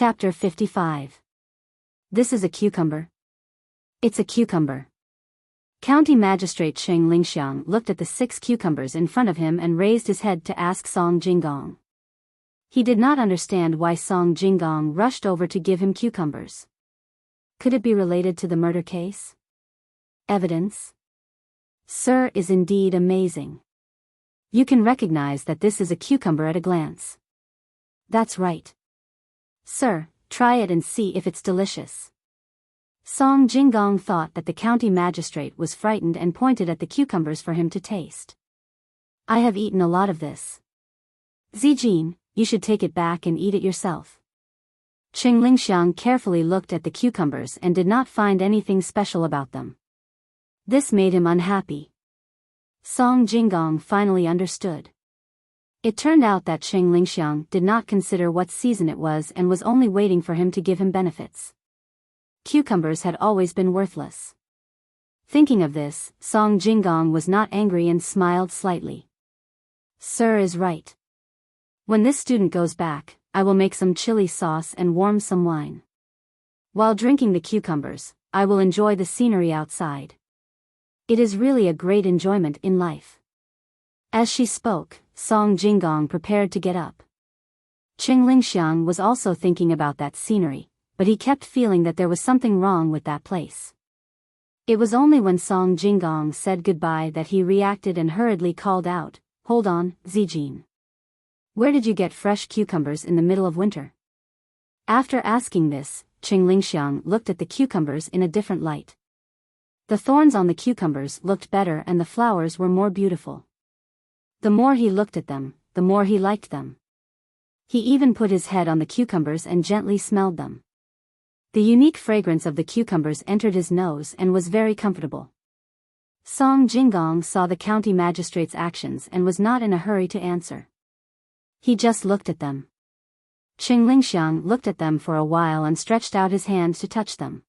Chapter 55. This is a cucumber. It's a cucumber. County Magistrate Cheng Lingxiang looked at the 6 cucumbers in front of him and raised his head to ask Song Jinggong. He did not understand why Song Jinggong rushed over to give him cucumbers. Could it be related to the murder case? Evidence? Sir is indeed amazing. You can recognize that this is a cucumber at a glance. That's right. Sir, try it and see if it's delicious. Song Jinggong thought that the county magistrate was frightened and pointed at the cucumbers for him to taste. I have eaten a lot of this. Zijin, you should take it back and eat it yourself. Cheng Lingxiang carefully looked at the cucumbers and did not find anything special about them. This made him unhappy. Song Jinggong finally understood. It turned out that Cheng Lingxiang did not consider what season it was and was only waiting for him to give him benefits. Cucumbers had always been worthless. Thinking of this, Song Jinggong was not angry and smiled slightly. Sir is right. When this student goes back, I will make some chili sauce and warm some wine. While drinking the cucumbers, I will enjoy the scenery outside. It is really a great enjoyment in life. As she spoke, Song Jinggong prepared to get up. Cheng Lingxiang was also thinking about that scenery, but he kept feeling that there was something wrong with that place. It was only when Song Jinggong said goodbye that he reacted and hurriedly called out, "Hold on, Zijin. Where did you get fresh cucumbers in the middle of winter?" After asking this, Cheng Lingxiang looked at the cucumbers in a different light. The thorns on the cucumbers looked better and the flowers were more beautiful. The more he looked at them, the more he liked them. He even put his head on the cucumbers and gently smelled them. The unique fragrance of the cucumbers entered his nose and was very comfortable. Song Jinggong saw the county magistrate's actions and was not in a hurry to answer. He just looked at them. Cheng Lingxiang looked at them for a while and stretched out his hand to touch them.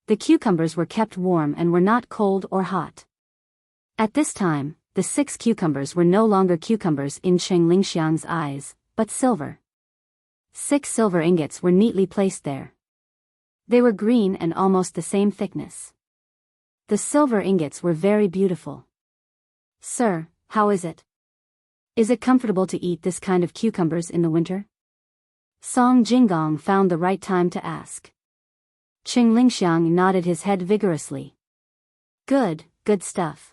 The cucumbers were kept warm and were not cold or hot. At this time, the 6 cucumbers were no longer cucumbers in Cheng Lingxiang's eyes, but silver. 6 silver ingots were neatly placed there. They were green and almost the same thickness. The silver ingots were very beautiful. Sir, how is it? Is it comfortable to eat this kind of cucumbers in the winter? Song Jinggong found the right time to ask. Cheng Lingxiang nodded his head vigorously. Good stuff.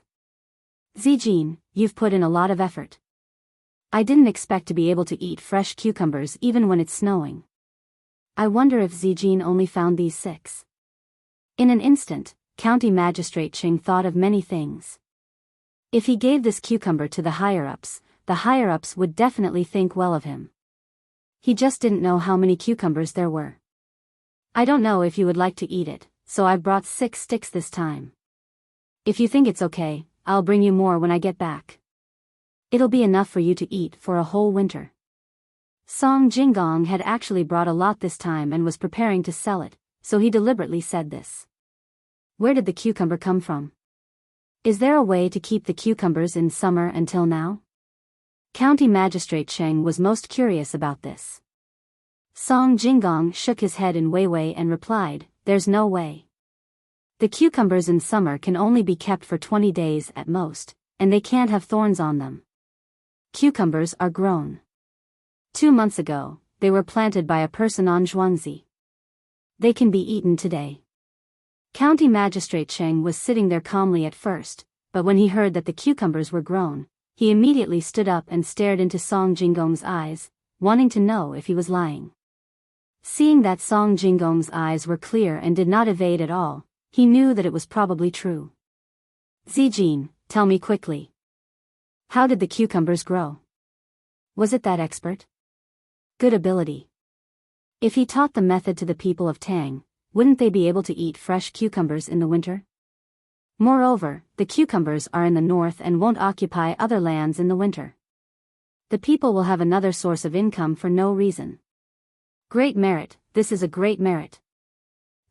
Zijin, you've put in a lot of effort. I didn't expect to be able to eat fresh cucumbers even when it's snowing. I wonder if Zijin only found these 6. In an instant, County Magistrate Cheng thought of many things. If he gave this cucumber to the higher-ups would definitely think well of him. He just didn't know how many cucumbers there were. I don't know if you would like to eat it, so I've brought 6 sticks this time. If you think it's okay, I'll bring you more when I get back. It'll be enough for you to eat for a whole winter. Song Jinggong had actually brought a lot this time and was preparing to sell it, so he deliberately said this. Where did the cucumber come from? Is there a way to keep the cucumbers in summer until now? County Magistrate Cheng was most curious about this. Song Jinggong shook his head in Weiwei and replied, There's no way. The cucumbers in summer can only be kept for 20 days at most, and they can't have thorns on them. Cucumbers are grown. 2 months ago, they were planted by a person on Zhuangzi. They can be eaten today. County Magistrate Cheng was sitting there calmly at first, but when he heard that the cucumbers were grown, he immediately stood up and stared into Song Jinggong's eyes, wanting to know if he was lying. Seeing that Song Jinggong's eyes were clear and did not evade at all, he knew that it was probably true. Zijin, tell me quickly. How did the cucumbers grow? Was it that expert? Good ability. If he taught the method to the people of Tang, wouldn't they be able to eat fresh cucumbers in the winter? Moreover, the cucumbers are in the north and won't occupy other lands in the winter. The people will have another source of income for no reason. Great merit, this is a great merit.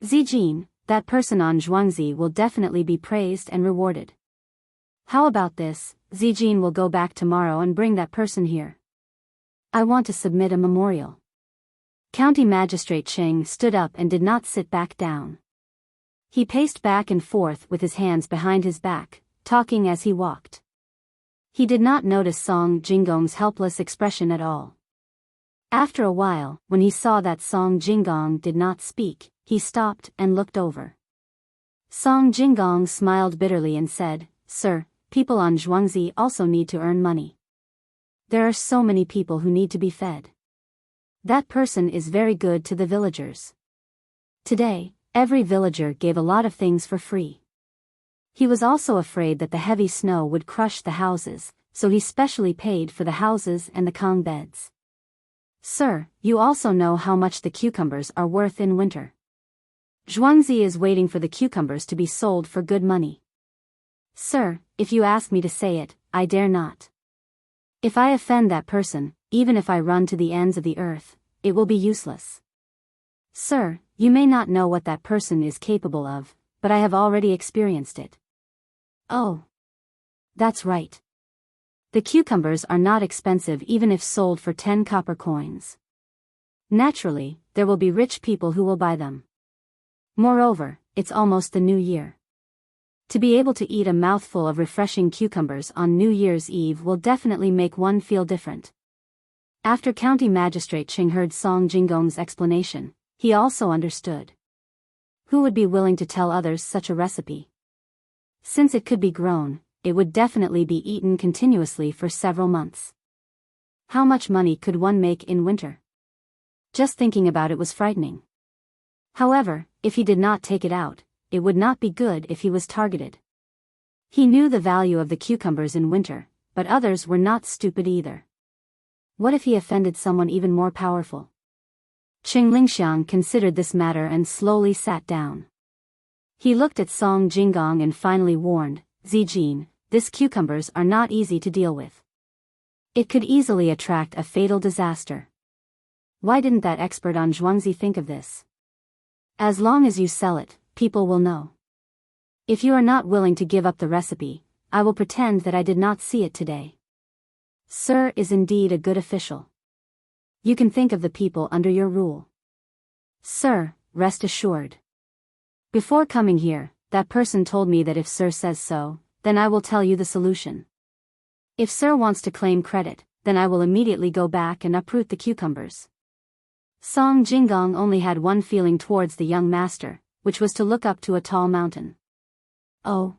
Zijin, that person on Zhuangzi will definitely be praised and rewarded. How about this, Zijin will go back tomorrow and bring that person here. I want to submit a memorial. County Magistrate Cheng stood up and did not sit back down. He paced back and forth with his hands behind his back, talking as he walked. He did not notice Song Jinggong's helpless expression at all. After a while, when he saw that Song Jinggong did not speak, he stopped and looked over. Song Jinggong smiled bitterly and said, "Sir, people on Zhuangzi also need to earn money. There are so many people who need to be fed. That person is very good to the villagers. Today, every villager gave a lot of things for free. He was also afraid that the heavy snow would crush the houses, so he specially paid for the houses and the kong beds. Sir, you also know how much the cucumbers are worth in winter. Zhuangzi is waiting for the cucumbers to be sold for good money. Sir, if you ask me to say it, I dare not. If I offend that person, even if I run to the ends of the earth, it will be useless. Sir, you may not know what that person is capable of, but I have already experienced it." "Oh. That's right. The cucumbers are not expensive even if sold for 10 copper coins. Naturally, there will be rich people who will buy them. Moreover, it's almost the new year. To be able to eat a mouthful of refreshing cucumbers on New Year's Eve will definitely make one feel different." After County Magistrate Cheng heard Song Jinggong's explanation, he also understood. Who would be willing to tell others such a recipe? Since it could be grown, it would definitely be eaten continuously for several months. How much money could one make in winter? Just thinking about it was frightening. However, if he did not take it out, it would not be good if he was targeted. He knew the value of the cucumbers in winter, but others were not stupid either. What if he offended someone even more powerful? Qing Lingxiang considered this matter and slowly sat down. He looked at Song Jinggong and finally warned, "Zijin, these cucumbers are not easy to deal with. It could easily attract a fatal disaster. Why didn't that expert on Zhuangzi think of this? As long as you sell it, people will know. If you are not willing to give up the recipe, I will pretend that I did not see it today." Sir is indeed a good official. You can think of the people under your rule. Sir, rest assured. Before coming here, that person told me that if Sir says so, then I will tell you the solution. If Sir wants to claim credit, then I will immediately go back and uproot the cucumbers. Song Jinggong only had one feeling towards the young master, which was to look up to a tall mountain. "Oh.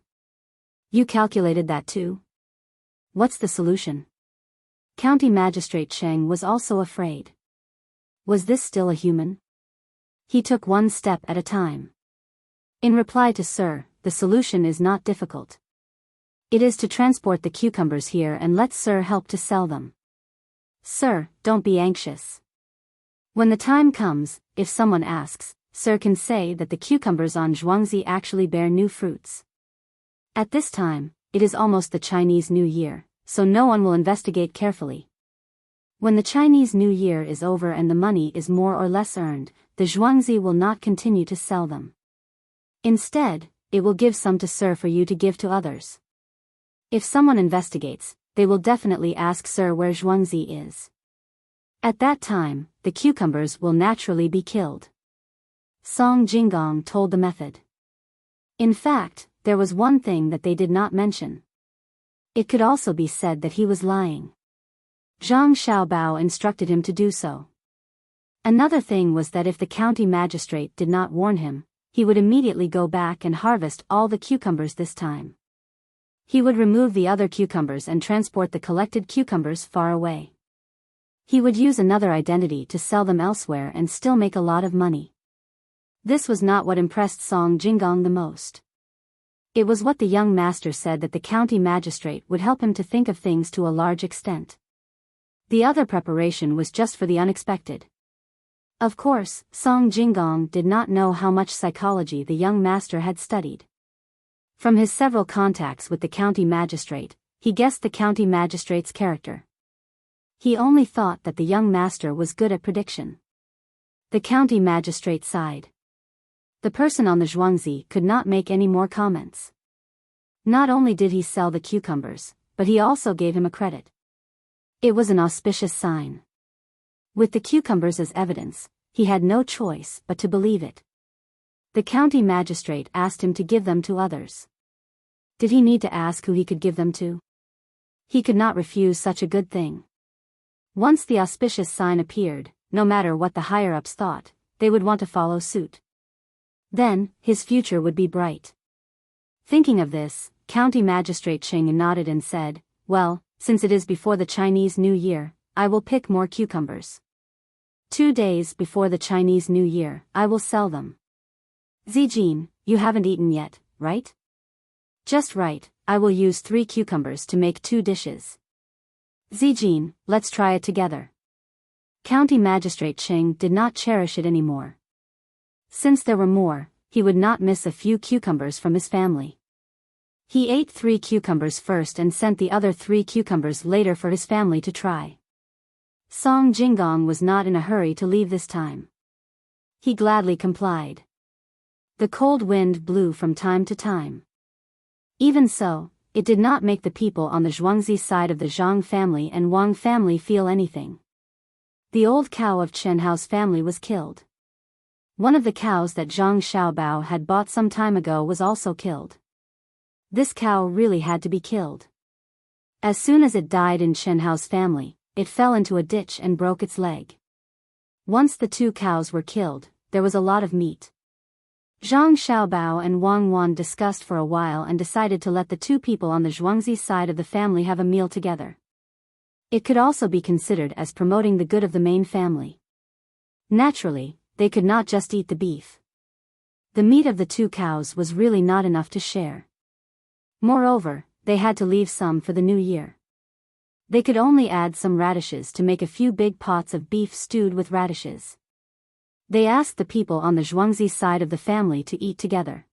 You calculated that too? What's the solution?" County Magistrate Cheng was also afraid. Was this still a human? He took one step at a time. In reply to Sir, the solution is not difficult. It is to transport the cucumbers here and let Sir help to sell them. Sir, don't be anxious. When the time comes, if someone asks, Sir can say that the cucumbers on Zhuangzi actually bear new fruits. At this time, it is almost the Chinese New Year, so no one will investigate carefully. When the Chinese New Year is over and the money is more or less earned, the Zhuangzi will not continue to sell them. Instead, it will give some to Sir for you to give to others. If someone investigates, they will definitely ask Sir where Zhuangzi is. At that time, the cucumbers will naturally be killed. Song Jinggong told the method. In fact, there was one thing that they did not mention. It could also be said that he was lying. Zhang Xiaobao instructed him to do so. Another thing was that if the county magistrate did not warn him, he would immediately go back and harvest all the cucumbers this time. He would remove the other cucumbers and transport the collected cucumbers far away. He would use another identity to sell them elsewhere and still make a lot of money. This was not what impressed Song Jinggong the most. It was what the young master said, that the county magistrate would help him to think of things to a large extent. The other preparation was just for the unexpected. Of course, Song Jinggong did not know how much psychology the young master had studied. From his several contacts with the county magistrate, he guessed the county magistrate's character. He only thought that the young master was good at prediction. The county magistrate sighed. The person on the Zhuangzi could not make any more comments. Not only did he sell the cucumbers, but he also gave him a credit. It was an auspicious sign. With the cucumbers as evidence, he had no choice but to believe it. The county magistrate asked him to give them to others. Did he need to ask who he could give them to? He could not refuse such a good thing. Once the auspicious sign appeared, no matter what the higher-ups thought, they would want to follow suit. Then, his future would be bright. Thinking of this, County Magistrate Ching nodded and said, "Well, since it is before the Chinese New Year, I will pick more cucumbers. 2 days before the Chinese New Year, I will sell them." "Zijin, you haven't eaten yet, right?" "Just right, I will use 3 cucumbers to make 2 dishes." "Zijin, let's try it together." County Magistrate Ching did not cherish it anymore. Since there were more, he would not miss a few cucumbers from his family. He ate 3 cucumbers first and sent the other 3 cucumbers later for his family to try. Song Jinggong was not in a hurry to leave this time. He gladly complied. The cold wind blew from time to time. Even so, it did not make the people on the Zhuangzi side of the Zhang family and Wang family feel anything. The old cow of Chen Hao's family was killed. One of the cows that Zhang Xiaobao had bought some time ago was also killed. This cow really had to be killed. As soon as it died in Chen Hao's family, it fell into a ditch and broke its leg. Once the 2 cows were killed, there was a lot of meat. Zhang Xiaobao and Wang Wan discussed for a while and decided to let the 2 people on the Zhuangzi side of the family have a meal together. It could also be considered as promoting the good of the main family. Naturally, they could not just eat the beef. The meat of the 2 cows was really not enough to share. Moreover, they had to leave some for the new year. They could only add some radishes to make a few big pots of beef stewed with radishes. They asked the people on the Zhuangzi side of the family to eat together.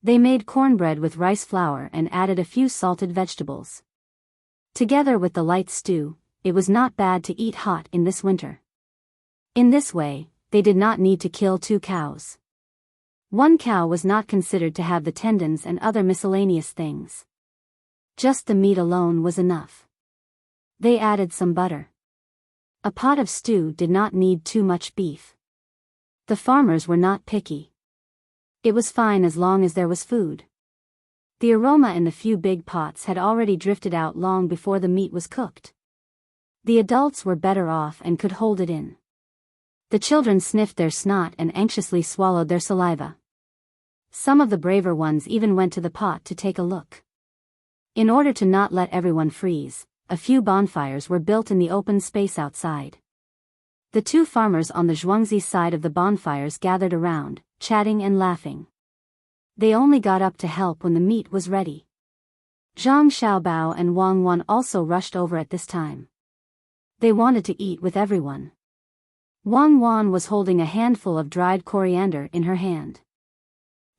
They made cornbread with rice flour and added a few salted vegetables. Together with the light stew, it was not bad to eat hot in this winter. In this way, they did not need to kill 2 cows. 1 cow was not considered to have the tendons and other miscellaneous things. Just the meat alone was enough. They added some butter. A pot of stew did not need too much beef. The farmers were not picky. It was fine as long as there was food. The aroma in the few big pots had already drifted out long before the meat was cooked. The adults were better off and could hold it in. The children sniffed their snot and anxiously swallowed their saliva. Some of the braver ones even went to the pot to take a look. In order to not let everyone freeze, a few bonfires were built in the open space outside. The 2 farmers on the Zhuangzi side of the bonfires gathered around, chatting and laughing. They only got up to help when the meat was ready. Zhang Xiaobao and Wang Wan also rushed over at this time. They wanted to eat with everyone. Wang Wan was holding a handful of dried coriander in her hand.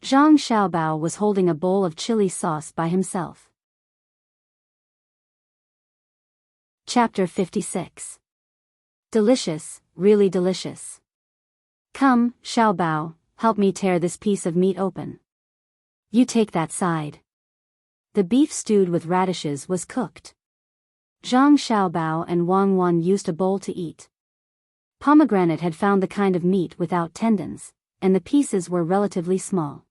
Zhang Xiaobao was holding a bowl of chili sauce by himself. Chapter 56. Delicious, really delicious. Come, Xiaobao, help me tear this piece of meat open. You take that side. The beef stewed with radishes was cooked. Zhang Xiaobao and Wang Wan used a bowl to eat. Pomegranate had found the kind of meat without tendons, and the pieces were relatively small.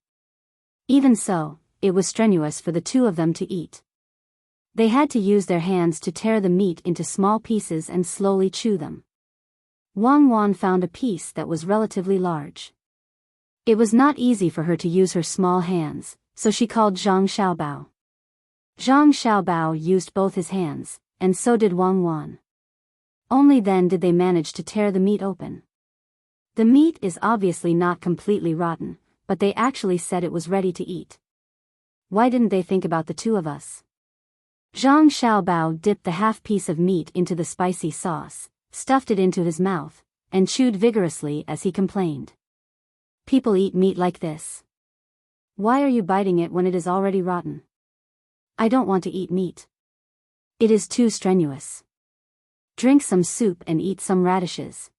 Even so, it was strenuous for the 2 of them to eat. They had to use their hands to tear the meat into small pieces and slowly chew them. Wang Wan found a piece that was relatively large. It was not easy for her to use her small hands, so she called Zhang Xiaobao. Zhang Xiaobao used both his hands, and so did Wang Wan. Only then did they manage to tear the meat open. The meat is obviously not completely rotten, but they actually said it was ready to eat. Why didn't they think about the 2 of us? Zhang Xiaobao dipped the half piece of meat into the spicy sauce, stuffed it into his mouth, and chewed vigorously as he complained. People eat meat like this. Why are you biting it when it is already rotten? I don't want to eat meat. It is too strenuous. Drink some soup and eat some radishes.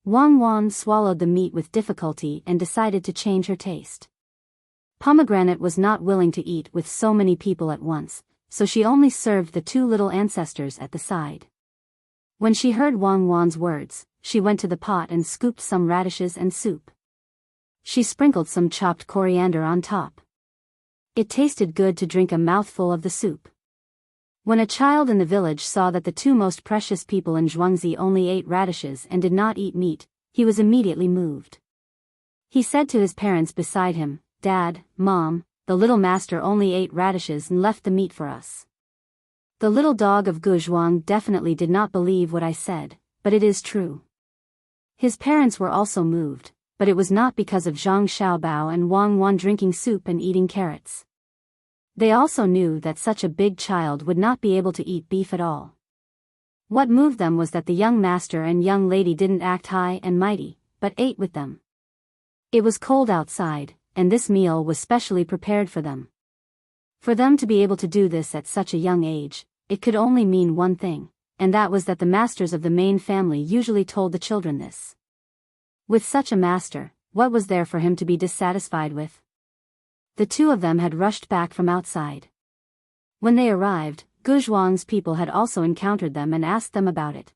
Wang Wan swallowed the meat with difficulty and decided to change her taste. Pomegranate was not willing to eat with so many people at once, so she only served the 2 little ancestors at the side. When she heard Wang Wan's words, she went to the pot and scooped some radishes and soup. She sprinkled some chopped coriander on top. It tasted good to drink a mouthful of the soup. When a child in the village saw that the two most precious people in Zhuangzi only ate radishes and did not eat meat, he was immediately moved. He said to his parents beside him, "Dad, Mom, the little master only ate radishes and left the meat for us." The little dog of Guzhuang definitely did not believe what I said, but it is true. His parents were also moved, but it was not because of Zhang Xiaobao and Wang Wan drinking soup and eating carrots. They also knew that such a big child would not be able to eat beef at all. What moved them was that the young master and young lady didn't act high and mighty, but ate with them. It was cold outside, and this meal was specially prepared for them. For them to be able to do this at such a young age, it could only mean one thing, and that was that the masters of the main family usually told the children this. With such a master, what was there for him to be dissatisfied with? The two of them had rushed back from outside. When they arrived, Guzhuang's people had also encountered them and asked them about it.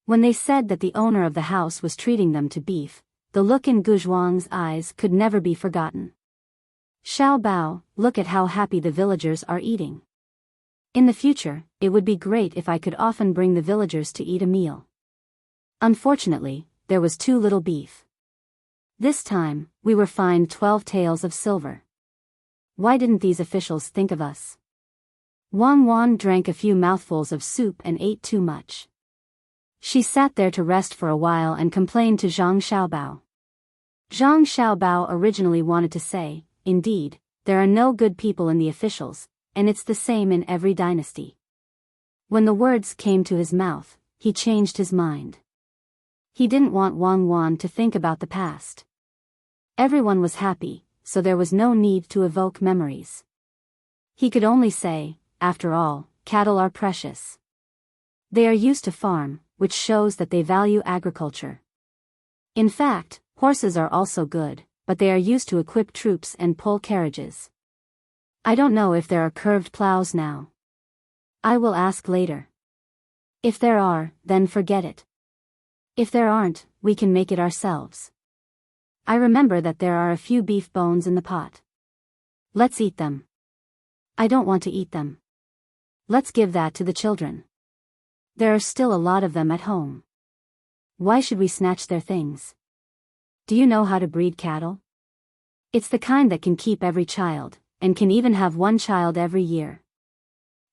When they said that the owner of the house was treating them to beef, the look in Guzhuang's eyes could never be forgotten. "Xiao Bao, look at how happy the villagers are eating. In the future, it would be great if I could often bring the villagers to eat a meal." Unfortunately, there was too little beef. This time, we were fined 12 taels of silver. Why didn't these officials think of us? Wang Wan drank a few mouthfuls of soup and ate too much. She sat there to rest for a while and complained to Zhang Xiaobao. Zhang Xiaobao originally wanted to say, "Indeed, there are no good people in the officials, and it's the same in every dynasty." When the words came to his mouth, he changed his mind. He didn't want Wang Wan to think about the past. Everyone was happy, so there was no need to evoke memories. He could only say, "After all, cattle are precious. They are used to farm, which shows that they value agriculture. In fact, horses are also good, but they are used to equip troops and pull carriages. I don't know if there are curved plows now. I will ask later. If there are, then forget it. If there aren't, we can make it ourselves. I remember that there are a few beef bones in the pot. Let's eat them." "I don't want to eat them. Let's give that to the children. There are still a lot of them at home. Why should we snatch their things? Do you know how to breed cattle? It's the kind that can keep every child, and can even have one child every year."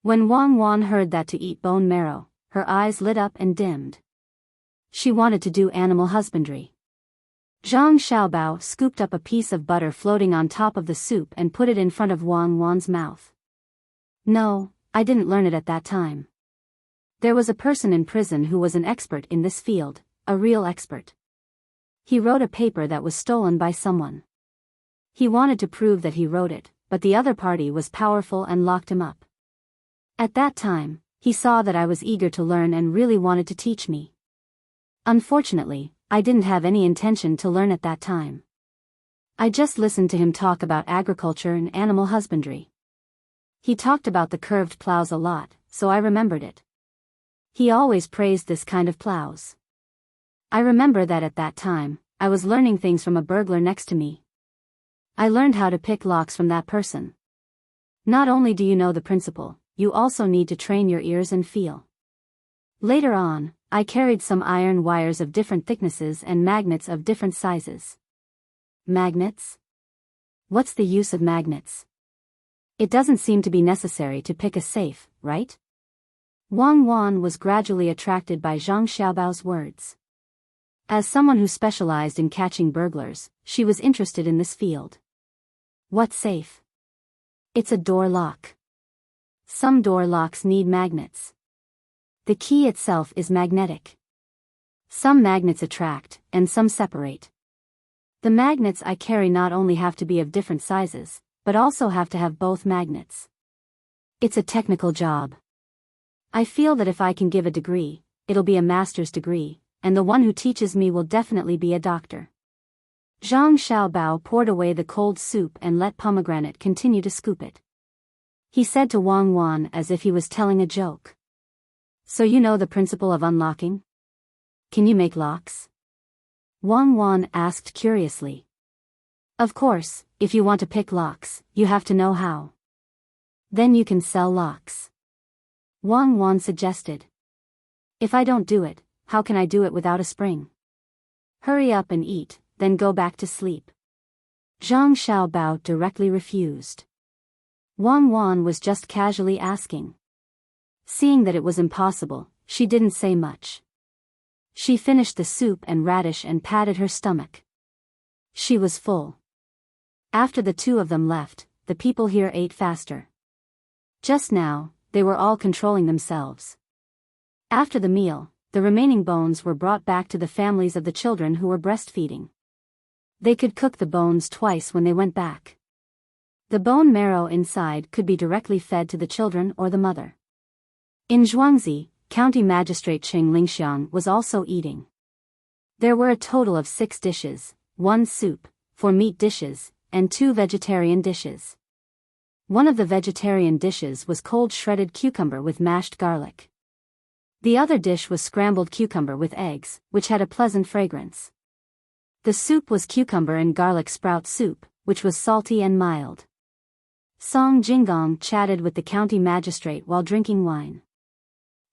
When Wang Wan heard that to eat bone marrow, her eyes lit up and dimmed. She wanted to do animal husbandry. Zhang Xiaobao scooped up a piece of butter floating on top of the soup and put it in front of Wang Wan's mouth. "No, I didn't learn it at that time. There was a person in prison who was an expert in this field, a real expert. He wrote a paper that was stolen by someone. He wanted to prove that he wrote it, but the other party was powerful and locked him up. At that time, he saw that I was eager to learn and really wanted to teach me. Unfortunately, I didn't have any intention to learn at that time. I just listened to him talk about agriculture and animal husbandry. He talked about the curved plows a lot, so I remembered it. He always praised this kind of plows. I remember that at that time, I was learning things from a burglar next to me. I learned how to pick locks from that person. Not only do you know the principle, you also need to train your ears and feel." Later on, I carried some iron wires of different thicknesses and magnets of different sizes. Magnets? What's the use of magnets? It doesn't seem to be necessary to pick a safe, right? Wang Wan was gradually attracted by Zhang Xiaobao's words. As someone who specialized in catching burglars, she was interested in this field. "What safe?" "It's a door lock. Some door locks need magnets. The key itself is magnetic. Some magnets attract, and some separate. The magnets I carry not only have to be of different sizes, but also have to have both magnets. It's a technical job. I feel that if I can give a degree, it'll be a master's degree, and the one who teaches me will definitely be a doctor." Zhang Xiaobao poured away the cold soup and let Pomegranate continue to scoop it. He said to Wang Wan as if he was telling a joke. "So you know the principle of unlocking? can you make locks? Wang Wan asked curiously. Of course, if you want to pick locks, you have to know how. Then you can sell locks. Wang Wan suggested. If I don't do it, how can I do it without a spring? Hurry up and eat, then go back to sleep. Zhang Xiaobao directly refused. Wang Wan was just casually asking. Seeing that it was impossible, she didn't say much. She finished the soup and radish and patted her stomach. She was full. After the two of them left, the people here ate faster. Just now, they were all controlling themselves. After the meal, the remaining bones were brought back to the families of the children who were breastfeeding. They could cook the bones twice when they went back. The bone marrow inside could be directly fed to the children or the mother. In Zhuangzi, County Magistrate Qing Lingxiang was also eating. There were a total of 6 dishes, 1 soup, 4 meat dishes, and 2 vegetarian dishes. One of the vegetarian dishes was cold shredded cucumber with mashed garlic. The other dish was scrambled cucumber with eggs, which had a pleasant fragrance. The soup was cucumber and garlic sprout soup, which was salty and mild. Song Jinggong chatted with the county magistrate while drinking wine.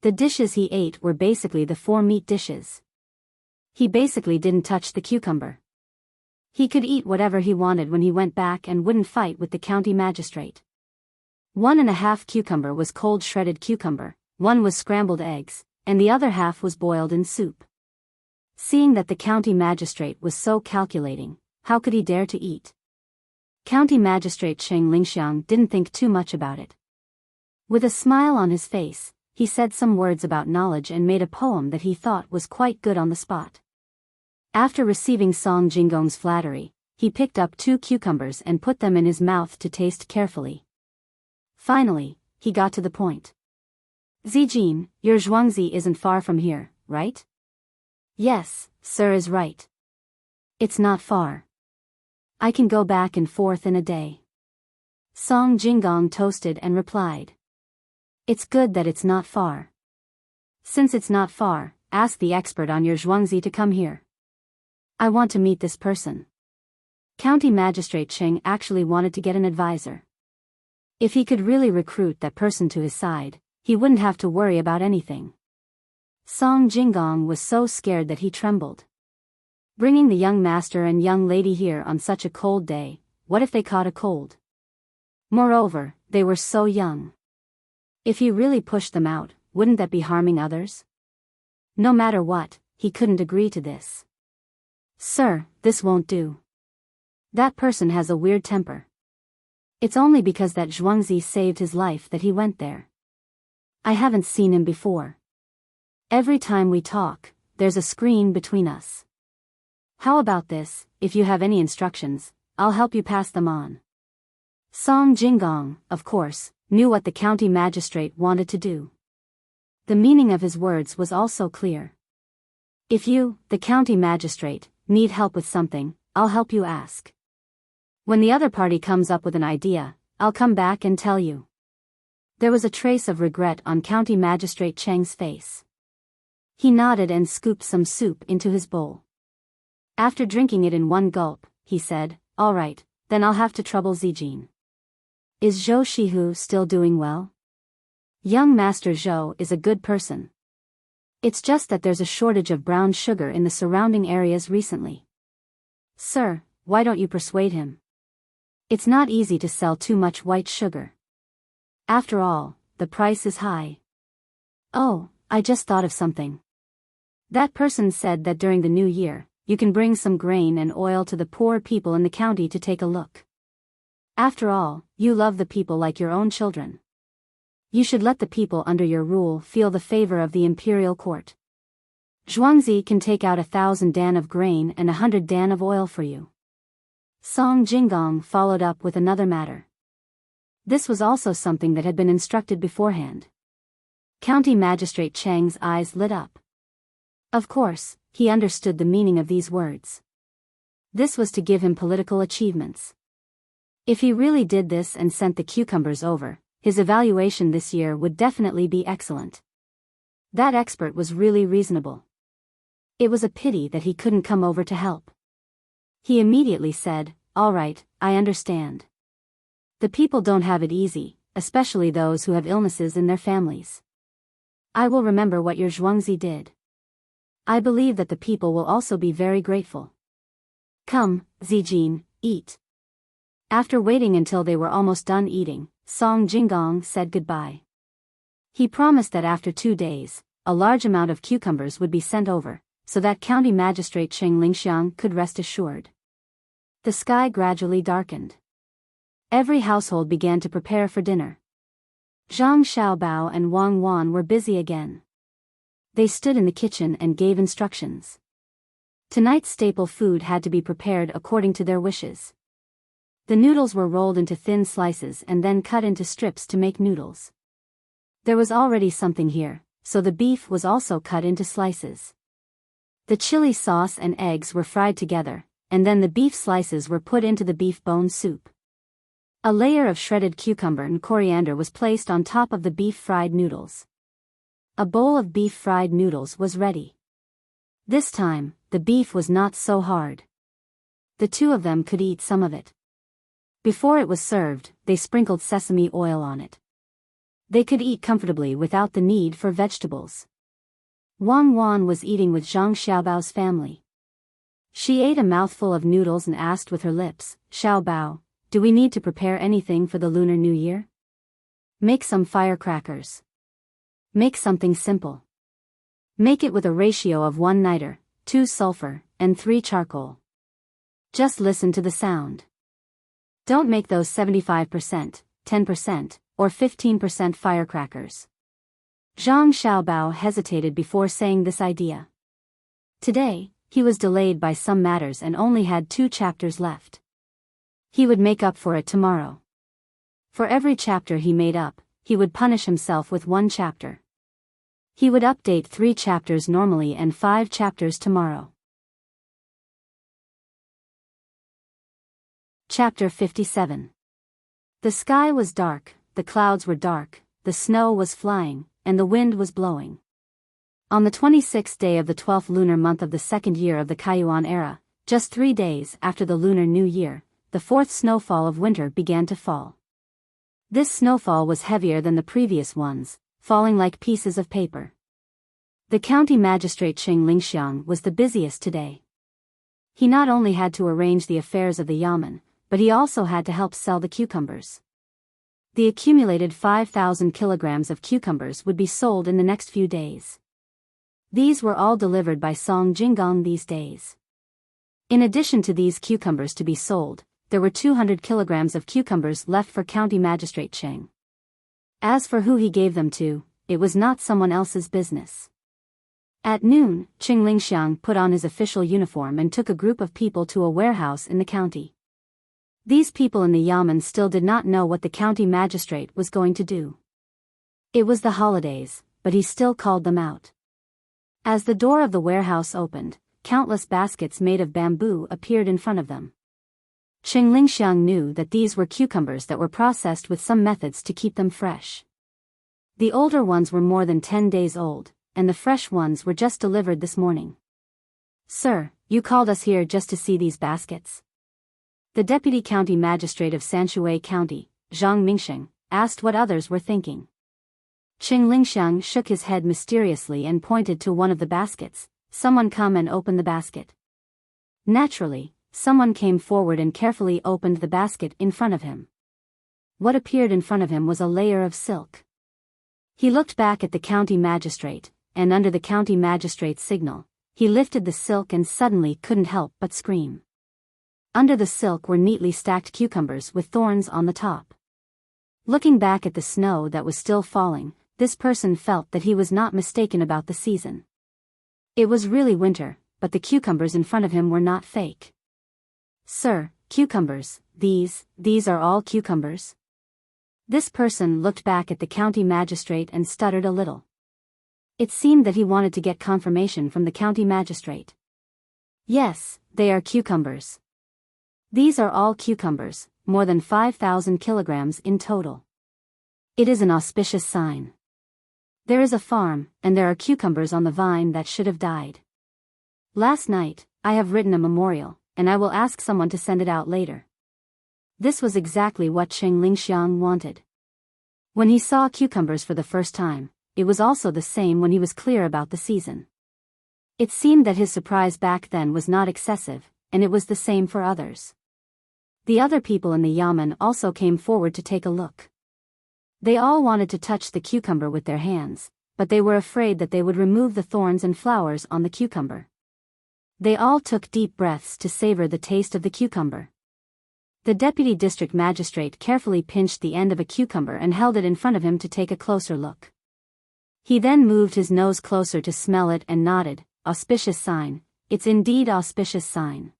The dishes he ate were basically the 4 meat dishes. He basically didn't touch the cucumber. He could eat whatever he wanted when he went back and wouldn't fight with the county magistrate. 1.5 cucumber was cold shredded cucumber, 1 was scrambled eggs, and the other half was boiled in soup. Seeing that the county magistrate was so calculating, how could he dare to eat? County Magistrate Qing Lingxiang didn't think too much about it. With a smile on his face, he said some words about knowledge and made a poem that he thought was quite good on the spot. After receiving Song Jinggong's flattery, he picked up 2 cucumbers and put them in his mouth to taste carefully. Finally, he got to the point. Zijin, your Zhuangzi isn't far from here, right? Yes, sir is right. It's not far. I can go back and forth in a day. Song Jinggong toasted and replied. It's good that it's not far. Since it's not far, ask the expert on your Zhuangzi to come here. I want to meet this person. County Magistrate Qing actually wanted to get an advisor. If he could really recruit that person to his side, he wouldn't have to worry about anything. Song Jinggong was so scared that he trembled. Bringing the young master and young lady here on such a cold day, what if they caught a cold? Moreover, they were so young. If he really pushed them out, wouldn't that be harming others? No matter what, he couldn't agree to this. Sir, this won't do. That person has a weird temper. It's only because that Zhuangzi saved his life that he went there. I haven't seen him before. Every time we talk, there's a screen between us. How about this, if you have any instructions, I'll help you pass them on. Song Jinggong, of course, knew what the county magistrate wanted to do. The meaning of his words was also clear. If you, the county magistrate, need help with something, I'll help you ask. When the other party comes up with an idea, I'll come back and tell you. There was a trace of regret on County Magistrate Cheng's face. He nodded and scooped some soup into his bowl. After drinking it in one gulp, he said, All right, then I'll have to trouble Zijin. Is Zhou Shihu still doing well? Young Master Zhou is a good person. It's just that there's a shortage of brown sugar in the surrounding areas recently. Sir, why don't you persuade him? It's not easy to sell too much white sugar. After all, the price is high. Oh, I just thought of something. That person said that during the new year, you can bring some grain and oil to the poor people in the county to take a look. After all, you love the people like your own children. You should let the people under your rule feel the favor of the imperial court. Zhuangzi can take out 1,000 dan of grain and 100 dan of oil for you. Song Jinggong followed up with another matter. This was also something that had been instructed beforehand. County Magistrate Cheng's eyes lit up. Of course, he understood the meaning of these words. This was to give him political achievements. If he really did this and sent the cucumbers over, his evaluation this year would definitely be excellent. That expert was really reasonable. It was a pity that he couldn't come over to help. He immediately said, "All right, I understand. The people don't have it easy, especially those who have illnesses in their families. I will remember what your Zhuangzi did. I believe that the people will also be very grateful. Come, Zijin, eat." After waiting until they were almost done eating, Song Jinggong said goodbye. He promised that after 2 days, a large amount of cucumbers would be sent over, so that County Magistrate Cheng Lingxiang could rest assured. The sky gradually darkened. Every household began to prepare for dinner. Zhang Xiaobao and Wang Wan were busy again. They stood in the kitchen and gave instructions. Tonight's staple food had to be prepared according to their wishes. The noodles were rolled into thin slices and then cut into strips to make noodles. There was already something here, so the beef was also cut into slices. The chili sauce and eggs were fried together, and then the beef slices were put into the beef bone soup. A layer of shredded cucumber and coriander was placed on top of the beef fried noodles. A bowl of beef fried noodles was ready. This time, the beef was not so hard. The two of them could eat some of it. Before it was served, they sprinkled sesame oil on it. They could eat comfortably without the need for vegetables. Wang Wan was eating with Zhang Xiaobao's family. She ate a mouthful of noodles and asked with her lips, "Xiaobao, do we need to prepare anything for the Lunar New Year? Make some firecrackers. Make something simple. Make it with a ratio of 1 niter, 2 sulfur, and 3 charcoal. Just listen to the sound. Don't make those 75%, 10%, or 15% firecrackers." Zhang Xiaobao hesitated before saying this idea. Today, he was delayed by some matters and only had 2 chapters left. He would make up for it tomorrow. For every chapter he made up, he would punish himself with 1 chapter. He would update 3 chapters normally and 5 chapters tomorrow. Chapter 57. The sky was dark, the clouds were dark, the snow was flying, and the wind was blowing. On the 26th day of the 12th lunar month of the 2nd year of the Kaiyuan era, just 3 days after the Lunar New Year, the 4th snowfall of winter began to fall. This snowfall was heavier than the previous ones, falling like pieces of paper. The county magistrate Cheng Lingxiang was the busiest today. He not only had to arrange the affairs of the yamen, but he also had to help sell the cucumbers. The accumulated 5,000 kilograms of cucumbers would be sold in the next few days. These were all delivered by Song Jinggong these days. In addition to these cucumbers to be sold, there were 200 kilograms of cucumbers left for County Magistrate Cheng. As for who he gave them to, it was not someone else's business. At noon, Cheng Lingxiang put on his official uniform and took a group of people to a warehouse in the county. These people in the yamen still did not know what the county magistrate was going to do. It was the holidays, but he still called them out. As the door of the warehouse opened, countless baskets made of bamboo appeared in front of them. Cheng Lingxiang knew that these were cucumbers that were processed with some methods to keep them fresh. The older ones were more than 10 days old, and the fresh ones were just delivered this morning. "Sir, you called us here just to see these baskets?" The deputy county magistrate of Sanshui County, Zhang Mingsheng, asked what others were thinking. Cheng Lingxiang shook his head mysteriously and pointed to one of the baskets. "Someone come and open the basket." Naturally, someone came forward and carefully opened the basket in front of him. What appeared in front of him was a layer of silk. He looked back at the county magistrate, and under the county magistrate's signal, he lifted the silk and suddenly couldn't help but scream. Under the silk were neatly stacked cucumbers with thorns on the top. Looking back at the snow that was still falling, this person felt that he was not mistaken about the season. It was really winter, but the cucumbers in front of him were not fake. "Sir, cucumbers, these are all cucumbers?" This person looked back at the county magistrate and stuttered a little. It seemed that he wanted to get confirmation from the county magistrate. "Yes, they are cucumbers. These are all cucumbers, more than 5,000 kilograms in total. It is an auspicious sign. There is a farm, and there are cucumbers on the vine that should have died. Last night, I have written a memorial, and I will ask someone to send it out later. This was exactly what Cheng Lingxiang wanted. When he saw cucumbers for the first time, it was also the same when he was clear about the season. It seemed that his surprise back then was not excessive, and it was the same for others. The other people in the yamen also came forward to take a look. They all wanted to touch the cucumber with their hands, but they were afraid that they would remove the thorns and flowers on the cucumber. They all took deep breaths to savor the taste of the cucumber. The deputy district magistrate carefully pinched the end of a cucumber and held it in front of him to take a closer look. He then moved his nose closer to smell it and nodded. Auspicious sign, it's indeed auspicious sign.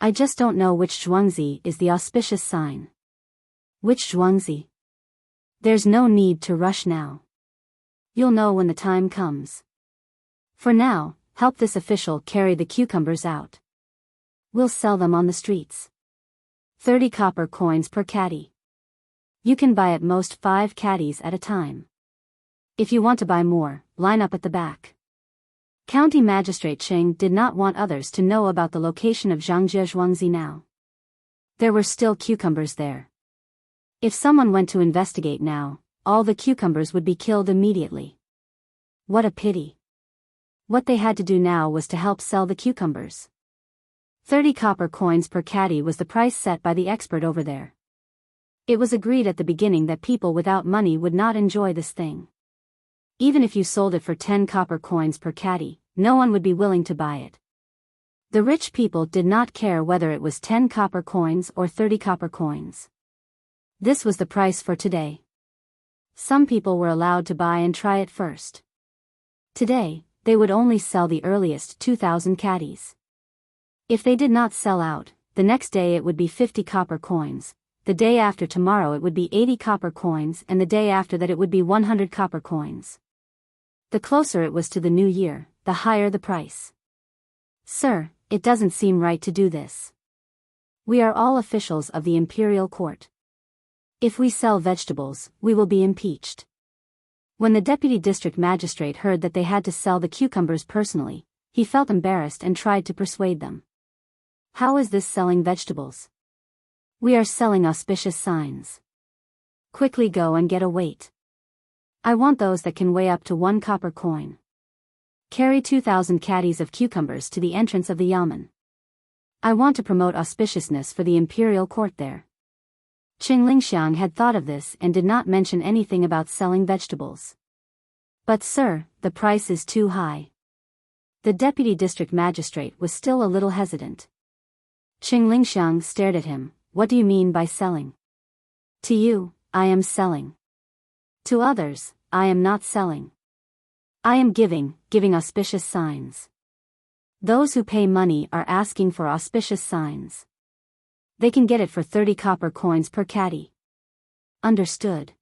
I just don't know which zhuangzi is the auspicious sign. Which zhuangzi? There's no need to rush now. You'll know when the time comes. For now, help this official carry the cucumbers out. We'll sell them on the streets. 30 copper coins per caddy. You can buy at most 5 caddies at a time. If you want to buy more, line up at the back. County Magistrate Cheng did not want others to know about the location of Zhangjie Zhuangzi now. There were still cucumbers there. If someone went to investigate now, all the cucumbers would be killed immediately. What a pity. What they had to do now was to help sell the cucumbers. 30 copper coins per caddy was the price set by the expert over there. It was agreed at the beginning that people without money would not enjoy this thing. Even if you sold it for 10 copper coins per caddy, no one would be willing to buy it. The rich people did not care whether it was 10 copper coins or 30 copper coins. This was the price for today. Some people were allowed to buy and try it first. Today, they would only sell the earliest 2,000 caddies. If they did not sell out, the next day it would be 50 copper coins, the day after tomorrow it would be 80 copper coins, and the day after that it would be 100 copper coins. The closer it was to the new year, the higher the price. Sir, it doesn't seem right to do this. We are all officials of the imperial court. If we sell vegetables, we will be impeached. When the deputy district magistrate heard that they had to sell the cucumbers personally, he felt embarrassed and tried to persuade them. How is this selling vegetables? We are selling auspicious signs. Quickly go and get a weight. I want those that can weigh up to 1 copper coin. Carry 2,000 caddies of cucumbers to the entrance of the yamen. I want to promote auspiciousness for the imperial court there. Cheng Lingxiang had thought of this and did not mention anything about selling vegetables. But sir, the price is too high. The deputy district magistrate was still a little hesitant. Cheng Lingxiang stared at him. What do you mean by selling? To you, I am selling. To others, I am not selling. I am giving auspicious signs. Those who pay money are asking for auspicious signs. They can get it for 30 copper coins per caddy. Understood.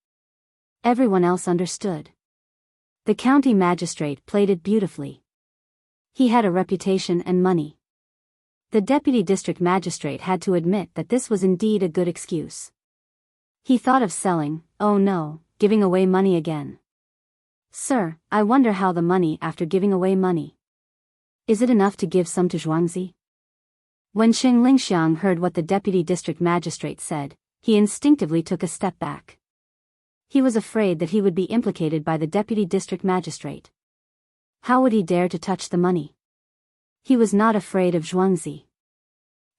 Everyone else understood. The county magistrate played it beautifully. He had a reputation and money. The deputy district magistrate had to admit that this was indeed a good excuse. He thought of selling, oh no, giving away money again. Sir, I wonder how the money after giving away money. Is it enough to give some to Zhuangzi? When Cheng Lingxiang heard what the deputy district magistrate said, he instinctively took a step back. He was afraid that he would be implicated by the deputy district magistrate. How would he dare to touch the money? He was not afraid of Zhuangzi.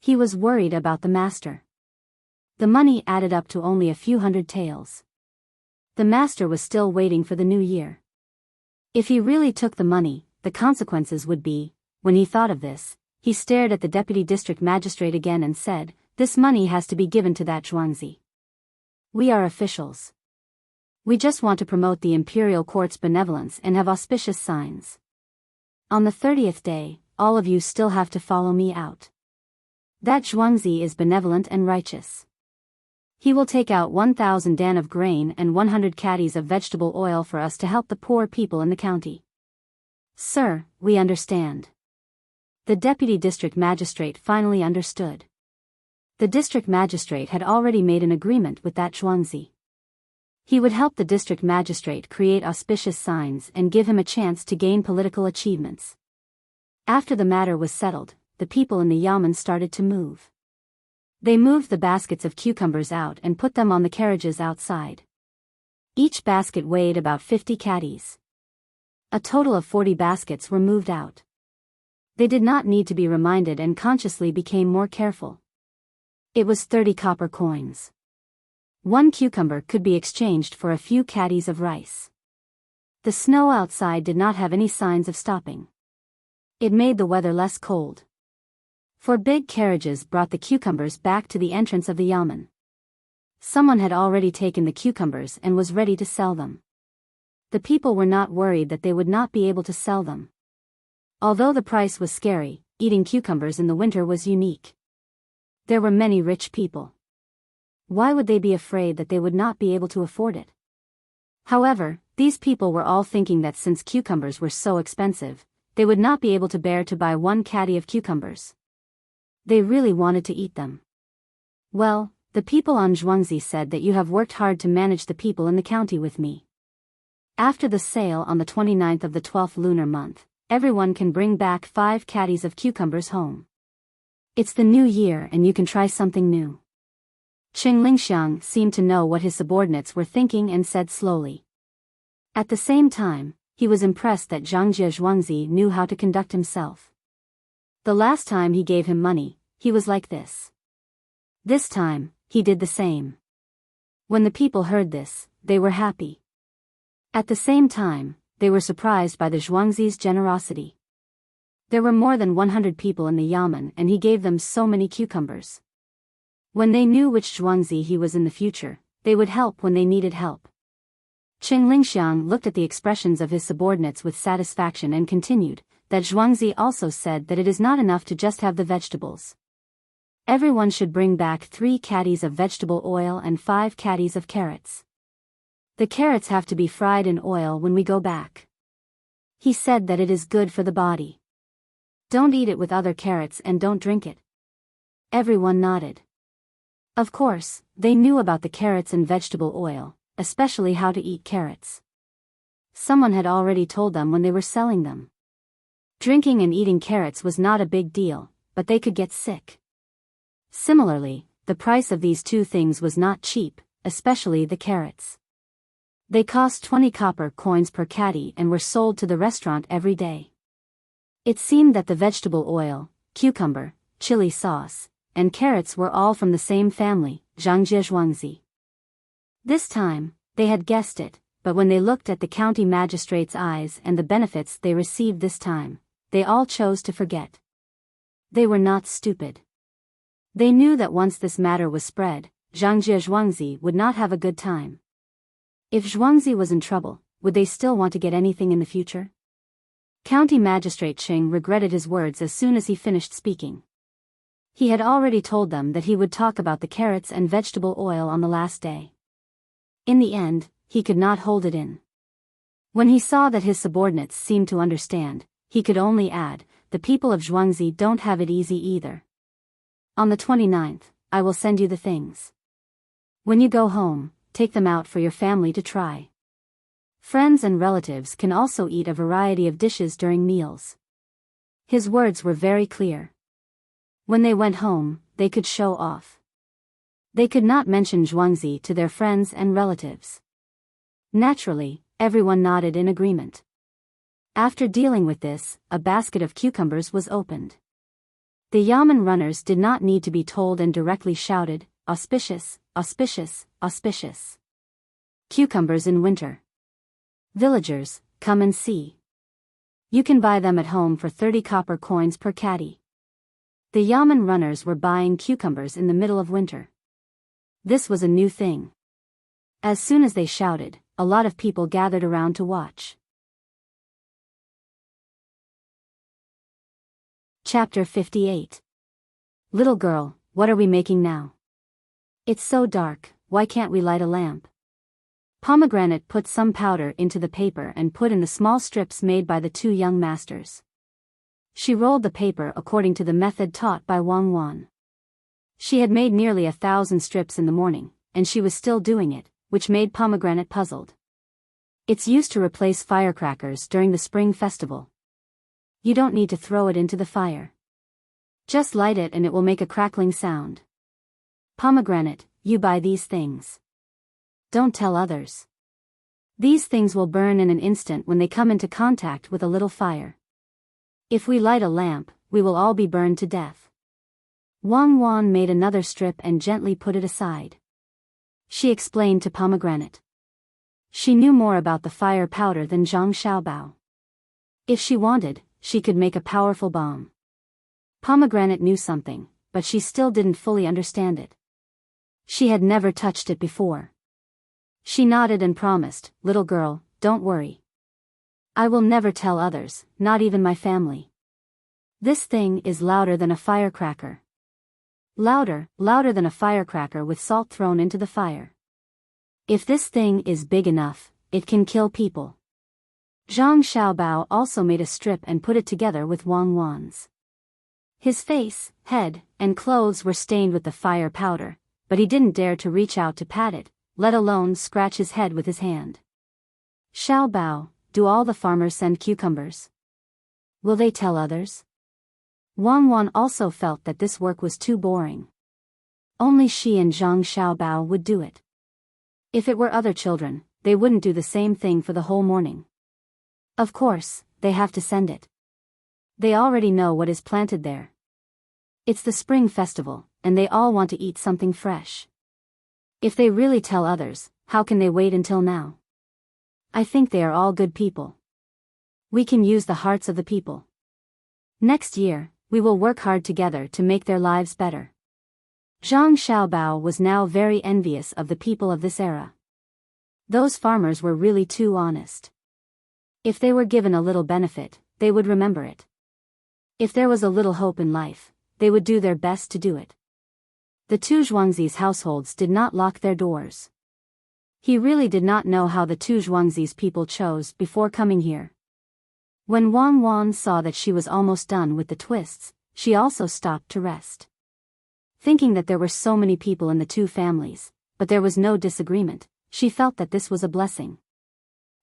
He was worried about the master. The money added up to only a few hundred taels. The master was still waiting for the new year. If he really took the money, the consequences would be, when he thought of this, he stared at the deputy district magistrate again and said, this money has to be given to that Zhuangzi. We are officials. We just want to promote the imperial court's benevolence and have auspicious signs. On the 30th day, all of you still have to follow me out. That Zhuangzi is benevolent and righteous. He will take out 1,000 dan of grain and 100 caddies of vegetable oil for us to help the poor people in the county. Sir, we understand. The deputy district magistrate finally understood. The district magistrate had already made an agreement with that Zhuangzi. He would help the district magistrate create auspicious signs and give him a chance to gain political achievements. After the matter was settled, the people in the yamen started to move. They moved the baskets of cucumbers out and put them on the carriages outside. Each basket weighed about 50 caddies. A total of 40 baskets were moved out. They did not need to be reminded and consciously became more careful. It was 30 copper coins. One cucumber could be exchanged for a few caddies of rice. The snow outside did not have any signs of stopping. It made the weather less cold. 4 big carriages brought the cucumbers back to the entrance of the yamen. Someone had already taken the cucumbers and was ready to sell them. The people were not worried that they would not be able to sell them. Although the price was scary, eating cucumbers in the winter was unique. There were many rich people. Why would they be afraid that they would not be able to afford it? However, these people were all thinking that since cucumbers were so expensive, they would not be able to bear to buy 1 caddy of cucumbers. They really wanted to eat them. Well, the people on Zhuangzi said that you have worked hard to manage the people in the county with me. After the sale on the 29th of the 12th lunar month, everyone can bring back 5 caddies of cucumbers home. It's the new year and you can try something new. Qing Lingxiang seemed to know what his subordinates were thinking and said slowly. At the same time, he was impressed that Zhangjie Zhuangzi knew how to conduct himself. The last time he gave him money, he was like this. This time, he did the same. When the people heard this, they were happy. At the same time, they were surprised by the Zhuangzi's generosity. There were more than 100 people in the yamen and he gave them so many cucumbers. When they knew which Zhuangzi he was in the future, they would help when they needed help. Qing Lingxiang looked at the expressions of his subordinates with satisfaction and continued, that Zhuangzi also said that it is not enough to just have the vegetables. Everyone should bring back 3 caddies of vegetable oil and 5 caddies of carrots. The carrots have to be fried in oil when we go back. He said that it is good for the body. Don't eat it with other carrots and don't drink it. Everyone nodded. Of course, they knew about the carrots and vegetable oil, especially how to eat carrots. Someone had already told them when they were selling them. Drinking and eating carrots was not a big deal, but they could get sick. Similarly, the price of these 2 things was not cheap, especially the carrots. They cost 20 copper coins per caddy and were sold to the restaurant every day. It seemed that the vegetable oil, cucumber, chili sauce, and carrots were all from the same family, Zhangjie Zhuangzi. This time, they had guessed it, but when they looked at the county magistrate's eyes and the benefits they received this time, they all chose to forget. They were not stupid. They knew that once this matter was spread, Zhangjie Zhuangzi would not have a good time. If Zhuangzi was in trouble, would they still want to get anything in the future? County Magistrate Qing regretted his words as soon as he finished speaking. He had already told them that he would talk about the carrots and vegetable oil on the last day. In the end, he could not hold it in. When he saw that his subordinates seemed to understand, he could only add, the people of Zhuangzi don't have it easy either. On the 29th, I will send you the things. When you go home, take them out for your family to try. Friends and relatives can also eat a variety of dishes during meals. His words were very clear. When they went home, they could show off. They could not mention Zhuangzi to their friends and relatives. Naturally, everyone nodded in agreement. After dealing with this, a basket of cucumbers was opened. The yamen runners did not need to be told and directly shouted, auspicious, auspicious, auspicious. Cucumbers in winter. Villagers, come and see. You can buy them at home for 30 copper coins per caddy. The yamen runners were buying cucumbers in the middle of winter. This was a new thing. As soon as they shouted, a lot of people gathered around to watch. Chapter 58. Little girl, what are we making now? It's so dark, why can't we light a lamp? Pomegranate put some powder into the paper and put in the small strips made by the 2 young masters. She rolled the paper according to the method taught by Wang Wan. She had made nearly 1,000 strips in the morning, and she was still doing it, which made Pomegranate puzzled. It's used to replace firecrackers during the spring festival. You don't need to throw it into the fire. Just light it and it will make a crackling sound. Pomegranate, you buy these things. Don't tell others. These things will burn in an instant when they come into contact with a little fire. If we light a lamp, we will all be burned to death. Wang Wan made another strip and gently put it aside. She explained to Pomegranate. She knew more about the fire powder than Zhang Xiaobao. If she wanted, she could make a powerful bomb. Pomegranate knew something, but she still didn't fully understand it. She had never touched it before. She nodded and promised, "Little girl, don't worry. I will never tell others, not even my family. This thing is louder than a firecracker. Louder than a firecracker with salt thrown into the fire. If this thing is big enough, it can kill people." Zhang Xiaobao also made a strip and put it together with Wang Wan's. His face, head, and clothes were stained with the fire powder, but he didn't dare to reach out to pat it, let alone scratch his head with his hand. "Xiaobao, do all the farmers send cucumbers? Will they tell others?" Wang Wan also felt that this work was too boring. Only she and Zhang Xiaobao would do it. If it were other children, they wouldn't do the same thing for the whole morning. Of course, they have to send it. They already know what is planted there. It's the spring festival, and they all want to eat something fresh. If they really tell others, how can they wait until now? I think they are all good people. We can use the hearts of the people. Next year, we will work hard together to make their lives better. Zhang Xiaobao was now very envious of the people of this era. Those farmers were really too honest. If they were given a little benefit, they would remember it. If there was a little hope in life, they would do their best to do it. The two Zhuangzi's households did not lock their doors. He really did not know how the two Zhuangzi's people chose before coming here. When Wang Wan saw that she was almost done with the twists, she also stopped to rest. Thinking that there were so many people in the two families, but there was no disagreement, she felt that this was a blessing.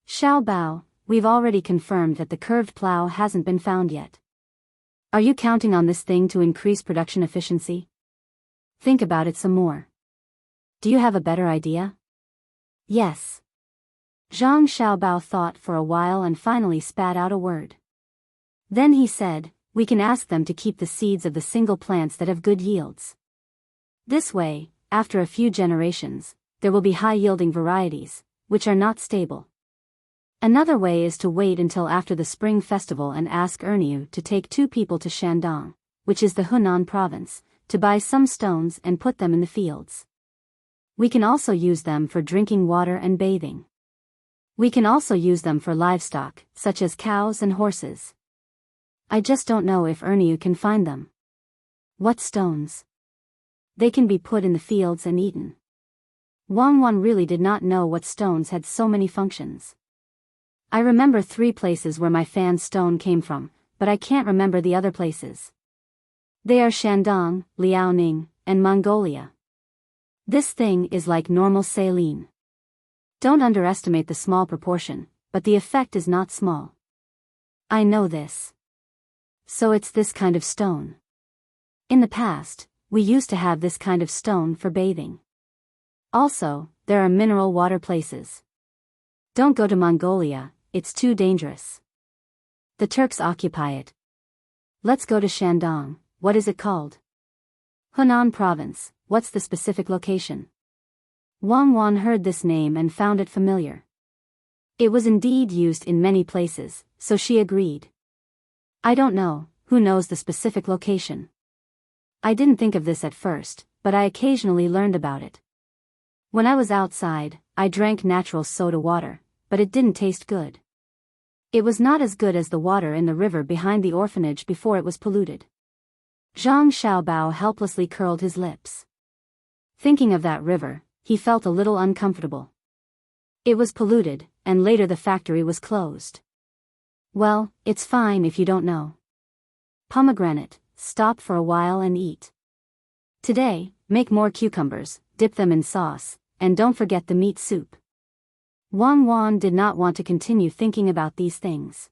"Xiaobao, we've already confirmed that the curved plow hasn't been found yet. Are you counting on this thing to increase production efficiency? Think about it some more. Do you have a better idea?" "Yes." Zhang Xiaobao thought for a while and finally spat out a word. Then he said, "We can ask them to keep the seeds of the single plants that have good yields. This way, after a few generations, there will be high-yielding varieties, which are not stable. Another way is to wait until after the Spring Festival and ask Erniu to take 2 people to Shandong, which is the Hunan province, to buy some stones and put them in the fields. We can also use them for drinking water and bathing. We can also use them for livestock, such as cows and horses. I just don't know if Erniu can find them." "What stones?" "They can be put in the fields and eaten." Wang Wan really did not know what stones had so many functions. "I remember 3 places where my fan stone came from, but I can't remember the other places. They are Shandong, Liaoning, and Mongolia. This thing is like normal saline. Don't underestimate the small proportion, but the effect is not small." "I know this. So it's this kind of stone. In the past, we used to have this kind of stone for bathing. Also, there are mineral water places. Don't go to Mongolia, it's too dangerous. The Turks occupy it. Let's go to Shandong. What is it called?" "Hunan province. What's the specific location?" Wang Wan heard this name and found it familiar. It was indeed used in many places, so she agreed. "I don't know, who knows the specific location? I didn't think of this at first, but I occasionally learned about it. When I was outside, I drank natural soda water, but it didn't taste good. It was not as good as the water in the river behind the orphanage before it was polluted." Zhang Xiaobao helplessly curled his lips. Thinking of that river, he felt a little uncomfortable. It was polluted, and later the factory was closed. "Well, it's fine if you don't know. Pomegranate, stop for a while and eat. Today, make more cucumbers, dip them in sauce, and don't forget the meat soup." Wang Wan did not want to continue thinking about these things.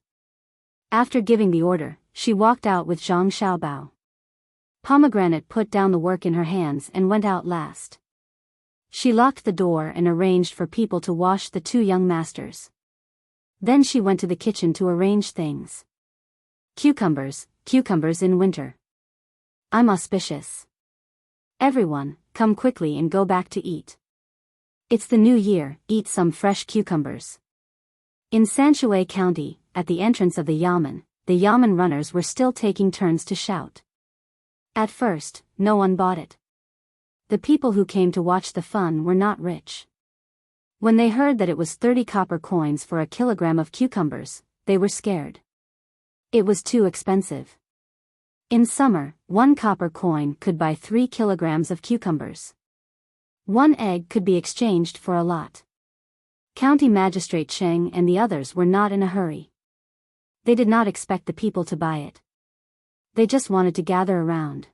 After giving the order, she walked out with Zhang Xiaobao. Pomegranate put down the work in her hands and went out last. She locked the door and arranged for people to wash the two young masters. Then she went to the kitchen to arrange things. Cucumbers, cucumbers in winter. I'm auspicious. Everyone, come quickly and go back to eat. It's the new year, eat some fresh cucumbers. In Sanshui County, at the entrance of the yamen runners were still taking turns to shout. At first, no one bought it. The people who came to watch the fun were not rich. When they heard that it was 30 copper coins for a kilogram of cucumbers, they were scared. It was too expensive. In summer, 1 copper coin could buy 3 kilograms of cucumbers. 1 egg could be exchanged for a lot. County Magistrate Cheng and the others were not in a hurry. They did not expect the people to buy it. They just wanted to gather around.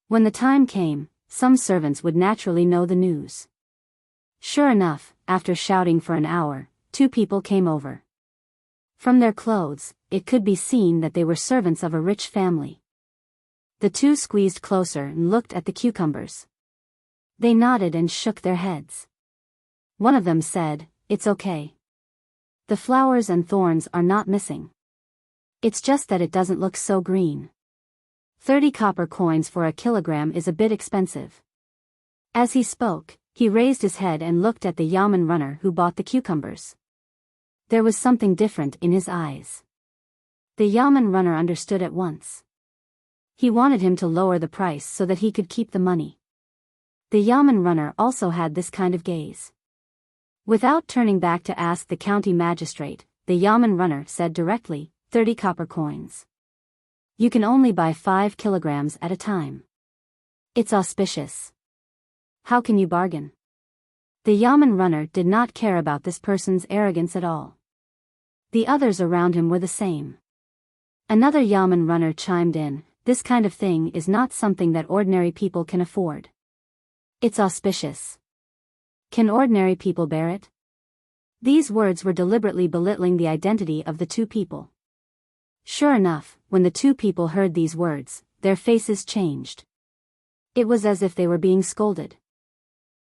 When the time came, some servants would naturally know the news. Sure enough, after shouting for an hour, 2 people came over. From their clothes, it could be seen that they were servants of a rich family. The 2 squeezed closer and looked at the cucumbers. They nodded and shook their heads. One of them said, "It's okay. The flowers and thorns are not missing. It's just that it doesn't look so green. 30 copper coins for a kilogram is a bit expensive." As he spoke, he raised his head and looked at the yamen runner who bought the cucumbers. There was something different in his eyes. The yamen runner understood at once. He wanted him to lower the price so that he could keep the money. The yamen runner also had this kind of gaze. Without turning back to ask the county magistrate, the yamen runner said directly, 30 copper coins. You can only buy 5 kilograms at a time. It's auspicious. How can you bargain? The yamen runner did not care about this person's arrogance at all. The others around him were the same. Another yamen runner chimed in, this kind of thing is not something that ordinary people can afford. It's auspicious. Can ordinary people bear it? These words were deliberately belittling the identity of the 2 people. Sure enough, when the 2 people heard these words, their faces changed. It was as if they were being scolded.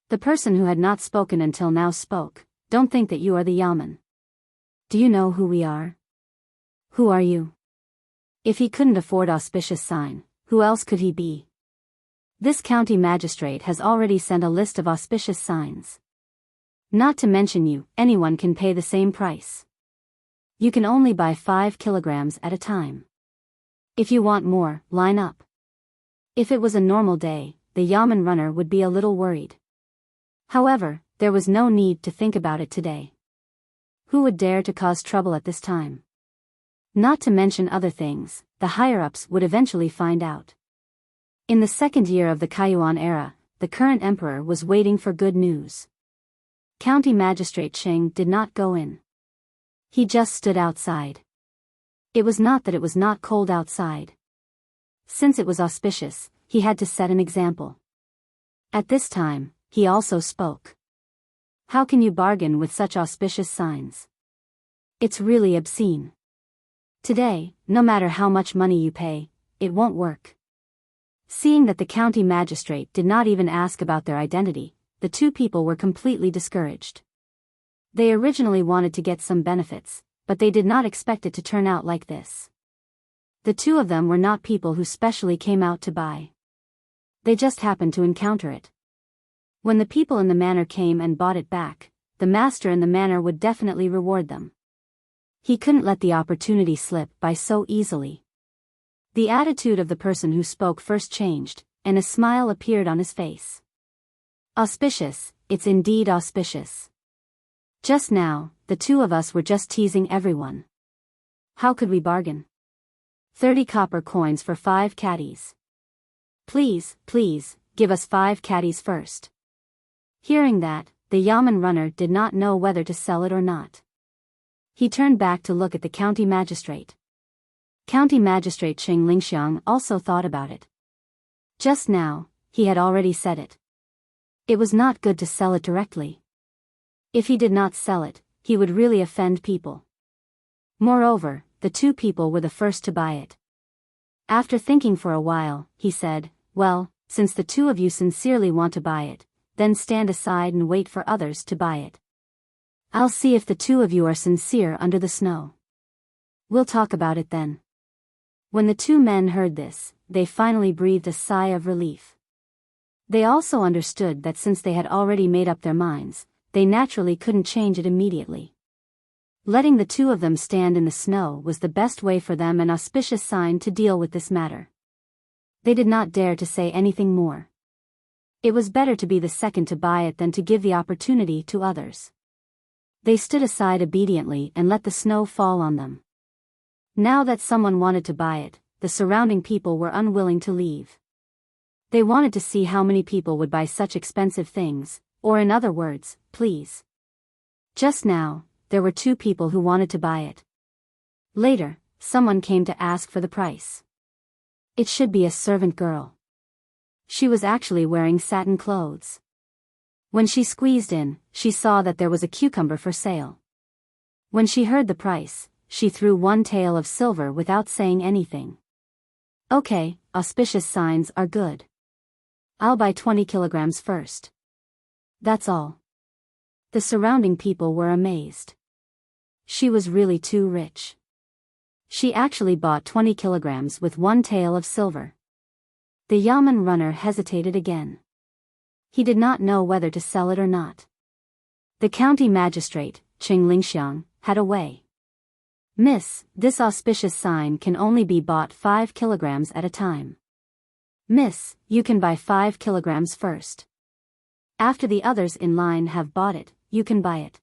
The person who had not spoken until now spoke, "Don't think that you are the yamen. Do you know who we are? Who are you?" If he couldn't afford auspicious sign, who else could he be? This county magistrate has already sent a list of auspicious signs. Not to mention you, anyone can pay the same price. You can only buy 5 kilograms at a time. If you want more, line up. If it was a normal day, the yamen runner would be a little worried. However, there was no need to think about it today. Who would dare to cause trouble at this time? Not to mention other things, the higher-ups would eventually find out. In the 2nd year of the Kaiyuan era, the current emperor was waiting for good news. County Magistrate Cheng did not go in. He just stood outside. It was not that it was not cold outside. Since it was auspicious, he had to set an example. At this time, he also spoke. How can you bargain with such auspicious signs? It's really obscene. Today, no matter how much money you pay, it won't work. Seeing that the county magistrate did not even ask about their identity, the 2 people were completely discouraged. They originally wanted to get some benefits, but they did not expect it to turn out like this. The 2 of them were not people who specially came out to buy. They just happened to encounter it. When the people in the manor came and bought it back, the master in the manor would definitely reward them. He couldn't let the opportunity slip by so easily. The attitude of the person who spoke first changed, and a smile appeared on his face. Auspicious, it's indeed auspicious. Just now, the 2 of us were just teasing everyone. How could we bargain? 30 copper coins for 5 caddies. Please, please, give us 5 caddies first. Hearing that, the yamen runner did not know whether to sell it or not. He turned back to look at the county magistrate. County Magistrate Qing Lingxiang also thought about it. Just now, he had already said it. It was not good to sell it directly. If he did not sell it, he would really offend people. Moreover, the two people were the first to buy it. After thinking for a while, he said, "Well, since the two of you sincerely want to buy it, then stand aside and wait for others to buy it. I'll see if the two of you are sincere under the snow. We'll talk about it then." When the two men heard this, they finally breathed a sigh of relief. They also understood that since they had already made up their minds, they naturally couldn't change it immediately. Letting the two of them stand in the snow was the best way for them, an auspicious sign to deal with this matter. They did not dare to say anything more. It was better to be the second to buy it than to give the opportunity to others. They stood aside obediently and let the snow fall on them. Now that someone wanted to buy it, the surrounding people were unwilling to leave. They wanted to see how many people would buy such expensive things, or in other words, please. Just now, there were two people who wanted to buy it. Later, someone came to ask for the price. It should be a servant girl. She was actually wearing satin clothes. When she squeezed in, she saw that there was a cucumber for sale. When she heard the price, she threw one tael of silver without saying anything. "Okay, auspicious signs are good. I'll buy 20 kilograms first." That's all. The surrounding people were amazed. She was really too rich. She actually bought 20 kilograms with one tael of silver. The yamen runner hesitated again. He did not know whether to sell it or not. The county magistrate, Qing Lingxiang, had a way. "Miss, this auspicious sign can only be bought 5 kilograms at a time. Miss, you can buy 5 kilograms first. After the others in line have bought it, you can buy it."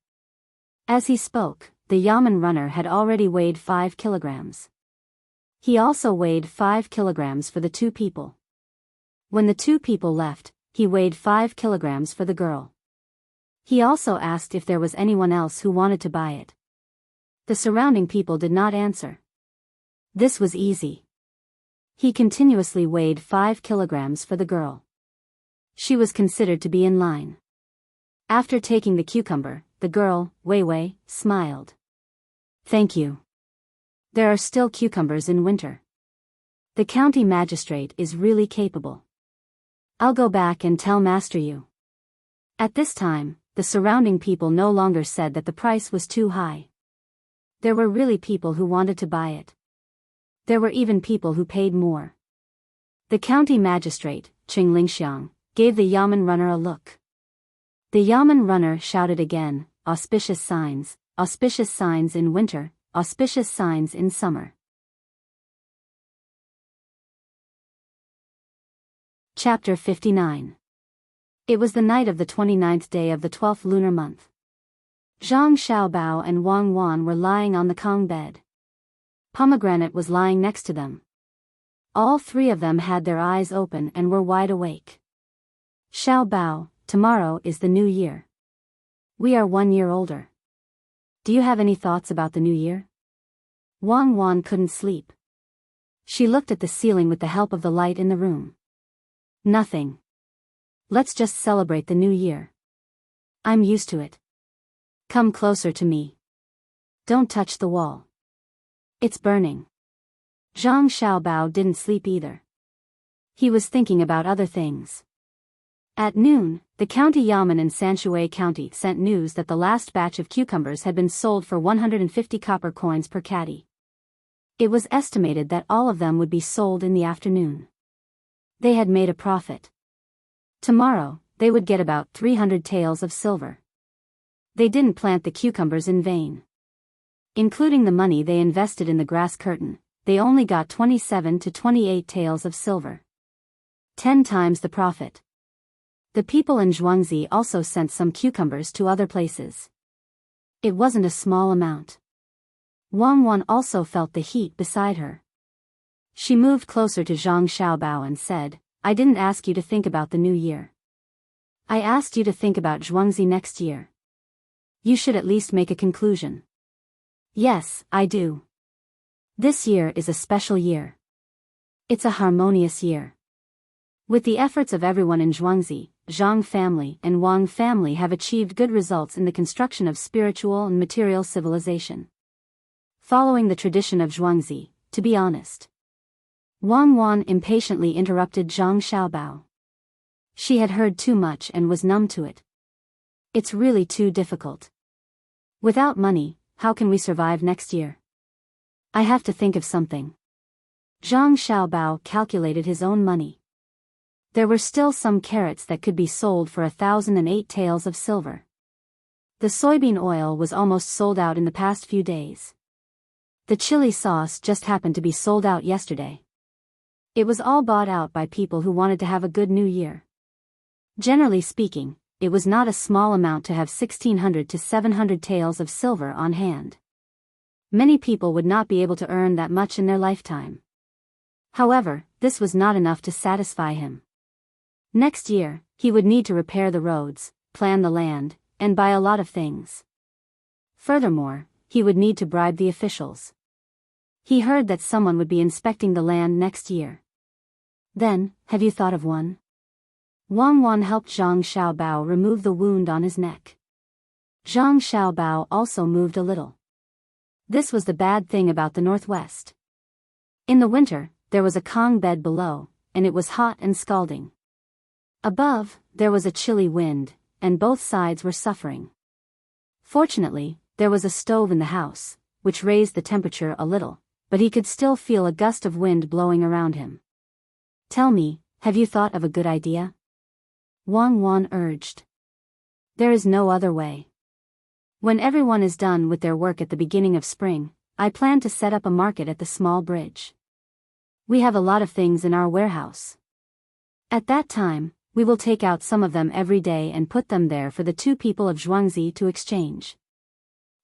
As he spoke, the yamen runner had already weighed 5 kilograms. He also weighed 5 kilograms for the two people. When the two people left, he weighed 5 kilograms for the girl. He also asked if there was anyone else who wanted to buy it. The surrounding people did not answer. This was easy. He continuously weighed 5 kilograms for the girl. She was considered to be in line. After taking the cucumber, the girl, Wei Wei, smiled. "Thank you. There are still cucumbers in winter. The county magistrate is really capable. I'll go back and tell Master Yu." At this time, the surrounding people no longer said that the price was too high. There were really people who wanted to buy it. There were even people who paid more. The county magistrate, Qing Lingxiang, gave the yamen runner a look. The yamen runner shouted again, auspicious signs in winter, auspicious signs in summer. Chapter 59. It was the night of the 29th day of the 12th lunar month. Zhang Xiaobao and Wang Wan were lying on the Kong bed. Pomegranate was lying next to them. All three of them had their eyes open and were wide awake. "Xiaobao, tomorrow is the new year. We are 1 year older. Do you have any thoughts about the new year?" Wang Wan couldn't sleep. She looked at the ceiling with the help of the light in the room. "Nothing. Let's just celebrate the new year. I'm used to it. Come closer to me. Don't touch the wall. It's burning." Zhang Xiaobao didn't sleep either. He was thinking about other things. At noon, the county yamen in Sanshui County sent news that the last batch of cucumbers had been sold for 150 copper coins per caddy. It was estimated that all of them would be sold in the afternoon. They had made a profit. Tomorrow, they would get about 300 taels of silver. They didn't plant the cucumbers in vain. Including the money they invested in the grass curtain, they only got 27 to 28 taels of silver. 10 times the profit. The people in Zhuangzi also sent some cucumbers to other places. It wasn't a small amount. Wang Wan also felt the heat beside her. She moved closer to Zhang Xiaobao and said, "I didn't ask you to think about the new year. I asked you to think about Zhuangzi next year. You should at least make a conclusion." "Yes, I do. This year is a special year. It's a harmonious year. With the efforts of everyone in Zhuangzi, Zhang family and Wang family have achieved good results in the construction of spiritual and material civilization. following the tradition of Zhuangzi, to be honest. Wang Wan impatiently interrupted Zhang Xiaobao. She had heard too much and was numb to it. It's really too difficult. Without money, how can we survive next year? I have to think of something. Zhang Xiaobao calculated his own money. There were still some carrots that could be sold for 1,008 taels of silver. The soybean oil was almost sold out in the past few days. The chili sauce just happened to be sold out yesterday. It was all bought out by people who wanted to have a good new year. Generally speaking, it was not a small amount to have 1,600 to 700 taels of silver on hand. Many people would not be able to earn that much in their lifetime. However, this was not enough to satisfy him. Next year, he would need to repair the roads, plan the land, and buy a lot of things. Furthermore, he would need to bribe the officials. He heard that someone would be inspecting the land next year. Then, have you thought of one? Wang Wan helped Zhang Xiaobao remove the wound on his neck. Zhang Xiaobao also moved a little. This was the bad thing about the Northwest. In the winter, there was a Kong bed below, and it was hot and scalding. Above, there was a chilly wind, and both sides were suffering. Fortunately, there was a stove in the house, which raised the temperature a little, but he could still feel a gust of wind blowing around him. Tell me, have you thought of a good idea? Wang Wan urged. There is no other way. When everyone is done with their work at the beginning of spring, I plan to set up a market at the small bridge. We have a lot of things in our warehouse. At that time, we will take out some of them every day and put them there for the two people of Zhuangzi to exchange.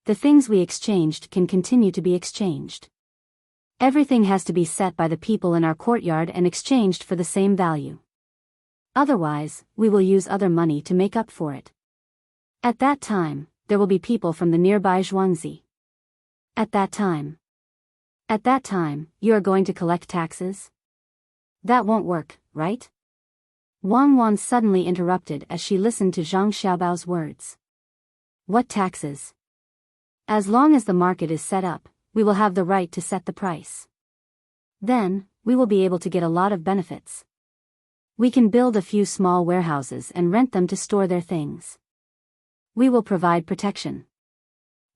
The things we exchanged can continue to be exchanged. Everything has to be set by the people in our courtyard and exchanged for the same value. Otherwise, we will use other money to make up for it. At that time, there will be people from the nearby Zhuangzi. At that time, you are going to collect taxes? That won't work, right? Wang Wan suddenly interrupted as she listened to Zhang Xiaobao's words. What taxes? As long as the market is set up, we will have the right to set the price. Then, we will be able to get a lot of benefits. We can build a few small warehouses and rent them to store their things. We will provide protection.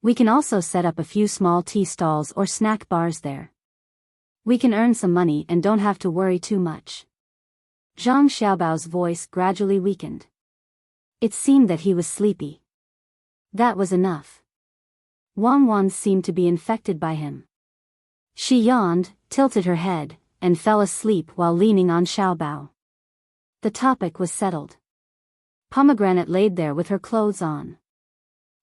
We can also set up a few small tea stalls or snack bars there. We can earn some money and don't have to worry too much. Zhang Xiaobao's voice gradually weakened. It seemed that he was sleepy. That was enough. Wang Wan seemed to be infected by him. She yawned, tilted her head, and fell asleep while leaning on Xiaobao. The topic was settled. Pomegranate laid there with her clothes on.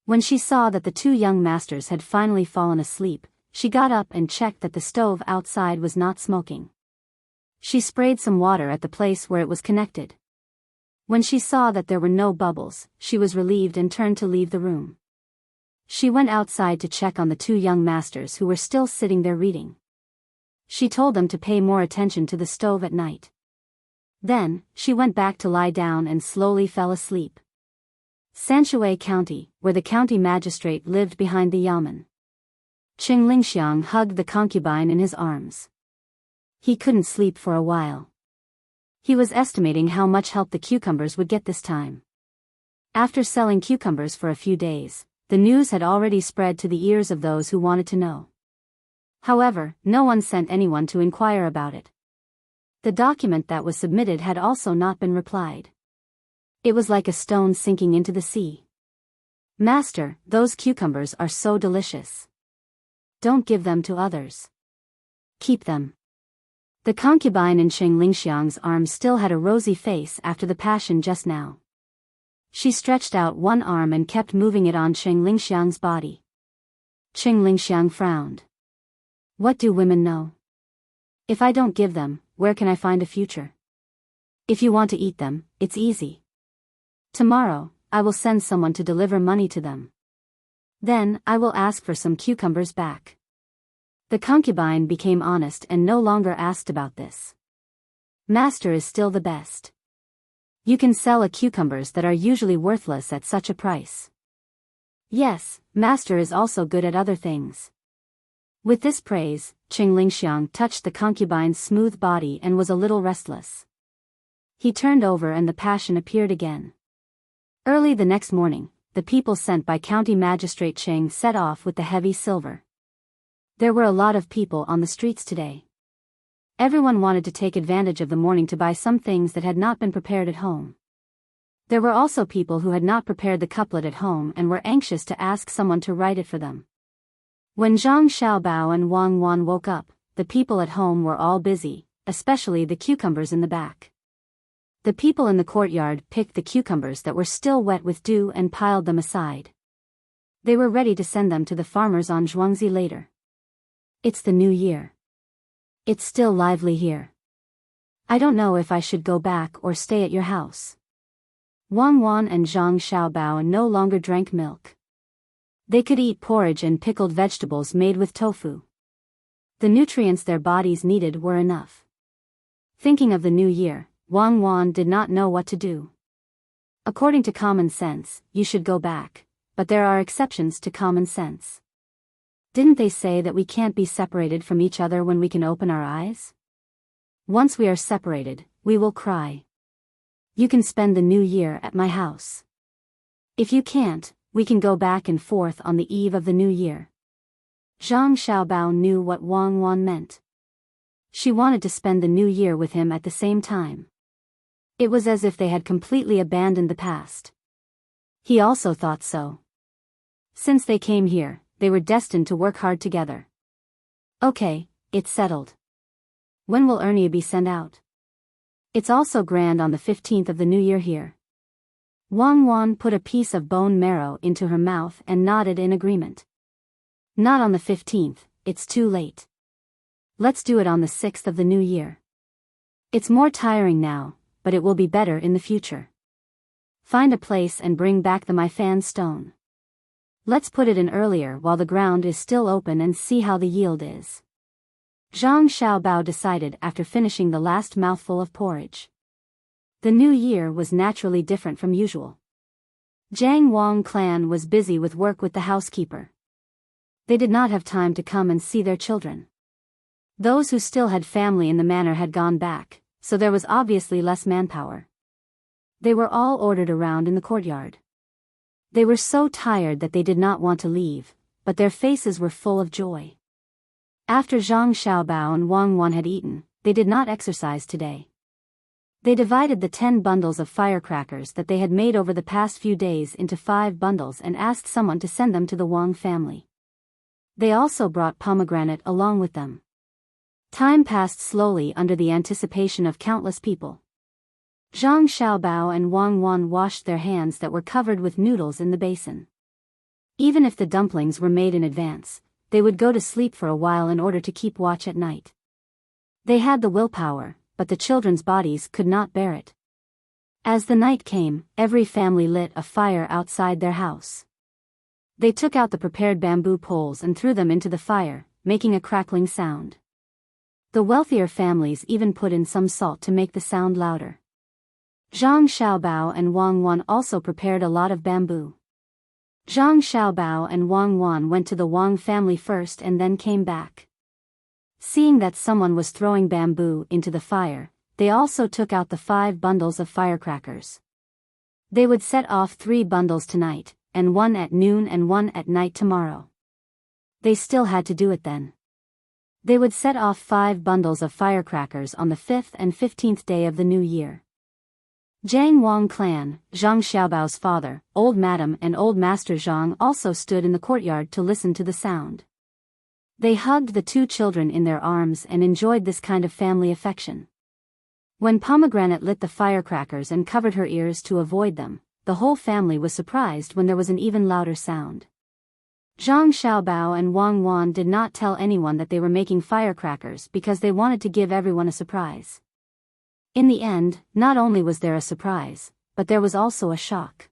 When she saw that the two young masters had finally fallen asleep, she got up and checked that the stove outside was not smoking. She sprayed some water at the place where it was connected. When she saw that there were no bubbles, she was relieved and turned to leave the room. She went outside to check on the two young masters who were still sitting there reading. She told them to pay more attention to the stove at night. Then, she went back to lie down and slowly fell asleep. Sanshui County, where the county magistrate lived behind the yamen. Qing Lingxiang hugged the concubine in his arms. He couldn't sleep for a while. He was estimating how much help the cucumbers would get this time. After selling cucumbers for a few days, the news had already spread to the ears of those who wanted to know. However, no one sent anyone to inquire about it. The document that was submitted had also not been replied. It was like a stone sinking into the sea. Master, those cucumbers are so delicious. Don't give them to others. Keep them. The concubine in Qing Lingxiang's arms still had a rosy face after the passion just now. She stretched out one arm and kept moving it on Qing Lingxiang's body. Qing Lingxiang frowned. What do women know? If I don't give them, where can I find a future? If you want to eat them, it's easy. Tomorrow, I will send someone to deliver money to them. Then, I will ask for some cucumbers back. The concubine became honest and no longer asked about this. Master is still the best. You can sell a cucumbers that are usually worthless at such a price. Yes, master is also good at other things. With this praise, Qing Lingxiang touched the concubine's smooth body and was a little restless. He turned over and the passion appeared again. Early the next morning, the people sent by County Magistrate Qing set off with the heavy silver. There were a lot of people on the streets today. Everyone wanted to take advantage of the morning to buy some things that had not been prepared at home. There were also people who had not prepared the couplet at home and were anxious to ask someone to write it for them. When Zhang Xiaobao and Wang Wan woke up, the people at home were all busy, especially the cucumbers in the back. The people in the courtyard picked the cucumbers that were still wet with dew and piled them aside. They were ready to send them to the farmers on Zhuangzi later. It's the new year. It's still lively here. I don't know if I should go back or stay at your house. Wang Wan and Zhang Xiaobao no longer drank milk. They could eat porridge and pickled vegetables made with tofu. The nutrients their bodies needed were enough. Thinking of the new year, Wang Wan did not know what to do. According to common sense, you should go back, but there are exceptions to common sense. Didn't they say that we can't be separated from each other when we can open our eyes? Once we are separated, we will cry. You can spend the new year at my house. If you can't, we can go back and forth on the eve of the new year. Zhang Xiaobao knew what Wang Wan meant. She wanted to spend the new year with him at the same time. It was as if they had completely abandoned the past. He also thought so. Since they came here, they were destined to work hard together. Okay, it's settled. When will Ernie be sent out? It's also grand on the 15th of the new year here. Wang Wan put a piece of bone marrow into her mouth and nodded in agreement. Not on the 15th, it's too late. Let's do it on the 6th of the new year. It's more tiring now, but it will be better in the future. Find a place and bring back the My Fan stone. Let's put it in earlier while the ground is still open and see how the yield is. Zhang Xiaobao decided after finishing the last mouthful of porridge. The new year was naturally different from usual. Jiang Wang clan was busy with work with the housekeeper. They did not have time to come and see their children. Those who still had family in the manor had gone back, so there was obviously less manpower. They were all ordered around in the courtyard. They were so tired that they did not want to leave, but their faces were full of joy. After Zhang Xiaobao and Wang Wan had eaten, they did not exercise today. They divided the 10 bundles of firecrackers that they had made over the past few days into 5 bundles and asked someone to send them to the Wang family. They also brought pomegranate along with them. Time passed slowly under the anticipation of countless people. Zhang Xiaobao and Wang Wan washed their hands that were covered with noodles in the basin. Even if the dumplings were made in advance, they would go to sleep for a while in order to keep watch at night. They had the willpower, but the children's bodies could not bear it. As the night came, every family lit a fire outside their house. They took out the prepared bamboo poles and threw them into the fire, making a crackling sound. The wealthier families even put in some salt to make the sound louder. Zhang Xiaobao and Wang Wan also prepared a lot of bamboo. Zhang Xiaobao and Wang Wan went to the Wang family first and then came back. Seeing that someone was throwing bamboo into the fire, they also took out the 5 bundles of firecrackers. They would set off 3 bundles tonight, and 1 at noon and 1 at night tomorrow. They still had to do it then. They would set off 5 bundles of firecrackers on the 5th and 15th day of the new year. Jiang Wang clan, Zhang Xiaobao's father, old madam and old master Zhang also stood in the courtyard to listen to the sound. They hugged the 2 children in their arms and enjoyed this kind of family affection. When Pomegranate lit the firecrackers and covered her ears to avoid them, the whole family was surprised when there was an even louder sound. Zhang Xiaobao and Wang Wan did not tell anyone that they were making firecrackers because they wanted to give everyone a surprise. In the end, not only was there a surprise, but there was also a shock.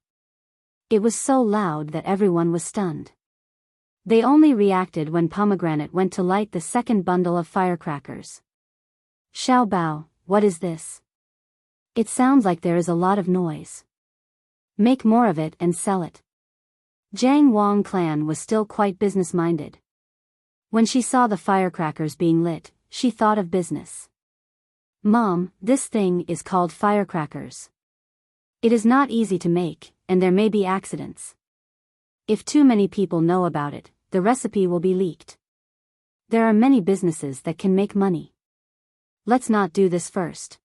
It was so loud that everyone was stunned. They only reacted when Pomegranate went to light the 2nd bundle of firecrackers. Xiaobao, what is this? It sounds like there is a lot of noise. Make more of it and sell it. Jiang Wang clan was still quite business-minded. When she saw the firecrackers being lit, she thought of business. "Mom, this thing is called firecrackers. It is not easy to make, and there may be accidents. If too many people know about it, the recipe will be leaked. There are many businesses that can make money. Let's not do this first."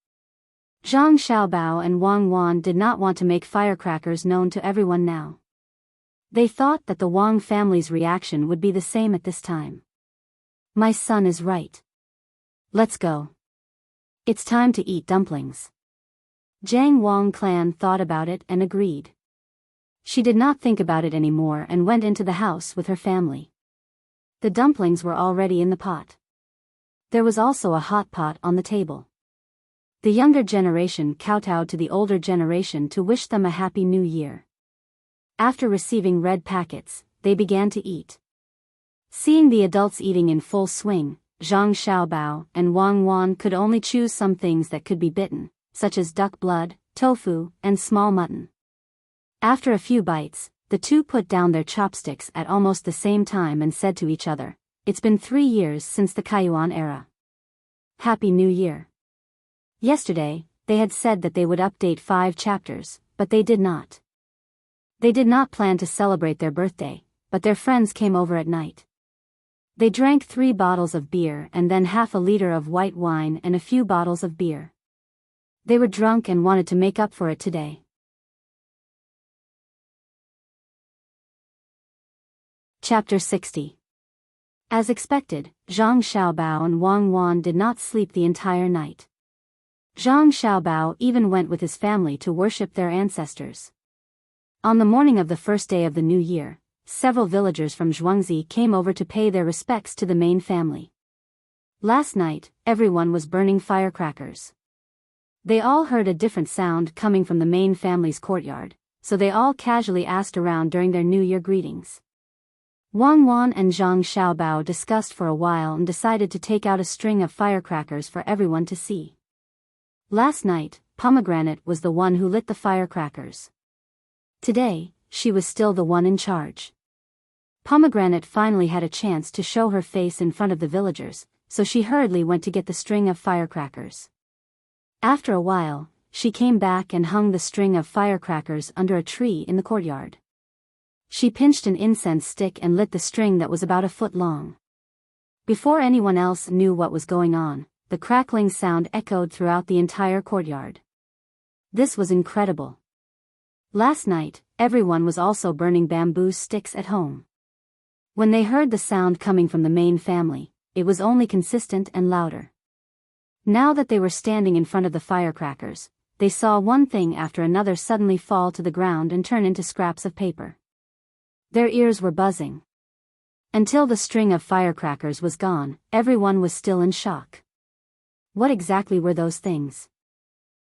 Zhang Xiaobao and Wang Wan did not want to make firecrackers known to everyone now. They thought that the Wang family's reaction would be the same at this time. "My son is right. Let's go. It's time to eat dumplings." Jiang Wang clan thought about it and agreed. She did not think about it anymore and went into the house with her family. The dumplings were already in the pot. There was also a hot pot on the table. The younger generation kowtowed to the older generation to wish them a happy new year. After receiving red packets, they began to eat. Seeing the adults eating in full swing, Zhang Xiaobao and Wang Wan could only choose some things that could be bitten, such as duck blood, tofu, and small mutton. After a few bites, the two put down their chopsticks at almost the same time and said to each other, "It's been 3 years since the Kaiyuan era. Happy New Year." Yesterday, they had said that they would update 5 chapters, but they did not. They did not plan to celebrate their birthday, but their friends came over at night. They drank 3 bottles of beer and then half a liter of white wine and a few bottles of beer. They were drunk and wanted to make up for it today. Chapter 60. As expected, Zhang Xiaobao and Wang Wan did not sleep the entire night. Zhang Xiaobao even went with his family to worship their ancestors. On the morning of the first day of the new year, several villagers from Zhuangzi came over to pay their respects to the main family. Last night, everyone was burning firecrackers. They all heard a different sound coming from the main family's courtyard, so they all casually asked around during their New Year greetings. Wang Wan and Zhang Xiaobao discussed for a while and decided to take out a string of firecrackers for everyone to see. Last night, Pomegranate was the one who lit the firecrackers. Today, she was still the one in charge. Pomegranate finally had a chance to show her face in front of the villagers, so she hurriedly went to get the string of firecrackers. After a while, she came back and hung the string of firecrackers under a tree in the courtyard. She pinched an incense stick and lit the string that was about a foot long. Before anyone else knew what was going on, the crackling sound echoed throughout the entire courtyard. This was incredible. Last night, everyone was also burning bamboo sticks at home. When they heard the sound coming from the main family, it was only consistent and louder. Now that they were standing in front of the firecrackers, they saw one thing after another suddenly fall to the ground and turn into scraps of paper. Their ears were buzzing. Until the string of firecrackers was gone, everyone was still in shock. What exactly were those things?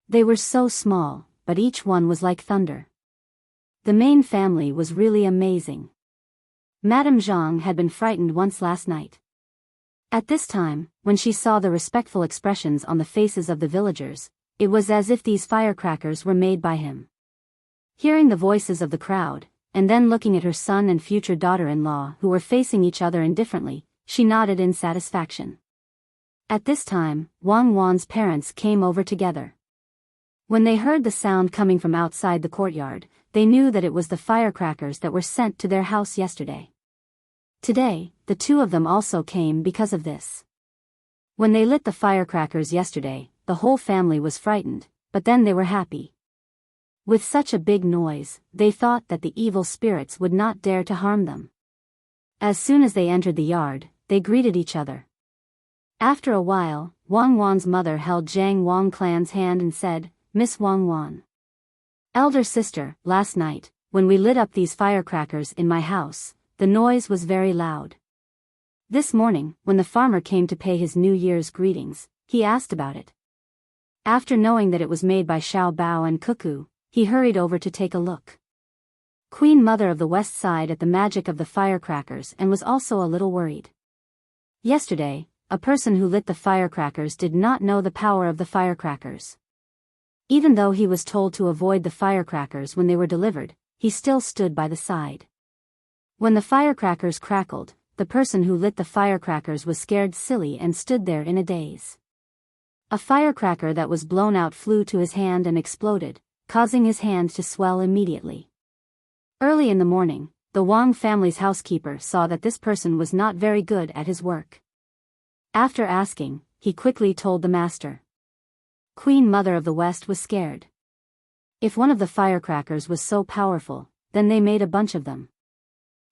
They were so small, but each one was like thunder. The main family was really amazing. Madame Zhang had been frightened once last night. At this time, when she saw the respectful expressions on the faces of the villagers, it was as if these firecrackers were made by him. Hearing the voices of the crowd, and then looking at her son and future daughter-in-law who were facing each other indifferently, she nodded in satisfaction. At this time, Wang Wan's parents came over together. When they heard the sound coming from outside the courtyard, they knew that it was the firecrackers that were sent to their house yesterday. Today, the two of them also came because of this. When they lit the firecrackers yesterday, the whole family was frightened, but then they were happy. With such a big noise, they thought that the evil spirits would not dare to harm them. As soon as they entered the yard, they greeted each other. After a while, Wang Wan's mother held Jiang Wang clan's hand and said, "Miss Wang Wan. Elder sister, last night, when we lit up these firecrackers in my house, the noise was very loud. This morning, when the farmer came to pay his New Year's greetings, he asked about it. After knowing that it was made by Xiao Bao and Cuckoo, he hurried over to take a look. Queen Mother of the West sighed at the magic of the firecrackers and was also a little worried. Yesterday, a person who lit the firecrackers did not know the power of the firecrackers. Even though he was told to avoid the firecrackers when they were delivered, he still stood by the side. When the firecrackers crackled, the person who lit the firecrackers was scared silly and stood there in a daze. A firecracker that was blown out flew to his hand and exploded, causing his hand to swell immediately. Early in the morning, the Wang family's housekeeper saw that this person was not very good at his work. After asking, he quickly told the master. Queen Mother of the West was scared. If one of the firecrackers was so powerful, then they made a bunch of them.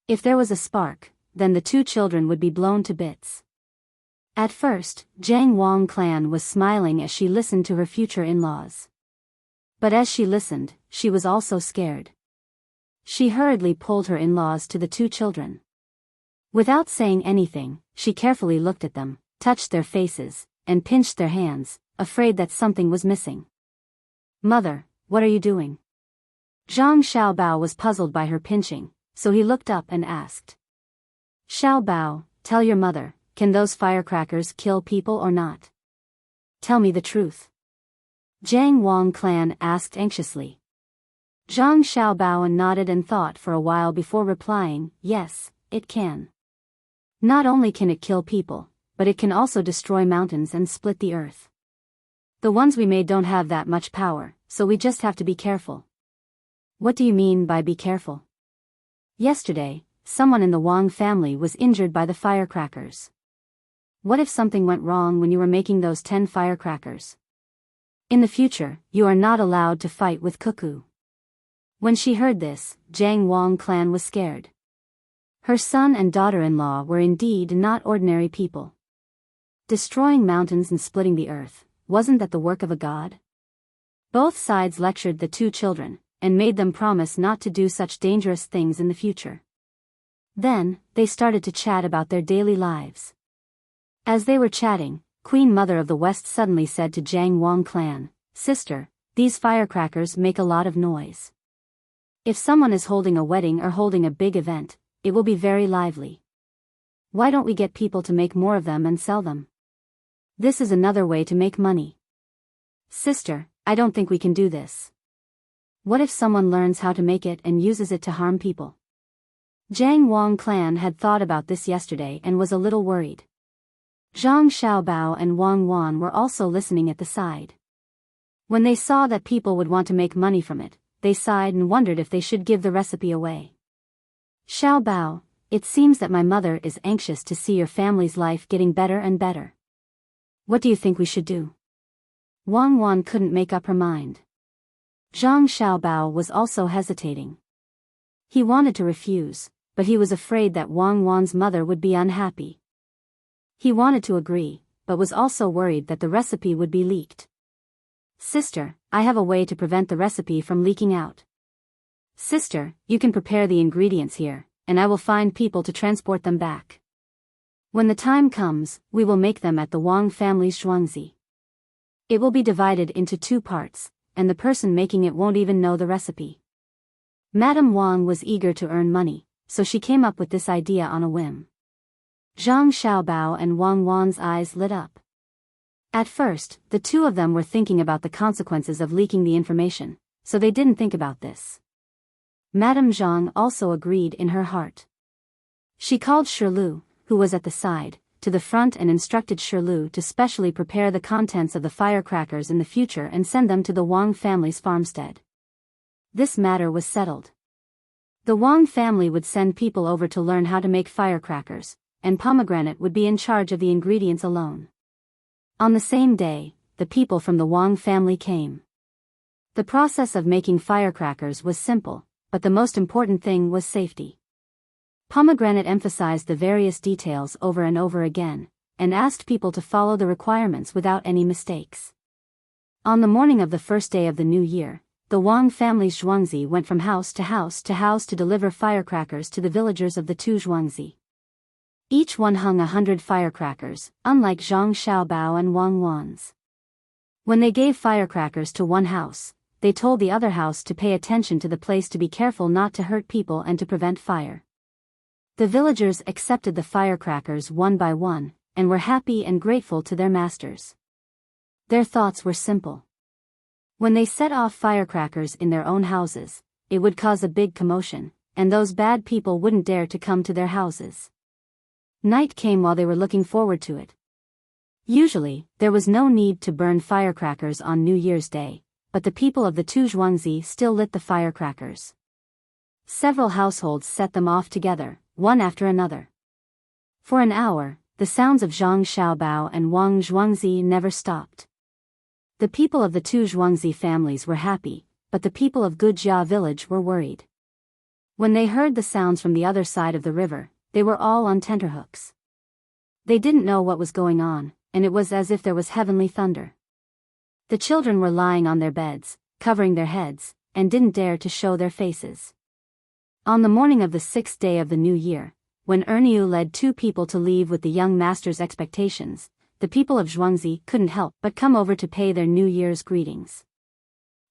If there was a spark, then the two children would be blown to bits. At first, Jiang Wang clan was smiling as she listened to her future in-laws. But as she listened, she was also scared. She hurriedly pulled her in-laws to the two children. Without saying anything, she carefully looked at them, touched their faces, and pinched their hands, afraid that something was missing. Mother, what are you doing? Zhang Xiaobao was puzzled by her pinching, so he looked up and asked. Xiaobao, tell your mother, can those firecrackers kill people or not? Tell me the truth. Jiang Wang clan asked anxiously. Zhang Xiaobao nodded and thought for a while before replying, yes, it can. Not only can it kill people, but it can also destroy mountains and split the earth. The ones we made don't have that much power, so we just have to be careful. What do you mean by be careful? Yesterday, someone in the Wang family was injured by the firecrackers. What if something went wrong when you were making those 10 firecrackers? In the future, you are not allowed to fight with Cuckoo. When she heard this, Jiang Wang clan was scared. Her son and daughter-in-law were indeed not ordinary people. Destroying mountains and splitting the earth, wasn't that the work of a god? Both sides lectured the two children, and made them promise not to do such dangerous things in the future. Then, they started to chat about their daily lives. As they were chatting, Queen Mother of the West suddenly said to Jiang Wang clan, Sister, these firecrackers make a lot of noise. If someone is holding a wedding or holding a big event, it will be very lively. Why don't we get people to make more of them and sell them? This is another way to make money. Sister, I don't think we can do this. What if someone learns how to make it and uses it to harm people? Jiang Wang clan had thought about this yesterday and was a little worried. Zhang Xiaobao and Wang Wan were also listening at the side. When they saw that people would want to make money from it, they sighed and wondered if they should give the recipe away. Xiaobao, it seems that my mother is anxious to see your family's life getting better and better. What do you think we should do? Wang Wan couldn't make up her mind. Zhang Xiaobao was also hesitating. He wanted to refuse, but he was afraid that Wang Wan's mother would be unhappy. He wanted to agree, but was also worried that the recipe would be leaked. Sister, I have a way to prevent the recipe from leaking out. Sister, you can prepare the ingredients here, and I will find people to transport them back. When the time comes, we will make them at the Wang family's zhuangzi. It will be divided into 2 parts, and the person making it won't even know the recipe. Madame Wang was eager to earn money, so she came up with this idea on a whim. Zhang Xiaobao and Wang Wan's eyes lit up. At first, the two of them were thinking about the consequences of leaking the information, so they didn't think about this. Madame Zhang also agreed in her heart. She called Shirlu, who was at the side, to the front and instructed Shirlu to specially prepare the contents of the firecrackers in the future and send them to the Wang family's farmstead. This matter was settled. The Wang family would send people over to learn how to make firecrackers, and Pomegranate would be in charge of the ingredients alone. On the same day, the people from the Wang family came. The process of making firecrackers was simple, but the most important thing was safety. Pomegranate emphasized the various details over and over again, and asked people to follow the requirements without any mistakes. On the morning of the first day of the new year, the Wang family's zhuangzi went from house to house to deliver firecrackers to the villagers of the two zhuangzi. Each one hung 100 firecrackers, unlike Zhang Xiaobao and Wang Wan's. When they gave firecrackers to one house, they told the other house to pay attention to the place, to be careful not to hurt people and to prevent fire. The villagers accepted the firecrackers one by one, and were happy and grateful to their masters. Their thoughts were simple. When they set off firecrackers in their own houses, it would cause a big commotion, and those bad people wouldn't dare to come to their houses. Night came while they were looking forward to it. Usually, there was no need to burn firecrackers on New Year's Day, but the people of the Tuzhuangzi still lit the firecrackers. Several households set them off together, one after another. For an hour, the sounds of Zhang Xiaobao and Wang Zhuangzi never stopped. The people of the Tuzhuangzi families were happy, but the people of Gujia village were worried. When they heard the sounds from the other side of the river, they were all on tenterhooks. They didn't know what was going on, and it was as if there was heavenly thunder. The children were lying on their beds, covering their heads, and didn't dare to show their faces. On the morning of the 6th day of the new year, when Erniu led 2 people to leave with the young master's expectations, the people of Zhuangzi couldn't help but come over to pay their New Year's greetings.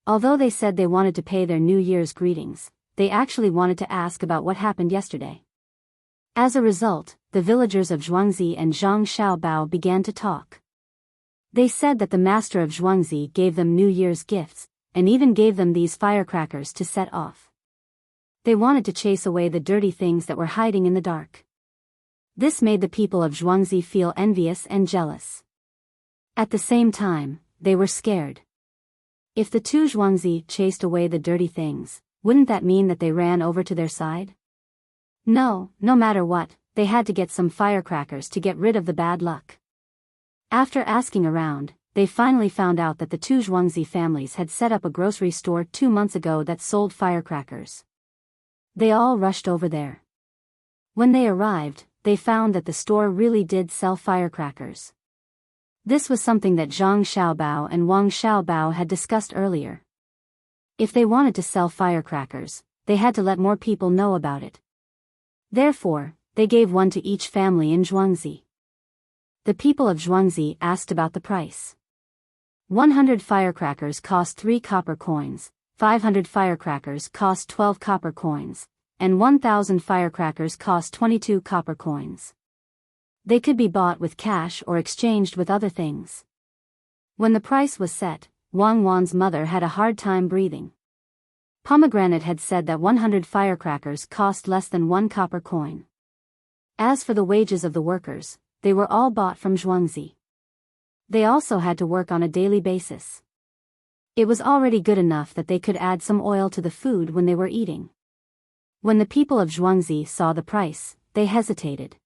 Although they said they wanted to pay their New Year's greetings, they actually wanted to ask about what happened yesterday. As a result, the villagers of Zhuangzi and Zhang Xiaobao began to talk. They said that the master of Zhuangzi gave them New Year's gifts, and even gave them these firecrackers to set off. They wanted to chase away the dirty things that were hiding in the dark. This made the people of Zhuangzi feel envious and jealous. At the same time, they were scared. If the Tuzhuangzi chased away the dirty things, wouldn't that mean that they ran over to their side? No matter what, they had to get some firecrackers to get rid of the bad luck. After asking around, they finally found out that the Tuzhuangzi families had set up a grocery store 2 months ago that sold firecrackers. They all rushed over there. When they arrived, they found that the store really did sell firecrackers. This was something that Zhang Xiaobao and Wang Xiaobao had discussed earlier. If they wanted to sell firecrackers, they had to let more people know about it. Therefore, they gave one to each family in Zhuangzi. The people of Zhuangzi asked about the price. 100 firecrackers cost 3 copper coins, 500 firecrackers cost 12 copper coins, and 1,000 firecrackers cost 22 copper coins. They could be bought with cash or exchanged with other things. When the price was set, Wang Wan's mother had a hard time breathing. Pomegranate had said that 100 firecrackers cost less than 1 copper coin. As for the wages of the workers, they were all bought from Zhuangzi. They also had to work on a daily basis. It was already good enough that they could add some oil to the food when they were eating. When the people of Zhuangzi saw the price, they hesitated.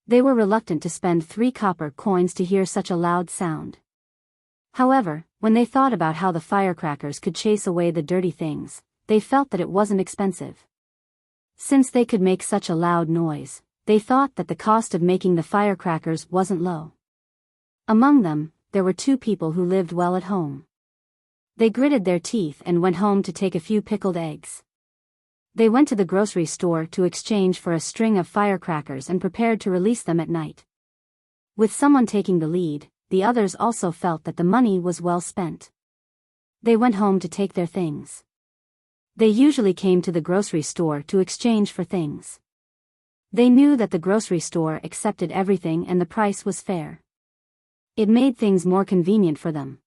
They were reluctant to spend 3 copper coins to hear such a loud sound. However, when they thought about how the firecrackers could chase away the dirty things, they felt that it wasn't expensive. Since they could make such a loud noise, they thought that the cost of making the firecrackers wasn't low. Among them, there were 2 people who lived well at home. They gritted their teeth and went home to take a few pickled eggs. They went to the grocery store to exchange for a string of firecrackers and prepared to release them at night. With someone taking the lead, the others also felt that the money was well spent. They went home to take their things. They usually came to the grocery store to exchange for things. They knew that the grocery store accepted everything and the price was fair. It made things more convenient for them.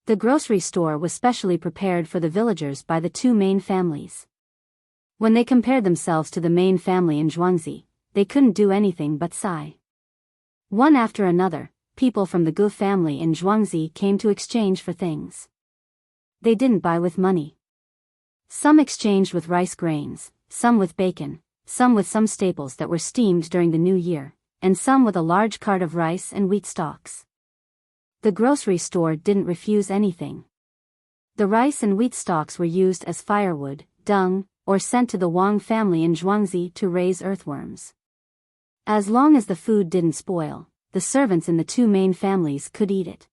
The grocery store was specially prepared for the villagers by the 2 main families. When they compared themselves to the main family in Zhuangzi, they couldn't do anything but sigh. One after another, people from the Gu family in Zhuangzi came to exchange for things. They didn't buy with money. Some exchanged with rice grains, some with bacon, some with some staples that were steamed during the new year, and some with a large cart of rice and wheat stalks. The grocery store didn't refuse anything. The rice and wheat stalks were used as firewood, dung, or sent to the Wang family in Zhuangzi to raise earthworms. As long as the food didn't spoil, the servants in the 2 main families could eat it.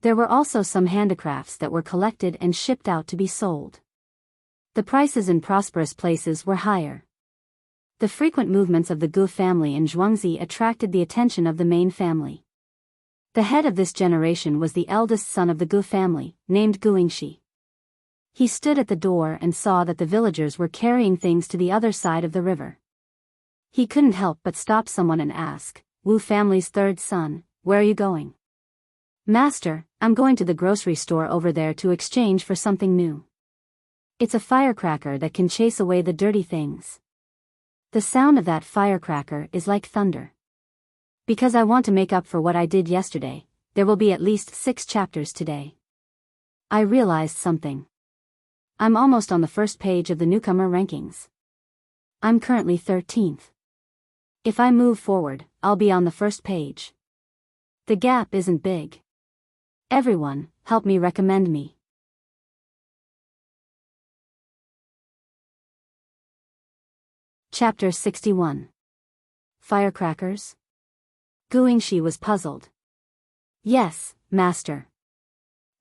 There were also some handicrafts that were collected and shipped out to be sold. The prices in prosperous places were higher. The frequent movements of the Gu family in Zhuangzi attracted the attention of the main family. The head of this generation was the eldest son of the Gu family, named Guingxi. He stood at the door and saw that the villagers were carrying things to the other side of the river. He couldn't help but stop someone and ask, "Wu family's 3rd son, where are you going?" "Master, I'm going to the grocery store over there to exchange for something new. It's a firecracker that can chase away the dirty things." The sound of that firecracker is like thunder. Because I want to make up for what I did yesterday, there will be at least 6 chapters today. I realized something. I'm almost on the first page of the newcomer rankings. I'm currently 13th. If I move forward, I'll be on the first page. The gap isn't big. Everyone, help me recommend me. Chapter 61. Firecrackers? Guingxi was puzzled. Yes, master.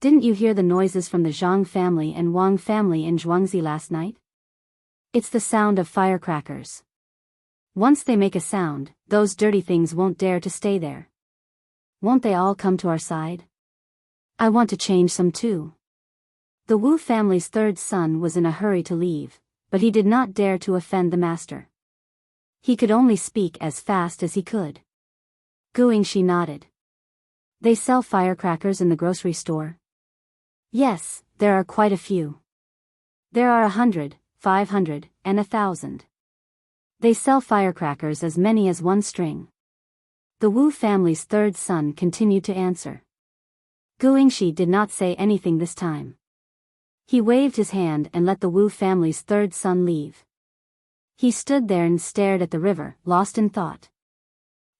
Didn't you hear the noises from the Zhang family and Wang family in Zhuangzi last night? It's the sound of firecrackers. Once they make a sound, those dirty things won't dare to stay there. Won't they all come to our side? I want to change some too. The Wu family's 3rd son was in a hurry to leave, but he did not dare to offend the master. He could only speak as fast as he could. Guingxi nodded. They sell firecrackers in the grocery store? Yes, there are quite a few. There are 100, 500, and 1,000. They sell firecrackers as many as 1 string. The Wu family's 3rd son continued to answer. Guingxi did not say anything this time. He waved his hand and let the Wu family's 3rd son leave. He stood there and stared at the river, lost in thought.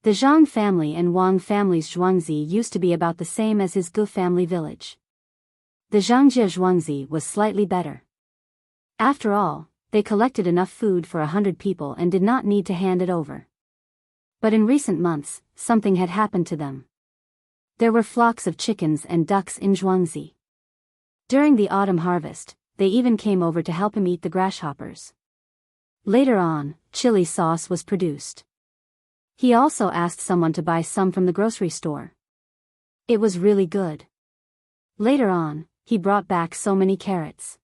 The Zhang family and Wang family's Zhuangzi used to be about the same as his Gu family village. The Zhangjie Zhuangzi was slightly better. After all, they collected enough food for 100 people and did not need to hand it over. But in recent months, something had happened to them. There were flocks of chickens and ducks in Zhuangzi. During the autumn harvest, they even came over to help him eat the grasshoppers. Later on, chili sauce was produced. He also asked someone to buy some from the grocery store. It was really good. Later on, he brought back so many carrots.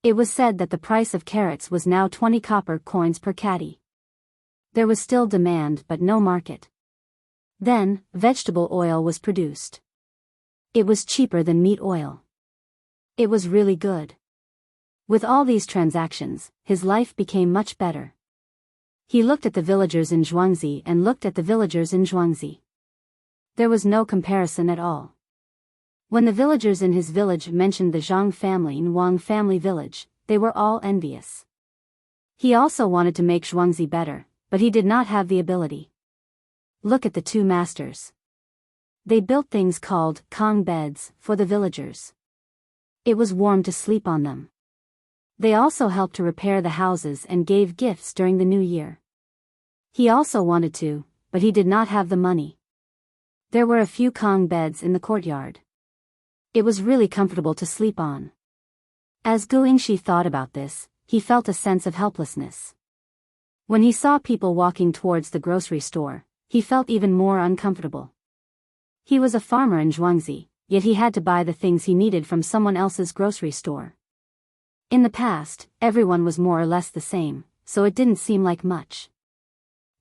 It was said that the price of carrots was now 20 copper coins per caddy. There was still demand but no market. Then, vegetable oil was produced. It was cheaper than meat oil. It was really good. With all these transactions, his life became much better. He looked at the villagers in Zhuangzi and looked at the villagers in Zhuangzi. There was no comparison at all. When the villagers in his village mentioned the Zhang family and Wang family village, they were all envious. He also wanted to make Zhuangzi better, but he did not have the ability. Look at the 2 masters. They built things called Kong beds for the villagers. It was warm to sleep on them. They also helped to repair the houses and gave gifts during the new year. He also wanted to, but he did not have the money. There were a few Kong beds in the courtyard. It was really comfortable to sleep on. As Guingxi thought about this, he felt a sense of helplessness. When he saw people walking towards the grocery store, he felt even more uncomfortable. He was a farmer in Zhuangzi, yet he had to buy the things he needed from someone else's grocery store. In the past, everyone was more or less the same, so it didn't seem like much.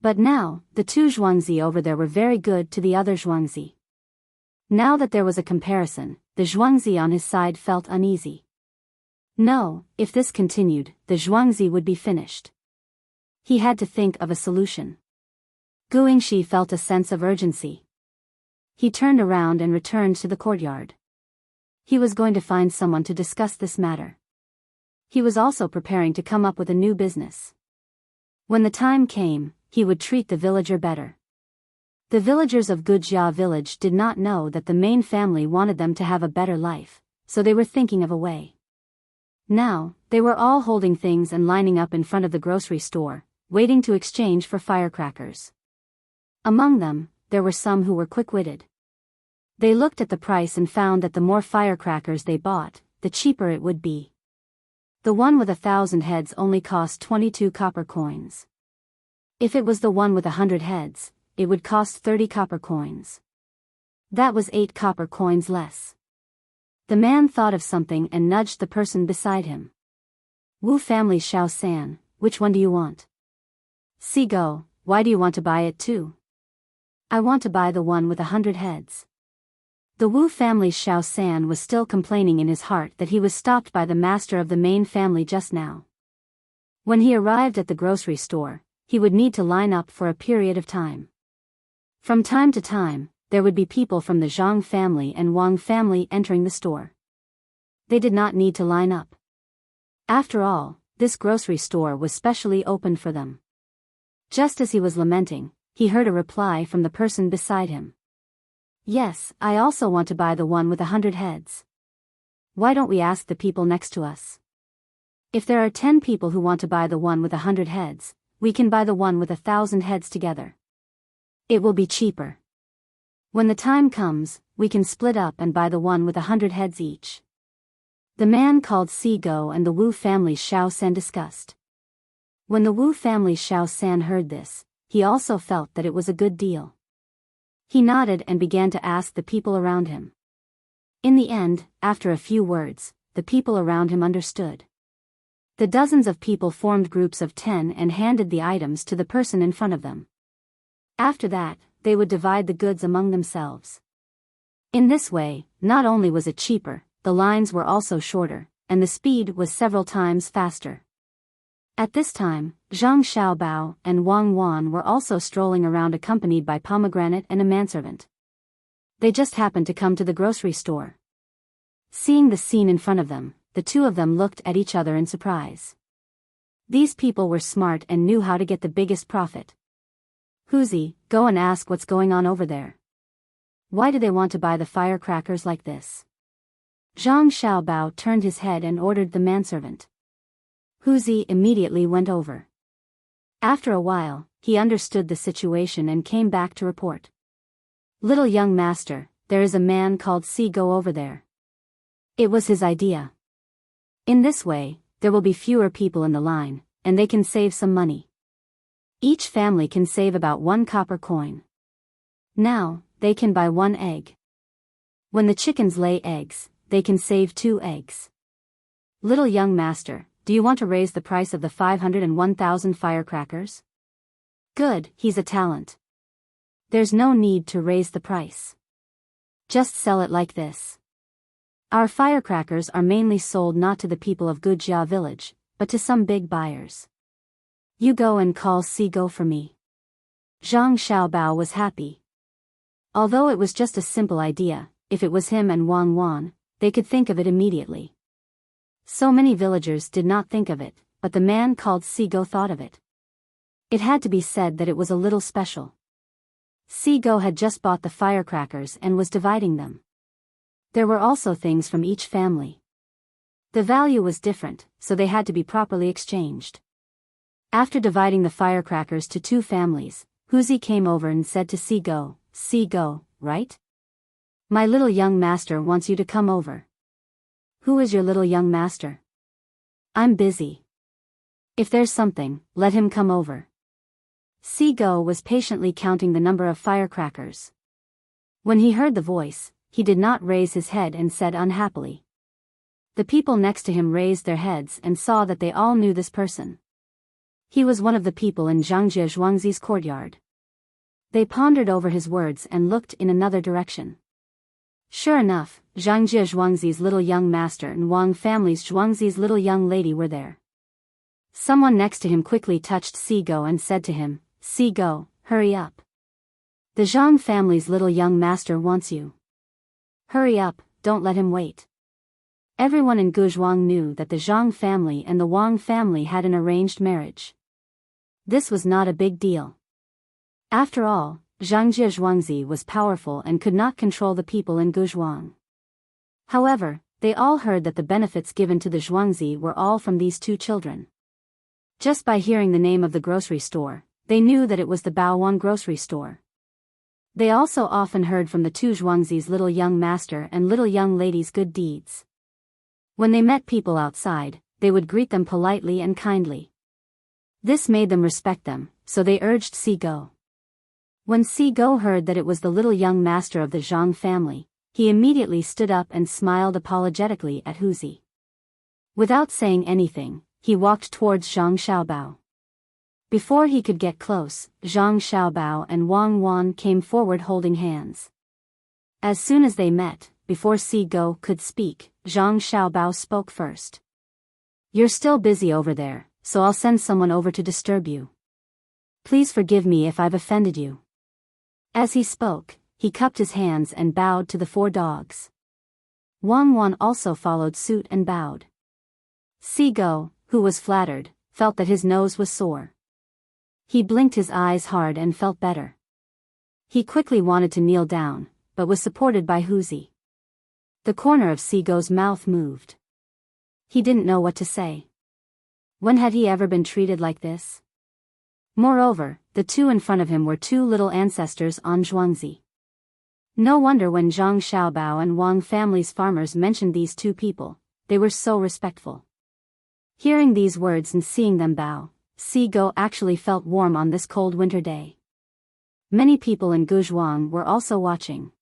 But now, the 2 Zhuangzi over there were very good to the other Zhuangzi. Now that there was a comparison, the Zhuangzi on his side felt uneasy. No, if this continued, the Zhuangzi would be finished. He had to think of a solution. Guingxi felt a sense of urgency. He turned around and returned to the courtyard. He was going to find someone to discuss this matter. He was also preparing to come up with a new business. When the time came, he would treat the villager better. The villagers of Gujia village did not know that the main family wanted them to have a better life, so they were thinking of a way. Now, they were all holding things and lining up in front of the grocery store, waiting to exchange for firecrackers. Among them, there were some who were quick-witted. They looked at the price and found that the more firecrackers they bought, the cheaper it would be. The one with 1,000 heads only cost 22 copper coins. If it was the one with 100 heads, it would cost 30 copper coins. That was 8 copper coins less. The man thought of something and nudged the person beside him. Wu family Xiao San, which one do you want? Go, why do you want to buy it too? I want to buy the one with 100 heads. The Wu family Xiao San was still complaining in his heart that he was stopped by the master of the main family just now. When he arrived at the grocery store, he would need to line up for a period of time. From time to time, there would be people from the Zhang family and Wang family entering the store. They did not need to line up. After all, this grocery store was specially opened for them. Just as he was lamenting, he heard a reply from the person beside him. Yes, I also want to buy the one with 100 heads. Why don't we ask the people next to us? If there are 10 people who want to buy the one with 100 heads, we can buy the one with 1,000 heads together. It will be cheaper. When the time comes, we can split up and buy the one with 100 heads each. The man called Sigo and the Wu family's Xiao San discussed. When the Wu family's Xiao San heard this, he also felt that it was a good deal. He nodded and began to ask the people around him. In the end, after a few words, the people around him understood. The dozens of people formed groups of 10 and handed the items to the person in front of them. After that, they would divide the goods among themselves. In this way, not only was it cheaper, the lines were also shorter, and the speed was several times faster. At this time, Zhang Xiaobao and Wang Wan were also strolling around accompanied by Pomegranate and a manservant. They just happened to come to the grocery store. Seeing the scene in front of them, the two of them looked at each other in surprise. These people were smart and knew how to get the biggest profit. Huzi, go and ask what's going on over there. Why do they want to buy the firecrackers like this? Zhang Xiaobao turned his head and ordered the manservant. Huzi immediately went over. After a while, he understood the situation and came back to report. Little young master, there is a man called Sigo over there. It was his idea. In this way, there will be fewer people in the line, and they can save some money. Each family can save about 1 copper coin. Now, they can buy 1 egg. When the chickens lay eggs, they can save 2 eggs. Little young master, do you want to raise the price of the 501,000 firecrackers? Good, he's a talent. There's no need to raise the price. Just sell it like this. Our firecrackers are mainly sold not to the people of Gujia village, but to some big buyers. You go and call Sigo for me. Zhang Xiaobao was happy. Although it was just a simple idea, if it was him and Wang Wan, they could think of it immediately. So many villagers did not think of it, but the man called Sigo thought of it. It had to be said that it was a little special. Sigo had just bought the firecrackers and was dividing them. There were also things from each family. The value was different, so they had to be properly exchanged. After dividing the firecrackers to 2 families, Huzi came over and said to Sigo, Sigo, right? My little young master wants you to come over. Who is your little young master? I'm busy. If there's something, let him come over. Sigo was patiently counting the number of firecrackers. When he heard the voice, he did not raise his head and said unhappily. The people next to him raised their heads and saw that they all knew this person. He was one of the people in Zhangjie Zhuangzi's courtyard. They pondered over his words and looked in another direction. Sure enough, Zhangjie Zhuangzi's little young master and Wang family's Zhuangzi's little young lady were there. Someone next to him quickly touched Sigo and said to him, Sigo, hurry up. The Zhang family's little young master wants you. Hurry up, don't let him wait. Everyone in Guzhuang knew that the Zhang family and the Wang family had an arranged marriage. This was not a big deal. After all, Zhangjie Zhuangzi was powerful and could not control the people in Guzhuang. However, they all heard that the benefits given to the Zhuangzi were all from these 2 children. Just by hearing the name of the grocery store, they knew that it was the Baowan grocery store. They also often heard from the 2 Zhuangzi's little young master and little young lady's good deeds. When they met people outside, they would greet them politely and kindly. This made them respect them, so they urged Sigo. When Sigo heard that it was the little young master of the Zhang family, he immediately stood up and smiled apologetically at Huzi. Without saying anything, he walked towards Zhang Xiaobao. Before he could get close, Zhang Xiaobao and Wang Wan came forward holding hands. As soon as they met, before Sigo could speak, Zhang Xiaobao spoke first. You're still busy over there, so I'll send someone over to disturb you. Please forgive me if I've offended you." As he spoke, he cupped his hands and bowed to the 4 dogs. Wang Wan also followed suit and bowed. Sigo, who was flattered, felt that his nose was sore. He blinked his eyes hard and felt better. He quickly wanted to kneel down, but was supported by Huzi. The corner of Sigo's mouth moved. He didn't know what to say. When had he ever been treated like this? Moreover, the 2 in front of him were 2 little ancestors on Zhuangzi. No wonder when Zhang Xiaobao and Wang family's farmers mentioned these 2 people, they were so respectful. Hearing these words and seeing them bow, Sigo actually felt warm on this cold winter day. Many people in Guzhuang were also watching.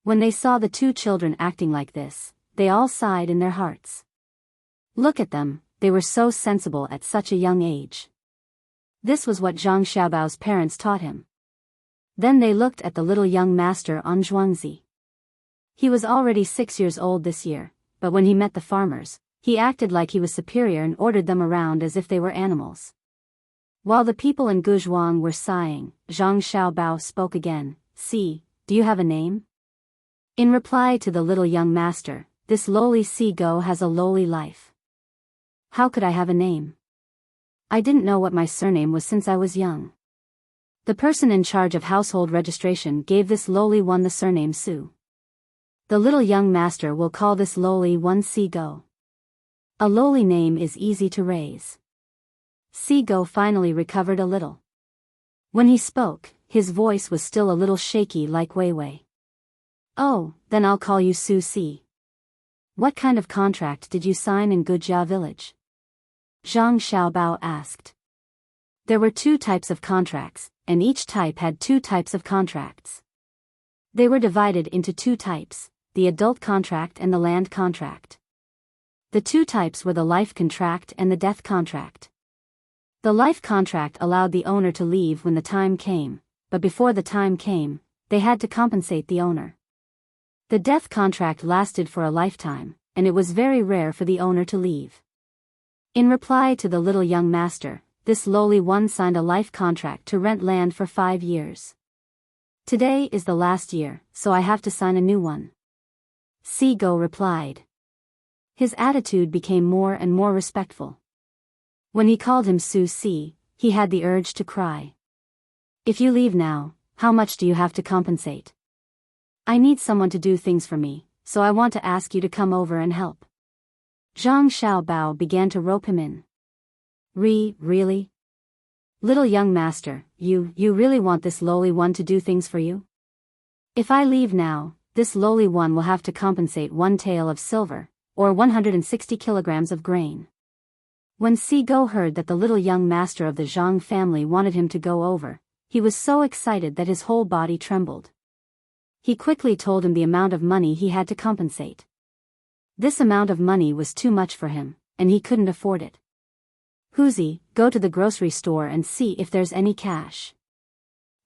When they saw the 2 children acting like this, they all sighed in their hearts. Look at them, they were so sensible at such a young age. This was what Zhang Xiaobao's parents taught him. Then they looked at the little young master on Zhuangzi. He was already 6 years old this year, but when he met the farmers, he acted like he was superior and ordered them around as if they were animals. While the people in Guzhuang were sighing, Zhang Xiaobao spoke again. "See, do you have a name?" In reply to the little young master, "This lowly Sigo has a lowly life. How could I have a name? I didn't know what my surname was since I was young." The person in charge of household registration gave this lowly one the surname Su. The little young master will call this lowly one Sigo. A lowly name is easy to raise. Sigo finally recovered a little. When he spoke, his voice was still a little shaky like Weiwei. "Oh, then I'll call you Su Si. What kind of contract did you sign in Gujia village?" Zhang Xiaobao asked. There were 2 types of contracts, and each type had 2 types of contracts. They were divided into 2 types, the adult contract and the land contract. The 2 types were the life contract and the death contract. The life contract allowed the owner to leave when the time came, but before the time came, they had to compensate the owner. The death contract lasted for a lifetime, and it was very rare for the owner to leave. In reply to the little young master, this lowly one signed a life contract to rent land for 5 years. "Today is the last year, so I have to sign a new one," Sigo replied. His attitude became more and more respectful. When he called him Su Si, he had the urge to cry. "If you leave now, how much do you have to compensate? I need someone to do things for me, so I want to ask you to come over and help." Zhang Xiaobao began to rope him in. Really? Little young master, you really want this lowly one to do things for you? If I leave now, this lowly one will have to compensate 1 tael of silver, or 160 kilograms of grain." When Sigo heard that the little young master of the Zhang family wanted him to go over, he was so excited that his whole body trembled. He quickly told him the amount of money he had to compensate. This amount of money was too much for him, and he couldn't afford it. "Huzi, go to the grocery store and see if there's any cash.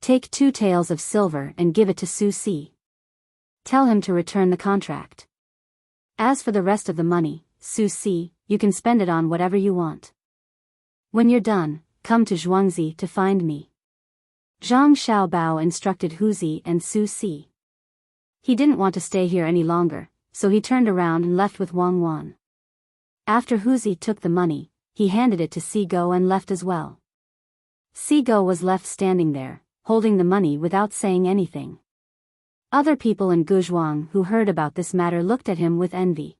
Take 2 taels of silver and give it to Su Si. Tell him to return the contract. As for the rest of the money, Su Si, you can spend it on whatever you want. When you're done, come to Zhuangzi to find me." Zhang Xiaobao instructed Huzi and Su Si. He didn't want to stay here any longer, so he turned around and left with Wang Wan. After Huzi took the money, he handed it to Sigo and left as well. Sigo was left standing there, holding the money without saying anything. Other people in Guzhuang who heard about this matter looked at him with envy.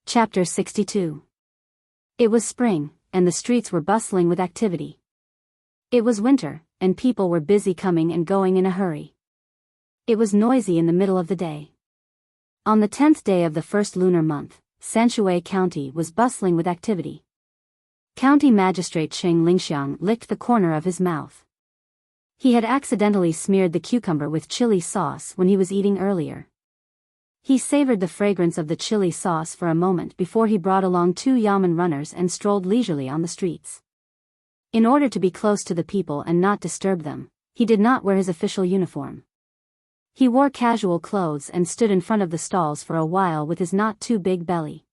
Chapter 62. It was spring, and the streets were bustling with activity. It was winter, and people were busy coming and going in a hurry. It was noisy in the middle of the day. On the 10th day of the first lunar month, Sanshui County was bustling with activity. County Magistrate Cheng Lingxiang licked the corner of his mouth. He had accidentally smeared the cucumber with chili sauce when he was eating earlier. He savored the fragrance of the chili sauce for a moment before he brought along 2 yamen runners and strolled leisurely on the streets. In order to be close to the people and not disturb them, he did not wear his official uniform. He wore casual clothes and stood in front of the stalls for a while with his not too big belly.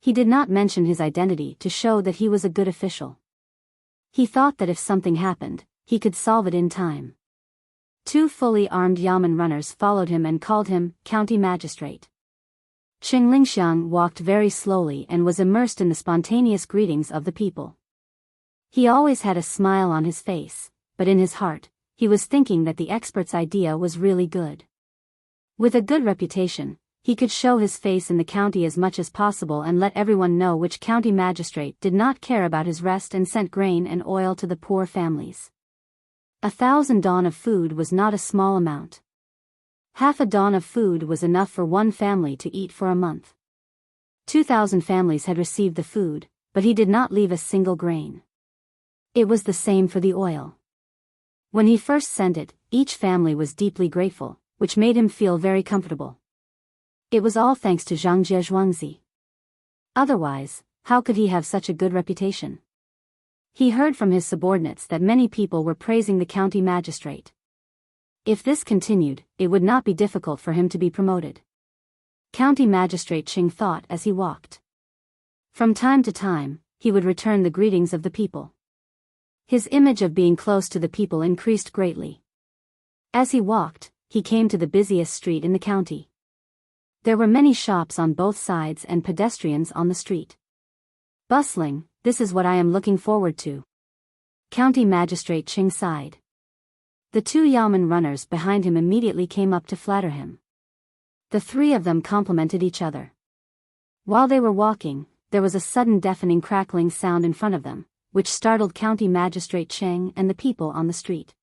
He did not mention his identity to show that he was a good official. He thought that if something happened, he could solve it in time. 2 fully armed yamen runners followed him and called him county magistrate. Cheng Lingxiang walked very slowly and was immersed in the spontaneous greetings of the people. He always had a smile on his face, but in his heart, he was thinking that the expert's idea was really good. With a good reputation, he could show his face in the county as much as possible and let everyone know which county magistrate did not care about his rest and sent grain and oil to the poor families. 1,000 dawn of food was not a small amount. Half a dawn of food was enough for one family to eat for a month. 2,000 families had received the food, but he did not leave a single grain. It was the same for the oil. When he first sent it, each family was deeply grateful, which made him feel very comfortable. It was all thanks to Zhangjie Zhuangzi. Otherwise, how could he have such a good reputation? He heard from his subordinates that many people were praising the county magistrate. If this continued, it would not be difficult for him to be promoted. County Magistrate Qing thought as he walked. From time to time, he would return the greetings of the people. His image of being close to the people increased greatly. As he walked, he came to the busiest street in the county. There were many shops on both sides and pedestrians on the street. Bustling, this is what I am looking forward to. County Magistrate Qing sighed. The 2 yamen runners behind him immediately came up to flatter him. The 3 of them complimented each other. While they were walking, there was a sudden deafening crackling sound in front of them, which startled County Magistrate Cheng and the people on the street.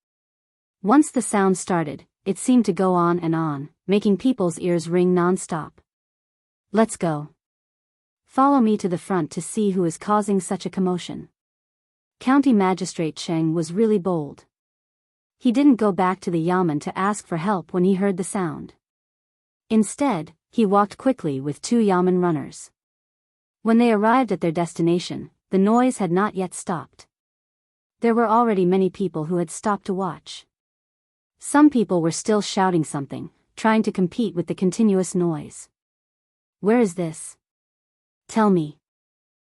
Once the sound started, it seemed to go on, making people's ears ring non-stop. Let's go. Follow me to the front to see who is causing such a commotion. County Magistrate Cheng was really bold. He didn't go back to the yamen to ask for help when he heard the sound. Instead, he walked quickly with 2 yamen runners. When they arrived at their destination, the noise had not yet stopped. There were already many people who had stopped to watch. Some people were still shouting something, trying to compete with the continuous noise. Where is this? Tell me.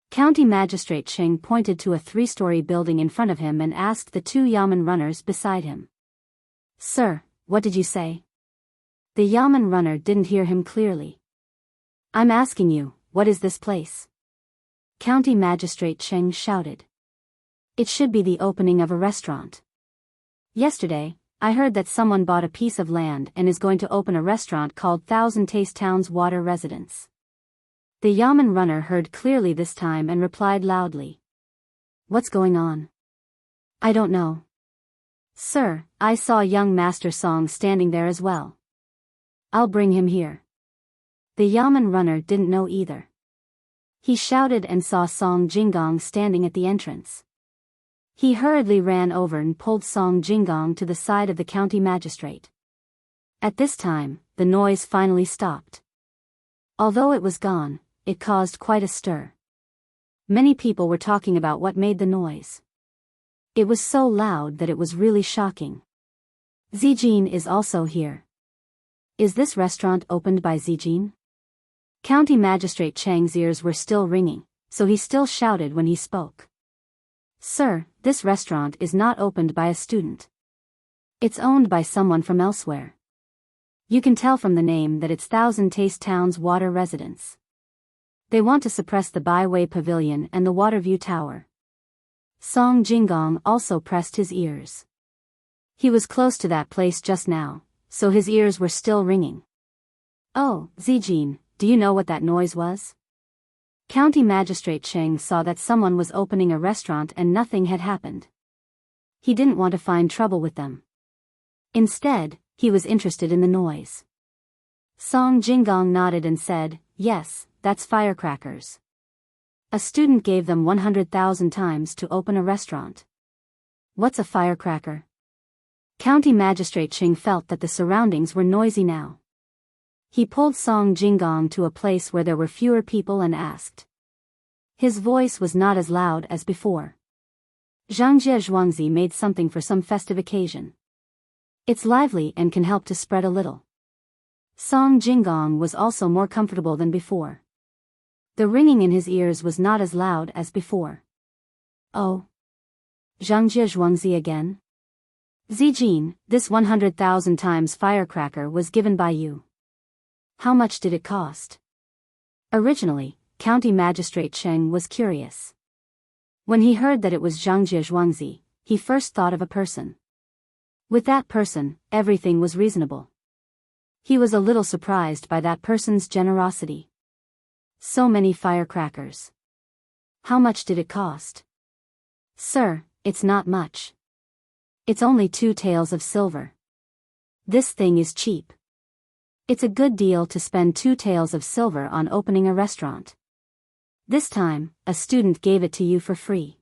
County Magistrate Cheng pointed to a 3-story building in front of him and asked the 2 yamen runners beside him. Sir, what did you say? The yamen runner didn't hear him clearly. I'm asking you, what is this place? County Magistrate Cheng shouted. It should be the opening of a restaurant. Yesterday, I heard that someone bought a piece of land and is going to open a restaurant called Thousand Taste Town's Water Residence. The yamen runner heard clearly this time and replied loudly. What's going on? I don't know. Sir, I saw young Master Song standing there as well. I'll bring him here. The yamen runner didn't know either. He shouted and saw Song Jinggong standing at the entrance. He hurriedly ran over and pulled Song Jinggong to the side of the county magistrate. At this time, the noise finally stopped. Although it was gone, it caused quite a stir. Many people were talking about what made the noise. It was so loud that it was really shocking. Zijin is also here. Is this restaurant opened by Zijin? County Magistrate Cheng's ears were still ringing, so he still shouted when he spoke. Sir, this restaurant is not opened by a student. It's owned by someone from elsewhere. You can tell from the name that it's Thousand Taste Town's Water Residence. They want to suppress the Byway Pavilion and the Waterview Tower. Song Jinggong also pressed his ears. He was close to that place just now, so his ears were still ringing. Oh, Zijin, do you know what that noise was? County Magistrate Cheng saw that someone was opening a restaurant and nothing had happened. He didn't want to find trouble with them. Instead, he was interested in the noise. Song Jinggong nodded and said, yes, that's firecrackers. A student gave them 100,000 times to open a restaurant. What's a firecracker? County Magistrate Cheng felt that the surroundings were noisy now. He pulled Song Jinggong to a place where there were fewer people and asked. His voice was not as loud as before. Zhangjie Zhuangzi made something for some festive occasion. It's lively and can help to spread a little. Song Jinggong was also more comfortable than before. The ringing in his ears was not as loud as before. Oh. Zhangjie Zhuangzi again? Zijin, this 100,000 times firecracker was given by you. How much did it cost? Originally, County Magistrate Cheng was curious. When he heard that it was Zhangjie Zhuangzi, he first thought of a person. With that person, everything was reasonable. He was a little surprised by that person's generosity. So many firecrackers. How much did it cost? Sir, it's not much. It's only 2 taels of silver. This thing is cheap. It's a good deal to spend 2 taels of silver on opening a restaurant. This time, a student gave it to you for free.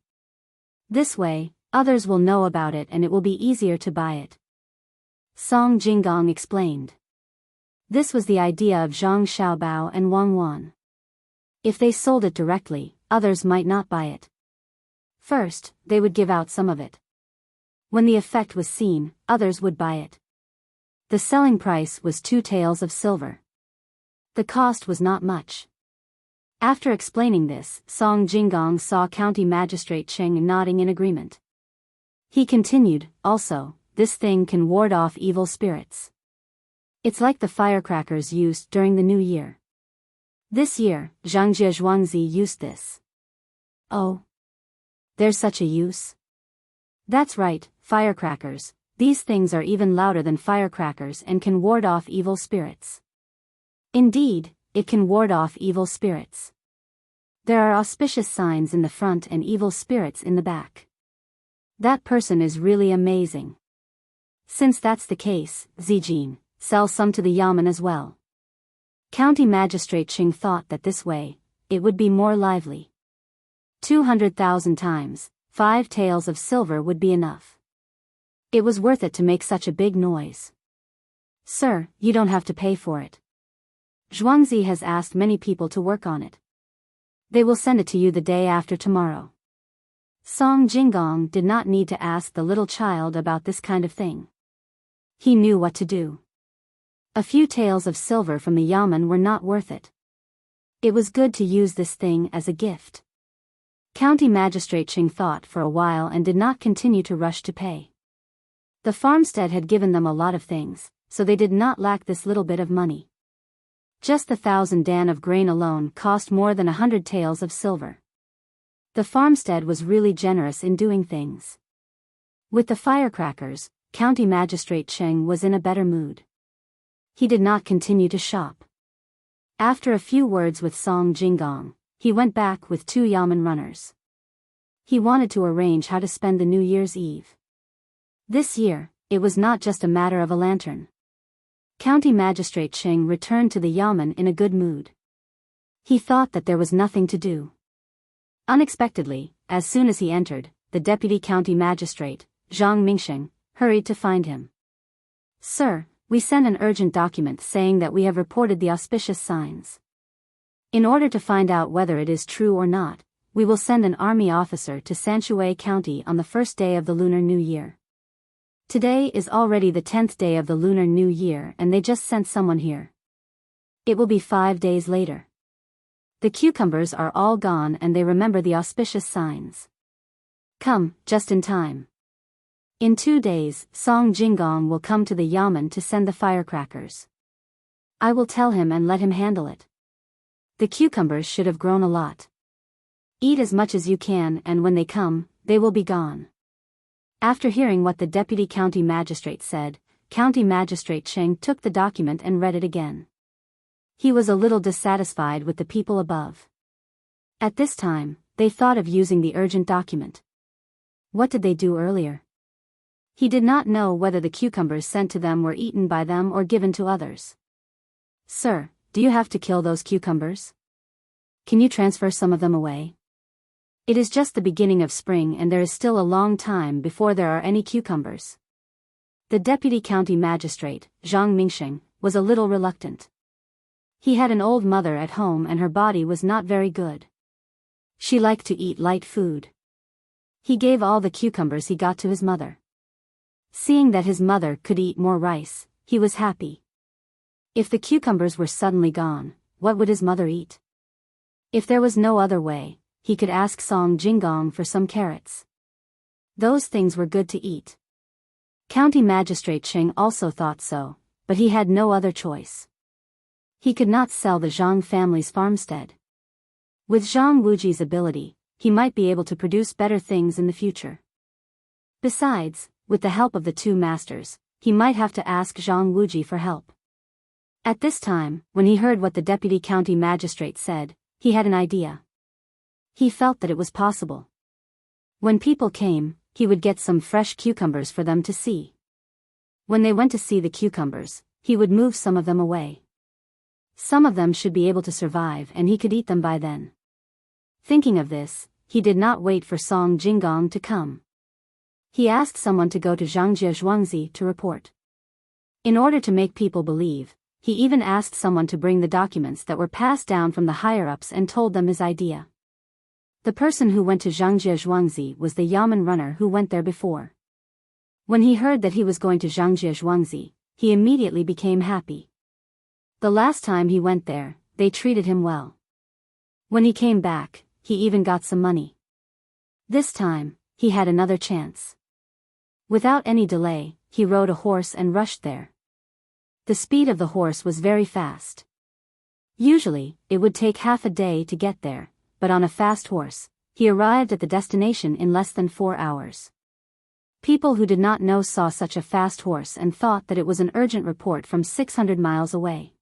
This way, others will know about it and it will be easier to buy it. Song Jinggong explained. This was the idea of Zhang Xiaobao and Wang Wan. If they sold it directly, others might not buy it. First, they would give out some of it. When the effect was seen, others would buy it. The selling price was 2 taels of silver. The cost was not much. After explaining this, Song Jinggong saw County Magistrate Cheng nodding in agreement. He continued, also, this thing can ward off evil spirits. It's like the firecrackers used during the New Year. This year, Zhangjie Zhuangzi used this. Oh. There's such a use? That's right, firecrackers. These things are even louder than firecrackers and can ward off evil spirits. Indeed, it can ward off evil spirits. There are auspicious signs in the front and evil spirits in the back. That person is really amazing. Since that's the case, Zijin, sell some to the Yamen as well. County Magistrate Cheng thought that this way, it would be more lively. 200,000 times, 5 taels of silver would be enough. It was worth it to make such a big noise. Sir, you don't have to pay for it. Zhuangzi has asked many people to work on it. They will send it to you the day after tomorrow. Song Jinggong did not need to ask the little child about this kind of thing. He knew what to do. A few taels of silver from the Yamen were not worth it. It was good to use this thing as a gift. County Magistrate Cheng thought for a while and did not continue to rush to pay. The farmstead had given them a lot of things, so they did not lack this little bit of money. Just the 1,000 dan of grain alone cost more than 100 taels of silver. The farmstead was really generous in doing things. With the firecrackers, County Magistrate Cheng was in a better mood. He did not continue to shop. After a few words with Song Jinggong, he went back with 2 Yamen runners. He wanted to arrange how to spend the New Year's Eve. This year, it was not just a matter of a lantern. County Magistrate Cheng returned to the Yamen in a good mood. He thought that there was nothing to do. Unexpectedly, as soon as he entered, the Deputy County Magistrate, Zhang Mingsheng, hurried to find him. Sir, we sent an urgent document saying that we have reported the auspicious signs. In order to find out whether it is true or not, we will send an army officer to Sanshui County on the first day of the Lunar New Year. Today is already the 10th day of the Lunar New Year and they just sent someone here. It will be 5 days later. The cucumbers are all gone and they remember the auspicious signs. Come, just in time. In 2 days, Song Jinggong will come to the Yamen to send the firecrackers. I will tell him and let him handle it. The cucumbers should have grown a lot. Eat as much as you can and when they come, they will be gone. After hearing what the Deputy County Magistrate said, County Magistrate Cheng took the document and read it again. He was a little dissatisfied with the people above. At this time, they thought of using the urgent document. What did they do earlier? He did not know whether the cucumbers sent to them were eaten by them or given to others. Sir, do you have to kill those cucumbers? Can you transfer some of them away? It is just the beginning of spring and there is still a long time before there are any cucumbers. The Deputy County Magistrate, Zhang Mingsheng, was a little reluctant. He had an old mother at home and her body was not very good. She liked to eat light food. He gave all the cucumbers he got to his mother. Seeing that his mother could eat more rice, he was happy. If the cucumbers were suddenly gone, what would his mother eat? If there was no other way, he could ask Song Jinggong for some carrots. Those things were good to eat. County Magistrate Cheng also thought so, but he had no other choice. He could not sell the Zhang family's farmstead. With Zhang Wuji's ability, he might be able to produce better things in the future. Besides, with the help of the two masters, he might have to ask Zhang Wuji for help. At this time, when he heard what the deputy county magistrate said, he had an idea. He felt that it was possible. When people came, he would get some fresh cucumbers for them to see. When they went to see the cucumbers, he would move some of them away. Some of them should be able to survive and he could eat them by then. Thinking of this, he did not wait for Song Jinggong to come. He asked someone to go to Zhangjie Zhuangzi to report. In order to make people believe, he even asked someone to bring the documents that were passed down from the higher-ups and told them his idea. The person who went to Zhangjie Zhuangzi was the Yamen runner who went there before. When he heard that he was going to Zhangjie Zhuangzi, he immediately became happy. The last time he went there, they treated him well. When he came back, he even got some money. This time, he had another chance. Without any delay, he rode a horse and rushed there. The speed of the horse was very fast. Usually, it would take half a day to get there, but on a fast horse, he arrived at the destination in less than 4 hours. People who did not know saw such a fast horse and thought that it was an urgent report from 600 miles away.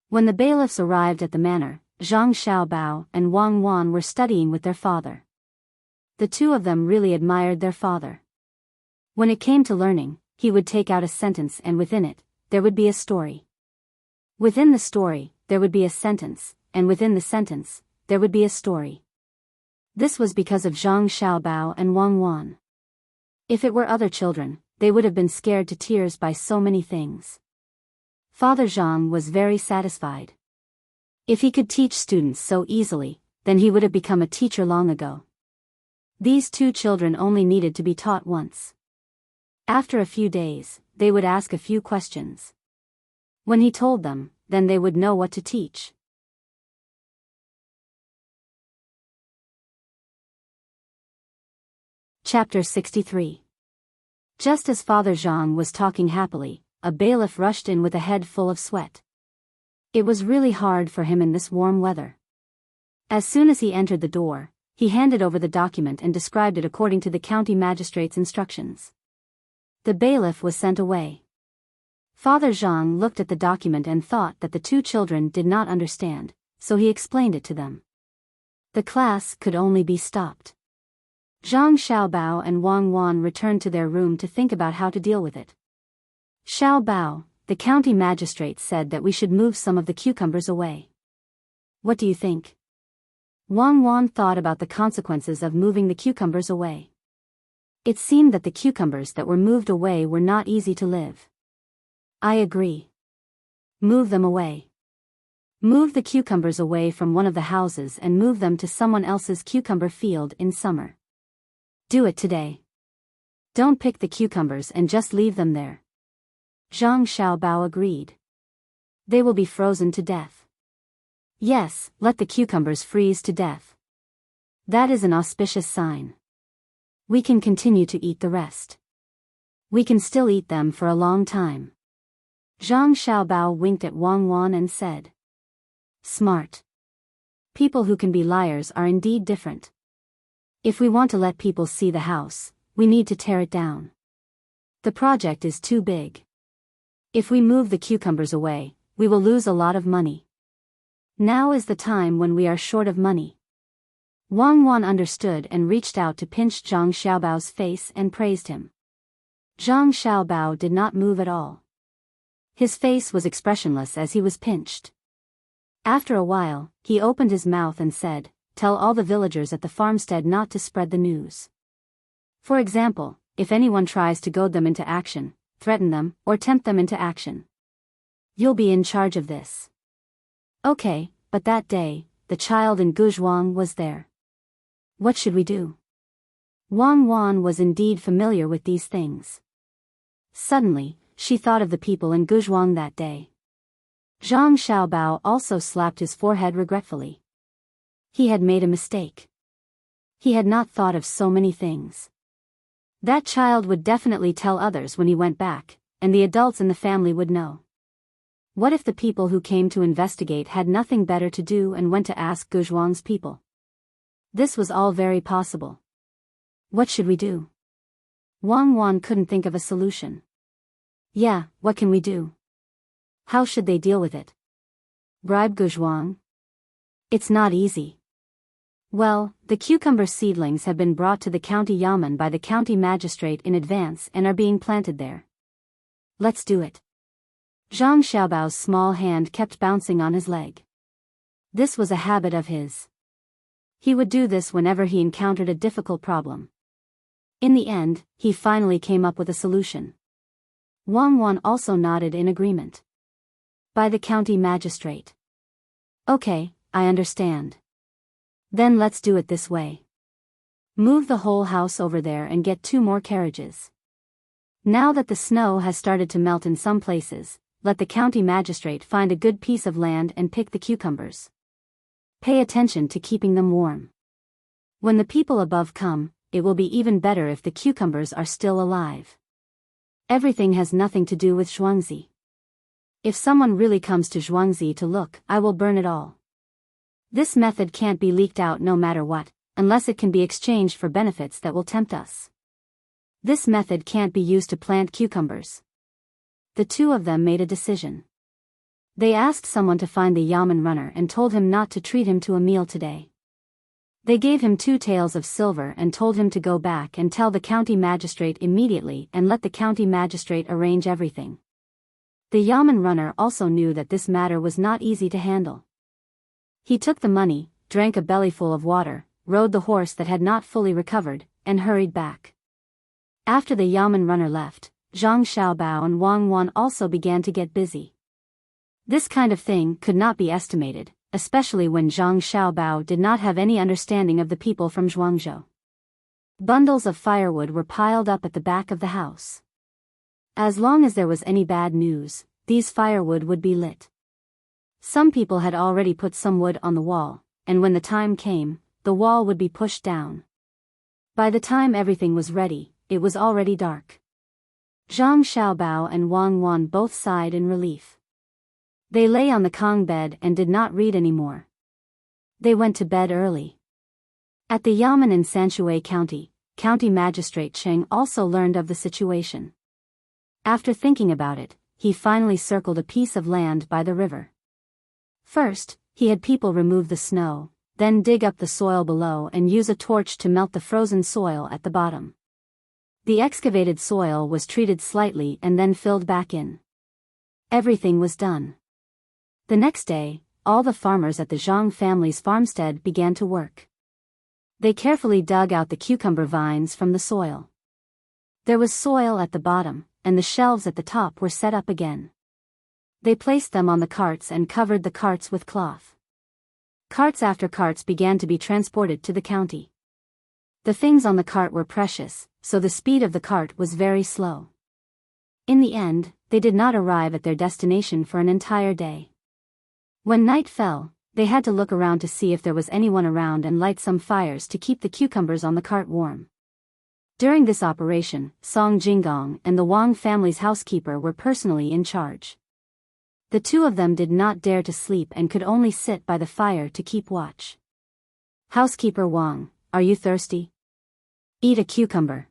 When the bailiffs arrived at the manor, Zhang Xiaobao and Wang Wan were studying with their father. The two of them really admired their father. When it came to learning, he would take out a sentence and within it, there would be a story. Within the story, there would be a sentence, and within the sentence, there would be a story. This was because of Zhang Xiaobao and Wang Wan. If it were other children, they would have been scared to tears by so many things. Father Zhang was very satisfied. If he could teach students so easily, then he would have become a teacher long ago. These two children only needed to be taught once. After a few days, they would ask a few questions. When he told them, then they would know what to teach. Chapter 63. Just as Father Zhang was talking happily, a bailiff rushed in with a head full of sweat. It was really hard for him in this warm weather. As soon as he entered the door, he handed over the document and described it according to the county magistrate's instructions. The bailiff was sent away. Father Zhang looked at the document and thought that the two children did not understand, so he explained it to them. The class could only be stopped. Zhang Xiaobao and Wang Wan returned to their room to think about how to deal with it. Xiaobao, the county magistrate said that we should move some of the cucumbers away. What do you think? Wang Wan thought about the consequences of moving the cucumbers away. It seemed that the cucumbers that were moved away were not easy to live. I agree. Move them away. Move the cucumbers away from one of the houses and move them to someone else's cucumber field in summer. Do it today. Don't pick the cucumbers and just leave them there. Zhang Xiaobao agreed. They will be frozen to death. Yes, let the cucumbers freeze to death. That is an auspicious sign. We can continue to eat the rest. We can still eat them for a long time. Zhang Xiaobao winked at Wang Wan and said. Smart. People who can be liars are indeed different. If we want to let people see the house, we need to tear it down. The project is too big. If we move the cucumbers away, we will lose a lot of money. Now is the time when we are short of money. Wang Wan understood and reached out to pinch Zhang Xiaobao's face and praised him. Zhang Xiaobao did not move at all. His face was expressionless as he was pinched. After a while, he opened his mouth and said, "Tell all the villagers at the farmstead not to spread the news. For example, if anyone tries to goad them into action, threaten them, or tempt them into action. You'll be in charge of this." Okay, but that day, the child in Guzhuang was there. What should we do? Wang Wan was indeed familiar with these things. Suddenly, she thought of the people in Guzhuang that day. Zhang Xiaobao also slapped his forehead regretfully. He had made a mistake. He had not thought of so many things. That child would definitely tell others when he went back, and the adults in the family would know. What if the people who came to investigate had nothing better to do and went to ask Guzhuang's people? This was all very possible. What should we do? Wang Wan couldn't think of a solution. Yeah, what can we do? How should they deal with it? Bribe Guzhuang? It's not easy. Well, the cucumber seedlings have been brought to the county yamen by the county magistrate in advance and are being planted there. Let's do it. Zhang Xiaobao's small hand kept bouncing on his leg. This was a habit of his. He would do this whenever he encountered a difficult problem. In the end, he finally came up with a solution. Wang Wan also nodded in agreement. By the county magistrate. Okay, I understand. Then let's do it this way. Move the whole house over there and get 2 more carriages. Now that the snow has started to melt in some places, let the county magistrate find a good piece of land and pick the cucumbers. Pay attention to keeping them warm. When the people above come, it will be even better if the cucumbers are still alive. Everything has nothing to do with Zhuangzi. If someone really comes to Zhuangzi to look, I will burn it all. This method can't be leaked out no matter what, unless it can be exchanged for benefits that will tempt us. This method can't be used to plant cucumbers. The 2 of them made a decision. They asked someone to find the yamen runner and told him not to treat him to a meal today. They gave him 2 taels of silver and told him to go back and tell the county magistrate immediately and let the county magistrate arrange everything. The yamen runner also knew that this matter was not easy to handle. He took the money, drank a bellyful of water, rode the horse that had not fully recovered, and hurried back. After the yamen runner left, Zhang Xiaobao and Wang Wan also began to get busy. This kind of thing could not be estimated, especially when Zhang Xiaobao did not have any understanding of the people from Zhuangzhou. Bundles of firewood were piled up at the back of the house. As long as there was any bad news, these firewood would be lit. Some people had already put some wood on the wall, and when the time came, the wall would be pushed down. By the time everything was ready, it was already dark. Zhang Xiaobao and Wang Wan both sighed in relief. They lay on the Kong bed and did not read anymore. They went to bed early. At the yamen in Sanshui County, County Magistrate Cheng also learned of the situation. After thinking about it, he finally circled a piece of land by the river. First, he had people remove the snow, then dig up the soil below and use a torch to melt the frozen soil at the bottom. The excavated soil was treated slightly and then filled back in. Everything was done. The next day, all the farmers at the Zhang family's farmstead began to work. They carefully dug out the cucumber vines from the soil. There was soil at the bottom, and the shelves at the top were set up again. They placed them on the carts and covered the carts with cloth. Carts after carts began to be transported to the county. The things on the cart were precious, so the speed of the cart was very slow. In the end, they did not arrive at their destination for an entire day. When night fell, they had to look around to see if there was anyone around and light some fires to keep the cucumbers on the cart warm. During this operation, Song Jinggong and the Wang family's housekeeper were personally in charge. The 2 of them did not dare to sleep and could only sit by the fire to keep watch. Housekeeper Wang, are you thirsty? Eat a cucumber.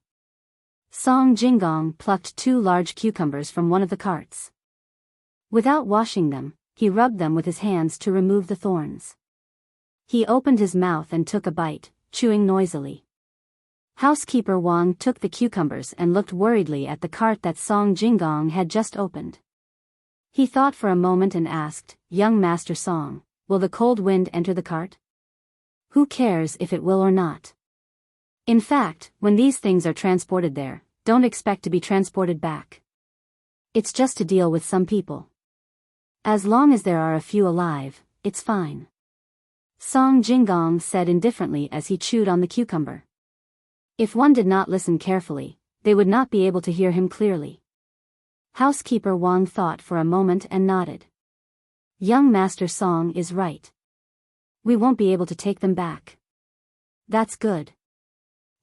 Song Jinggong plucked 2 large cucumbers from one of the carts. Without washing them, he rubbed them with his hands to remove the thorns. He opened his mouth and took a bite, chewing noisily. Housekeeper Wang took the cucumbers and looked worriedly at the cart that Song Jinggong had just opened. He thought for a moment and asked, "Young Master Song, will the cold wind enter the cart? Who cares if it will or not? In fact, when these things are transported there, don't expect to be transported back. It's just to deal with some people. As long as there are a few alive, it's fine." Song Jinggong said indifferently as he chewed on the cucumber. If one did not listen carefully, they would not be able to hear him clearly. Housekeeper Wang thought for a moment and nodded. Young Master Song is right. We won't be able to take them back. That's good.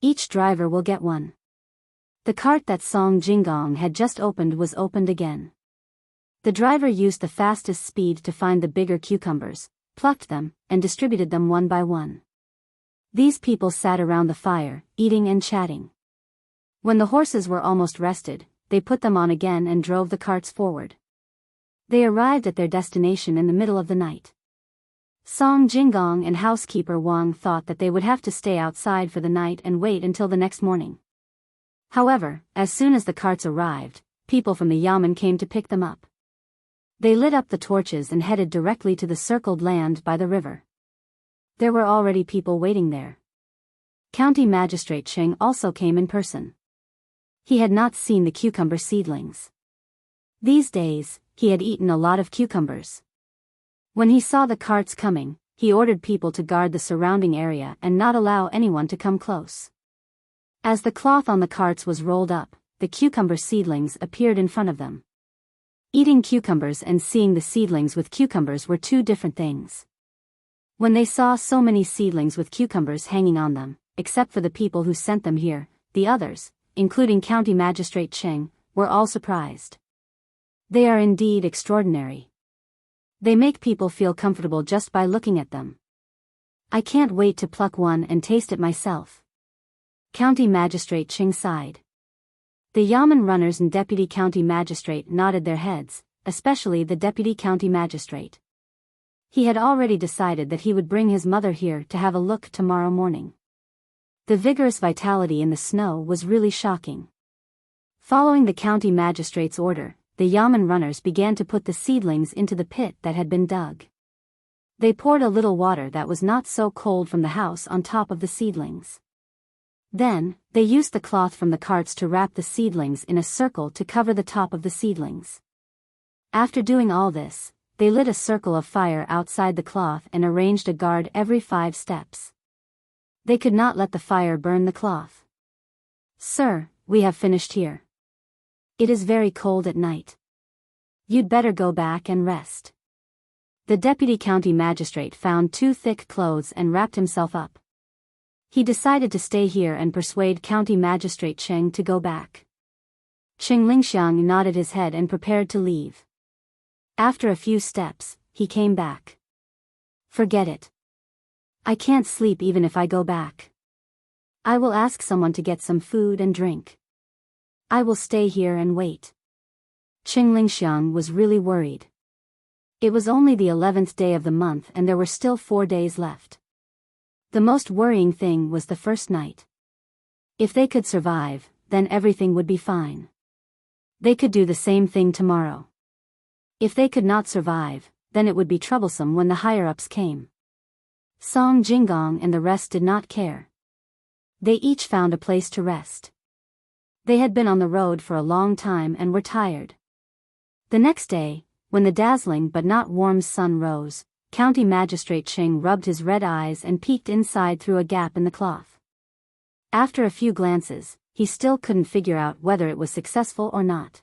Each driver will get one. The cart that Song Jinggong had just opened was opened again. The driver used the fastest speed to find the bigger cucumbers, plucked them, and distributed them one by one. These people sat around the fire, eating and chatting. When the horses were almost rested, they put them on again and drove the carts forward. They arrived at their destination in the middle of the night. Song Jinggong and housekeeper Wang thought that they would have to stay outside for the night and wait until the next morning. However, as soon as the carts arrived, people from the yamen came to pick them up. They lit up the torches and headed directly to the circled land by the river. There were already people waiting there. County Magistrate Cheng also came in person. He had not seen the cucumber seedlings. These days, he had eaten a lot of cucumbers. When he saw the carts coming, he ordered people to guard the surrounding area and not allow anyone to come close. As the cloth on the carts was rolled up, the cucumber seedlings appeared in front of them. Eating cucumbers and seeing the seedlings with cucumbers were two different things. When they saw so many seedlings with cucumbers hanging on them, except for the people who sent them here, the others, including County Magistrate Cheng, were all surprised. They are indeed extraordinary. They make people feel comfortable just by looking at them. I can't wait to pluck one and taste it myself. County Magistrate Cheng sighed. The yamen runners and deputy county magistrate nodded their heads, especially the deputy county magistrate. He had already decided that he would bring his mother here to have a look tomorrow morning. The vigorous vitality in the snow was really shocking. Following the county magistrate's order, the yamen runners began to put the seedlings into the pit that had been dug. They poured a little water that was not so cold from the house on top of the seedlings. Then, they used the cloth from the carts to wrap the seedlings in a circle to cover the top of the seedlings. After doing all this, they lit a circle of fire outside the cloth and arranged a guard every 5 steps. They could not let the fire burn the cloth. Sir, we have finished here. It is very cold at night. You'd better go back and rest. The deputy county magistrate found 2 thick clothes and wrapped himself up. He decided to stay here and persuade County Magistrate Cheng to go back. Cheng Lingxiang nodded his head and prepared to leave. After a few steps, he came back. Forget it. I can't sleep even if I go back. I will ask someone to get some food and drink. I will stay here and wait. Cheng Lingxiang was really worried. It was only the 11th day of the month and there were still 4 days left. The most worrying thing was the first night. If they could survive, then everything would be fine. They could do the same thing tomorrow. If they could not survive, then it would be troublesome when the higher-ups came. Song Jinggong and the rest did not care. They each found a place to rest. They had been on the road for a long time and were tired. The next day, when the dazzling but not warm sun rose, County Magistrate Cheng rubbed his red eyes and peeked inside through a gap in the cloth. After a few glances, he still couldn't figure out whether it was successful or not.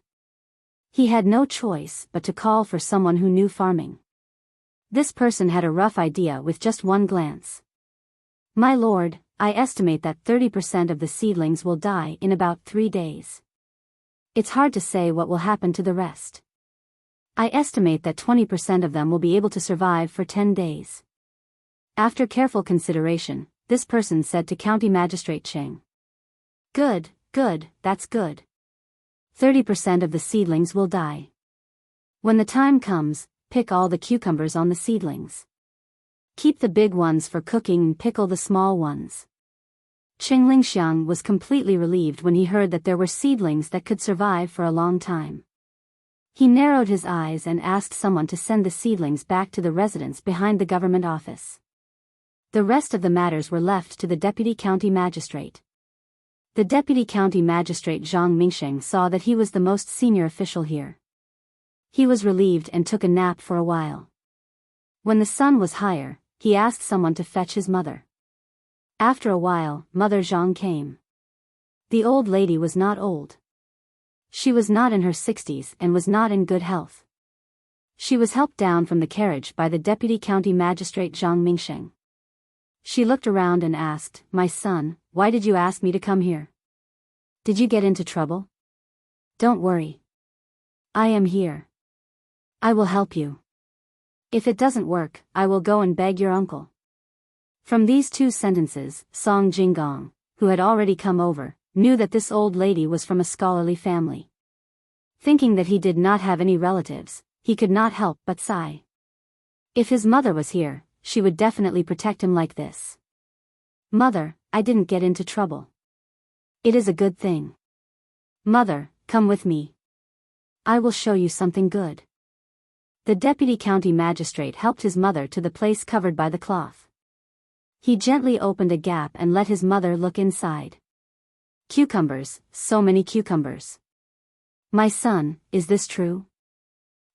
He had no choice but to call for someone who knew farming. This person had a rough idea with just one glance. My lord, I estimate that 30% of the seedlings will die in about 3 days. It's hard to say what will happen to the rest. I estimate that 20% of them will be able to survive for 10 days. After careful consideration, this person said to County Magistrate Cheng. Good, that's good. 30% of the seedlings will die. When the time comes, pick all the cucumbers on the seedlings. Keep the big ones for cooking and pickle the small ones. Cheng Lingxiang was completely relieved when he heard that there were seedlings that could survive for a long time. He narrowed his eyes and asked someone to send the seedlings back to the residence behind the government office. The rest of the matters were left to the deputy county magistrate. The deputy county magistrate Zhang Mingsheng saw that he was the most senior official here. He was relieved and took a nap for a while. When the sun was higher, he asked someone to fetch his mother. After a while, Mother Zhang came. The old lady was not old. She was not in her 60s and was not in good health. She was helped down from the carriage by the deputy county magistrate Zhang Mingsheng. She looked around and asked, "My son, why did you ask me to come here? Did you get into trouble? Don't worry. I am here. I will help you. If it doesn't work, I will go and beg your uncle." From these two sentences, Song Jinggong, who had already come over, knew that this old lady was from a scholarly family. Thinking that he did not have any relatives, he could not help but sigh. If his mother was here, she would definitely protect him like this. "Mother, I didn't get into trouble. It is a good thing. Mother, come with me. I will show you something good." The deputy county magistrate helped his mother to the place covered by the cloth. He gently opened a gap and let his mother look inside. Cucumbers, so many cucumbers. "My son, is this true?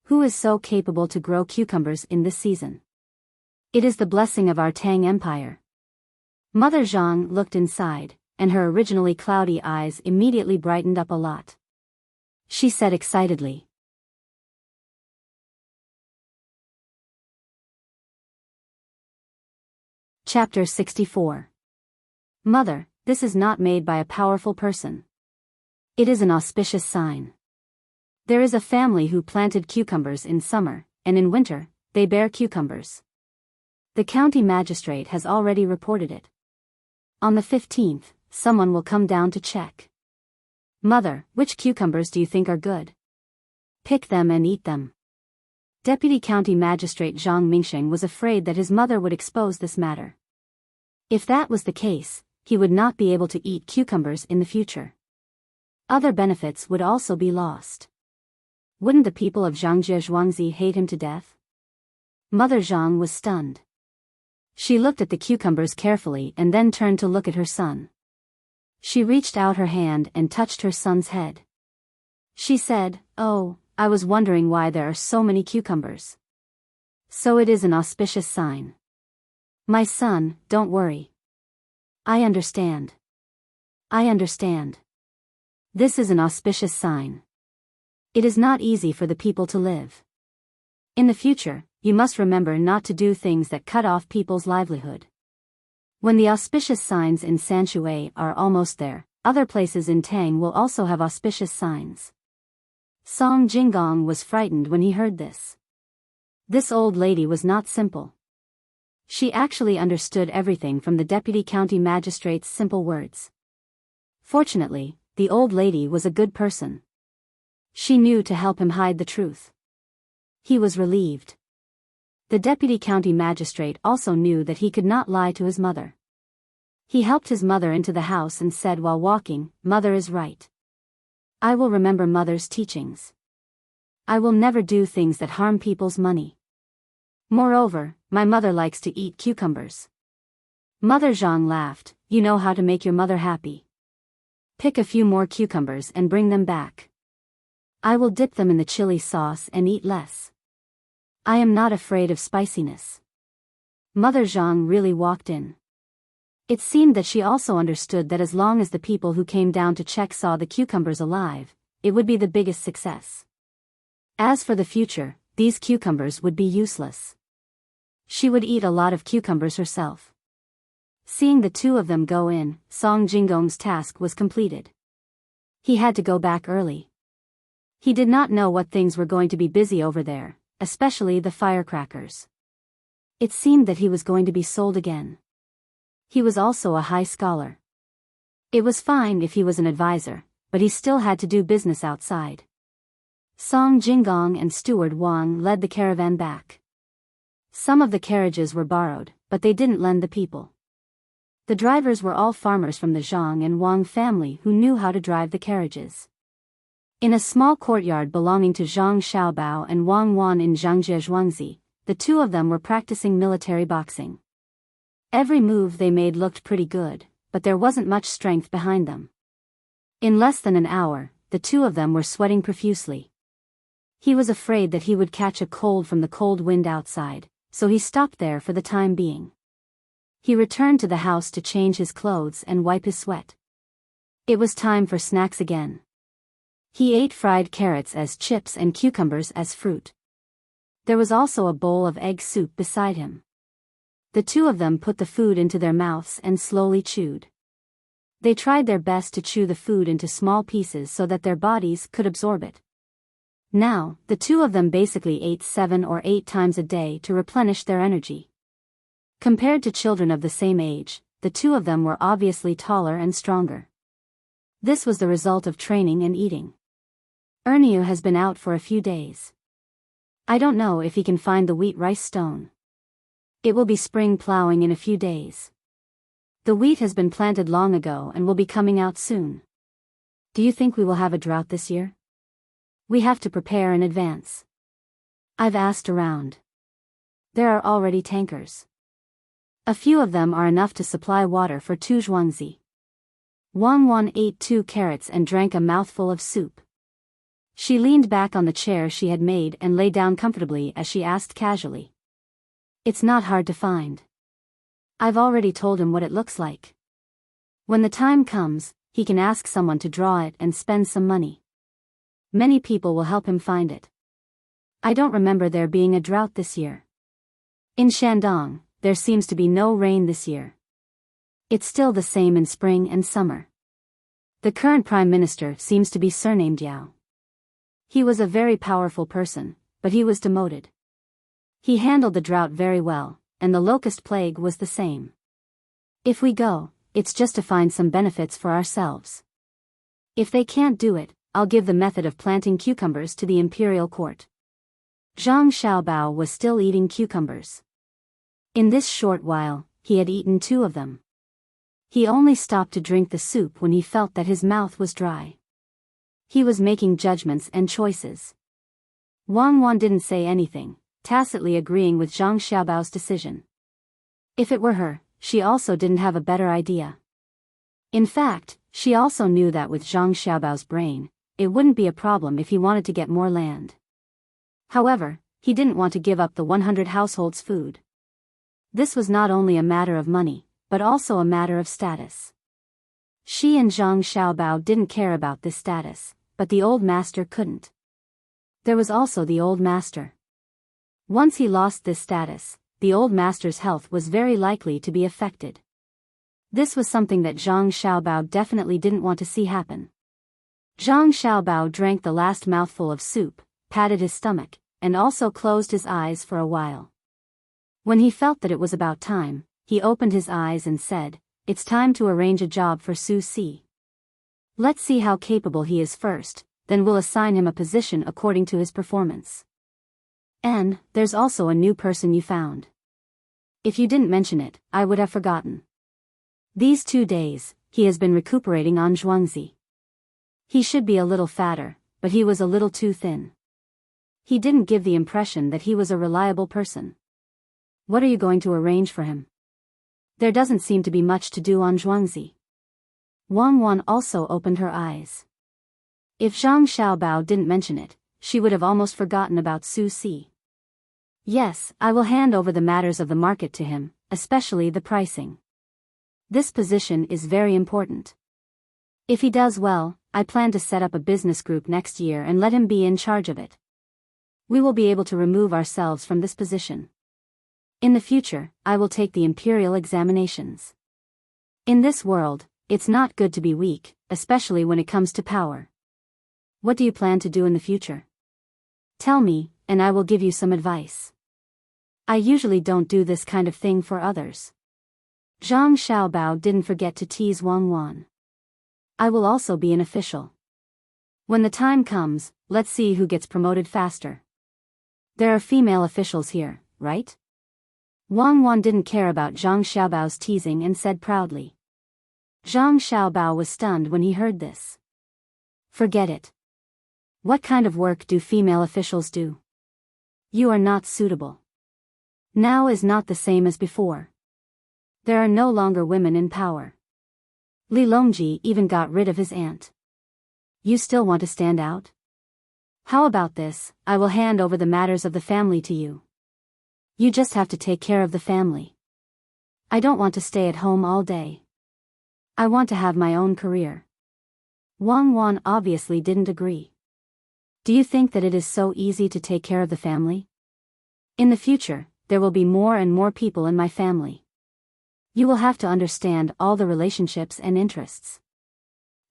Who is so capable to grow cucumbers in this season? It is the blessing of our Tang Empire." Mother Zhang looked inside, and her originally cloudy eyes immediately brightened up a lot. She said excitedly, Chapter 64. Mother, this is not made by a powerful person. It is an auspicious sign. There is a family who planted cucumbers in summer, and in winter, they bear cucumbers. The county magistrate has already reported it. On the 15th, someone will come down to check. Mother, which cucumbers do you think are good? Pick them and eat them. Deputy County Magistrate Zhang Mingsheng was afraid that his mother would expose this matter. If that was the case, he would not be able to eat cucumbers in the future. Other benefits would also be lost. Wouldn't the people of Zhangjie Zhuangzi hate him to death? Mother Zhang was stunned. She looked at the cucumbers carefully and then turned to look at her son. She reached out her hand and touched her son's head. She said, "Oh, I was wondering why there are so many cucumbers. So it is an auspicious sign. My son, don't worry. I understand. I understand. This is an auspicious sign. It is not easy for the people to live. In the future, you must remember not to do things that cut off people's livelihood. When the auspicious signs in Sanshui are almost there, other places in Tang will also have auspicious signs." Song Jinggong was frightened when he heard this. This old lady was not simple. She actually understood everything from the deputy county magistrate's simple words. Fortunately, the old lady was a good person. She knew to help him hide the truth. He was relieved. The deputy county magistrate also knew that he could not lie to his mother. He helped his mother into the house and said while walking, "Mother is right. I will remember mother's teachings. I will never do things that harm people's money. Moreover, my mother likes to eat cucumbers." Mother Zhang laughed, "You know how to make your mother happy. Pick a few more cucumbers and bring them back. I will dip them in the chili sauce and eat less. I am not afraid of spiciness." Mother Zhang really walked in. It seemed that she also understood that as long as the people who came down to check saw the cucumbers alive, it would be the biggest success. As for the future, these cucumbers would be useless. She would eat a lot of cucumbers herself. Seeing the two of them go in, Song Jinggong's task was completed. He had to go back early. He did not know what things were going to be busy over there, especially the firecrackers. It seemed that he was going to be sold again. He was also a high scholar. It was fine if he was an advisor, but he still had to do business outside. Song Jinggong and Steward Wang led the caravan back. Some of the carriages were borrowed, but they didn't lend the people. The drivers were all farmers from the Zhang and Wang family who knew how to drive the carriages. In a small courtyard belonging to Zhang Xiaobao and Wang Wan in Zhangjie Zhuangzi, the two of them were practicing military boxing. Every move they made looked pretty good, but there wasn't much strength behind them. In less than an hour, the two of them were sweating profusely. He was afraid that he would catch a cold from the cold wind outside, so he stopped there for the time being. He returned to the house to change his clothes and wipe his sweat. It was time for snacks again. He ate fried carrots as chips and cucumbers as fruit. There was also a bowl of egg soup beside him. The two of them put the food into their mouths and slowly chewed. They tried their best to chew the food into small pieces so that their bodies could absorb it. Now, the two of them basically ate 7 or 8 times a day to replenish their energy. Compared to children of the same age, the two of them were obviously taller and stronger. This was the result of training and eating. Erneu has been out for a few days. I don't know if he can find the wheat rice stone. It will be spring plowing in a few days. The wheat has been planted long ago and will be coming out soon. Do you think we will have a drought this year? We have to prepare in advance. I've asked around. There are already tankers. A few of them are enough to supply water for 2 zhuangzi. Wang Wan ate 2 carrots and drank a mouthful of soup. She leaned back on the chair she had made and lay down comfortably as she asked casually. It's not hard to find. I've already told him what it looks like. When the time comes, he can ask someone to draw it and spend some money. Many people will help him find it. I don't remember there being a drought this year. In Shandong, there seems to be no rain this year. It's still the same in spring and summer. The current prime minister seems to be surnamed Yao. He was a very powerful person, but he was demoted. He handled the drought very well, and the locust plague was the same. If we go, it's just to find some benefits for ourselves. If they can't do it, I'll give the method of planting cucumbers to the imperial court. Zhang Xiaobao was still eating cucumbers. In this short while, he had eaten 2 of them. He only stopped to drink the soup when he felt that his mouth was dry. He was making judgments and choices. Wang Wan didn't say anything, tacitly agreeing with Zhang Xiaobao's decision. If it were her, she also didn't have a better idea. In fact, she also knew that with Zhang Xiaobao's brain, it wouldn't be a problem if he wanted to get more land. However, he didn't want to give up the 100 households' food. This was not only a matter of money, but also a matter of status. She and Zhang Xiaobao didn't care about this status, but the old master couldn't. There was also the old master. Once he lost this status, the old master's health was very likely to be affected. This was something that Zhang Xiaobao definitely didn't want to see happen. Zhang Xiaobao drank the last mouthful of soup, patted his stomach, and also closed his eyes for a while. When he felt that it was about time, he opened his eyes and said, "It's time to arrange a job for Su Si. Let's see how capable he is first, then we'll assign him a position according to his performance. And, there's also a new person you found. If you didn't mention it, I would have forgotten. These 2 days, he has been recuperating on zhuangzi. He should be a little fatter, but he was a little too thin. He didn't give the impression that he was a reliable person. What are you going to arrange for him? There doesn't seem to be much to do on zhuangzi." Wang Wan also opened her eyes. If Zhang Xiaobao didn't mention it, she would have almost forgotten about Su Si. "Yes, I will hand over the matters of the market to him, especially the pricing. This position is very important. If he does well, I plan to set up a business group next year and let him be in charge of it. We will be able to remove ourselves from this position. In the future, I will take the imperial examinations. In this world, it's not good to be weak, especially when it comes to power. What do you plan to do in the future? Tell me, and I will give you some advice. I usually don't do this kind of thing for others." Zhang Xiaobao didn't forget to tease Wang Wan. "I will also be an official. When the time comes, let's see who gets promoted faster. There are female officials here, right?" Wang Wan didn't care about Zhang Xiaobao's teasing and said proudly. Zhang Xiaobao was stunned when he heard this. "Forget it. What kind of work do female officials do? You are not suitable. Now is not the same as before. There are no longer women in power. Li Longji even got rid of his aunt. You still want to stand out? How about this, I will hand over the matters of the family to you. You just have to take care of the family. I don't want to stay at home all day. I want to have my own career." Wang Wan obviously didn't agree. "Do you think that it is so easy to take care of the family? In the future, there will be more and more people in my family. You will have to understand all the relationships and interests.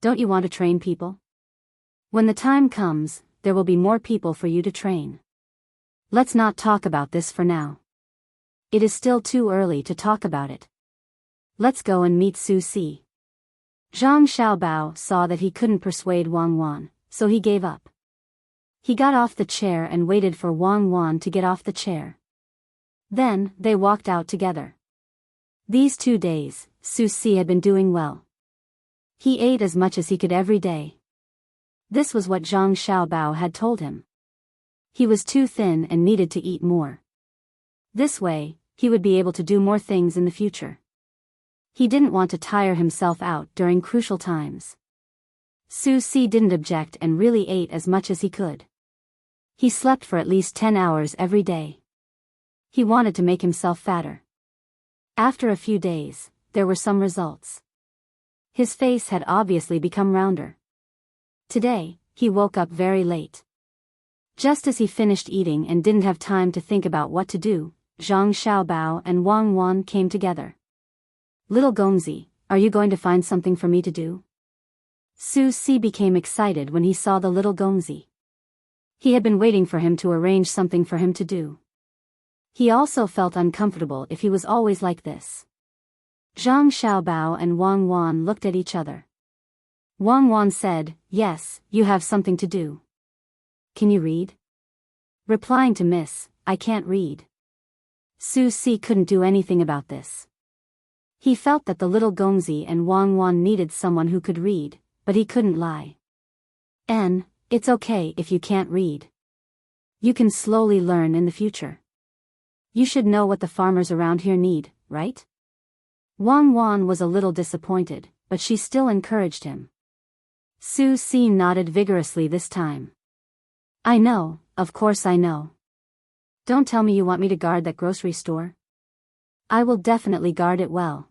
Don't you want to train people? When the time comes, there will be more people for you to train. Let's not talk about this for now. It is still too early to talk about it. Let's go and meet Su Si. Zhang Xiaobao saw that he couldn't persuade Wang Wan, so he gave up. He got off the chair and waited for Wang Wan to get off the chair. Then, they walked out together. These 2 days, Su Si had been doing well. He ate as much as he could every day. This was what Zhang Xiaobao had told him. He was too thin and needed to eat more. This way, he would be able to do more things in the future. He didn't want to tire himself out during crucial times. Su Si didn't object and really ate as much as he could. He slept for at least 10 hours every day. He wanted to make himself fatter. After a few days, there were some results. His face had obviously become rounder. Today, he woke up very late. Just as he finished eating and didn't have time to think about what to do, Zhang Xiaobao and Wang Wan came together. Little Gongzi, are you going to find something for me to do? Su Si became excited when he saw the little Gongzi. He had been waiting for him to arrange something for him to do. He also felt uncomfortable if he was always like this. Zhang Xiaobao and Wang Wan looked at each other. Wang Wan said, "Yes, you have something to do. Can you read?" Replying to Miss, "I can't read." Su Si couldn't do anything about this. He felt that the little Gongzi and Wang Wan needed someone who could read, but he couldn't lie. It's okay if you can't read. You can slowly learn in the future. You should know what the farmers around here need, right? Wang Wan was a little disappointed, but she still encouraged him. Su Si nodded vigorously this time. I know, of course I know. Don't tell me you want me to guard that grocery store. I will definitely guard it well.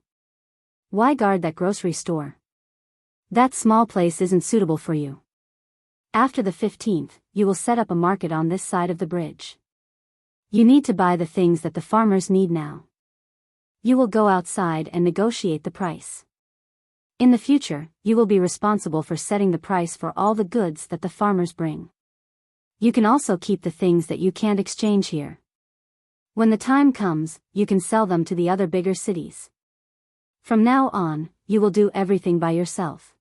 Why guard that grocery store? That small place isn't suitable for you. After the 15th, you will set up a market on this side of the bridge. You need to buy the things that the farmers need now. You will go outside and negotiate the price. In the future, you will be responsible for setting the price for all the goods that the farmers bring. You can also keep the things that you can't exchange here. When the time comes, you can sell them to the other bigger cities. From now on, you will do everything by yourself.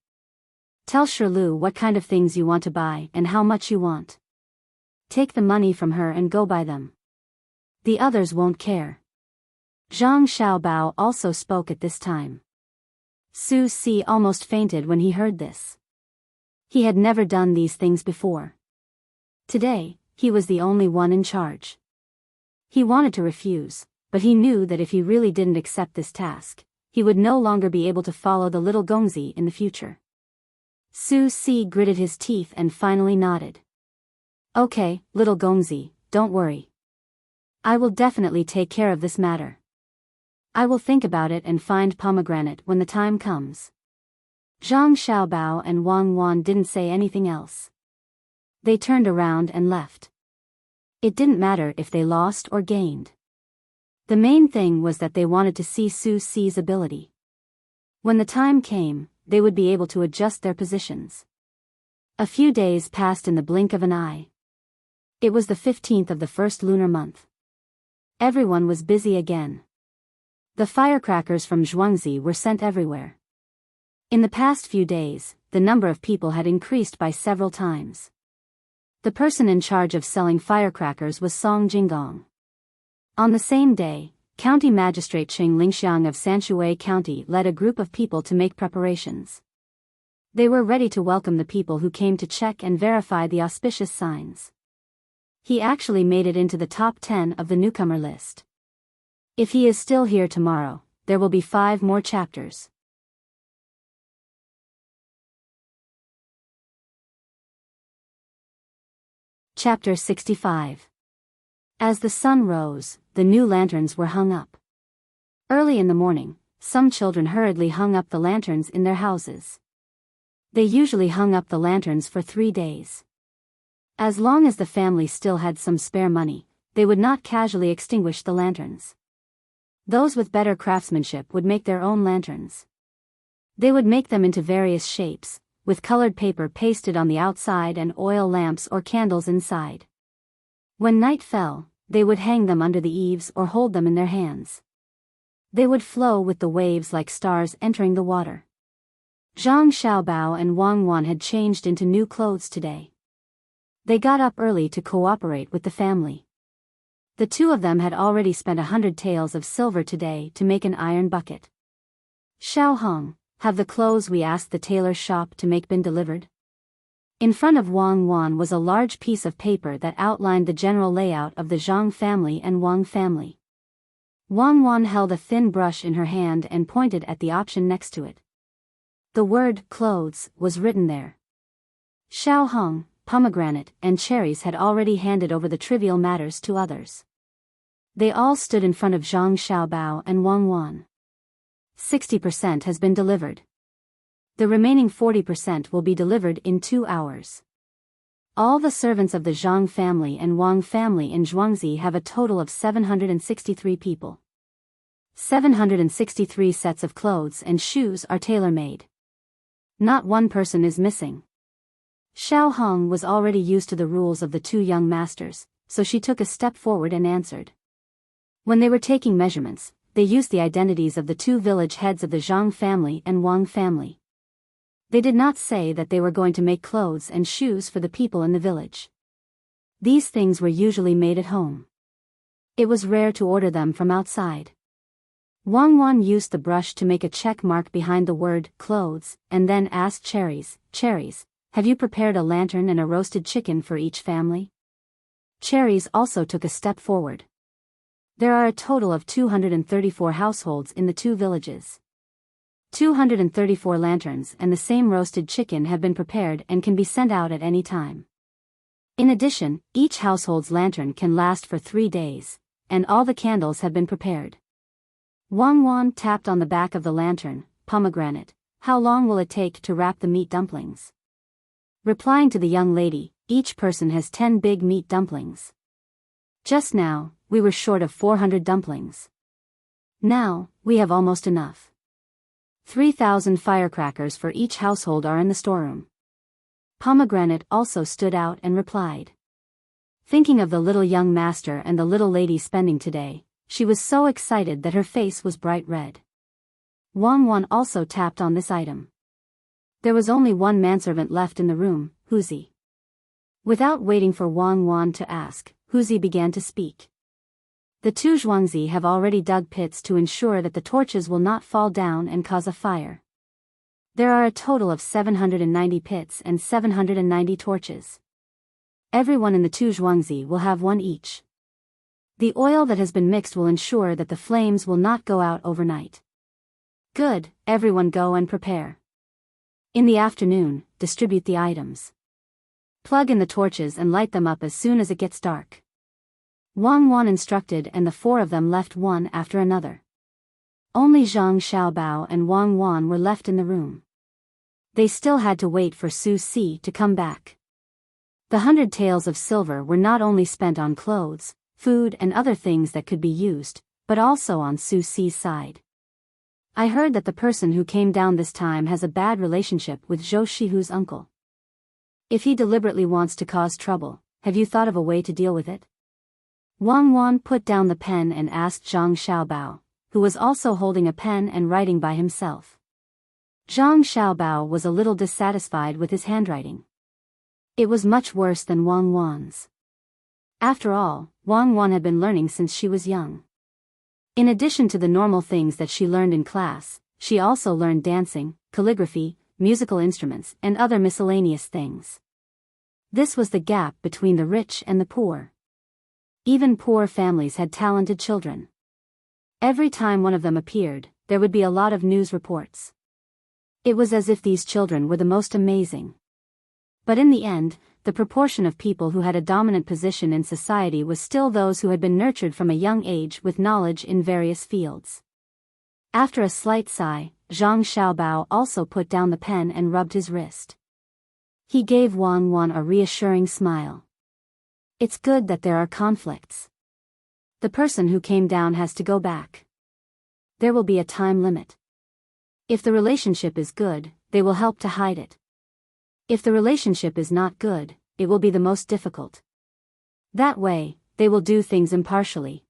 Tell Shirlu what kind of things you want to buy and how much you want. Take the money from her and go buy them. The others won't care. Zhang Xiaobao also spoke at this time. Su Si almost fainted when he heard this. He had never done these things before. Today, he was the only one in charge. He wanted to refuse, but he knew that if he really didn't accept this task, he would no longer be able to follow the little Gongzi in the future. Su Si gritted his teeth and finally nodded. Okay, little Gongzi, don't worry. I will definitely take care of this matter. I will think about it and find pomegranate when the time comes. Zhang Xiaobao and Wang Wan didn't say anything else. They turned around and left. It didn't matter if they lost or gained. The main thing was that they wanted to see Su Si's ability. When the time came, they would be able to adjust their positions. A few days passed in the blink of an eye. It was the 15th of the first lunar month. Everyone was busy again. The firecrackers from Zhuangzi were sent everywhere. In the past few days, the number of people had increased by several times. The person in charge of selling firecrackers was Song Jinggong. On the same day, County Magistrate Qing Lingxiang of Sanshui County led a group of people to make preparations. They were ready to welcome the people who came to check and verify the auspicious signs. He actually made it into the top 10 of the newcomer list. If he is still here tomorrow, there will be 5 more chapters. Chapter 65. As the sun rose, the new lanterns were hung up. Early in the morning, some children hurriedly hung up the lanterns in their houses. They usually hung up the lanterns for 3 days. As long as the family still had some spare money, they would not casually extinguish the lanterns. Those with better craftsmanship would make their own lanterns. They would make them into various shapes, with colored paper pasted on the outside and oil lamps or candles inside. When night fell, they would hang them under the eaves or hold them in their hands. They would flow with the waves like stars entering the water. Zhang Xiaobao and Wang Wan had changed into new clothes today. They got up early to cooperate with the family. The two of them had already spent 100 taels of silver today to make an iron bucket. Xiao Hong, have the clothes we asked the tailor's shop to make been delivered? In front of Wang Wan was a large piece of paper that outlined the general layout of the Zhang family and Wang family. Wang Wan held a thin brush in her hand and pointed at the option next to it. The word clothes was written there. Xiao Hong, pomegranate, and cherries had already handed over the trivial matters to others. They all stood in front of Zhang Xiaobao and Wang Wan. 60% has been delivered. The remaining 40% will be delivered in 2 hours. All the servants of the Zhang family and Wang family in Zhuangzi have a total of 763 people. 763 sets of clothes and shoes are tailor-made. Not one person is missing. Xiao Hong was already used to the rules of the two young masters, so she took a step forward and answered. When they were taking measurements, they used the identities of the two village heads of the Zhang family and Wang family. They did not say that they were going to make clothes and shoes for the people in the village. These things were usually made at home. It was rare to order them from outside. Wang Wan used the brush to make a check mark behind the word clothes, and then asked Cherries, have you prepared a lantern and a roasted chicken for each family? Cherries also took a step forward. There are a total of 234 households in the two villages. 234 lanterns and the same roasted chicken have been prepared and can be sent out at any time. In addition, each household's lantern can last for 3 days, and all the candles have been prepared. Wang Wan tapped on the back of the lantern. Pomegranate, how long will it take to wrap the meat dumplings? Replying to the young lady, each person has 10 big meat dumplings. Just now, we were short of 400 dumplings. Now, we have almost enough. 3,000 firecrackers for each household are in the storeroom. Pomegranate also stood out and replied. Thinking of the little young master and the little lady spending today, she was so excited that her face was bright red. Wang Wan also tapped on this item. There was only one manservant left in the room, Huzi. Without waiting for Wang Wan to ask, Huzi began to speak. The two Zhuangzi have already dug pits to ensure that the torches will not fall down and cause a fire. There are a total of 790 pits and 790 torches. Everyone in the two Zhuangzi will have one each. The oil that has been mixed will ensure that the flames will not go out overnight. Good, everyone go and prepare. In the afternoon, distribute the items. Plug in the torches and light them up as soon as it gets dark. Wang Wan instructed, and the 4 of them left one after another. Only Zhang Xiaobao and Wang Wan were left in the room. They still had to wait for Su Si to come back. The 100 taels of silver were not only spent on clothes, food and other things that could be used, but also on Su Si's side. I heard that the person who came down this time has a bad relationship with Zhou Shihu's uncle. If he deliberately wants to cause trouble, have you thought of a way to deal with it? Wang Wan put down the pen and asked Zhang Xiaobao, who was also holding a pen and writing by himself. Zhang Xiaobao was a little dissatisfied with his handwriting. It was much worse than Wang Wan's. After all, Wang Wan had been learning since she was young. In addition to the normal things that she learned in class, she also learned dancing, calligraphy, musical instruments, and other miscellaneous things. This was the gap between the rich and the poor. Even poor families had talented children. Every time one of them appeared, there would be a lot of news reports. It was as if these children were the most amazing. But in the end, the proportion of people who had a dominant position in society was still those who had been nurtured from a young age with knowledge in various fields. After a slight sigh, Zhang Xiaobao also put down the pen and rubbed his wrist. He gave Wang Wan a reassuring smile. It's good that there are conflicts. The person who came down has to go back. There will be a time limit. If the relationship is good, they will help to hide it. If the relationship is not good, it will be the most difficult. That way, they will do things impartially.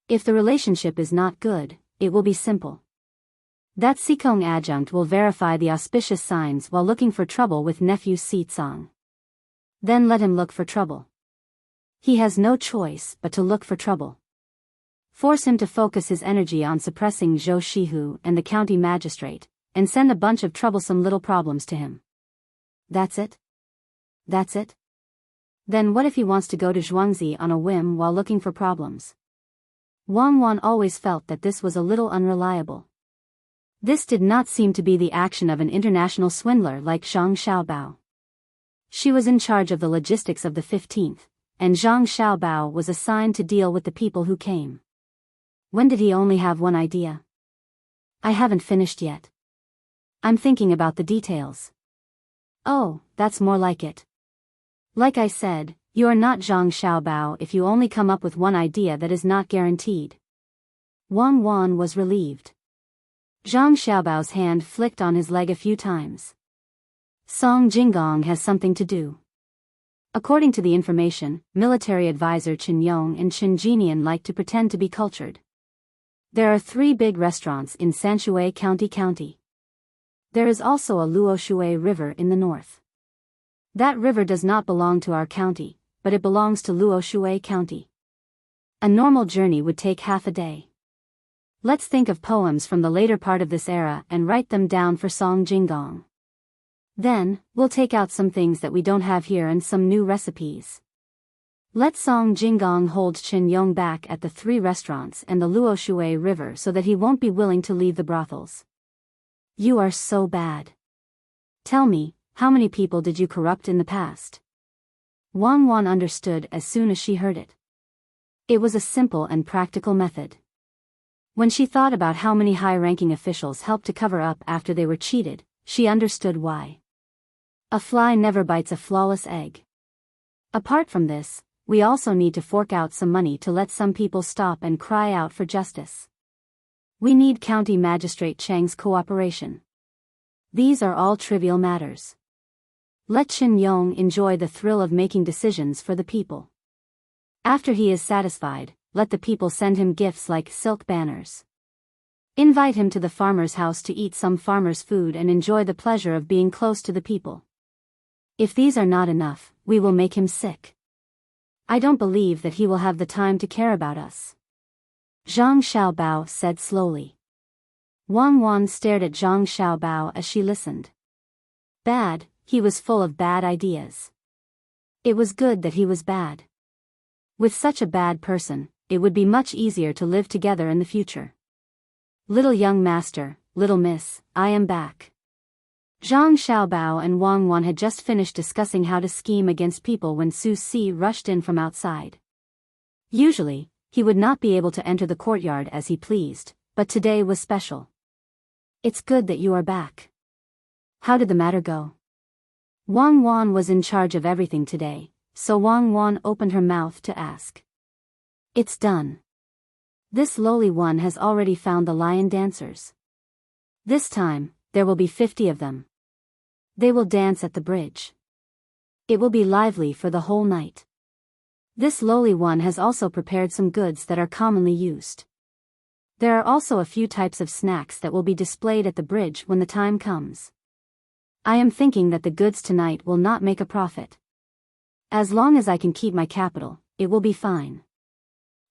If the relationship is not good, it will be simple. That Sikong adjunct will verify the auspicious signs while looking for trouble with nephew Sitsong. Then let him look for trouble. He has no choice but to look for trouble. Force him to focus his energy on suppressing Zhou Shihu and the county magistrate, and send a bunch of troublesome little problems to him. That's it? That's it? Then what if he wants to go to Zhuangzi on a whim while looking for problems? Wang Wan always felt that this was a little unreliable. This did not seem to be the action of an international swindler like Zhang Xiaobao. She was in charge of the logistics of the 15th, and Zhang Xiaobao was assigned to deal with the people who came. When did he only have one idea? I haven't finished yet. I'm thinking about the details. Oh, that's more like it. Like I said, you are not Zhang Xiaobao if you only come up with one idea that is not guaranteed. Wang Wan was relieved. Zhang Xiaobao's hand flicked on his leg a few times. Song Jinggong has something to do. According to the information, military advisor Chen Yong and Chen Jinian like to pretend to be cultured. There are 3 big restaurants in Sanshui County. There is also a Luoshui River in the north. That river does not belong to our county, but it belongs to Luoshui County. A normal journey would take half a day. Let's think of poems from the later part of this era and write them down for Song Jinggong. Then, we'll take out some things that we don't have here and some new recipes. Let Song Jinggong hold Chen Yong back at the 3 restaurants and the Luoshui River so that he won't be willing to leave the brothels. You are so bad. Tell me, how many people did you corrupt in the past? Wang Wan understood as soon as she heard it. It was a simple and practical method. When she thought about how many high-ranking officials helped to cover up after they were cheated, she understood why. A fly never bites a flawless egg. Apart from this, we also need to fork out some money to let some people stop and cry out for justice. We need County Magistrate Cheng's cooperation. These are all trivial matters. Let Chen Yong enjoy the thrill of making decisions for the people. After he is satisfied, let the people send him gifts like silk banners. Invite him to the farmer's house to eat some farmer's food and enjoy the pleasure of being close to the people. If these are not enough, we will make him sick. I don't believe that he will have the time to care about us. Zhang Xiaobao said slowly. Wang Wan stared at Zhang Xiaobao as she listened. Bad, he was full of bad ideas. It was good that he was bad. With such a bad person, it would be much easier to live together in the future. Little young master, little miss, I am back. Zhang Xiaobao and Wang Wan had just finished discussing how to scheme against people when Su Si rushed in from outside. Usually, he would not be able to enter the courtyard as he pleased, but today was special. It's good that you are back. How did the matter go? Wang Wan was in charge of everything today, so Wang Wan opened her mouth to ask. It's done. This lowly one has already found the lion dancers. This time, there will be 50 of them. They will dance at the bridge. It will be lively for the whole night. This lowly one has also prepared some goods that are commonly used. There are also a few types of snacks that will be displayed at the bridge when the time comes. I am thinking that the goods tonight will not make a profit. As long as I can keep my capital, it will be fine.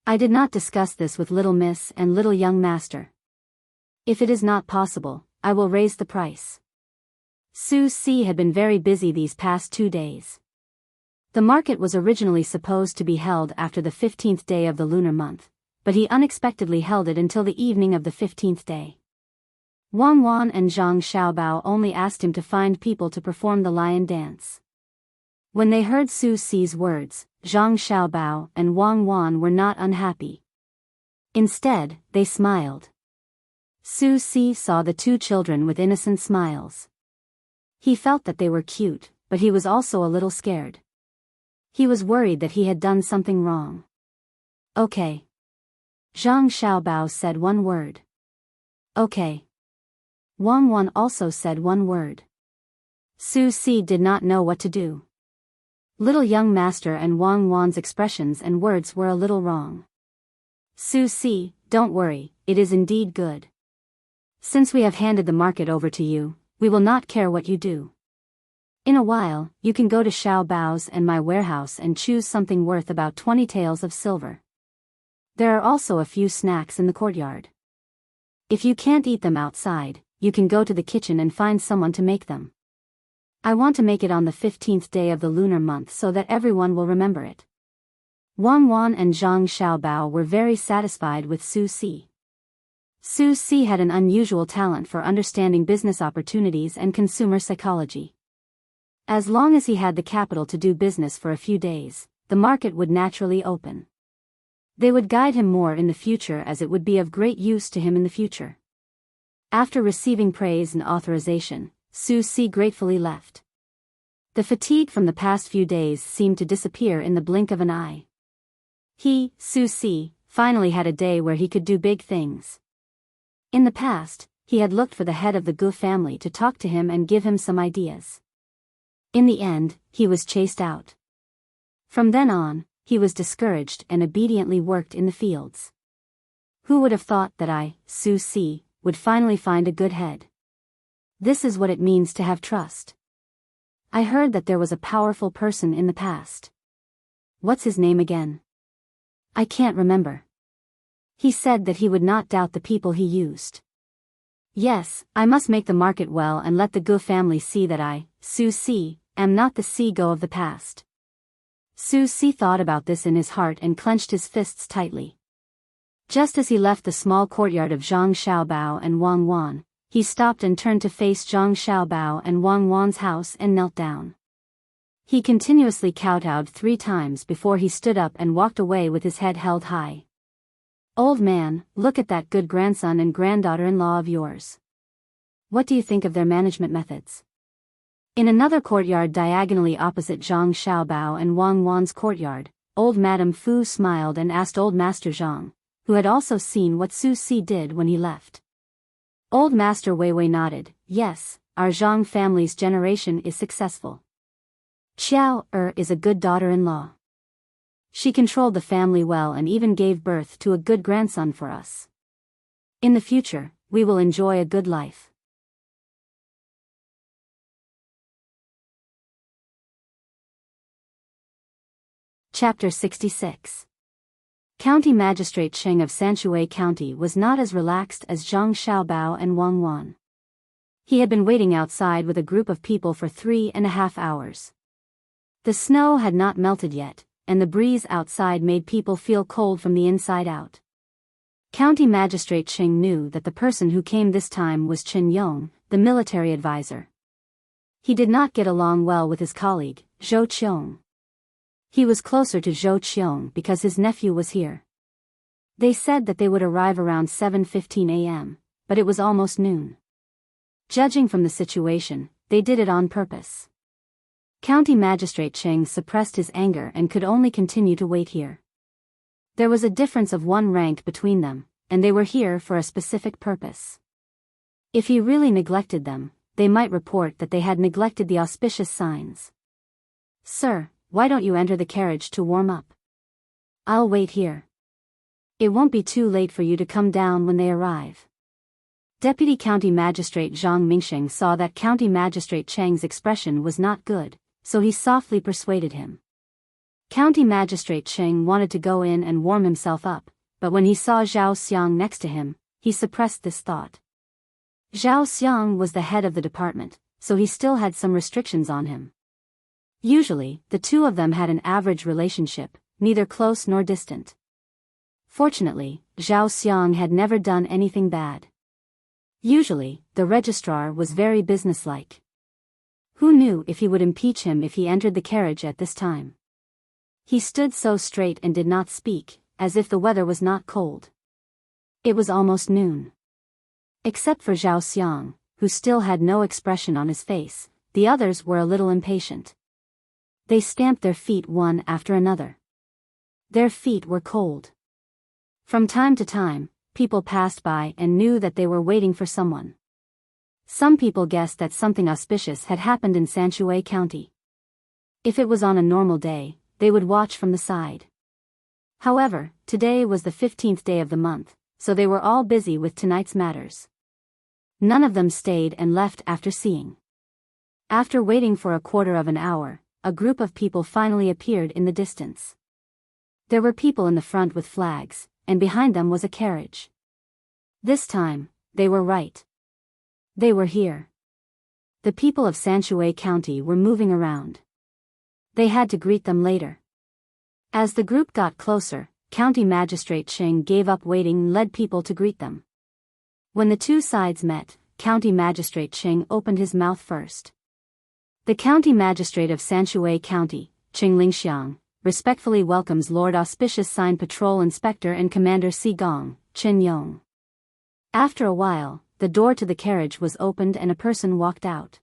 I did not discuss this with little miss and little young master. If it is not possible, I will raise the price. Su Si had been very busy these past 2 days. The market was originally supposed to be held after the 15th day of the lunar month, but he unexpectedly held it until the evening of the 15th day. Wang Wan and Zhang Xiaobao only asked him to find people to perform the lion dance. When they heard Su Si's words, Zhang Xiaobao and Wang Wan were not unhappy. Instead, they smiled. Su Si saw the 2 children with innocent smiles. He felt that they were cute, but he was also a little scared. He was worried that he had done something wrong. Okay, Zhang Xiaobao said one word. Okay. Wang Wan also said one word. Su Si did not know what to do. Little young master and Wang Wan's expressions and words were a little wrong. Su Si, don't worry, it is indeed good. Since we have handed the market over to you, we will not care what you do. In a while, you can go to Xiaobao's and my warehouse and choose something worth about 20 taels of silver. There are also a few snacks in the courtyard. If you can't eat them outside, you can go to the kitchen and find someone to make them. I want to make it on the 15th day of the lunar month so that everyone will remember it. Wang Wan and Zhang Xiaobao were very satisfied with Su Si. Su Si had an unusual talent for understanding business opportunities and consumer psychology. As long as he had the capital to do business for a few days, the market would naturally open. They would guide him more in the future as it would be of great use to him in the future. After receiving praise and authorization, Su Si gratefully left. The fatigue from the past few days seemed to disappear in the blink of an eye. He, Su Si, finally had a day where he could do big things. In the past, he had looked for the head of the Gu family to talk to him and give him some ideas. In the end, he was chased out. From then on, he was discouraged and obediently worked in the fields. Who would have thought that I, Su Si, would finally find a good head? This is what it means to have trust. I heard that there was a powerful person in the past. What's his name again? I can't remember. He said that he would not doubt the people he used. Yes, I must make the market well and let the Gu family see that I, Su Si, am not the Si-Go of the past. Su Si thought about this in his heart and clenched his fists tightly. Just as he left the small courtyard of Zhang Xiaobao and Wang Wan, he stopped and turned to face Zhang Xiaobao and Wang Wan's house and knelt down. He continuously kowtowed 3 times before he stood up and walked away with his head held high. Old man, look at that good grandson and granddaughter-in-law of yours. What do you think of their management methods? In another courtyard diagonally opposite Zhang Xiaobao and Wang Wan's courtyard, old Madame Fu smiled and asked old Master Zhang, who had also seen what Su Si did when he left. Old Master Weiwei nodded, yes, our Zhang family's generation is successful. Qiao is a good daughter-in-law. She controlled the family well and even gave birth to a good grandson for us. In the future, we will enjoy a good life. Chapter 66. County Magistrate Cheng of Sanshui County was not as relaxed as Zhang Xiaobao and Wang Wan. He had been waiting outside with a group of people for 3.5 hours. The snow had not melted yet, and the breeze outside made people feel cold from the inside out. County Magistrate Cheng knew that the person who came this time was Chen Yong, the military advisor. He did not get along well with his colleague, Zhou Qiong. He was closer to Zhou Qiong because his nephew was here. They said that they would arrive around 7:15 a.m., but it was almost noon. Judging from the situation, they did it on purpose. County Magistrate Cheng suppressed his anger and could only continue to wait here. There was a difference of 1 rank between them, and they were here for a specific purpose. If he really neglected them, they might report that they had neglected the auspicious signs. Sir, why don't you enter the carriage to warm up? I'll wait here. It won't be too late for you to come down when they arrive. Deputy County Magistrate Zhang Mingsheng saw that County Magistrate Cheng's expression was not good, so he softly persuaded him. County Magistrate Cheng wanted to go in and warm himself up, but when he saw Zhao Xiang next to him, he suppressed this thought. Zhao Xiang was the head of the department, so he still had some restrictions on him. Usually, the two of them had an average relationship, neither close nor distant. Fortunately, Zhao Xiang had never done anything bad. Usually, the registrar was very businesslike. Who knew if he would impeach him if he entered the carriage at this time? He stood so straight and did not speak, as if the weather was not cold. It was almost noon. Except for Zhao Xiang, who still had no expression on his face, the others were a little impatient. They stamped their feet one after another. Their feet were cold. From time to time, people passed by and knew that they were waiting for someone. Some people guessed that something auspicious had happened in Sanshui County. If it was on a normal day, they would watch from the side. However, today was the 15th day of the month, so they were all busy with tonight's matters. None of them stayed and left after seeing. After waiting for a quarter of an hour, a group of people finally appeared in the distance. There were people in the front with flags, and behind them was a carriage. This time, they were right. They were here. The people of Sanshui County were moving around. They had to greet them later. As the group got closer, County Magistrate Cheng gave up waiting and led people to greet them. When the two sides met, County Magistrate Cheng opened his mouth first. The County Magistrate of Sanshui County, Cheng Lingxiang, respectfully welcomes Lord Auspicious Sign Patrol Inspector and Commander Si Gong, Chen Yong. After a while, the door to the carriage was opened and a person walked out.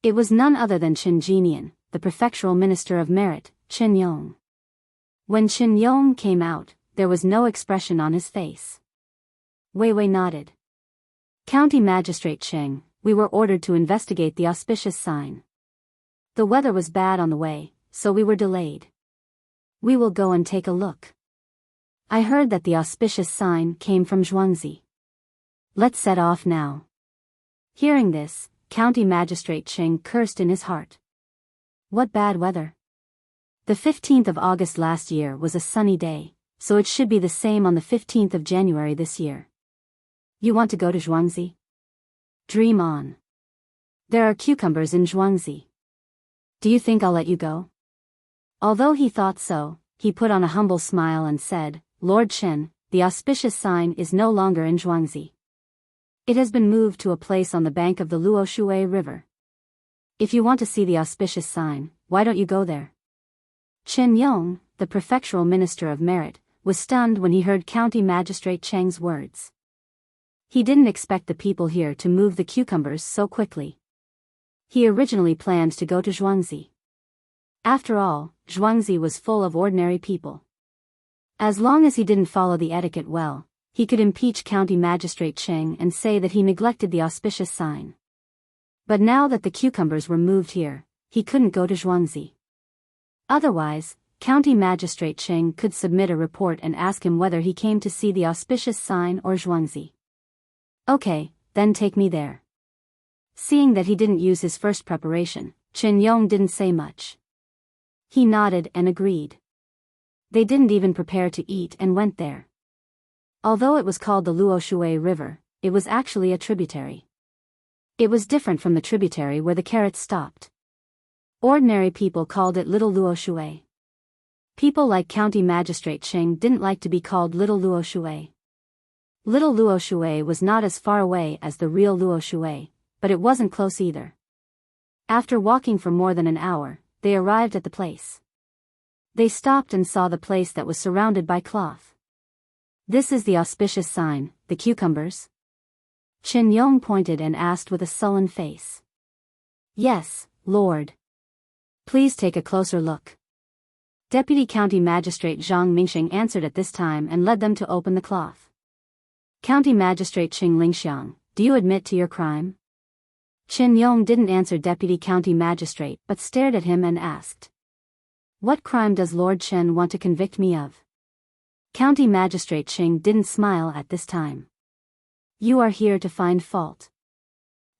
It was none other than Chen Jinian, the Prefectural Minister of Merit, Chen Yong. When Chen Yong came out, there was no expression on his face. Wei Wei nodded. County Magistrate Cheng, we were ordered to investigate the auspicious sign. The weather was bad on the way, so we were delayed. We will go and take a look. I heard that the auspicious sign came from Zhuangzi. Let's set off now. Hearing this, County Magistrate Cheng cursed in his heart. What bad weather. The 15th of August last year was a sunny day, so it should be the same on the 15th of January this year. You want to go to Zhuangzi? Dream on. There are cucumbers in Zhuangzi. Do you think I'll let you go? Although he thought so, he put on a humble smile and said, Lord Chen, the auspicious sign is no longer in Zhuangzi. It has been moved to a place on the bank of the Luoshui River. If you want to see the auspicious sign, why don't you go there? Chen Yong, the Prefectural Minister of Merit, was stunned when he heard County Magistrate Cheng's words. He didn't expect the people here to move the cucumbers so quickly. He originally planned to go to Zhuangzi. After all, Zhuangzi was full of ordinary people. As long as he didn't follow the etiquette well, he could impeach County Magistrate Cheng and say that he neglected the auspicious sign. But now that the cucumbers were moved here, he couldn't go to Zhuangzi. Otherwise, County Magistrate Cheng could submit a report and ask him whether he came to see the auspicious sign or Zhuangzi. Okay, then take me there. Seeing that he didn't use his first preparation, Chen Yong didn't say much. He nodded and agreed. They didn't even prepare to eat and went there. Although it was called the Luoshui River, it was actually a tributary. It was different from the tributary where the carrots stopped. Ordinary people called it Little Luoshui. People like County Magistrate Cheng didn't like to be called Little Luoshui. Little Luoshui was not as far away as the real Luoshui, but it wasn't close either. After walking for more than an hour, they arrived at the place. They stopped and saw the place that was surrounded by cloth. This is the auspicious sign, the cucumbers? Chen Yong pointed and asked with a sullen face. Yes, Lord. Please take a closer look. Deputy County Magistrate Zhang Mingxing answered at this time and led them to open the cloth. County Magistrate Cheng Lingxiang, do you admit to your crime? Chen Yong didn't answer Deputy County Magistrate but stared at him and asked. What crime does Lord Chen want to convict me of? County Magistrate Cheng didn't smile at this time. You are here to find fault.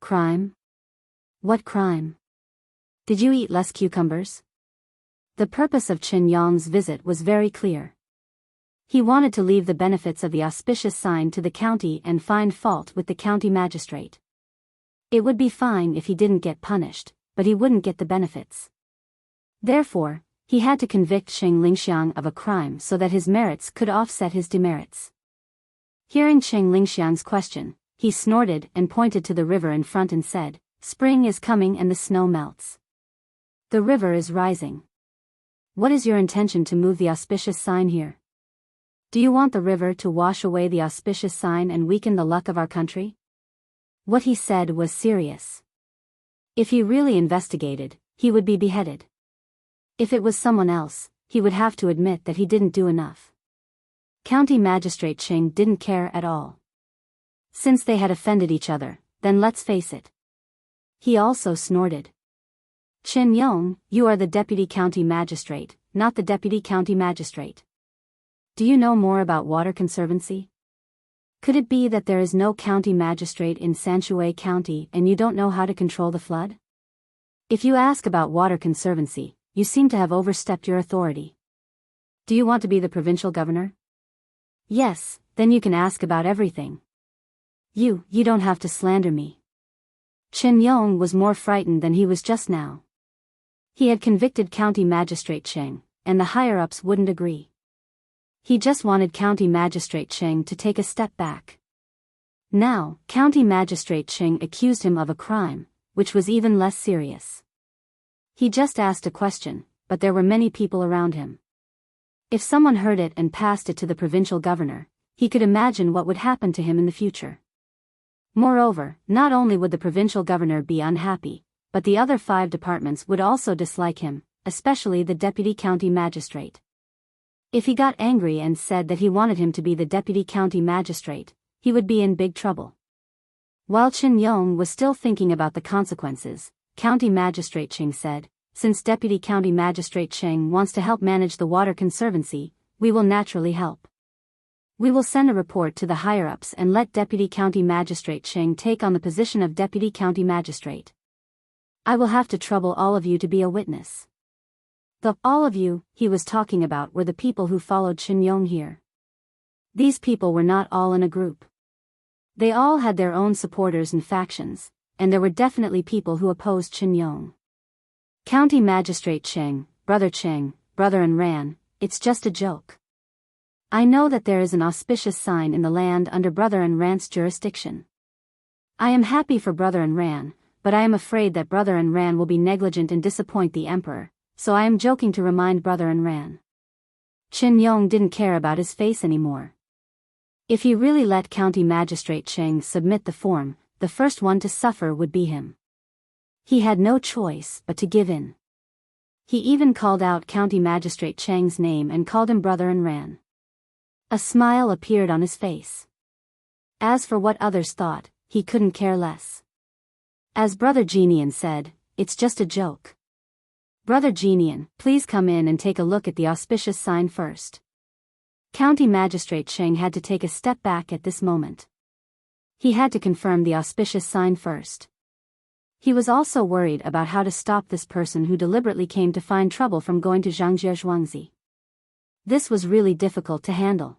Crime? What crime? Did you eat less cucumbers? The purpose of Chen Yong's visit was very clear. He wanted to leave the benefits of the auspicious sign to the county and find fault with the county magistrate. It would be fine if he didn't get punished, but he wouldn't get the benefits. Therefore, he had to convict Cheng Lingxiang of a crime so that his merits could offset his demerits. Hearing Cheng Lingxiang's question, he snorted and pointed to the river in front and said, Spring is coming and the snow melts. The river is rising. What is your intention to move the auspicious sign here? Do you want the river to wash away the auspicious sign and weaken the luck of our country? What he said was serious. If he really investigated, he would be beheaded. If it was someone else, he would have to admit that he didn't do enough. County Magistrate Ching didn't care at all. Since they had offended each other, then let's face it. He also snorted. Qin Yong, you are the Deputy County Magistrate, not the Deputy County Magistrate. Do you know more about water conservancy? Could it be that there is no county magistrate in Sanshui County and you don't know how to control the flood? If you ask about water conservancy, you seem to have overstepped your authority. Do you want to be the provincial governor? Yes, then you can ask about everything. You don't have to slander me. Qin Yong was more frightened than he was just now. He had convicted County Magistrate Cheng, and the higher-ups wouldn't agree. He just wanted County Magistrate Cheng to take a step back. Now, County Magistrate Cheng accused him of a crime, which was even less serious. He just asked a question, but there were many people around him. If someone heard it and passed it to the provincial governor, he could imagine what would happen to him in the future. Moreover, not only would the provincial governor be unhappy, but the other 5 departments would also dislike him, especially the deputy county magistrate. If he got angry and said that he wanted him to be the deputy county magistrate, he would be in big trouble. While Qin Yong was still thinking about the consequences, County Magistrate Cheng said, since Deputy County Magistrate Cheng wants to help manage the water conservancy, we will naturally help. We will send a report to the higher-ups and let Deputy County Magistrate Cheng take on the position of Deputy County Magistrate. I will have to trouble all of you to be a witness. The all of you he was talking about were the people who followed Qin Yong here. These people were not all in a group. They all had their own supporters and factions, and there were definitely people who opposed Qin Yong. County Magistrate Cheng, Brother and Ran, it's just a joke. I know that there is an auspicious sign in the land under Brother and Ran's jurisdiction. I am happy for Brother and Ran, but I am afraid that Brother and Ran will be negligent and disappoint the Emperor, so I am joking to remind Brother and Ran. Qin Yong didn't care about his face anymore. If he really let County Magistrate Cheng submit the form, the first one to suffer would be him. He had no choice but to give in. He even called out County Magistrate Cheng's name and called him Brother and Ran. A smile appeared on his face. As for what others thought, he couldn't care less. As Brother Genian said, it's just a joke. Brother Genian, please come in and take a look at the auspicious sign first. County Magistrate Cheng had to take a step back at this moment. He had to confirm the auspicious sign first. He was also worried about how to stop this person who deliberately came to find trouble from going to Zhangjie Zhuangzi. This was really difficult to handle.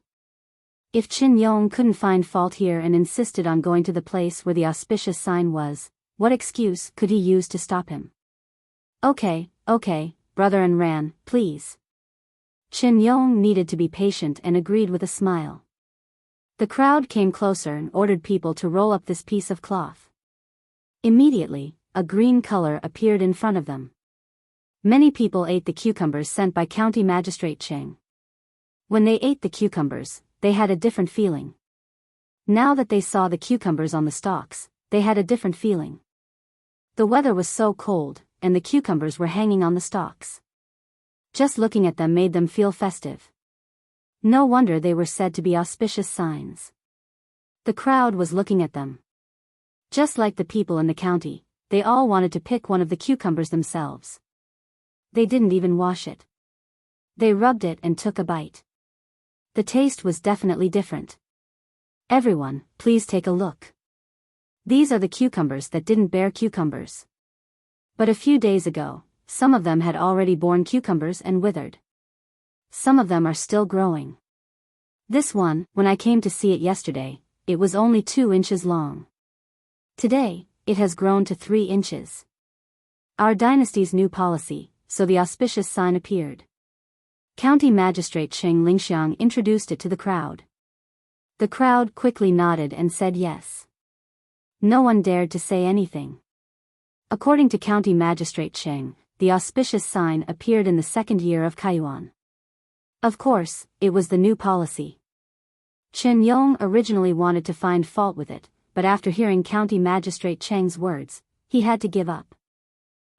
If Qin Yong couldn't find fault here and insisted on going to the place where the auspicious sign was, what excuse could he use to stop him? Okay, Brother and Ran, please. Qin Yong needed to be patient and agreed with a smile. The crowd came closer and ordered people to roll up this piece of cloth. Immediately, a green color appeared in front of them. Many people ate the cucumbers sent by County Magistrate Cheng. When they ate the cucumbers, they had a different feeling. Now that they saw the cucumbers on the stalks, they had a different feeling. The weather was so cold, and the cucumbers were hanging on the stalks. Just looking at them made them feel festive. No wonder they were said to be auspicious signs. The crowd was looking at them. Just like the people in the county, they all wanted to pick one of the cucumbers themselves. They didn't even wash it. They rubbed it and took a bite. The taste was definitely different. Everyone, please take a look. These are the cucumbers that didn't bear cucumbers. But a few days ago, some of them had already borne cucumbers and withered. Some of them are still growing. This one, when I came to see it yesterday, it was only 2 inches long. Today, it has grown to 3 inches. Our dynasty's new policy, so the auspicious sign appeared. County Magistrate Cheng Lingxiang introduced it to the crowd. The crowd quickly nodded and said yes. No one dared to say anything. According to County Magistrate Cheng, the auspicious sign appeared in the 2nd year of Kaiyuan. Of course, it was the new policy. Qin Yong originally wanted to find fault with it, but after hearing County Magistrate Cheng's words, he had to give up.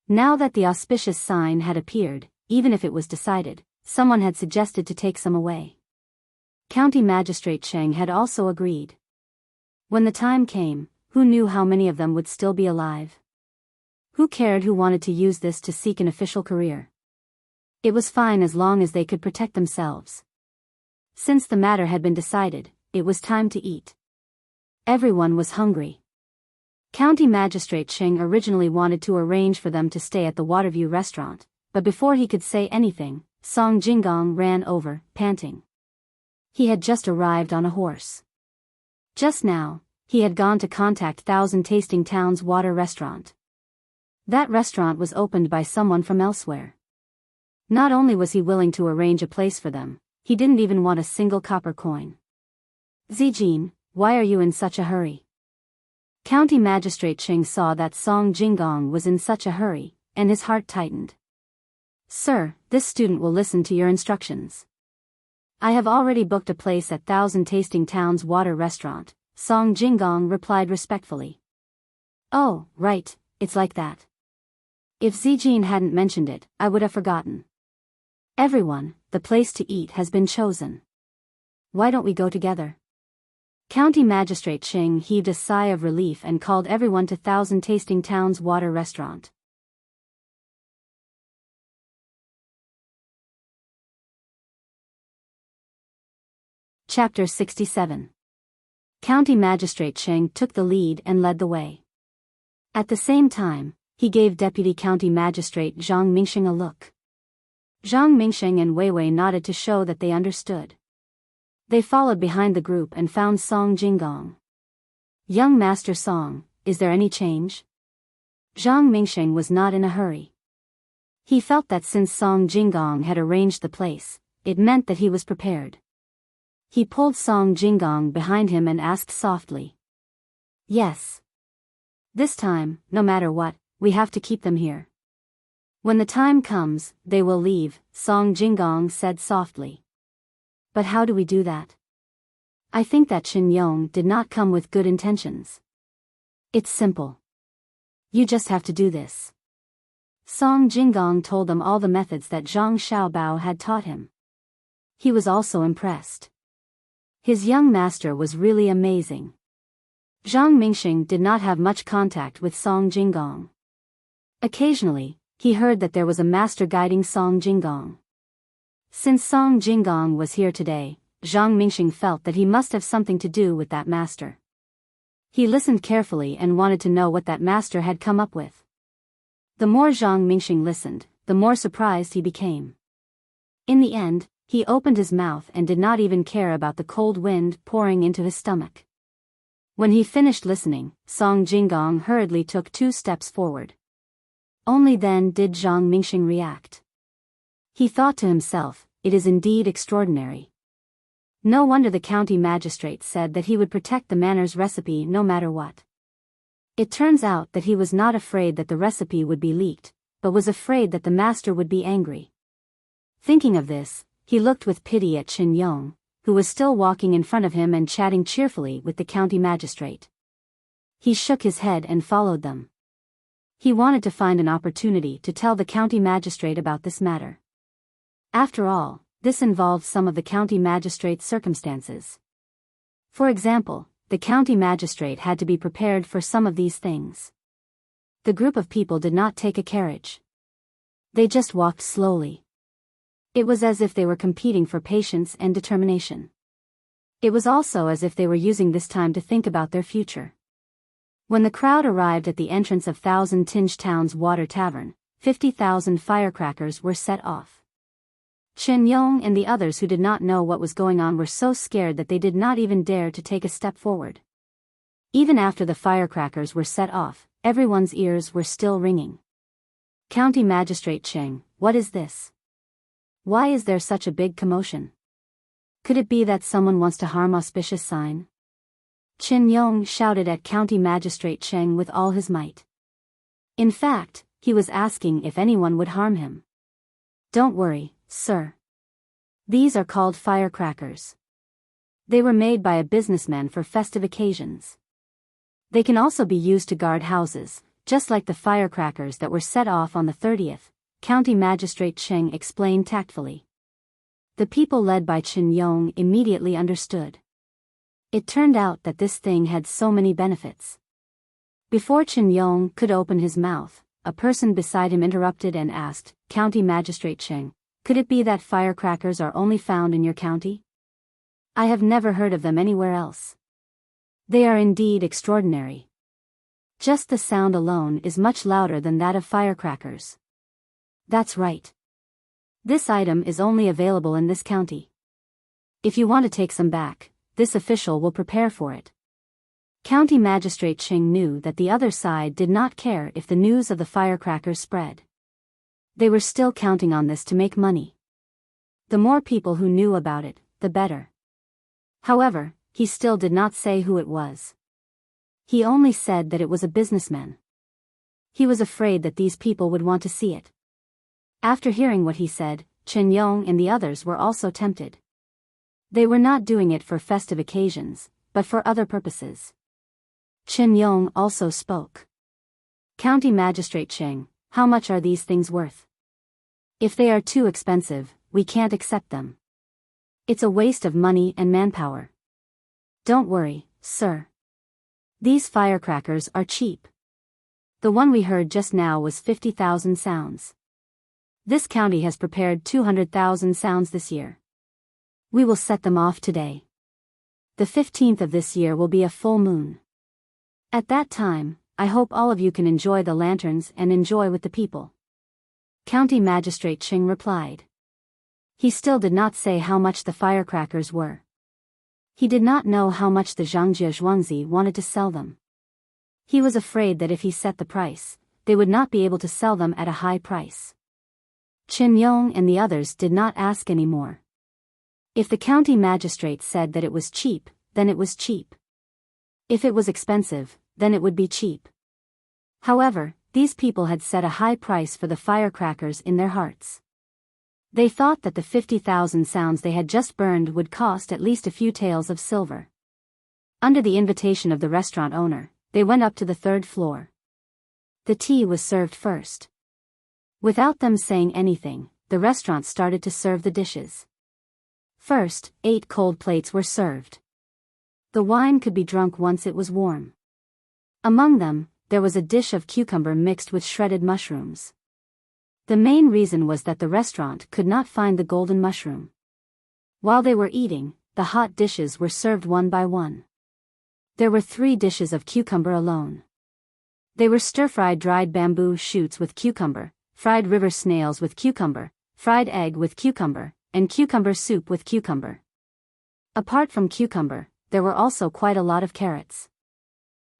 Now that the auspicious sign had appeared, even if it was decided, someone had suggested to take some away. County Magistrate Cheng had also agreed. When the time came, who knew how many of them would still be alive? Who cared who wanted to use this to seek an official career? It was fine as long as they could protect themselves. Since the matter had been decided, it was time to eat. Everyone was hungry. County Magistrate Cheng originally wanted to arrange for them to stay at the Waterview restaurant, but before he could say anything, Song Jinggong ran over, panting. He had just arrived on a horse. Just now, he had gone to contact Thousand Tasting Town's water restaurant. That restaurant was opened by someone from elsewhere. Not only was he willing to arrange a place for them, he didn't even want a single copper coin. Zijin, why are you in such a hurry? County Magistrate Cheng saw that Song Jinggong was in such a hurry, and his heart tightened. Sir, this student will listen to your instructions. I have already booked a place at Thousand Tasting Town's water restaurant, Song Jinggong replied respectfully. Oh, right, it's like that. If Zijin hadn't mentioned it, I would have forgotten. Everyone, the place to eat has been chosen. Why don't we go together? County Magistrate Cheng heaved a sigh of relief and called everyone to Thousand Tasting Town's water restaurant. Chapter 67. County Magistrate Cheng took the lead and led the way. At the same time, he gave Deputy County Magistrate Zhang Mingsheng a look. Zhang Mingsheng and Wei Wei nodded to show that they understood. They followed behind the group and found Song Jinggong. Young Master Song, is there any change? Zhang Mingsheng was not in a hurry. He felt that since Song Jinggong had arranged the place, it meant that he was prepared. He pulled Song Jinggong behind him and asked softly. Yes. This time, no matter what, we have to keep them here. When the time comes, they will leave, Song Jinggong said softly. But how do we do that? I think that Qin Yong did not come with good intentions. It's simple. You just have to do this. Song Jinggong told them all the methods that Zhang Xiaobao had taught him. He was also impressed. His young master was really amazing. Zhang Mingsheng did not have much contact with Song Jinggong. Occasionally, he heard that there was a master guiding Song Jinggong. Since Song Jinggong was here today, Zhang Mingsheng felt that he must have something to do with that master. He listened carefully and wanted to know what that master had come up with. The more Zhang Mingsheng listened, the more surprised he became. In the end, he opened his mouth and did not even care about the cold wind pouring into his stomach. When he finished listening, Song Jinggong hurriedly took 2 steps forward. Only then did Zhang Mingsheng react. He thought to himself, it is indeed extraordinary. No wonder the county magistrate said that he would protect the manor's recipe no matter what. It turns out that he was not afraid that the recipe would be leaked, but was afraid that the master would be angry. Thinking of this, he looked with pity at Qin Yong, who was still walking in front of him and chatting cheerfully with the county magistrate. He shook his head and followed them. He wanted to find an opportunity to tell the county magistrate about this matter. After all, this involved some of the county magistrate's circumstances. For example, the county magistrate had to be prepared for some of these things. The group of people did not take a carriage. They just walked slowly. It was as if they were competing for patience and determination. It was also as if they were using this time to think about their future. When the crowd arrived at the entrance of Thousand Tinge Town's water tavern, 50,000 firecrackers were set off. Qin Yong and the others who did not know what was going on were so scared that they did not even dare to take a step forward. Even after the firecrackers were set off, everyone's ears were still ringing. County Magistrate Cheng, what is this? Why is there such a big commotion? Could it be that someone wants to harm auspicious sign? Qin Yong shouted at County Magistrate Cheng with all his might. In fact, he was asking if anyone would harm him. Don't worry, sir. These are called firecrackers. They were made by a businessman for festive occasions. They can also be used to guard houses, just like the firecrackers that were set off on the 30th, County Magistrate Cheng explained tactfully. The people led by Chen Yong immediately understood. It turned out that this thing had so many benefits. Before Chen Yong could open his mouth, a person beside him interrupted and asked, "County Magistrate Cheng, could it be that firecrackers are only found in your county? I have never heard of them anywhere else. They are indeed extraordinary. Just the sound alone is much louder than that of firecrackers." "That's right. This item is only available in this county. If you want to take some back, this official will prepare for it." County Magistrate Cheng knew that the other side did not care if the news of the firecrackers spread. They were still counting on this to make money. The more people who knew about it, the better. However, he still did not say who it was. He only said that it was a businessman. He was afraid that these people would want to see it. After hearing what he said, Chen Yong and the others were also tempted. They were not doing it for festive occasions, but for other purposes. Chen Yong also spoke. "County Magistrate Cheng, how much are these things worth? If they are too expensive, we can't accept them. It's a waste of money and manpower." "Don't worry, sir. These firecrackers are cheap. The one we heard just now was 50,000 sounds. This county has prepared 200,000 sounds this year. We will set them off today. The 15th of this year will be a full moon. At that time, I hope all of you can enjoy the lanterns and enjoy with the people." County Magistrate Cheng replied. He still did not say how much the firecrackers were. He did not know how much the Zhangjie Zhuangzi wanted to sell them. He was afraid that if he set the price, they would not be able to sell them at a high price. Chen Yong and the others did not ask any more. If the county magistrate said that it was cheap, then it was cheap. If it was expensive, then it would be cheap. However, these people had set a high price for the firecrackers in their hearts. They thought that the 50,000 sounds they had just burned would cost at least a few taels of silver. Under the invitation of the restaurant owner, they went up to the 3rd floor. The tea was served first. Without them saying anything, the restaurant started to serve the dishes. First, 8 cold plates were served. The wine could be drunk once it was warm. Among them, there was a dish of cucumber mixed with shredded mushrooms. The main reason was that the restaurant could not find the golden mushroom. While they were eating, the hot dishes were served one by one. There were 3 dishes of cucumber alone. They were stir-fried dried bamboo shoots with cucumber, fried river snails with cucumber, fried egg with cucumber, and cucumber soup with cucumber. Apart from cucumber, there were also quite a lot of carrots.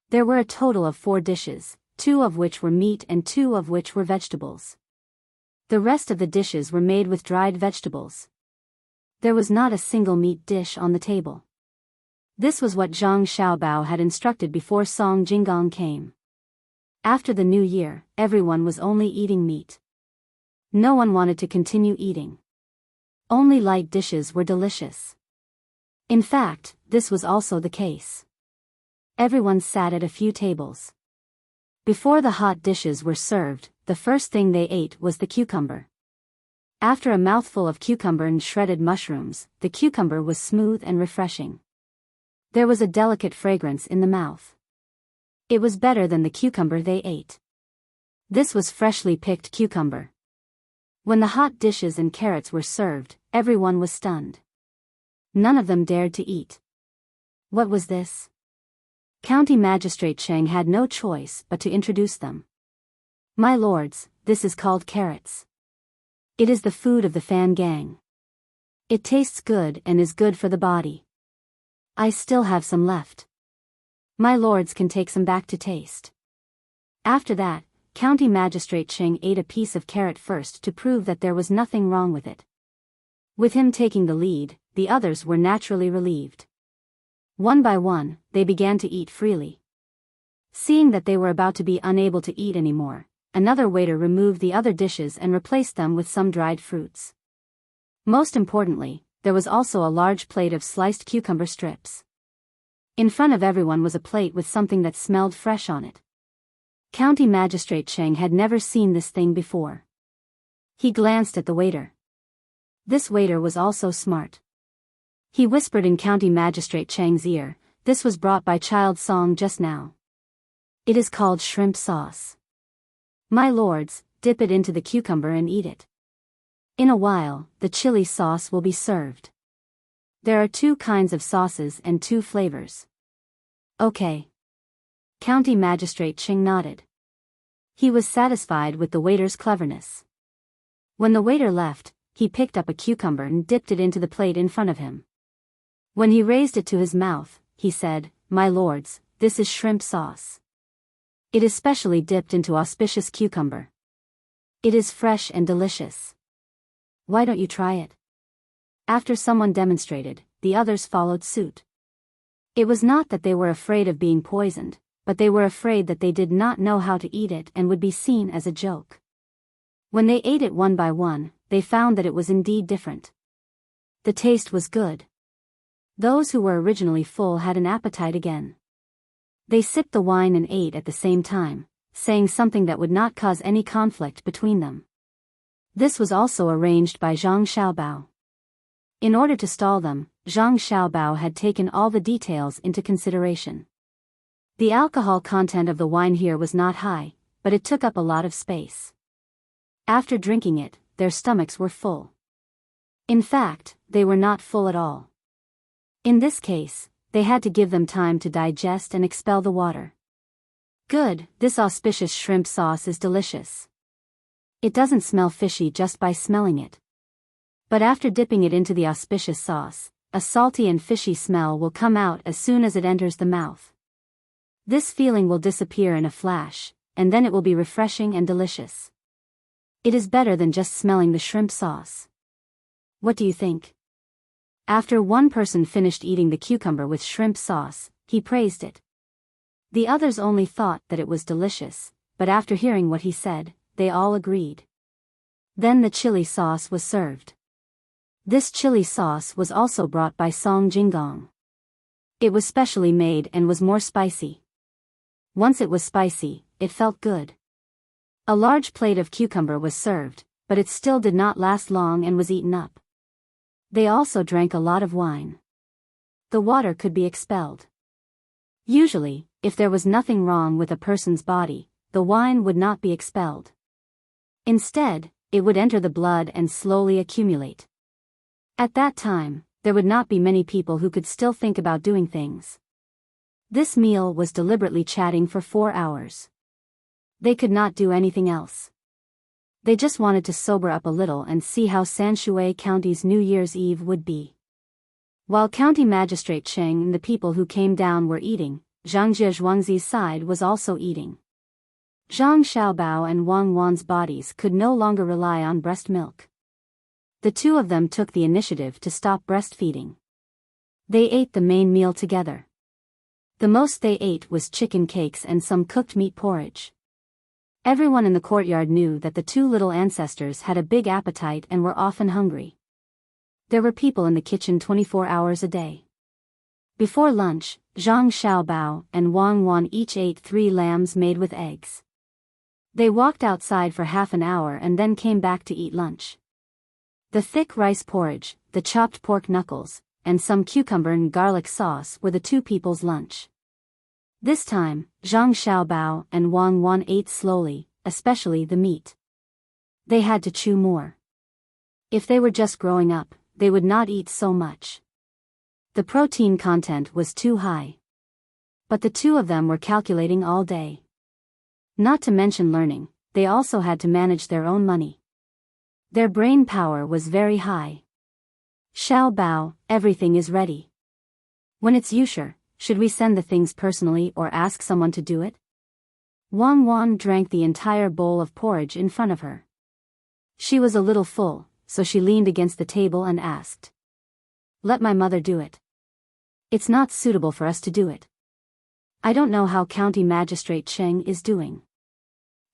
There were a total of 4 dishes, 2 of which were meat and 2 of which were vegetables. The rest of the dishes were made with dried vegetables. There was not a single meat dish on the table. This was what Zhang Xiaobao had instructed before Song Jinggong came. After the new year, everyone was only eating meat. No one wanted to continue eating. Only light dishes were delicious. In fact, this was also the case. Everyone sat at a few tables. Before the hot dishes were served, the first thing they ate was the cucumber. After a mouthful of cucumber and shredded mushrooms, the cucumber was smooth and refreshing. There was a delicate fragrance in the mouth. It was better than the cucumber they ate. This was freshly picked cucumber. When the hot dishes and carrots were served, everyone was stunned. None of them dared to eat. What was this? County Magistrate Cheng had no choice but to introduce them. "My lords, this is called carrots. It is the food of the Fan gang. It tastes good and is good for the body. I still have some left. My lords can take some back to taste." After that, County Magistrate Cheng ate a piece of carrot first to prove that there was nothing wrong with it. With him taking the lead, the others were naturally relieved. One by one, they began to eat freely. Seeing that they were about to be unable to eat anymore, another waiter removed the other dishes and replaced them with some dried fruits. Most importantly, there was also a large plate of sliced cucumber strips. In front of everyone was a plate with something that smelled fresh on it. County Magistrate Cheng had never seen this thing before. He glanced at the waiter. This waiter was also smart. He whispered in County Magistrate Chang's ear, "This was brought by Child Song just now. It is called shrimp sauce. My lords, dip it into the cucumber and eat it. In a while, the chili sauce will be served. There are 2 kinds of sauces and 2 flavors." "Okay." County Magistrate Ching nodded. He was satisfied with the waiter's cleverness. When the waiter left, he picked up a cucumber and dipped it into the plate in front of him. When he raised it to his mouth, he said, "My lords, this is shrimp sauce. It is specially dipped into auspicious cucumber. It is fresh and delicious. Why don't you try it?" After someone demonstrated, the others followed suit. It was not that they were afraid of being poisoned, but they were afraid that they did not know how to eat it and would be seen as a joke. When they ate it one by one, they found that it was indeed different. The taste was good. Those who were originally full had an appetite again. They sipped the wine and ate at the same time, saying something that would not cause any conflict between them. This was also arranged by Zhang Xiaobao. In order to stall them, Zhang Xiaobao had taken all the details into consideration. The alcohol content of the wine here was not high, but it took up a lot of space. After drinking it, their stomachs were full. In fact, they were not full at all. In this case, they had to give them time to digest and expel the water. "Good, this auspicious shrimp sauce is delicious. It doesn't smell fishy just by smelling it. But after dipping it into the auspicious sauce, a salty and fishy smell will come out as soon as it enters the mouth. This feeling will disappear in a flash, and then it will be refreshing and delicious. It is better than just smelling the shrimp sauce. What do you think?" After one person finished eating the cucumber with shrimp sauce, he praised it. The others only thought that it was delicious, but after hearing what he said, they all agreed. Then the chili sauce was served. This chili sauce was also brought by Song Jinggong. It was specially made and was more spicy. Once it was spicy, it felt good. A large plate of cucumber was served, but it still did not last long and was eaten up. They also drank a lot of wine. The water could be expelled. Usually, if there was nothing wrong with a person's body, the wine would not be expelled. Instead, it would enter the blood and slowly accumulate. At that time, there would not be many people who could still think about doing things. This meal was deliberately chatting for 4 hours. They could not do anything else. They just wanted to sober up a little and see how Sanshui County's New Year's Eve would be. While County Magistrate Cheng and the people who came down were eating, Zhang Zhuangzi's side was also eating. Zhang Xiaobao and Wang Wan's bodies could no longer rely on breast milk. The 2 of them took the initiative to stop breastfeeding. They ate the main meal together. The most they ate was chicken cakes and some cooked meat porridge. Everyone in the courtyard knew that the 2 little ancestors had a big appetite and were often hungry. There were people in the kitchen 24 hours a day. Before lunch, Zhang Xiaobao and Wang Wan each ate 3 lambs made with eggs. They walked outside for half an hour and then came back to eat lunch. The thick rice porridge, the chopped pork knuckles, and some cucumber and garlic sauce were the 2 people's lunch. This time, Zhang Xiaobao and Wang Wan ate slowly, especially the meat. They had to chew more. If they were just growing up, they would not eat so much. The protein content was too high. But the 2 of them were calculating all day. Not to mention learning, they also had to manage their own money. Their brain power was very high. "Xiaobao, everything is ready. When it's Yusher, should we send the things personally or ask someone to do it?" Wang Wan drank the entire bowl of porridge in front of her. She was a little full, so she leaned against the table and asked, "Let my mother do it. It's not suitable for us to do it. I don't know how County Magistrate Cheng is doing.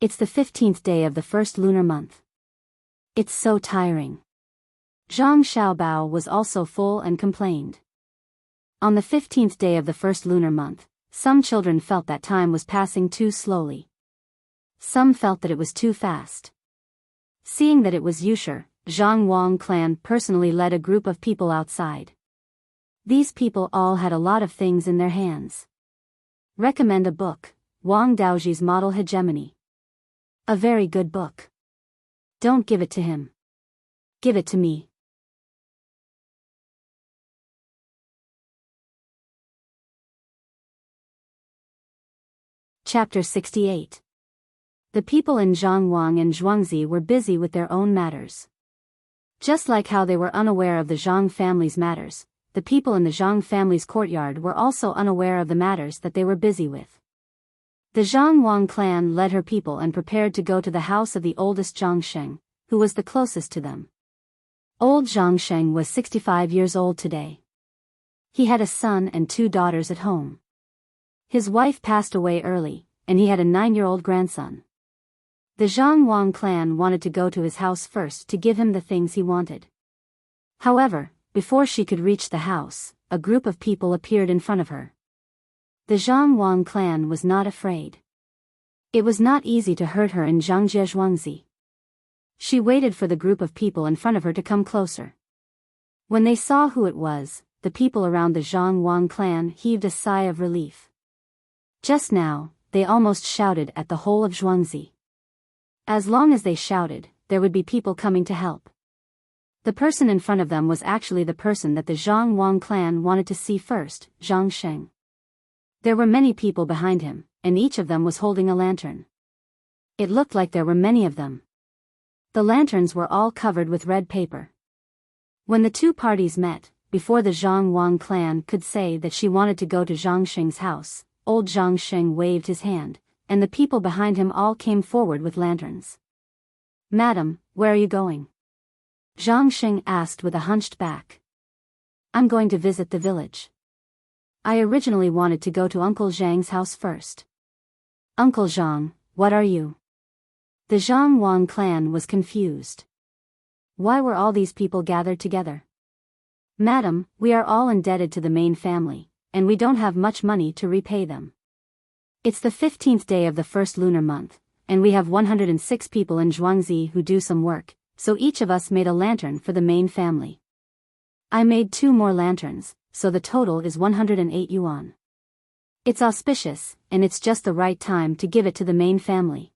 It's the 15th day of the first lunar month. It's so tiring." Zhang Xiaobao was also full and complained. On the 15th day of the first lunar month, some children felt that time was passing too slowly. Some felt that it was too fast. Seeing that it was Yusher, Zhang Wang clan personally led a group of people outside. These people all had a lot of things in their hands. Recommend a book, Wang Daoji's Model Hegemony. A very good book. Don't give it to him. Give it to me. Chapter 68. The people in Zhangwang and Zhuangzi were busy with their own matters. Just like how they were unaware of the Zhang family's matters, the people in the Zhang family's courtyard were also unaware of the matters that they were busy with. The Zhangwang clan led her people and prepared to go to the house of the oldest Zhangsheng, who was the closest to them. Old Zhangsheng was 65 years old today. He had a son and 2 daughters at home. His wife passed away early, and he had a 9-year-old grandson. The Zhangwang clan wanted to go to his house first to give him the things he wanted. However, before she could reach the house, a group of people appeared in front of her. The Zhangwang clan was not afraid. It was not easy to hurt her in Zhangjie Zhuangzi. She waited for the group of people in front of her to come closer. When they saw who it was, the people around the Zhangwang clan heaved a sigh of relief. Just now, they almost shouted at the whole of Zhuangzi. As long as they shouted, there would be people coming to help. The person in front of them was actually the person that the Zhangwang clan wanted to see first, Zhang Sheng. There were many people behind him, and each of them was holding a lantern. It looked like there were many of them. The lanterns were all covered with red paper. When the two parties met, before the Zhangwang clan could say that she wanted to go to Zhang Sheng's house, old Zhang Sheng waved his hand, and the people behind him all came forward with lanterns. "Madam, where are you going?" Zhang Sheng asked with a hunched back. "I'm going to visit the village. I originally wanted to go to Uncle Zhang's house first." "Uncle Zhang, what are you?" The Zhangwang clan was confused. Why were all these people gathered together? "Madam, we are all indebted to the main family, and we don't have much money to repay them. It's the 15th day of the first lunar month, and we have 106 people in Zhuangzi who do some work, so each of us made a lantern for the main family. I made 2 more lanterns, so the total is 108 yuan. It's auspicious, and it's just the right time to give it to the main family."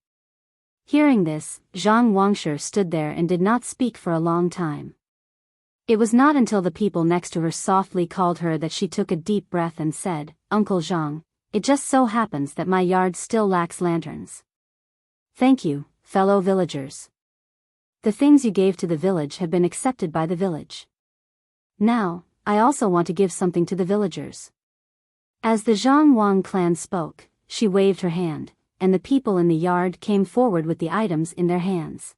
Hearing this, Zhang Wangsher stood there and did not speak for a long time. It was not until the people next to her softly called her that she took a deep breath and said, "Uncle Zhang, it just so happens that my yard still lacks lanterns." "Thank you, fellow villagers. The things you gave to the village have been accepted by the village. Now, I also want to give something to the villagers." As the Zhangwang clan spoke, she waved her hand, and the people in the yard came forward with the items in their hands.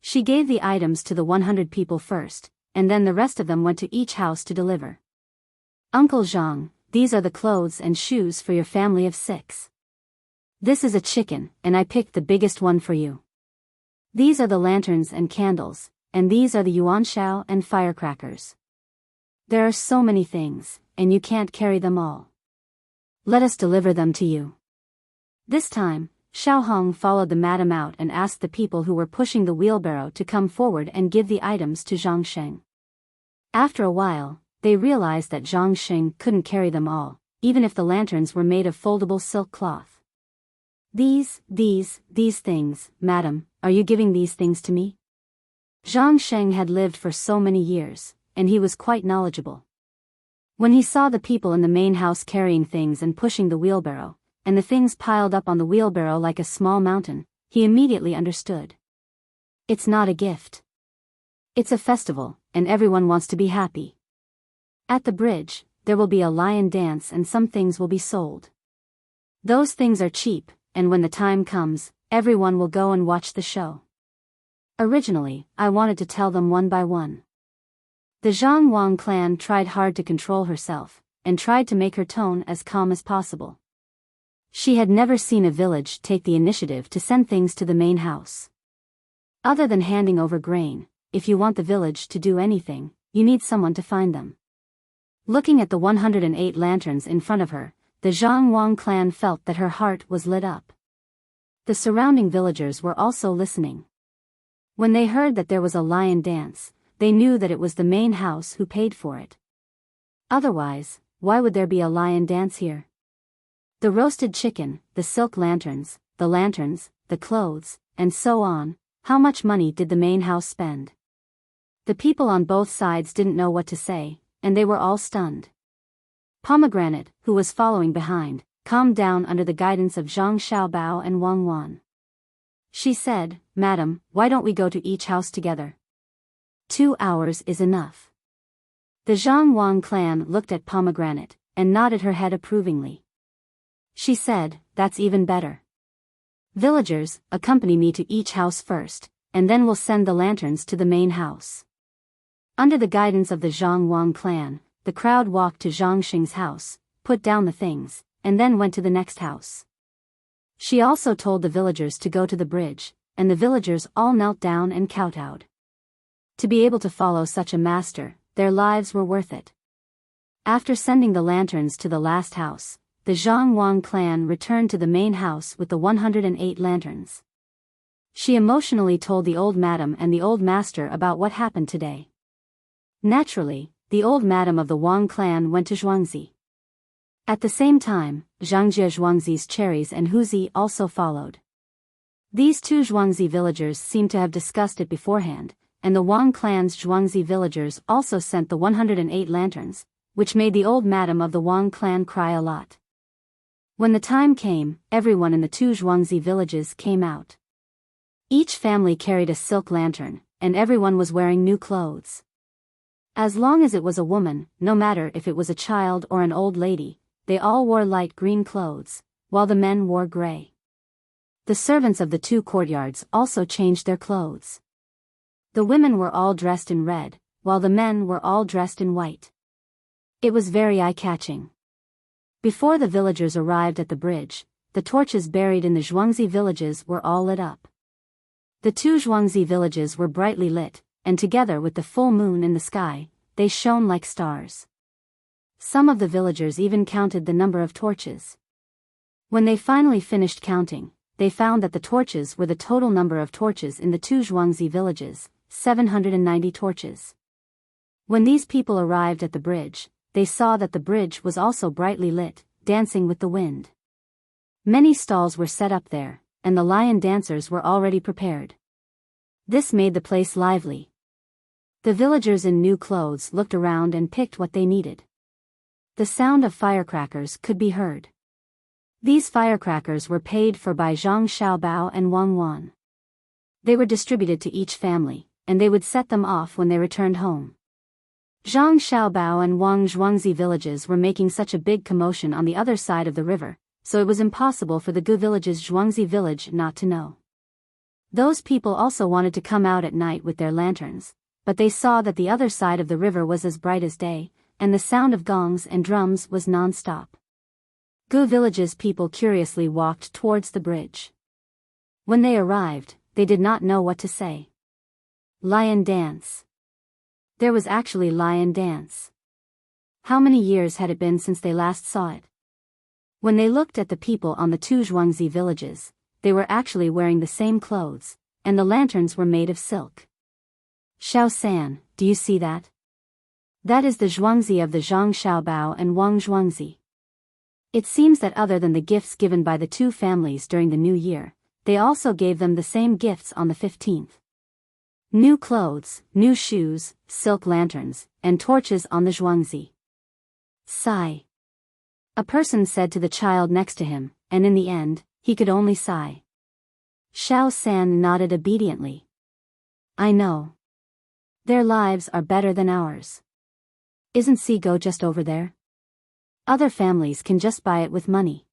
She gave the items to the 100 people first, and then the rest of them went to each house to deliver. "Uncle Zhang, these are the clothes and shoes for your family of 6. This is a chicken, and I picked the biggest one for you. These are the lanterns and candles, and these are the yuanshao and firecrackers. There are so many things, and you can't carry them all. Let us deliver them to you." This time, Xiaohong followed the madam out and asked the people who were pushing the wheelbarrow to come forward and give the items to Zhang Sheng. After a while, they realized that Zhang Sheng couldn't carry them all, even if the lanterns were made of foldable silk cloth. These things, madam, are you giving these things to me?" Zhang Sheng had lived for so many years, and he was quite knowledgeable. When he saw the people in the main house carrying things and pushing the wheelbarrow, and the things piled up on the wheelbarrow like a small mountain, he immediately understood. It's not a gift. It's a festival, and everyone wants to be happy. At the bridge, there will be a lion dance and some things will be sold. Those things are cheap, and when the time comes, everyone will go and watch the show. Originally, I wanted to tell them one by one. The Zhangwang clan tried hard to control herself, and tried to make her tone as calm as possible. She had never seen a village take the initiative to send things to the main house. Other than handing over grain, if you want the village to do anything, you need someone to find them. Looking at the 108 lanterns in front of her, the Zhangwang clan felt that her heart was lit up. The surrounding villagers were also listening. When they heard that there was a lion dance, they knew that it was the main house who paid for it. Otherwise, why would there be a lion dance here? The roasted chicken, the silk lanterns, the clothes, and so on, how much money did the main house spend? The people on both sides didn't know what to say, and they were all stunned. Pomegranate, who was following behind, calmed down under the guidance of Zhang Xiaobao and Wang Wan. She said, "Madam, why don't we go to each house together? 2 hours is enough." The Zhang Wang clan looked at Pomegranate, and nodded her head approvingly. She said, "That's even better. Villagers, accompany me to each house first, and then we'll send the lanterns to the main house." Under the guidance of the Zhang Wang clan, the crowd walked to Zhang Xing's house, put down the things, and then went to the next house. She also told the villagers to go to the bridge, and the villagers all knelt down and kowtowed. To be able to follow such a master, their lives were worth it. After sending the lanterns to the last house, the Zhang Wang clan returned to the main house with the 108 lanterns. She emotionally told the old madam and the old master about what happened today. Naturally, the old madam of the Wang clan went to Zhuangzi. At the same time, Zhangjie Zhuangzi's cherries and Huzi also followed. These two Zhuangzi villagers seemed to have discussed it beforehand, and the Wang clan's Zhuangzi villagers also sent the 108 lanterns, which made the old madam of the Wang clan cry a lot. When the time came, everyone in the two Zhuangzi villages came out. Each family carried a silk lantern, and everyone was wearing new clothes. As long as it was a woman, no matter if it was a child or an old lady, they all wore light green clothes, while the men wore gray. The servants of the two courtyards also changed their clothes. The women were all dressed in red, while the men were all dressed in white. It was very eye-catching. Before the villagers arrived at the bridge, the torches buried in the Zhuangzi villages were all lit up. The two Zhuangzi villages were brightly lit, and together with the full moon in the sky, they shone like stars. Some of the villagers even counted the number of torches. When they finally finished counting, they found that the torches were the total number of torches in the two Zhuangzi villages, 790 torches. When these people arrived at the bridge, they saw that the bridge was also brightly lit, dancing with the wind. Many stalls were set up there, and the lion dancers were already prepared. This made the place lively. The villagers in new clothes looked around and picked what they needed. The sound of firecrackers could be heard. These firecrackers were paid for by Zhang Xiaobao and Wang Wan. They were distributed to each family, and they would set them off when they returned home. Zhang Xiaobao and Wang Zhuangzi villages were making such a big commotion on the other side of the river, so it was impossible for the Gu village's Zhuangzi village not to know. Those people also wanted to come out at night with their lanterns, but they saw that the other side of the river was as bright as day, and the sound of gongs and drums was non-stop. Gu village's people curiously walked towards the bridge. When they arrived, they did not know what to say. Lion dance. There was actually lion dance. How many years had it been since they last saw it? When they looked at the people on the two Zhuangzi villages, they were actually wearing the same clothes, and the lanterns were made of silk. Xiao San, do you see that? That is the Zhuangzi of the Zhang Xiaobao and Wang Zhuangzi. It seems that other than the gifts given by the two families during the new year, they also gave them the same gifts on the 15th. New clothes, new shoes, silk lanterns, and torches on the Zhuangzi. Sigh. A person said to the child next to him, and in the end, he could only sigh. Xiao San nodded obediently. I know. Their lives are better than ours. Isn't Sigo just over there? Other families can just buy it with money.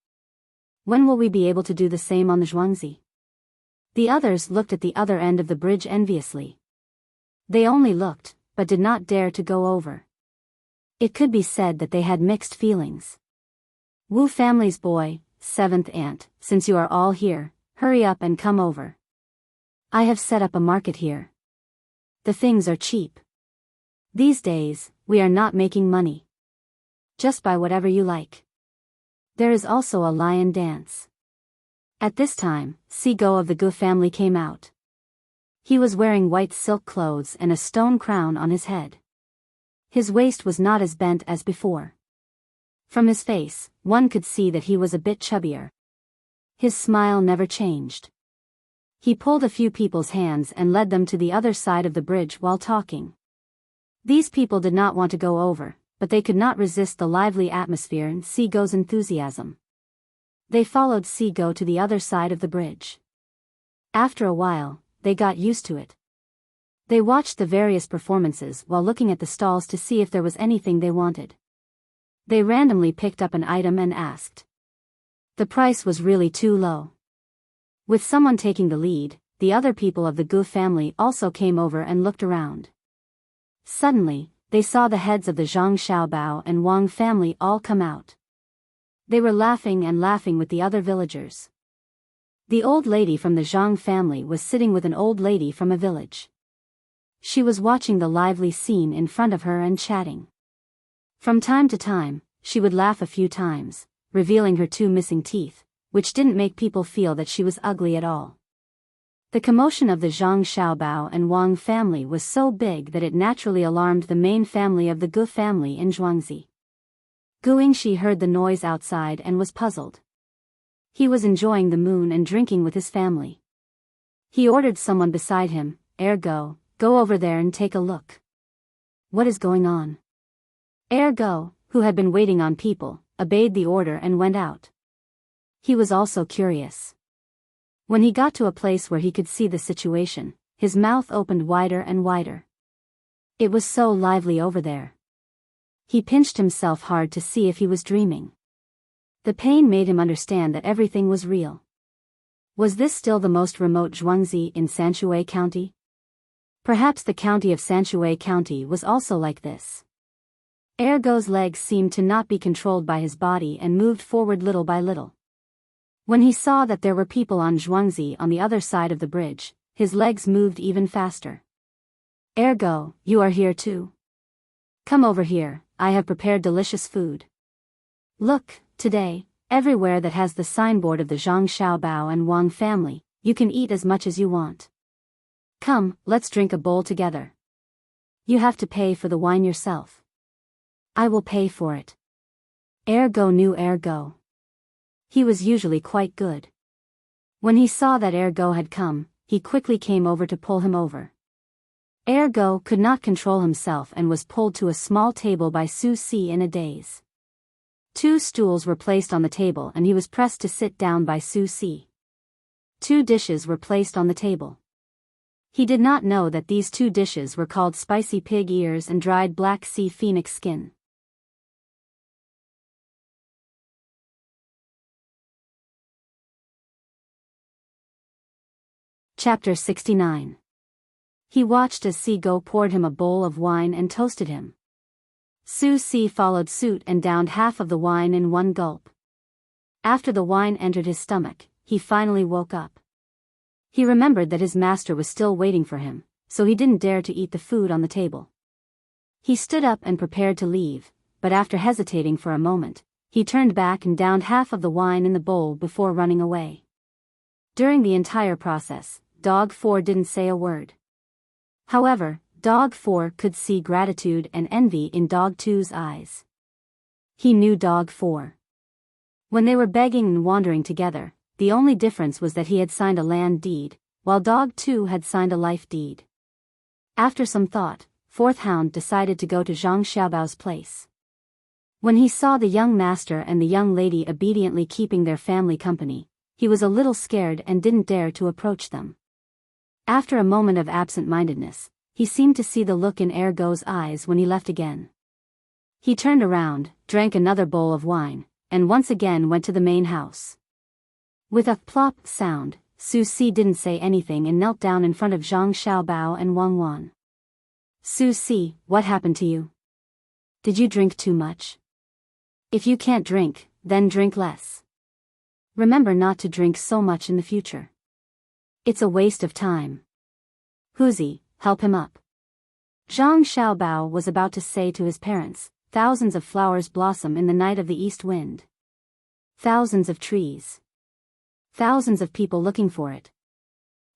When will we be able to do the same on the Zhuangzi? The others looked at the other end of the bridge enviously. They only looked, but did not dare to go over. It could be said that they had mixed feelings. Wu family's boy, seventh aunt, since you are all here, hurry up and come over. I have set up a market here. The things are cheap. These days, we are not making money. Just buy whatever you like. There is also a lion dance. At this time, Sigo of the Gu family came out. He was wearing white silk clothes and a stone crown on his head. His waist was not as bent as before. From his face, one could see that he was a bit chubbier. His smile never changed. He pulled a few people's hands and led them to the other side of the bridge while talking. These people did not want to go over, but they could not resist the lively atmosphere and Sigo's enthusiasm. They followed Sigo to the other side of the bridge. After a while, they got used to it. They watched the various performances while looking at the stalls to see if there was anything they wanted. They randomly picked up an item and asked. The price was really too low. With someone taking the lead, the other people of the Gu family also came over and looked around. Suddenly, they saw the heads of the Zhang Xiaobao and Wang family all come out. They were laughing and laughing with the other villagers. The old lady from the Zhang family was sitting with an old lady from a village. She was watching the lively scene in front of her and chatting. From time to time, she would laugh a few times, revealing her 2 missing teeth, which didn't make people feel that she was ugly at all. The commotion of the Zhang Xiaobao and Wang family was so big that it naturally alarmed the main family of the Gu family in Zhuangzi. Gu Yingxi heard the noise outside and was puzzled. He was enjoying the moon and drinking with his family. He ordered someone beside him, Ergo, go over there and take a look. What is going on? Ergo, who had been waiting on people, obeyed the order and went out. He was also curious. When he got to a place where he could see the situation, his mouth opened wider and wider. It was so lively over there. He pinched himself hard to see if he was dreaming. The pain made him understand that everything was real. Was this still the most remote Zhuangzi in Sanshui County? Perhaps the county of Sanshui County was also like this. Ergo's legs seemed to not be controlled by his body and moved forward little by little. When he saw that there were people on Zhuangzi on the other side of the bridge, his legs moved even faster. Ergo, you are here too? Come over here, I have prepared delicious food. Look, today, everywhere that has the signboard of the Zhang Xiaobao and Wang family, you can eat as much as you want. Come, let's drink a bowl together. You have to pay for the wine yourself. I will pay for it. Ergo knew Ergo. He was usually quite good. When he saw that Ergo had come, he quickly came over to pull him over. Ergo could not control himself and was pulled to a small table by Su Si in a daze. 2 stools were placed on the table and he was pressed to sit down by Su Si. 2 dishes were placed on the table. He did not know that these 2 dishes were called spicy pig ears and dried black sea phoenix skin. Chapter 69. He watched as Sigo poured him a bowl of wine and toasted him. Su Si followed suit and downed half of the wine in one gulp. After the wine entered his stomach, he finally woke up. He remembered that his master was still waiting for him, so he didn't dare to eat the food on the table. He stood up and prepared to leave, but after hesitating for a moment, he turned back and downed half of the wine in the bowl before running away. During the entire process, Dog 4 didn't say a word. However, Dog 4 could see gratitude and envy in Dog 2's eyes. He knew Dog 4. When they were begging and wandering together, the only difference was that he had signed a land deed, while Dog 2 had signed a life deed. After some thought, Fourth Hound decided to go to Zhang Xiaobao's place. When he saw the young master and the young lady obediently keeping their family company, he was a little scared and didn't dare to approach them. After a moment of absent-mindedness, he seemed to see the look in Ergo's eyes when he left again. He turned around, drank another bowl of wine, and once again went to the main house. With a plop sound, Su Si didn't say anything and knelt down in front of Zhang Xiaobao and Wang Wan. Su Si, what happened to you? Did you drink too much? If you can't drink, then drink less. Remember not to drink so much in the future. It's a waste of time. Huzi, help him up. Zhang Xiaobao was about to say to his parents, thousands of flowers blossom in the night of the east wind. Thousands of trees. Thousands of people looking for it.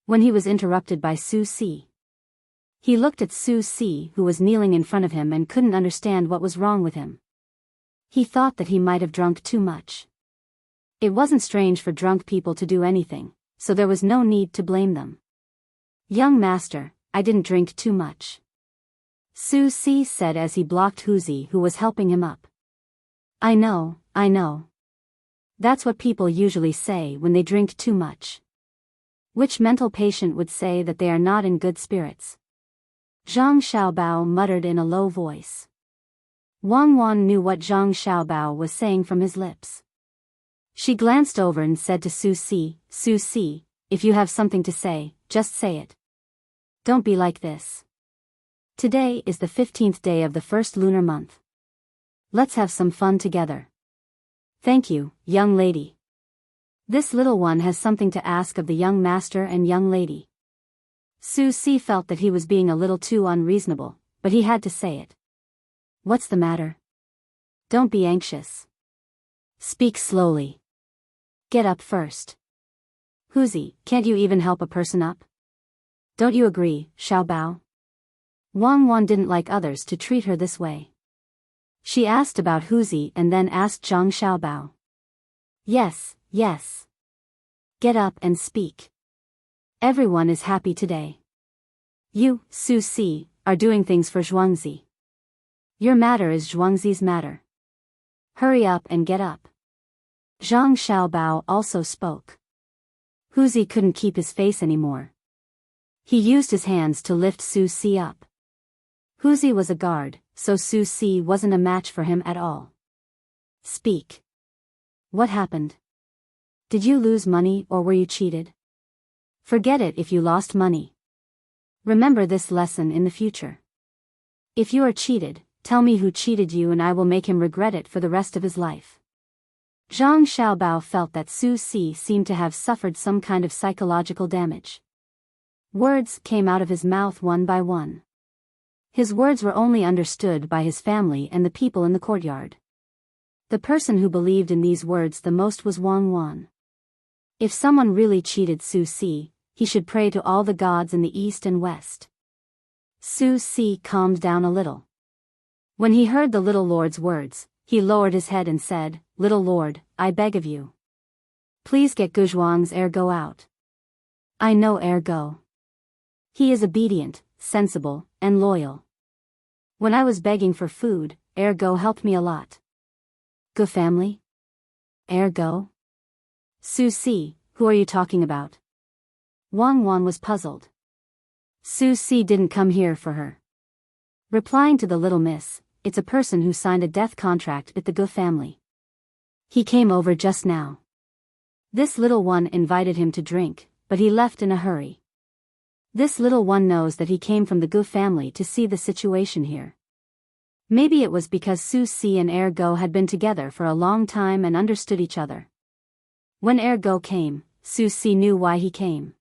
when he was interrupted by Su Si. He looked at Su Si, who was kneeling in front of him, and couldn't understand what was wrong with him. He thought that he might have drunk too much. It wasn't strange for drunk people to do anything, so there was no need to blame them. "Young master, I didn't drink too much," Su Si said as he blocked Huzi, who was helping him up. I know. That's what people usually say when they drink too much. Which mental patient would say that they are not in good spirits?" Zhang Xiaobao muttered in a low voice. Wang Wan knew what Zhang Xiaobao was saying from his lips. She glanced over and said to Su Si, if you have something to say, just say it. Don't be like this. Today is the 15th day of the first lunar month. Let's have some fun together. Thank you, young lady. This little one has something to ask of the young master and young lady. Su Si felt that he was being a little too unreasonable, but he had to say it. What's the matter? Don't be anxious. Speak slowly. Get up first. Huzi, can't you even help a person up? Don't you agree, Xiaobao? Wang Wan didn't like others to treat her this way. She asked about Huzi and then asked Zhang Xiaobao. Yes. Get up and speak. Everyone is happy today. You, Su Si, are doing things for Zhuangzi. Your matter is Zhuangzi's matter. Hurry up and get up. Zhang Xiaobao also spoke. Huzi couldn't keep his face anymore. He used his hands to lift Su Si up. Huzi was a guard, so Su Si wasn't a match for him at all. Speak. What happened? Did you lose money or were you cheated? Forget it if you lost money. Remember this lesson in the future. If you are cheated, tell me who cheated you and I will make him regret it for the rest of his life. Zhang Xiaobao felt that Su Si seemed to have suffered some kind of psychological damage. Words came out of his mouth one by one. His words were only understood by his family and the people in the courtyard. The person who believed in these words the most was Wang Wan. If someone really cheated Su Si, he should pray to all the gods in the east and west. Su Si calmed down a little. When he heard the little lord's words, he lowered his head and said, "Little lord, I beg of you. Please get Guzhuang's ergo out. I know ergo. He is obedient, sensible, and loyal. When I was begging for food, ergo helped me a lot." Gu family? Ergo? Su Si, who are you talking about? Wang Wan was puzzled. Su Si didn't come here for her. Replying to the little miss, it's a person who signed a death contract with the Gu family. He came over just now. This little one invited him to drink, but he left in a hurry. This little one knows that he came from the Gu family to see the situation here. Maybe it was because Su Si and Ergo had been together for a long time and understood each other. When Ergo came, Su Si knew why he came.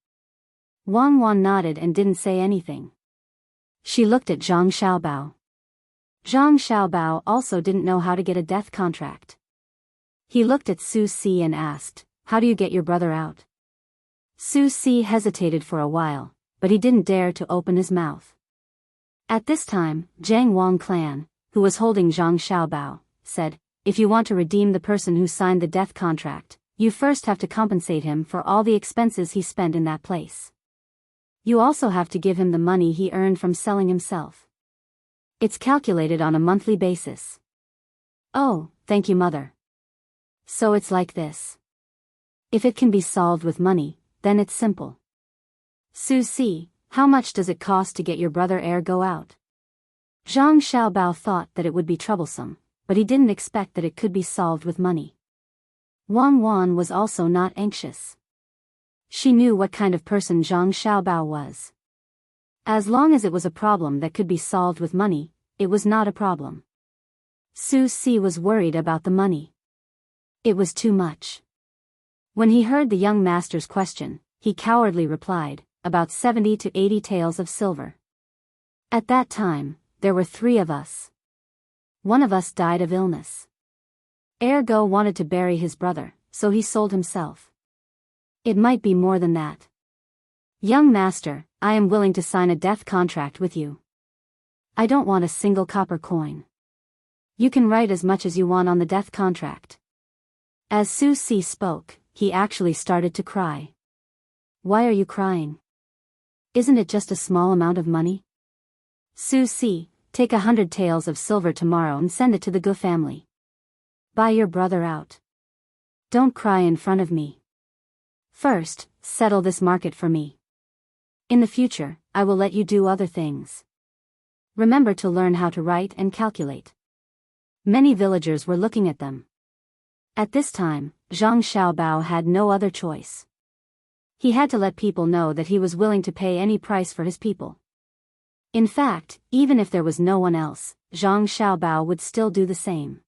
Wang Wan nodded and didn't say anything. She looked at Zhang Xiaobao. Zhang Xiaobao also didn't know how to get a death contract. He looked at Su Si and asked, "How do you get your brother out?" Su Si hesitated for a while, but he didn't dare to open his mouth. At this time, Zhang Wang clan, who was holding Zhang Xiaobao, said, "If you want to redeem the person who signed the death contract, you first have to compensate him for all the expenses he spent in that place. You also have to give him the money he earned from selling himself. It's calculated on a monthly basis." "Oh, thank you, mother. So it's like this. If it can be solved with money, then it's simple. Su Si, how much does it cost to get your brother Ergo out?" Zhang Xiaobao thought that it would be troublesome, but he didn't expect that it could be solved with money. Wang Wan was also not anxious. She knew what kind of person Zhang Xiaobao was. As long as it was a problem that could be solved with money, it was not a problem. Su Si was worried about the money. It was too much. When he heard the young master's question, he cowardly replied, "About 70 to 80 taels of silver." At that time, there were 3 of us. One of us died of illness. Ergo wanted to bury his brother, so he sold himself. It might be more than that. Young master, I am willing to sign a death contract with you. I don't want a single copper coin. You can write as much as you want on the death contract. As Su Si spoke, he actually started to cry. Why are you crying? Isn't it just a small amount of money? Su Si, take 100 taels of silver tomorrow and send it to the Gu family. Buy your brother out. Don't cry in front of me. First, settle this market for me. In the future, I will let you do other things. Remember to learn how to write and calculate. Many villagers were looking at them. At this time, Zhang Xiaobao had no other choice. He had to let people know that he was willing to pay any price for his people. In fact, even if there was no one else, Zhang Xiaobao would still do the same.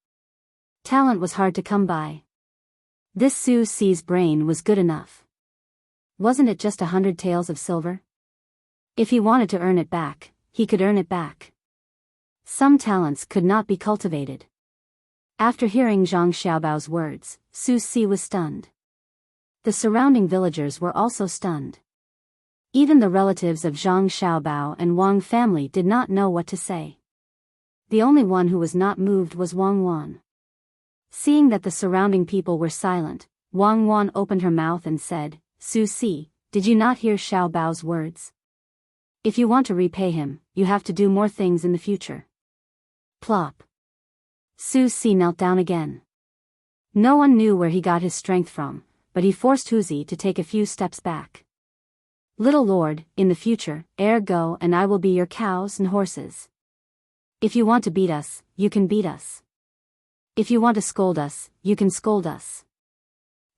Talent was hard to come by. This Su Si's brain was good enough. Wasn't it just 100 taels of silver? If he wanted to earn it back, he could earn it back. Some talents could not be cultivated. After hearing Zhang Xiaobao's words, Su Si was stunned. The surrounding villagers were also stunned. Even the relatives of Zhang Xiaobao and Wang family did not know what to say. The only one who was not moved was Wang Wan. Seeing that the surrounding people were silent, Wang Wan opened her mouth and said, Su Si, did you not hear Xiaobao's words? If you want to repay him, you have to do more things in the future. Plop. Su Si knelt down again. No one knew where he got his strength from, but he forced Huzi to take a few steps back. Little Lord, in the future, go and I will be your cows and horses. If you want to beat us, you can beat us. If you want to scold us, you can scold us.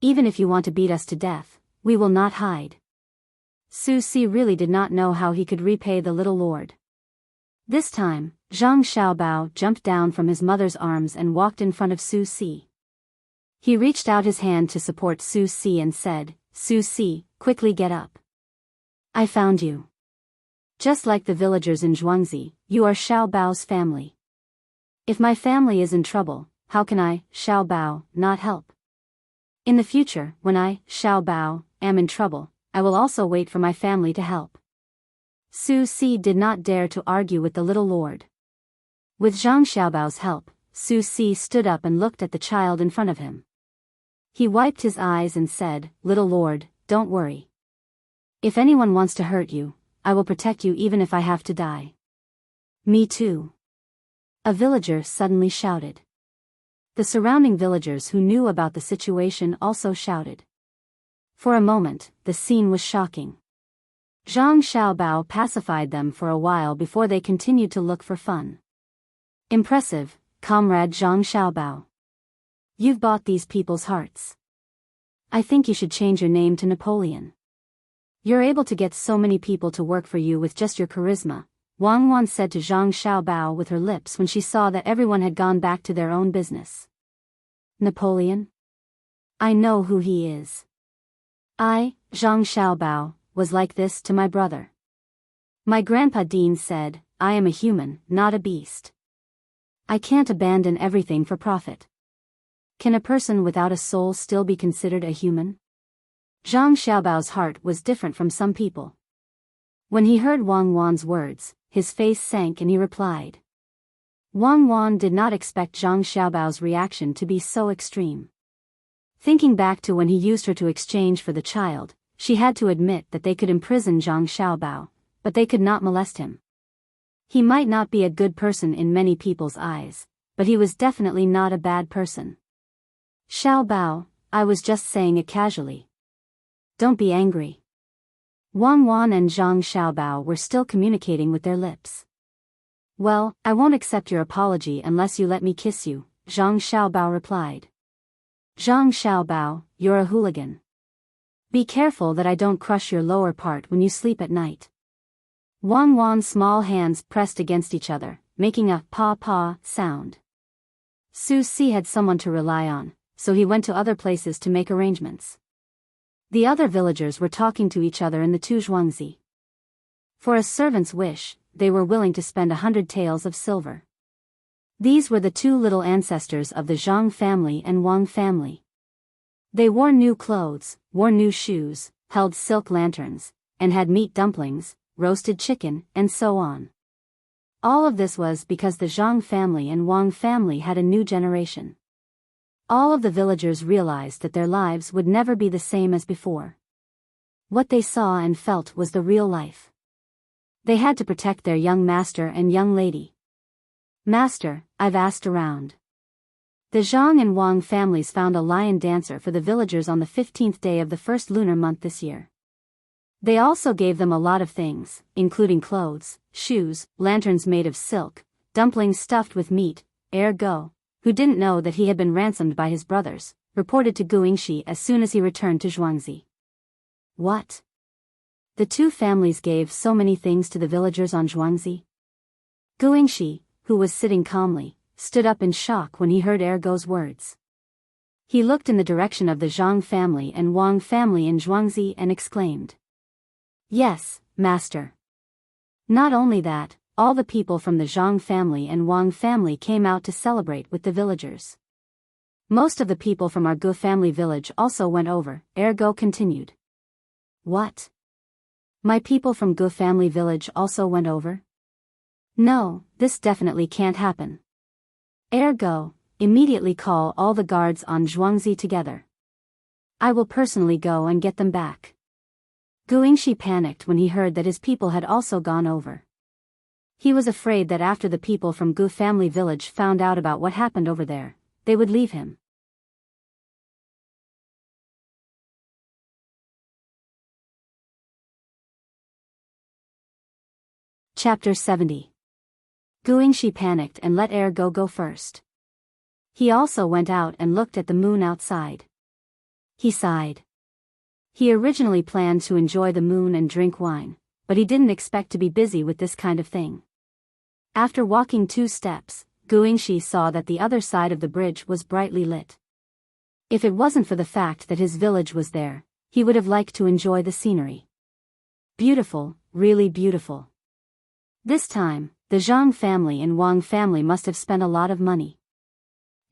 Even if you want to beat us to death, we will not hide. Su Si really did not know how he could repay the little lord. This time, Zhang Xiaobao jumped down from his mother's arms and walked in front of Su Si. He reached out his hand to support Su Si and said, Su Si, quickly get up. I found you. Just like the villagers in Zhuangzi, you are Xiaobao's family. If my family is in trouble, how can I, Xiaobao, not help? In the future, when I, Xiaobao, am in trouble, I will also wait for my family to help. Su Si did not dare to argue with the little lord. With Zhang Xiaobao's help, Su Si stood up and looked at the child in front of him. He wiped his eyes and said, Little lord, don't worry. If anyone wants to hurt you, I will protect you even if I have to die. Me too. A villager suddenly shouted. The surrounding villagers who knew about the situation also shouted. For a moment, the scene was shocking. Zhang Xiaobao pacified them for a while before they continued to look for fun. Impressive, comrade Zhang Xiaobao. You've bought these people's hearts. I think you should change your name to Napoleon. You're able to get so many people to work for you with just your charisma, Wang Wan said to Zhang Xiaobao with her lips when she saw that everyone had gone back to their own business. Napoleon? I know who he is. I, Zhang Xiaobao, was like this to my brother. My grandpa Dean said, I am a human, not a beast. I can't abandon everything for profit. Can a person without a soul still be considered a human? Zhang Xiaobao's heart was different from some people. When he heard Wang Wan's words, his face sank and he replied. Wang Wan did not expect Zhang Xiaobao's reaction to be so extreme. Thinking back to when he used her to exchange for the child, she had to admit that they could imprison Zhang Xiaobao, but they could not molest him. He might not be a good person in many people's eyes, but he was definitely not a bad person. Xiaobao, I was just saying it casually. Don't be angry. Wang Wan and Zhang Xiaobao were still communicating with their lips. Well, I won't accept your apology unless you let me kiss you, Zhang Xiaobao replied. Zhang Xiaobao, you're a hooligan. Be careful that I don't crush your lower part when you sleep at night. Wang Wan's small hands pressed against each other, making a paw sound. Su Si had someone to rely on, so he went to other places to make arrangements. The other villagers were talking to each other in the Zhuangzi. For a servant's wish, they were willing to spend 100 taels of silver. These were the two little ancestors of the Zhang family and Wang family. They wore new clothes, wore new shoes, held silk lanterns, and had meat dumplings, roasted chicken, and so on. All of this was because the Zhang family and Wang family had a new generation. All of the villagers realized that their lives would never be the same as before. What they saw and felt was the real life. They had to protect their young master and young lady. "Master, I've asked around. The Zhang and Wang families found a lion dancer for the villagers on the 15th day of the first lunar month this year. They also gave them a lot of things, including clothes, shoes, lanterns made of silk, dumplings stuffed with meat." Ergo, who didn't know that he had been ransomed by his brothers, reported to Guingxi as soon as he returned to Zhuangzi. What? The two families gave so many things to the villagers on Zhuangzi? Guingxi, who was sitting calmly, stood up in shock when he heard Ergo's words. He looked in the direction of the Zhang family and Wang family in Zhuangzi and exclaimed, "Yes, master." Not only that, all the people from the Zhang family and Wang family came out to celebrate with the villagers. Most of the people from our Gu family village also went over, Ergo continued. What? My people from Gu family village also went over? No, this definitely can't happen. Ergo, immediately call all the guards on Zhuangzi together. I will personally go and get them back. Guingxi panicked when he heard that his people had also gone over. He was afraid that after the people from Gu family village found out about what happened over there, they would leave him. Chapter 70. Guingxi panicked and let Ergo go first. He also went out and looked at the moon outside. He sighed. He originally planned to enjoy the moon and drink wine, but he didn't expect to be busy with this kind of thing. After walking 2 steps, Guingxi saw that the other side of the bridge was brightly lit. If it wasn't for the fact that his village was there, he would have liked to enjoy the scenery. Beautiful, really beautiful. This time, the Zhang family and Wang family must have spent a lot of money.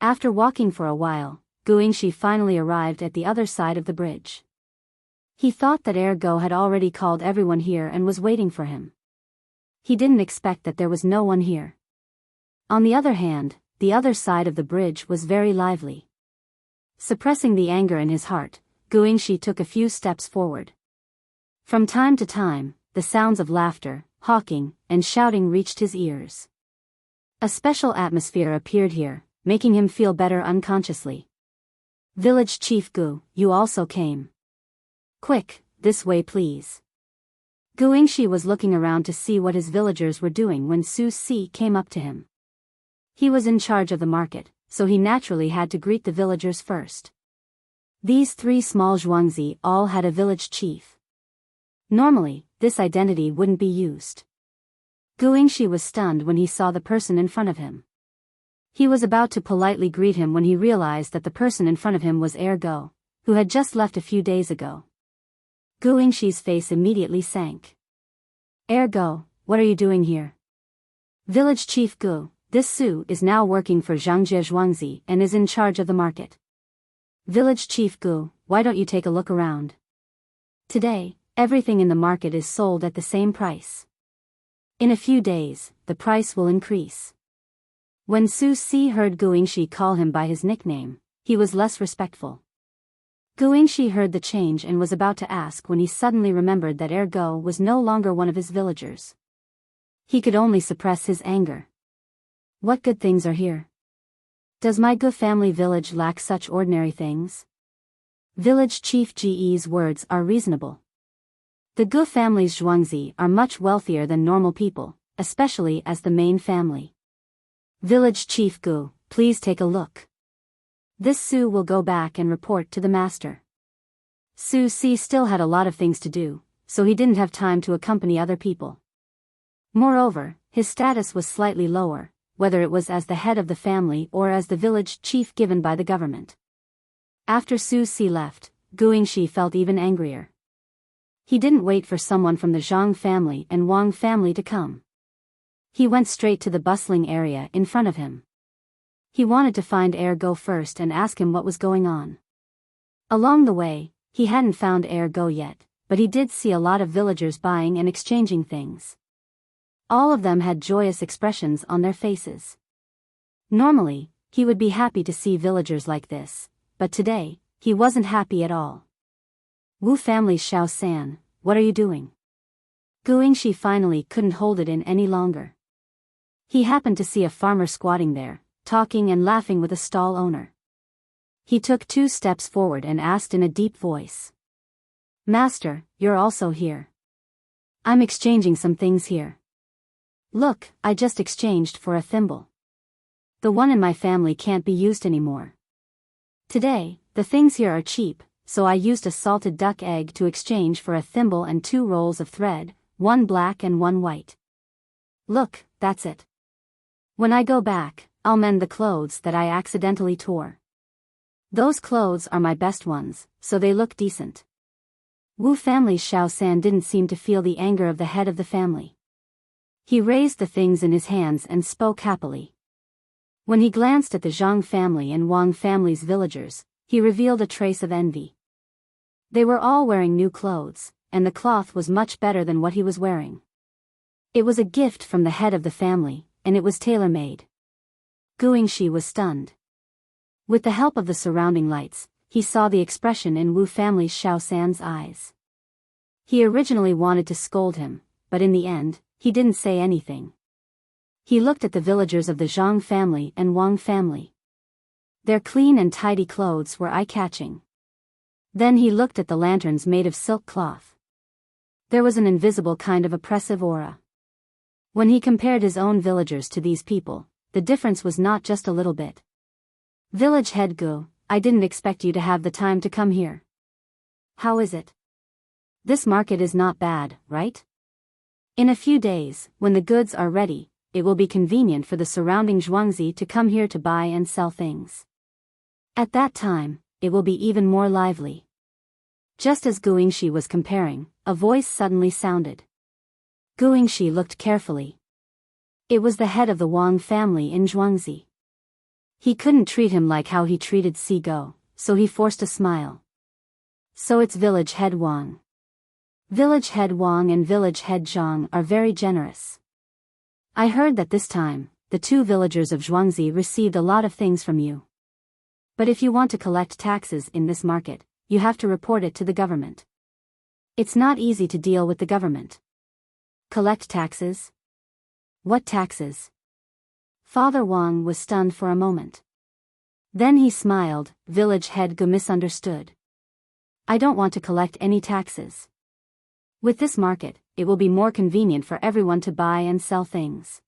After walking for a while, Guingxi finally arrived at the other side of the bridge. He thought that Ergo had already called everyone here and was waiting for him. He didn't expect that there was no one here. On the other hand, the other side of the bridge was very lively. Suppressing the anger in his heart, Guingxi took a few steps forward. From time to time, the sounds of laughter, hawking, and shouting reached his ears. A special atmosphere appeared here, making him feel better unconsciously. Village Chief Gu, you also came. Quick, this way please. Guingxi was looking around to see what his villagers were doing when Su Si came up to him. He was in charge of the market, so he naturally had to greet the villagers first. These 3 small Zhuangzi all had a village chief. Normally, this identity wouldn't be used. Guingxi was stunned when he saw the person in front of him. He was about to politely greet him when he realized that the person in front of him was Ergo, who had just left a few days ago. Guingxi's face immediately sank. Ergo, what are you doing here? Village Chief Gu, this Su is now working for Zhangjie Zhuangzi and is in charge of the market. Village Chief Gu, why don't you take a look around? Today, everything in the market is sold at the same price. In a few days, the price will increase. When Su Si heard Guingxi call him by his nickname, he was less respectful. Guingxi heard the change and was about to ask when he suddenly remembered that Ergo was no longer one of his villagers. He could only suppress his anger. What good things are here? Does my Gu family village lack such ordinary things? Village Chief Ge's words are reasonable. The Gu family's Zhuangzi are much wealthier than normal people, especially as the main family. Village Chief Gu, please take a look. This Su will go back and report to the master. Su Si still had a lot of things to do, so he didn't have time to accompany other people. Moreover, his status was slightly lower, whether it was as the head of the family or as the village chief given by the government. After Su Si left, Guingxi felt even angrier. He didn't wait for someone from the Zhang family and Wang family to come. He went straight to the bustling area in front of him. He wanted to find Ergo first and ask him what was going on. Along the way, he hadn't found Ergo yet, but he did see a lot of villagers buying and exchanging things. All of them had joyous expressions on their faces. Normally, he would be happy to see villagers like this, but today, he wasn't happy at all. Wu family's Xiao San, what are you doing? Guingxi finally couldn't hold it in any longer. He happened to see a farmer squatting there, talking and laughing with a stall owner. He took 2 steps forward and asked in a deep voice. Master, you're also here. I'm exchanging some things here. Look, I just exchanged for a thimble. The one in my family can't be used anymore. Today, the things here are cheap, so I used a salted duck egg to exchange for a thimble and 2 rolls of thread, 1 black and 1 white. Look, that's it. When I go back, I'll mend the clothes that I accidentally tore. Those clothes are my best ones, so they look decent. Wu family's Xiao San didn't seem to feel the anger of the head of the family. He raised the things in his hands and spoke happily. When he glanced at the Zhang family and Wang family's villagers, he revealed a trace of envy. They were all wearing new clothes, and the cloth was much better than what he was wearing. It was a gift from the head of the family, and it was tailor-made. Guingxi was stunned. With the help of the surrounding lights, he saw the expression in Wu family's Xiao San's eyes. He originally wanted to scold him, but in the end, he didn't say anything. He looked at the villagers of the Zhang family and Wang family. Their clean and tidy clothes were eye-catching. Then he looked at the lanterns made of silk cloth. There was an invisible kind of oppressive aura. When he compared his own villagers to these people, the difference was not just a little bit. Village head Gu, I didn't expect you to have the time to come here. How is it? This market is not bad, right? In a few days, when the goods are ready, it will be convenient for the surrounding Zhuangzi to come here to buy and sell things. At that time, it will be even more lively. Just as Guingxi was comparing, a voice suddenly sounded. Guingxi looked carefully. It was the head of the Wang family in Zhuangzi. He couldn't treat him like how he treated Si Go, so he forced a smile. So it's village head Wang. Village head Wang and village head Zhang are very generous. I heard that this time, the 2 villagers of Zhuangzi received a lot of things from you. But if you want to collect taxes in this market, you have to report it to the government. It's not easy to deal with the government. Collect taxes? What taxes? Father Wang was stunned for a moment. Then he smiled. Village head Gu misunderstood. I don't want to collect any taxes. With this market, it will be more convenient for everyone to buy and sell things.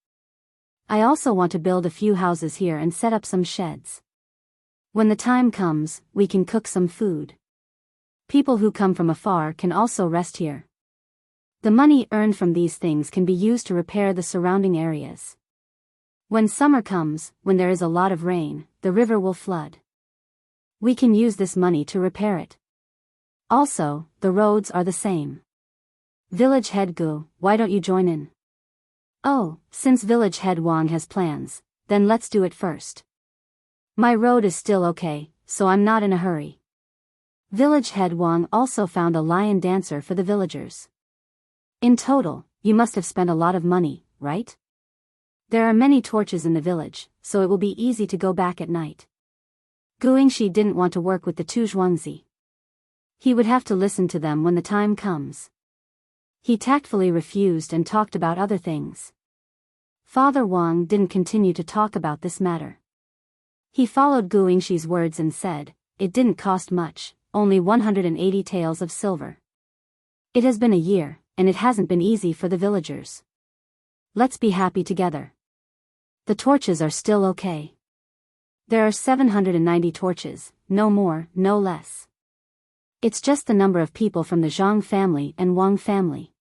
I also want to build a few houses here and set up some sheds. When the time comes, we can cook some food. People who come from afar can also rest here. The money earned from these things can be used to repair the surrounding areas. When summer comes, when there is a lot of rain, the river will flood. We can use this money to repair it. Also, the roads are the same. Village head Gu, why don't you join in? Oh, since village head Wang has plans, then let's do it first. My road is still okay, so I'm not in a hurry. Village head Wang also found a lion dancer for the villagers. In total, you must have spent a lot of money, right? There are many torches in the village, so it will be easy to go back at night. Guingxi didn't want to work with the 2 Zhuangzi. He would have to listen to them when the time comes. He tactfully refused and talked about other things. Father Wang didn't continue to talk about this matter. He followed Guingxi's words and said, it didn't cost much, only 180 taels of silver. It has been a year, and it hasn't been easy for the villagers. Let's be happy together. The torches are still okay. There are 790 torches, no more, no less. It's just the number of people from the Zhang family and Wang family.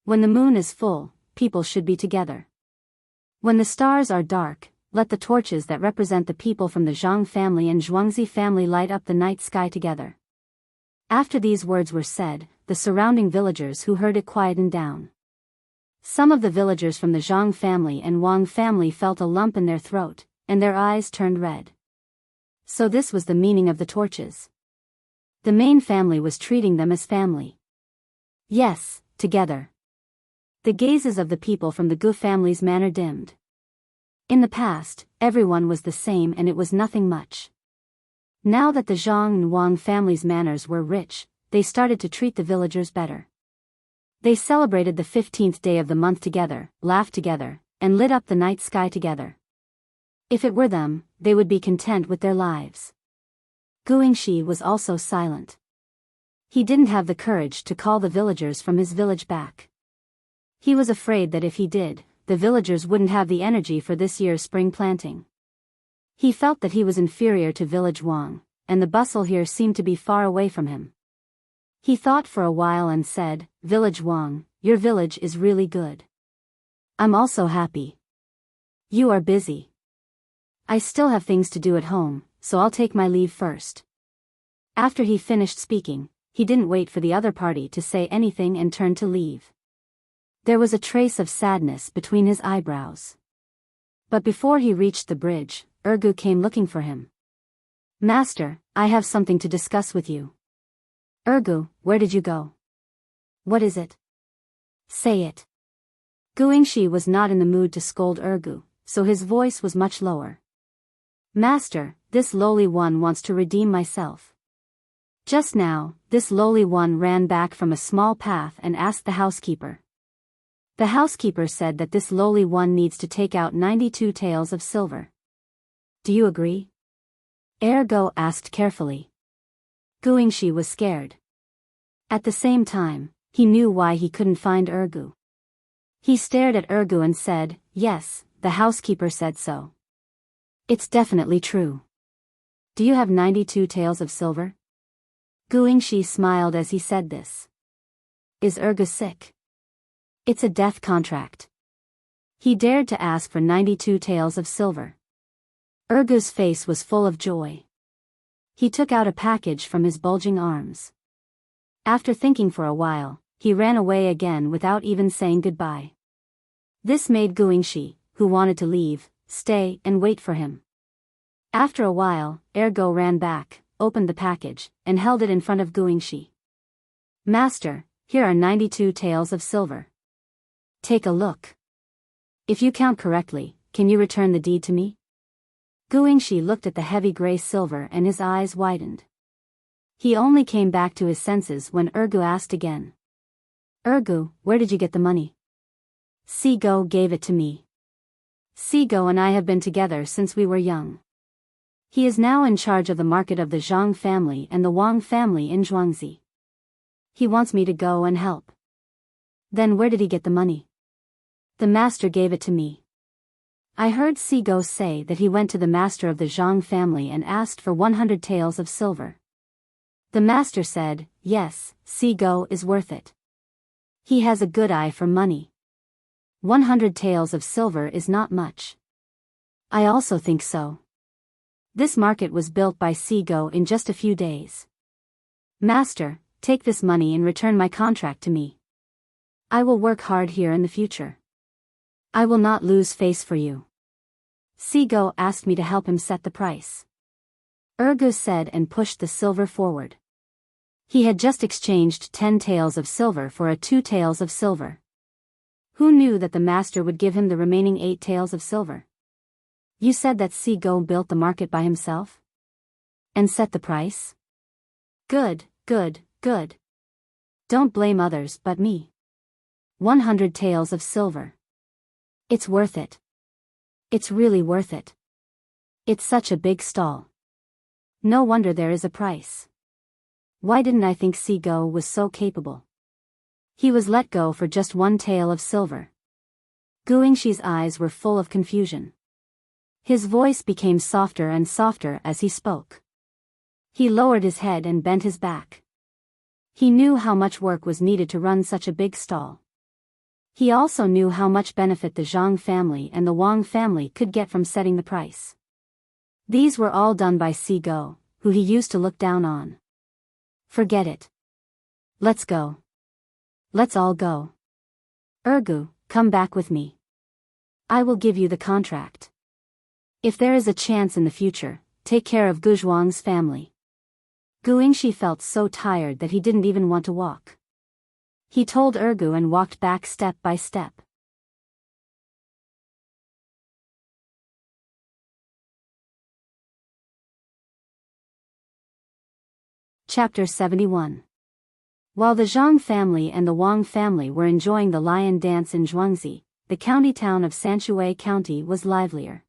When the moon is full, people should be together. When the stars are dark, let the torches that represent the people from the Zhang family and Zhuangzi family light up the night sky together. After these words were said, the surrounding villagers who heard it quietened down. Some of the villagers from the Zhang family and Wang family felt a lump in their throat, and their eyes turned red. So this was the meaning of the torches. The main family was treating them as family. Yes, together. The gazes of the people from the Gu family's manor dimmed. In the past, everyone was the same and it was nothing much. Now that the Zhang and Wang family's manners were rich, they started to treat the villagers better. They celebrated the 15th day of the month together, laughed together, and lit up the night sky together. If it were them, they would be content with their lives. Guingxi was also silent. He didn't have the courage to call the villagers from his village back. He was afraid that if he did, the villagers wouldn't have the energy for this year's spring planting. He felt that he was inferior to village Wang, and the bustle here seemed to be far away from him. He thought for a while and said, "Village Wang, your village is really good. I'm also happy. You are busy. I still have things to do at home, so I'll take my leave first." After he finished speaking, he didn't wait for the other party to say anything and turned to leave. There was a trace of sadness between his eyebrows. But before he reached the bridge, Ergu came looking for him. "Master, I have something to discuss with you." "Ergu, where did you go? What is it? Say it." Guingxi was not in the mood to scold Ergu, so his voice was much lower. "Master, this lowly one wants to redeem myself." Just now, this lowly one ran back from a small path and asked the housekeeper. The housekeeper said that this lowly one needs to take out 92 taels of silver. "Do you agree?" Ergo asked carefully. Guingxi was scared. At the same time, he knew why he couldn't find Ergu. He stared at Ergu and said, "Yes, the housekeeper said so. It's definitely true. Do you have 92 taels of silver?" Guingxi smiled as he said this. "Is Ergu sick?" "It's a death contract." He dared to ask for 92 taels of silver. Ergu's face was full of joy. He took out a package from his bulging arms. After thinking for a while, he ran away again without even saying goodbye. This made Guingxi, who wanted to leave, stay and wait for him. After a while, Ergo ran back, opened the package, and held it in front of Guingxi. "Master, here are 92 taels of silver. Take a look. If you count correctly, can you return the deed to me?" Guingxi looked at the heavy gray silver and his eyes widened. He only came back to his senses when Ergu asked again. "Ergu, where did you get the money?" "Sigo gave it to me. Sigo and I have been together since we were young. He is now in charge of the market of the Zhang family and the Wang family in Zhuangzi. He wants me to go and help." "Then where did he get the money?" "The master gave it to me. I heard Sigo say that he went to the master of the Zhang family and asked for 100 taels of silver. The master said, 'Yes, Sigo is worth it. He has a good eye for money. 100 taels of silver is not much.' I also think so. This market was built by Sigo in just a few days. Master, take this money and return my contract to me. I will work hard here in the future. I will not lose face for you." Sigo asked me to help him set the price. Ergu said and pushed the silver forward. He had just exchanged 10 taels of silver for 2 taels of silver. Who knew that the master would give him the remaining 8 taels of silver? "You said that Sigo built the market by himself? And set the price? Good, good, good. Don't blame others but me. 100 taels of silver. It's worth it. It's really worth it. It's such a big stall. No wonder there is a price. Why didn't I think Sigo was so capable? He was let go for just 1 tael of silver." Guingxi's eyes were full of confusion. His voice became softer and softer as he spoke. He lowered his head and bent his back. He knew how much work was needed to run such a big stall. He also knew how much benefit the Zhang family and the Wang family could get from setting the price. These were all done by Sigo, who he used to look down on. "Forget it. Let's go. Let's all go. Ergu, come back with me. I will give you the contract. If there is a chance in the future, take care of Guzhuang's family." Guingxi felt so tired that he didn't even want to walk. he told Ergu and walked back step by step. Chapter 71. While the Zhang family and the Wang family were enjoying the lion dance in Zhuangzi, the county town of Sanshui County was livelier.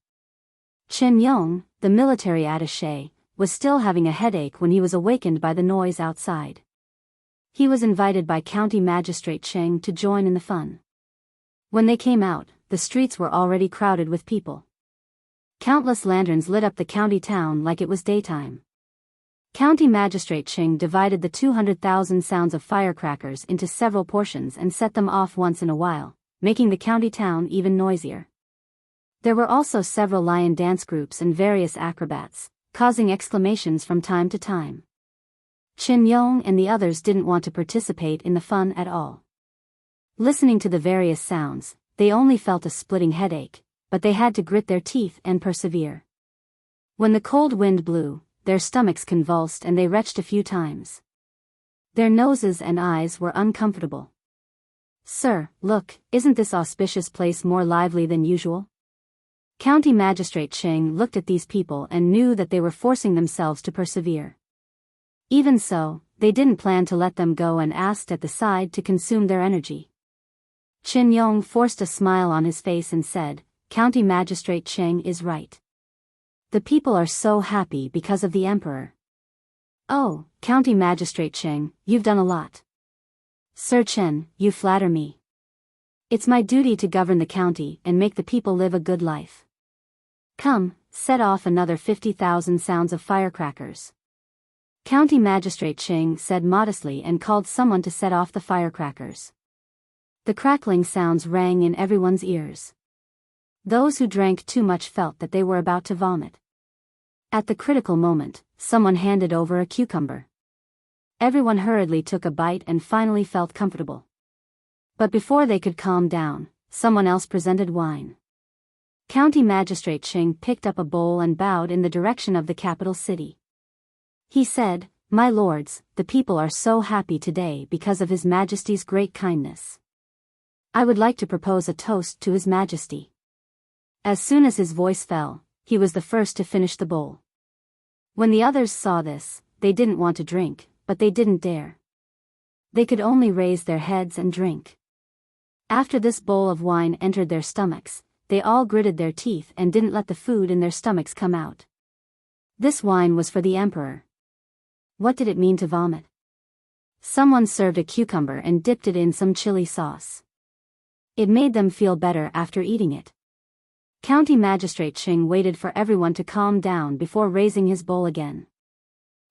Chen Yong, the military attaché, was still having a headache when he was awakened by the noise outside. He was invited by County Magistrate Cheng to join in the fun. When they came out, the streets were already crowded with people. Countless lanterns lit up the county town like it was daytime. County Magistrate Cheng divided the 200,000 sounds of firecrackers into several portions and set them off once in a while, making the county town even noisier. There were also several lion dance groups and various acrobats, causing exclamations from time to time. Chen Yong and the others didn't want to participate in the fun at all. Listening to the various sounds, they only felt a splitting headache, but they had to grit their teeth and persevere. When the cold wind blew, their stomachs convulsed and they retched a few times. Their noses and eyes were uncomfortable. "Sir, look, isn't this auspicious place more lively than usual?" County Magistrate Cheng looked at these people and knew that they were forcing themselves to persevere. Even so, they didn't plan to let them go and asked at the side to consume their energy. Chen Yong forced a smile on his face and said, "County Magistrate Cheng is right. The people are so happy because of the emperor." "Oh, County Magistrate Cheng, you've done a lot." "Sir Chen, you flatter me. It's my duty to govern the county and make the people live a good life. Come, set off another 50,000 sounds of firecrackers." County Magistrate Cheng said modestly and called someone to set off the firecrackers. The crackling sounds rang in everyone's ears. Those who drank too much felt that they were about to vomit. At the critical moment, someone handed over a cucumber. Everyone hurriedly took a bite and finally felt comfortable. But before they could calm down, someone else presented wine. County Magistrate Cheng picked up a bowl and bowed in the direction of the capital city. He said, "My lords, the people are so happy today because of His Majesty's great kindness. I would like to propose a toast to His Majesty." As soon as his voice fell, he was the first to finish the bowl. When the others saw this, they didn't want to drink, but they didn't dare. They could only raise their heads and drink. After this bowl of wine entered their stomachs, they all gritted their teeth and didn't let the food in their stomachs come out. This wine was for the emperor. What did it mean to vomit? Someone served a cucumber and dipped it in some chili sauce. It made them feel better after eating it. County Magistrate Cheng waited for everyone to calm down before raising his bowl again.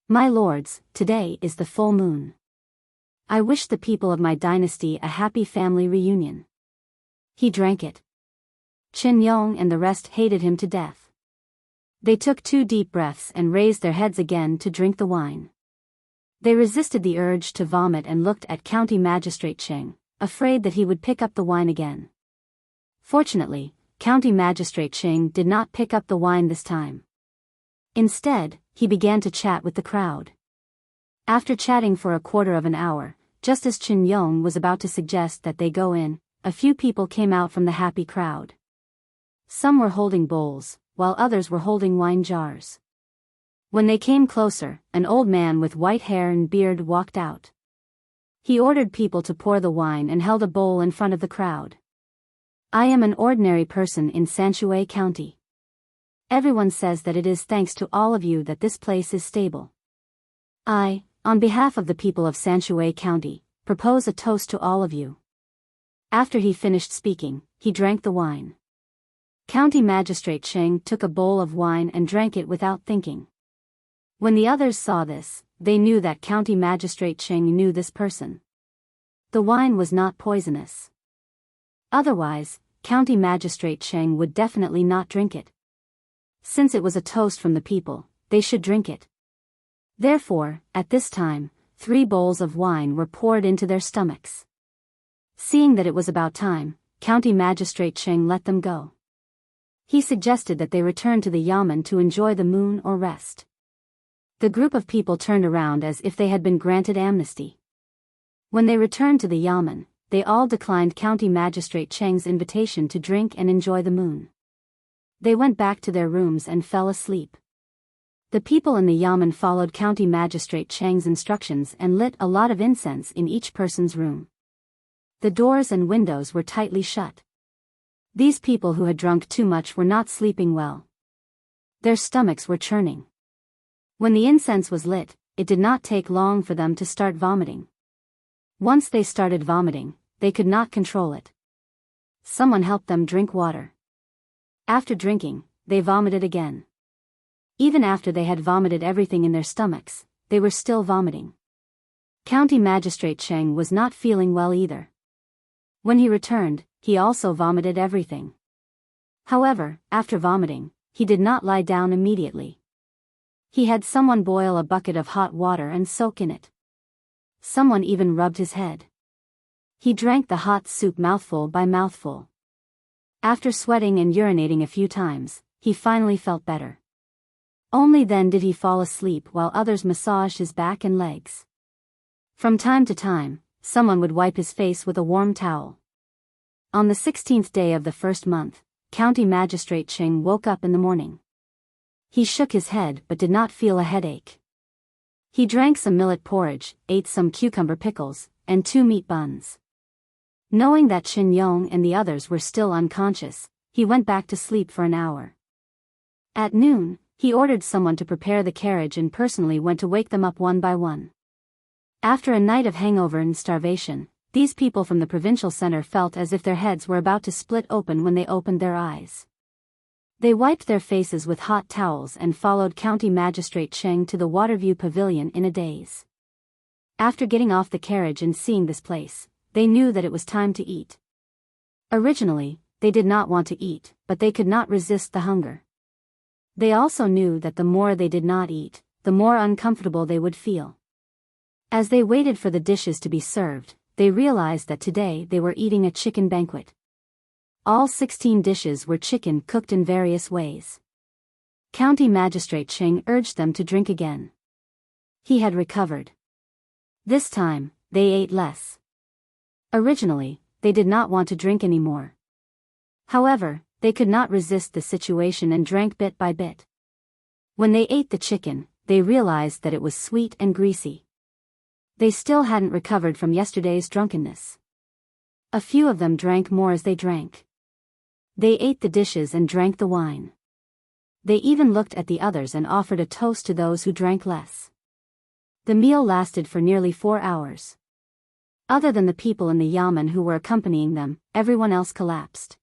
"My lords, today is the full moon. I wish the people of my dynasty a happy family reunion." He drank it. Chen Yong and the rest hated him to death. They took 2 deep breaths and raised their heads again to drink the wine. They resisted the urge to vomit and looked at County Magistrate Cheng, afraid that he would pick up the wine again. Fortunately, County Magistrate Cheng did not pick up the wine this time. Instead, he began to chat with the crowd. After chatting for a quarter of an hour, just as Chen Yong was about to suggest that they go in, a few people came out from the happy crowd. Some were holding bowls, while others were holding wine jars. When they came closer, an old man with white hair and beard walked out. He ordered people to pour the wine and held a bowl in front of the crowd. "I am an ordinary person in Sanshui County. Everyone says that it is thanks to all of you that this place is stable. I, on behalf of the people of Sanshui County, propose a toast to all of you." After he finished speaking, he drank the wine. County Magistrate Cheng took a bowl of wine and drank it without thinking. When the others saw this, they knew that County Magistrate Cheng knew this person. The wine was not poisonous. Otherwise, County Magistrate Cheng would definitely not drink it. Since it was a toast from the people, they should drink it. Therefore, at this time, 3 bowls of wine were poured into their stomachs. Seeing that it was about time, County Magistrate Cheng let them go. He suggested that they return to the yamen to enjoy the moon or rest. The group of people turned around as if they had been granted amnesty. When they returned to the yamen, they all declined County Magistrate Cheng's invitation to drink and enjoy the moon. They went back to their rooms and fell asleep. The people in the yamen followed County Magistrate Cheng's instructions and lit a lot of incense in each person's room. The doors and windows were tightly shut. These people who had drunk too much were not sleeping well. Their stomachs were churning. When the incense was lit, it did not take long for them to start vomiting. Once they started vomiting, they could not control it. Someone helped them drink water. After drinking, they vomited again. Even after they had vomited everything in their stomachs, they were still vomiting. County Magistrate Cheng was not feeling well either. When he returned, he also vomited everything. However, after vomiting, he did not lie down immediately. He had someone boil a bucket of hot water and soak in it. Someone even rubbed his head. He drank the hot soup mouthful by mouthful. After sweating and urinating a few times, he finally felt better. Only then did he fall asleep while others massaged his back and legs. From time to time, someone would wipe his face with a warm towel. On the 16th day of the first month, County Magistrate Cheng woke up in the morning. He shook his head but did not feel a headache. He drank some millet porridge, ate some cucumber pickles, and 2 meat buns. Knowing that Qin Yong and the others were still unconscious, he went back to sleep for an hour. At noon, he ordered someone to prepare the carriage and personally went to wake them up one by one. After a night of hangover and starvation, these people from the provincial center felt as if their heads were about to split open when they opened their eyes. They wiped their faces with hot towels and followed County Magistrate Cheng to the Waterview Pavilion in a daze. After getting off the carriage and seeing this place, they knew that it was time to eat. Originally, they did not want to eat, but they could not resist the hunger. They also knew that the more they did not eat, the more uncomfortable they would feel. As they waited for the dishes to be served, they realized that today they were eating a chicken banquet. All 16 dishes were chicken cooked in various ways. County Magistrate Cheng urged them to drink again. He had recovered. This time, they ate less. Originally, they did not want to drink anymore. However, they could not resist the situation and drank bit by bit. When they ate the chicken, they realized that it was sweet and greasy. They still hadn't recovered from yesterday's drunkenness. A few of them drank more as they drank. They ate the dishes and drank the wine. They even looked at the others and offered a toast to those who drank less. The meal lasted for nearly 4 hours. Other than the people in the yamen who were accompanying them, everyone else collapsed.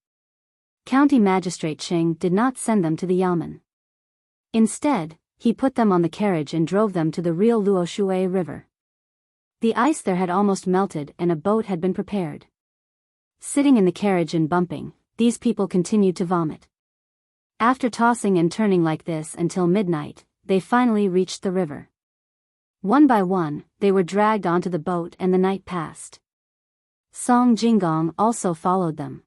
County Magistrate Cheng did not send them to the yamen. Instead, he put them on the carriage and drove them to the real Luoshui River. The ice there had almost melted and a boat had been prepared. Sitting in the carriage and bumping, these people continued to vomit. After tossing and turning like this until midnight, they finally reached the river. One by one, they were dragged onto the boat and the night passed. Song Jinggong also followed them.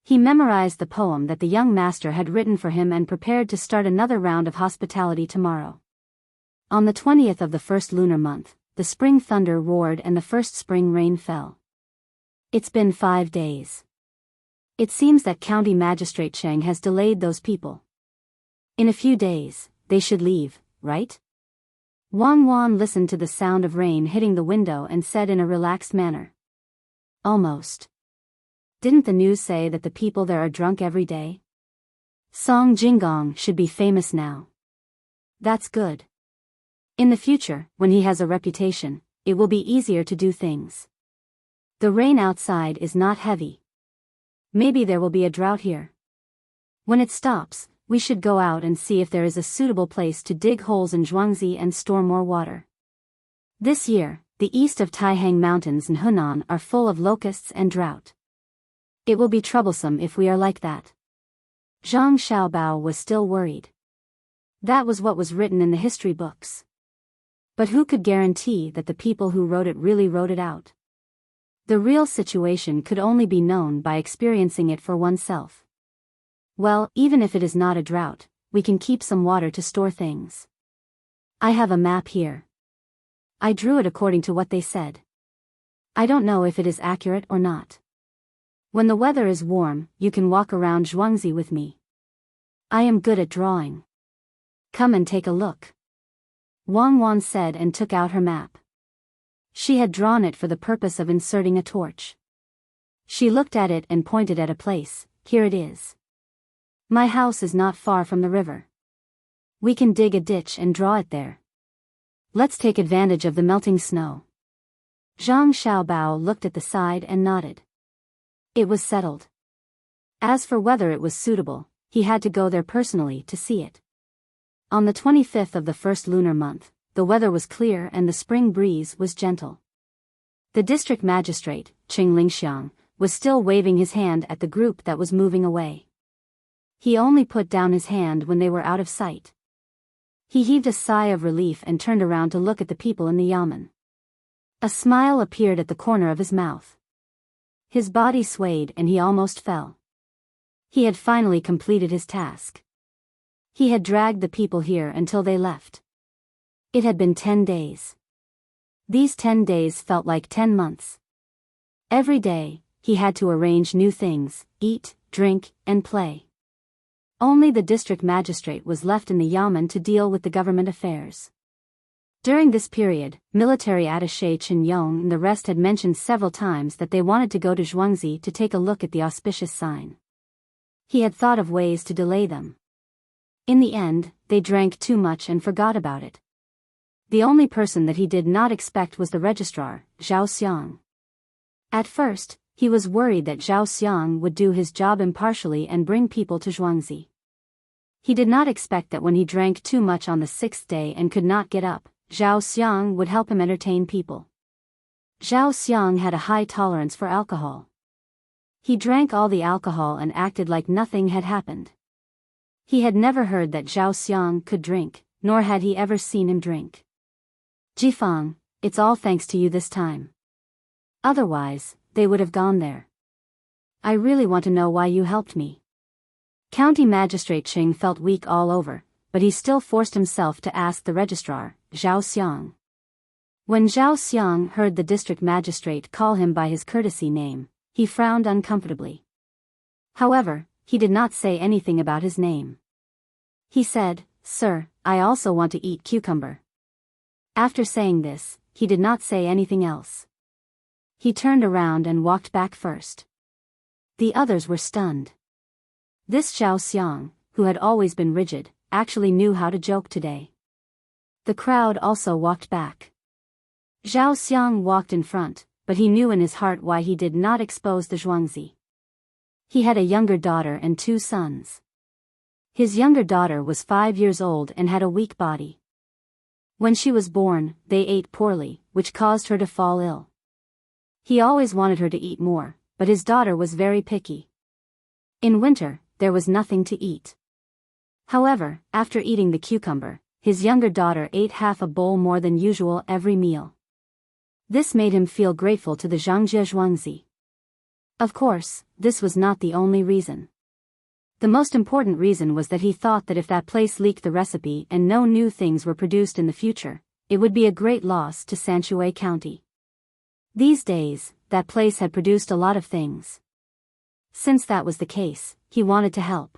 He memorized the poem that the young master had written for him and prepared to start another round of hospitality tomorrow. On the 20th of the first lunar month, the spring thunder roared and the first spring rain fell. It's been 5 days. It seems that County Magistrate Cheng has delayed those people. In a few days, they should leave, right? Wang Wan listened to the sound of rain hitting the window and said in a relaxed manner. Almost. Didn't the news say that the people there are drunk every day? Song Jinggong should be famous now. That's good. In the future, when he has a reputation, it will be easier to do things. The rain outside is not heavy. Maybe there will be a drought here. When it stops, we should go out and see if there is a suitable place to dig holes in Zhuangzi and store more water. This year, the east of Taihang Mountains and Hunan are full of locusts and drought. It will be troublesome if we are like that. Zhang Xiaobao was still worried. That was what was written in the history books. But who could guarantee that the people who wrote it really wrote it out? The real situation could only be known by experiencing it for oneself. Well, even if it is not a drought, we can keep some water to store things. I have a map here. I drew it according to what they said. I don't know if it is accurate or not. When the weather is warm, you can walk around Zhuangzi with me. I am good at drawing. Come and take a look. Wang Wan said and took out her map. She had drawn it for the purpose of inserting a torch. She looked at it and pointed at a place. Here it is. My house is not far from the river. We can dig a ditch and draw it there. Let's take advantage of the melting snow. Zhang Xiaobao looked at the side and nodded. It was settled. As for whether it was suitable, he had to go there personally to see it. On the 25th of the first lunar month, the weather was clear and the spring breeze was gentle. The district magistrate, Qing Lingxiang, was still waving his hand at the group that was moving away. He only put down his hand when they were out of sight. He heaved a sigh of relief and turned around to look at the people in the yamen. A smile appeared at the corner of his mouth. His body swayed and he almost fell. He had finally completed his task. He had dragged the people here until they left. It had been 10 days. These 10 days felt like 10 months. Every day, he had to arrange new things, eat, drink, and play. Only the district magistrate was left in the yamen to deal with the government affairs. During this period, military attaché Chen Yong and the rest had mentioned several times that they wanted to go to Zhuangzi to take a look at the auspicious sign. He had thought of ways to delay them. In the end, they drank too much and forgot about it. The only person that he did not expect was the registrar, Zhao Xiang. At first, he was worried that Zhao Xiang would do his job impartially and bring people to Zhuangzi. He did not expect that when he drank too much on the 6th day and could not get up, Zhao Xiang would help him entertain people. Zhao Xiang had a high tolerance for alcohol. He drank all the alcohol and acted like nothing had happened. He had never heard that Zhao Xiang could drink, nor had he ever seen him drink. Jifang, it's all thanks to you this time. Otherwise, they would have gone there. I really want to know why you helped me. County Magistrate Qing felt weak all over, but he still forced himself to ask the registrar, Zhao Xiang. When Zhao Xiang heard the district magistrate call him by his courtesy name, he frowned uncomfortably. However, he did not say anything about his name. He said, Sir, I also want to eat cucumber. After saying this, he did not say anything else. He turned around and walked back first. The others were stunned. This Zhao Xiang, who had always been rigid, actually knew how to joke today. The crowd also walked back. Zhao Xiang walked in front, but he knew in his heart why he did not expose the Zhuangzi. He had a younger daughter and 2 sons. His younger daughter was 5 years old and had a weak body. When she was born, they ate poorly, which caused her to fall ill. He always wanted her to eat more, but his daughter was very picky. In winter, there was nothing to eat. However, after eating the cucumber, his younger daughter ate half a bowl more than usual every meal. This made him feel grateful to the Zhangjie Zhuangzi. Of course, this was not the only reason. The most important reason was that he thought that if that place leaked the recipe and no new things were produced in the future, it would be a great loss to Sanshui County. These days, that place had produced a lot of things. Since that was the case, he wanted to help.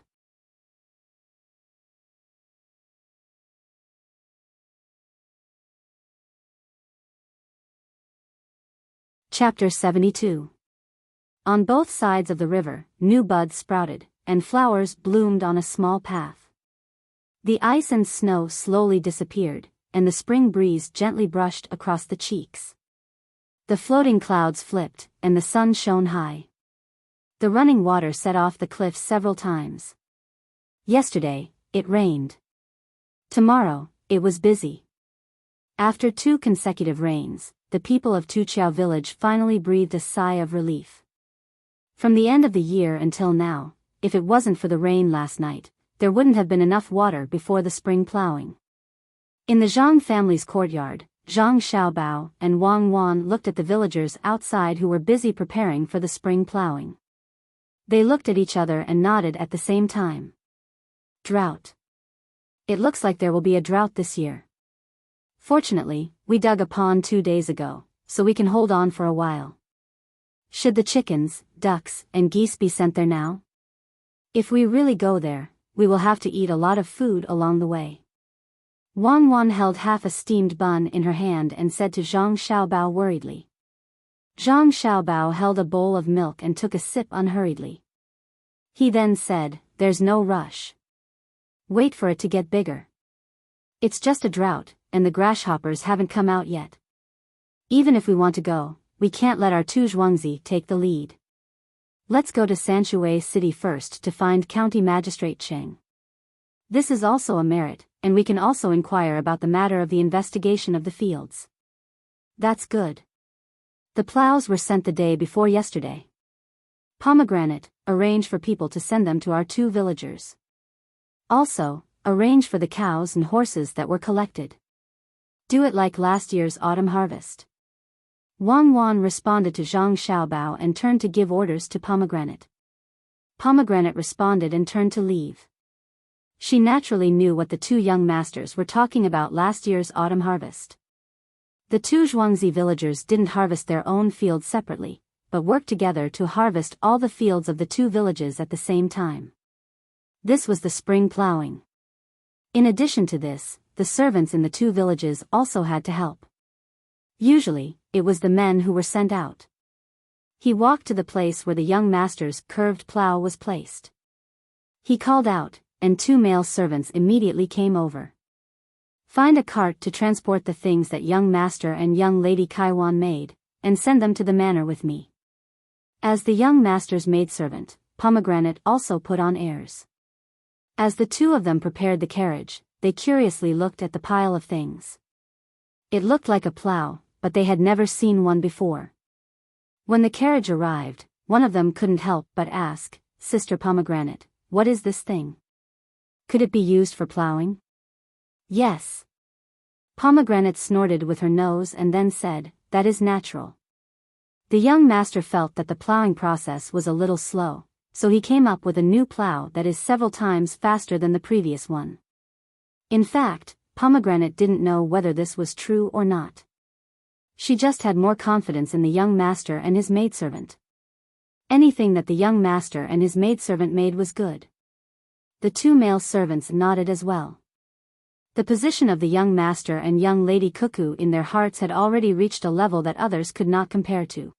Chapter 72. On both sides of the river, new buds sprouted, and flowers bloomed on a small path. The ice and snow slowly disappeared, and the spring breeze gently brushed across the cheeks. The floating clouds flipped, and the sun shone high. The running water set off the cliffs several times. Yesterday, it rained. Tomorrow, it was busy. After 2 consecutive rains, the people of Tuqiao village finally breathed a sigh of relief. From the end of the year until now, if it wasn't for the rain last night, there wouldn't have been enough water before the spring plowing. In the Zhang family's courtyard, Zhang Xiaobao and Wang Wan looked at the villagers outside who were busy preparing for the spring plowing. They looked at each other and nodded at the same time. Drought. It looks like there will be a drought this year. Fortunately, we dug a pond 2 days ago, so we can hold on for a while. Should the chickens, ducks, and geese be sent there now? If we really go there, we will have to eat a lot of food along the way. Wang Wan held half a steamed bun in her hand and said to Zhang Xiaobao worriedly. Zhang Xiaobao held a bowl of milk and took a sip unhurriedly. He then said, "There's no rush. Wait for it to get bigger. It's just a drought, and the grasshoppers haven't come out yet. Even if we want to go, we can't let our two Zhuangzi take the lead. Let's go to Sanshui City first to find County Magistrate Cheng. This is also a merit, and we can also inquire about the matter of the investigation of the fields." That's good. The plows were sent the day before yesterday. Pomegranate, arrange for people to send them to our two villagers. Also, arrange for the cows and horses that were collected. Do it like last year's autumn harvest. Wang Wan responded to Zhang Xiaobao and turned to give orders to Pomegranate. Pomegranate responded and turned to leave. She naturally knew what the two young masters were talking about last year's autumn harvest. The two Zhuangzi villagers didn't harvest their own fields separately, but worked together to harvest all the fields of the two villages at the same time. This was the spring plowing. In addition to this, the servants in the two villages also had to help. Usually, it was the men who were sent out. He walked to the place where the young master's curved plow was placed. He called out, and two male servants immediately came over. "Find a cart to transport the things that young master and young lady Kaiwan made, and send them to the manor with me." As the young master's maidservant, Pomegranate also put on airs. As the two of them prepared the carriage, they curiously looked at the pile of things. It looked like a plow, but they had never seen one before. When the carriage arrived, one of them couldn't help but ask, "Sister Pomegranate, what is this thing? Could it be used for plowing?" "Yes." Pomegranate snorted with her nose and then said, "That is natural." The young master felt that the plowing process was a little slow, so he came up with a new plow that is several times faster than the previous one. In fact, Pomegranate didn't know whether this was true or not. She just had more confidence in the young master and his maidservant. Anything that the young master and his maidservant made was good. The two male servants nodded as well. The position of the young master and young lady Cuckoo in their hearts had already reached a level that others could not compare to.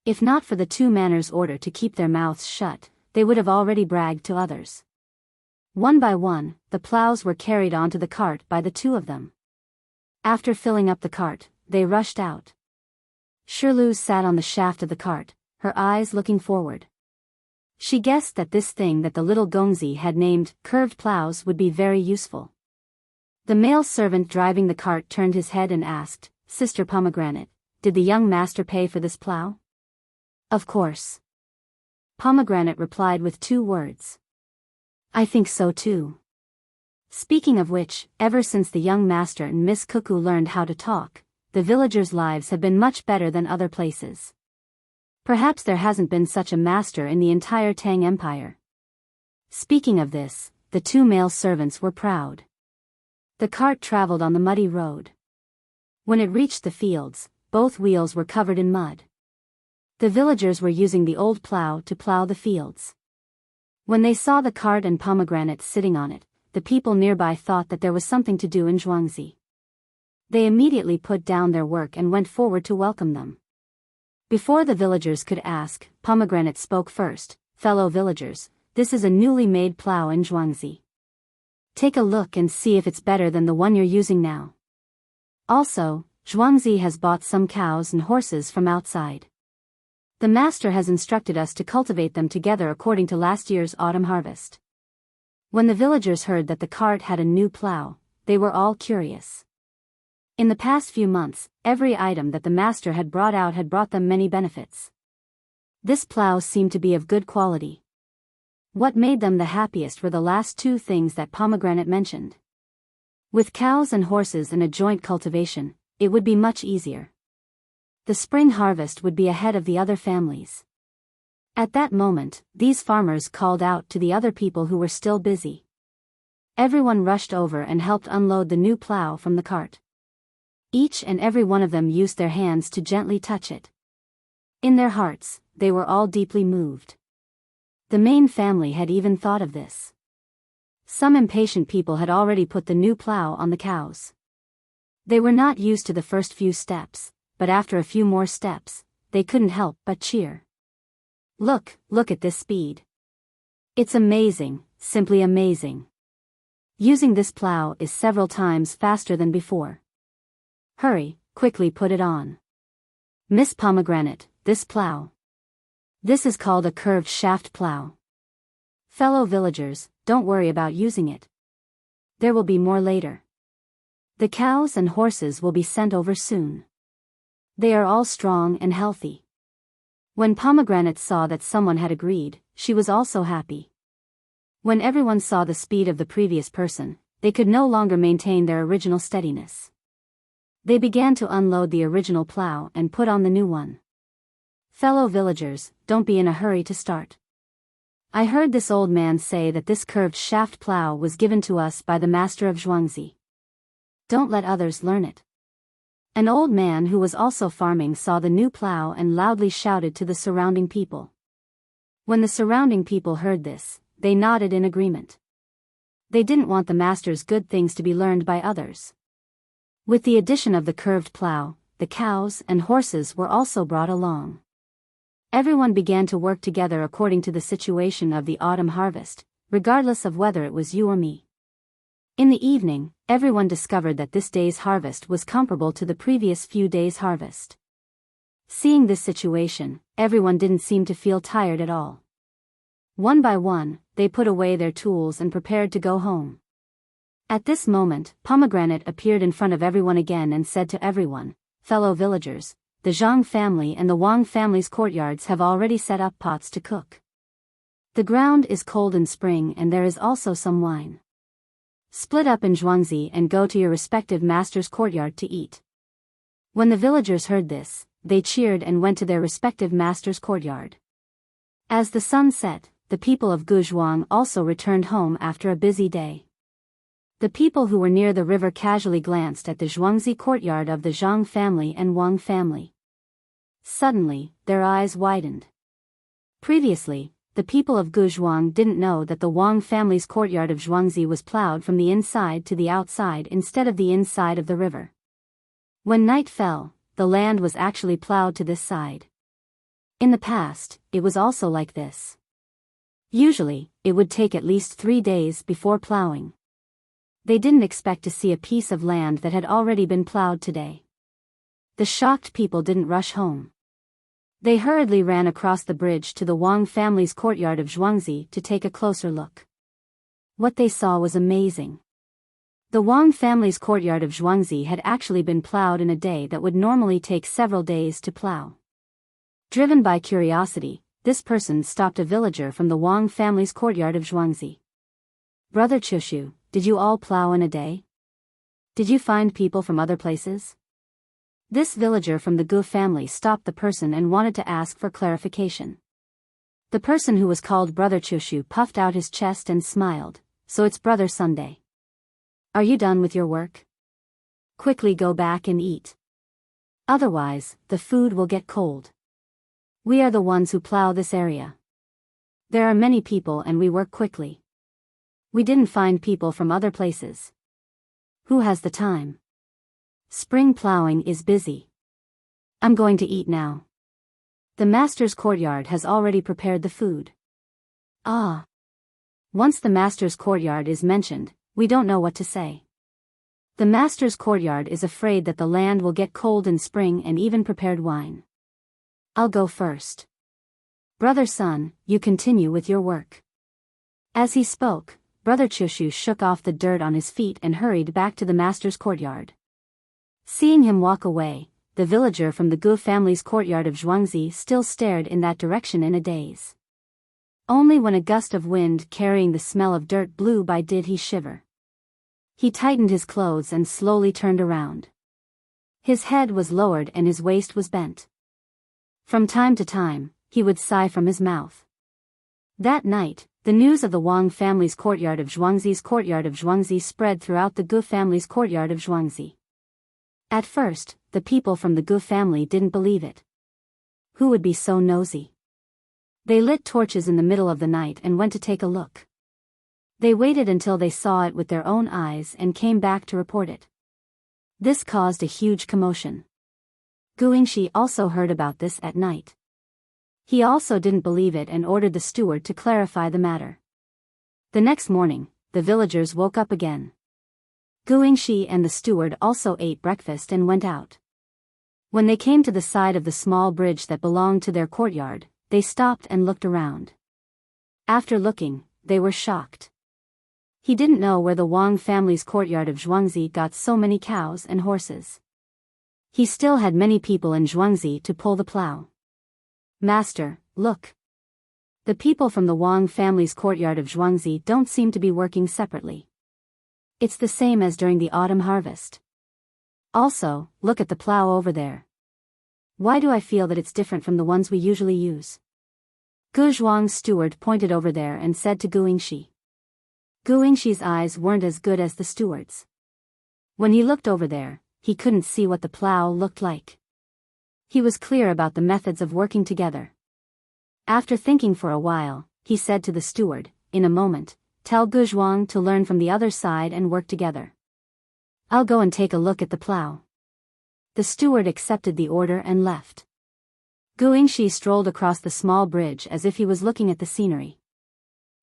If not for the two manners' order to keep their mouths shut, they would have already bragged to others. One by one, the plows were carried onto the cart by the two of them. After filling up the cart, they rushed out. Shirlu sat on the shaft of the cart, her eyes looking forward. She guessed that this thing that the little Gongzi had named curved plows would be very useful. The male servant driving the cart turned his head and asked, "Sister Pomegranate, did the young master pay for this plow?" "Of course." Pomegranate replied with two words. "I think so too." Speaking of which, ever since the young master and Miss Cuckoo learned how to talk, the villagers' lives have been much better than other places. Perhaps there hasn't been such a master in the entire Tang Empire. Speaking of this, the two male servants were proud. The cart traveled on the muddy road. When it reached the fields, both wheels were covered in mud. The villagers were using the old plow to plow the fields. When they saw the cart and Pomegranate sitting on it, the people nearby thought that there was something to do in Zhuangzi. They immediately put down their work and went forward to welcome them. Before the villagers could ask, Pomegranate spoke first. "Fellow villagers, this is a newly made plow in Zhuangzi. Take a look and see if it's better than the one you're using now. Also, Zhuangzi has bought some cows and horses from outside. The master has instructed us to cultivate them together according to last year's autumn harvest." When the villagers heard that the cart had a new plow, they were all curious. In the past few months, every item that the master had brought out had brought them many benefits. This plow seemed to be of good quality. What made them the happiest were the last two things that Pomegranate mentioned. With cows and horses and a joint cultivation, it would be much easier. The spring harvest would be ahead of the other families. At that moment, these farmers called out to the other people who were still busy. Everyone rushed over and helped unload the new plow from the cart. Each and every one of them used their hands to gently touch it. In their hearts, they were all deeply moved. The main family had even thought of this. Some impatient people had already put the new plow on the cows. They were not used to the first few steps, but after a few more steps, they couldn't help but cheer. Look at this speed. It's amazing, simply amazing. Using this plow is several times faster than before. Hurry, quickly put it on. Miss Pomegranate, this plow. This is called a curved shaft plow. Fellow villagers, don't worry about using it. There will be more later. The cows and horses will be sent over soon. They are all strong and healthy. When Pomegranate saw that someone had agreed, she was also happy. When everyone saw the speed of the previous person, they could no longer maintain their original steadiness. They began to unload the original plow and put on the new one. Fellow villagers, don't be in a hurry to start. I heard this old man say that this curved shaft plow was given to us by the master of Zhuangzi. Don't let others learn it. An old man who was also farming saw the new plow and loudly shouted to the surrounding people. When the surrounding people heard this, they nodded in agreement. They didn't want the master's good things to be learned by others. With the addition of the curved plow, the cows and horses were also brought along. Everyone began to work together according to the situation of the autumn harvest, regardless of whether it was you or me. In the evening, everyone discovered that this day's harvest was comparable to the previous few days' harvest. Seeing this situation, everyone didn't seem to feel tired at all. One by one, they put away their tools and prepared to go home. At this moment, Pomegranate appeared in front of everyone again and said to everyone, fellow villagers, the Zhang family and the Wang family's courtyards have already set up pots to cook. The ground is cold in spring and there is also some wine. Split up in Zhuangzi and go to your respective master's courtyard to eat. When the villagers heard this, they cheered and went to their respective master's courtyard. As the sun set, the people of Guzhuang also returned home after a busy day. The people who were near the river casually glanced at the Zhuangzi courtyard of the Zhang family and Wang family. Suddenly, their eyes widened. Previously, the people of Guzhuang didn't know that the Wang family's courtyard of Zhuangzi was plowed from the inside to the outside instead of the inside of the river. When night fell, the land was actually plowed to this side. In the past, it was also like this. Usually, it would take at least 3 days before plowing. They didn't expect to see a piece of land that had already been plowed today. The shocked people didn't rush home. They hurriedly ran across the bridge to the Wang family's courtyard of Zhuangzi to take a closer look. What they saw was amazing. The Wang family's courtyard of Zhuangzi had actually been plowed in a day that would normally take several days to plow. Driven by curiosity, this person stopped a villager from the Wang family's courtyard of Zhuangzi. Brother Chushu, did you all plow in a day? Did you find people from other places? This villager from the Gu family stopped the person and wanted to ask for clarification. The person who was called Brother Chushu puffed out his chest and smiled, so it's Brother Sunday. Are you done with your work? Quickly go back and eat. Otherwise, the food will get cold. We are the ones who plow this area. There are many people and we work quickly. We didn't find people from other places. Who has the time? Spring plowing is busy. I'm going to eat now. The master's courtyard has already prepared the food. Ah. Once the master's courtyard is mentioned, we don't know what to say. The master's courtyard is afraid that the land will get cold in spring and even prepared wine. I'll go first. Brother Sun, you continue with your work. As he spoke, Brother Chushu shook off the dirt on his feet and hurried back to the master's courtyard. Seeing him walk away, the villager from the Gu family's courtyard of Zhuangzi still stared in that direction in a daze. Only when a gust of wind carrying the smell of dirt blew by did he shiver. He tightened his clothes and slowly turned around. His head was lowered and his waist was bent. From time to time, he would sigh from his mouth. That night, the news of the Wang family's courtyard of Zhuangzi spread throughout the Gu family's courtyard of Zhuangzi. At first, the people from the Gu family didn't believe it. Who would be so nosy? They lit torches in the middle of the night and went to take a look. They waited until they saw it with their own eyes and came back to report it. This caused a huge commotion. Guingxi also heard about this at night. He also didn't believe it and ordered the steward to clarify the matter. The next morning, the villagers woke up again. Guingxi and the steward also ate breakfast and went out. When they came to the side of the small bridge that belonged to their courtyard, they stopped and looked around. After looking, they were shocked. He didn't know where the Wang family's courtyard of Zhuangzi got so many cows and horses. He still had many people in Zhuangzi to pull the plow. Master, look. The people from the Wang family's courtyard of Zhuangzi don't seem to be working separately. It's the same as during the autumn harvest. Also, look at the plow over there. Why do I feel that it's different from the ones we usually use? Gu Zhuang's steward pointed over there and said to Guingxi. Guingxi's eyes weren't as good as the steward's. When he looked over there, he couldn't see what the plow looked like. He was clear about the methods of working together. After thinking for a while, he said to the steward, in a moment, tell Gu Zhuang to learn from the other side and work together. I'll go and take a look at the plow. The steward accepted the order and left. Guingxi strolled across the small bridge as if he was looking at the scenery.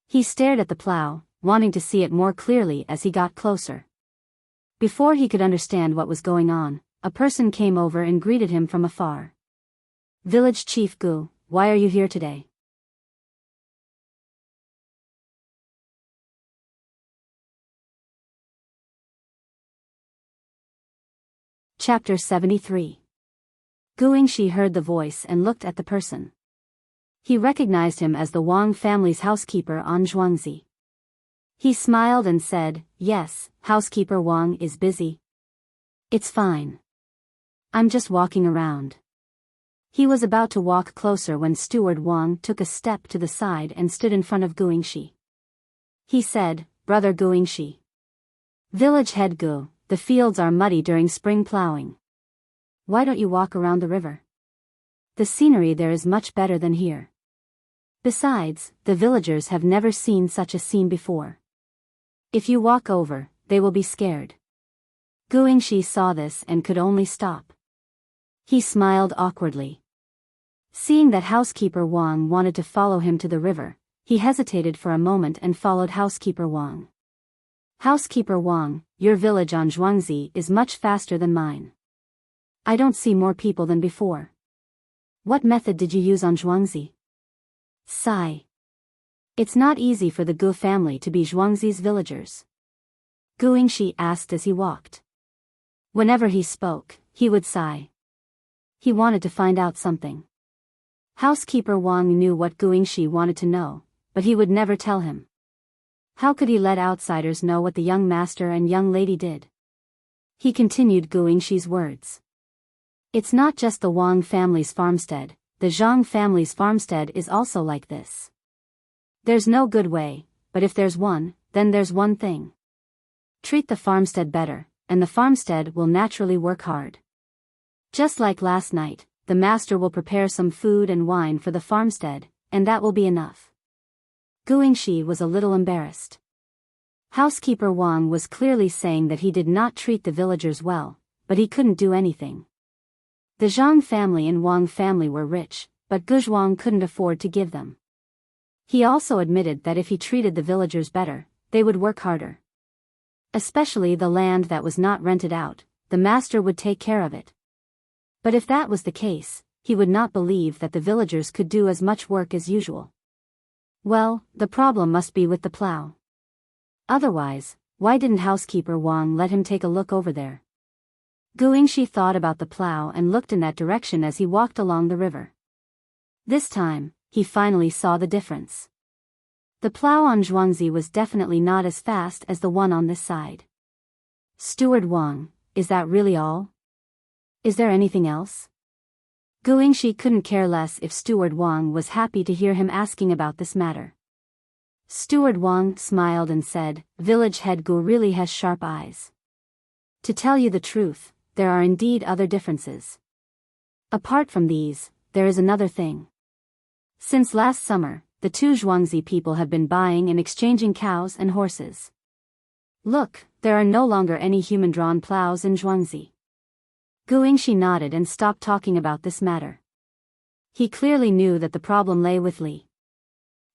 He stared at the plow, wanting to see it more clearly as he got closer. Before he could understand what was going on, a person came over and greeted him from afar. Village Chief Gu, why are you here today? Chapter 73. Guingxi heard the voice and looked at the person. He recognized him as the Wang family's housekeeper on Zhuangzi. He smiled and said, yes, housekeeper Wang is busy. It's fine. I'm just walking around. He was about to walk closer when steward Wang took a step to the side and stood in front of Guingxi. He said, Brother Guingxi. Village head Gu, the fields are muddy during spring plowing. Why don't you walk around the river? The scenery there is much better than here. Besides, the villagers have never seen such a scene before. If you walk over, they will be scared. Guingxi saw this and could only stop. He smiled awkwardly. Seeing that housekeeper Wang wanted to follow him to the river, he hesitated for a moment and followed housekeeper Wang. Housekeeper Wang, your village on Zhuangzi is much faster than mine. I don't see more people than before. What method did you use on Zhuangzi? Sigh. It's not easy for the Gu family to be Zhuangzi's villagers. Guingxi asked as he walked. Whenever he spoke, he would sigh. He wanted to find out something. Housekeeper Wang knew what Guingxi wanted to know, but he would never tell him. How could he let outsiders know what the young master and young lady did? He continued Guingxi's words. It's not just the Wang family's farmstead, the Zhang family's farmstead is also like this. There's no good way, but if there's one, then there's one thing. Treat the farmstead better, and the farmstead will naturally work hard. Just like last night, the master will prepare some food and wine for the farmstead, and that will be enough. Guingxi was a little embarrassed. Housekeeper Wang was clearly saying that he did not treat the villagers well, but he couldn't do anything. The Zhang family and Wang family were rich, but Gu Zhuang couldn't afford to give them. He also admitted that if he treated the villagers better, they would work harder. Especially the land that was not rented out, the master would take care of it. But if that was the case, he would not believe that the villagers could do as much work as usual. Well, the problem must be with the plow. Otherwise, why didn't housekeeper Wang let him take a look over there? Guingxi thought about the plow and looked in that direction as he walked along the river. This time, he finally saw the difference. The plow on Zhuangzi was definitely not as fast as the one on this side. Steward Wang, is that really all? Is there anything else? Guingxi couldn't care less if Steward Wang was happy to hear him asking about this matter. Steward Wang smiled and said, Village head Gu really has sharp eyes. To tell you the truth, there are indeed other differences. Apart from these, there is another thing. Since last summer, the two Zhuangzi people have been buying and exchanging cows and horses. Look, there are no longer any human-drawn plows in Zhuangzi. Guingxi nodded and stopped talking about this matter. He clearly knew that the problem lay with Li.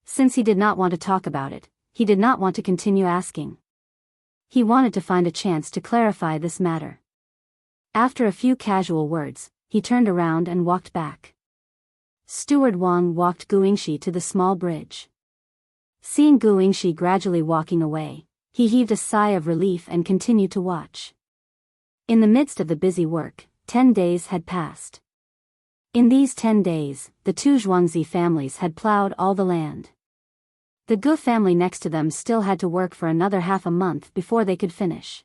Since he did not want to talk about it, he did not want to continue asking. He wanted to find a chance to clarify this matter. After a few casual words, he turned around and walked back. Steward Wang walked Guingxi to the small bridge. Seeing Guingxi gradually walking away, he heaved a sigh of relief and continued to watch. In the midst of the busy work, 10 days had passed. In these 10 days, the two Zhuangzi families had plowed all the land. The Gu family next to them still had to work for another half a month before they could finish.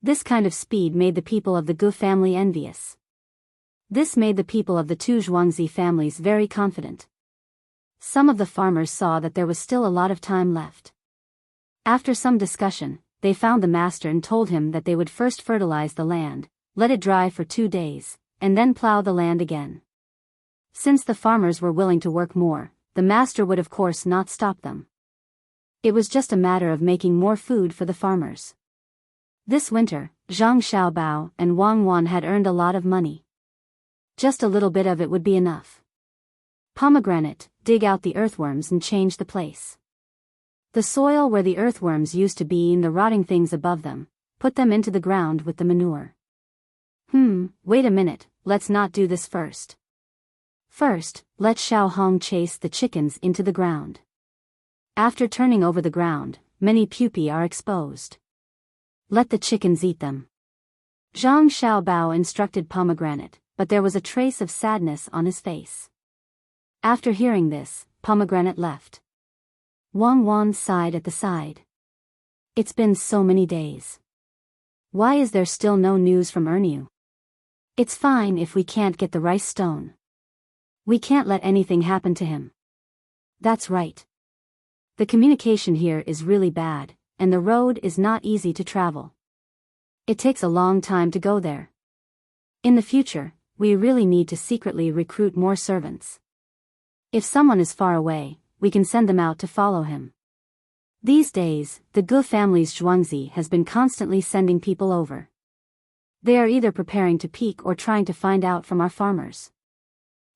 This kind of speed made the people of the Gu family envious. This made the people of the two Zhuangzi families very confident. Some of the farmers saw that there was still a lot of time left. After some discussion, they found the master and told him that they would first fertilize the land, let it dry for 2 days, and then plow the land again. Since the farmers were willing to work more, the master would of course not stop them. It was just a matter of making more food for the farmers. This winter, Zhang Xiaobao and Wang Wan had earned a lot of money. Just a little bit of it would be enough. Pomegranate, dig out the earthworms and change the place. The soil where the earthworms used to be and the rotting things above them, put them into the ground with the manure. Wait a minute, let's not do this first. First, let Xiao Hong chase the chickens into the ground. After turning over the ground, many pupae are exposed. Let the chickens eat them. Zhang Xiaobao instructed Pomegranate, but there was a trace of sadness on his face. After hearing this, Pomegranate left. Wang Wan sighed at the side. It's been so many days. Why is there still no news from Erniu? It's fine if we can't get the rice stone. We can't let anything happen to him. That's right. The communication here is really bad, and the road is not easy to travel. It takes a long time to go there. In the future, we really need to secretly recruit more servants. If someone is far away, we can send them out to follow him. These days, the Gu family's Zhuangzi has been constantly sending people over. They are either preparing to peek or trying to find out from our farmers.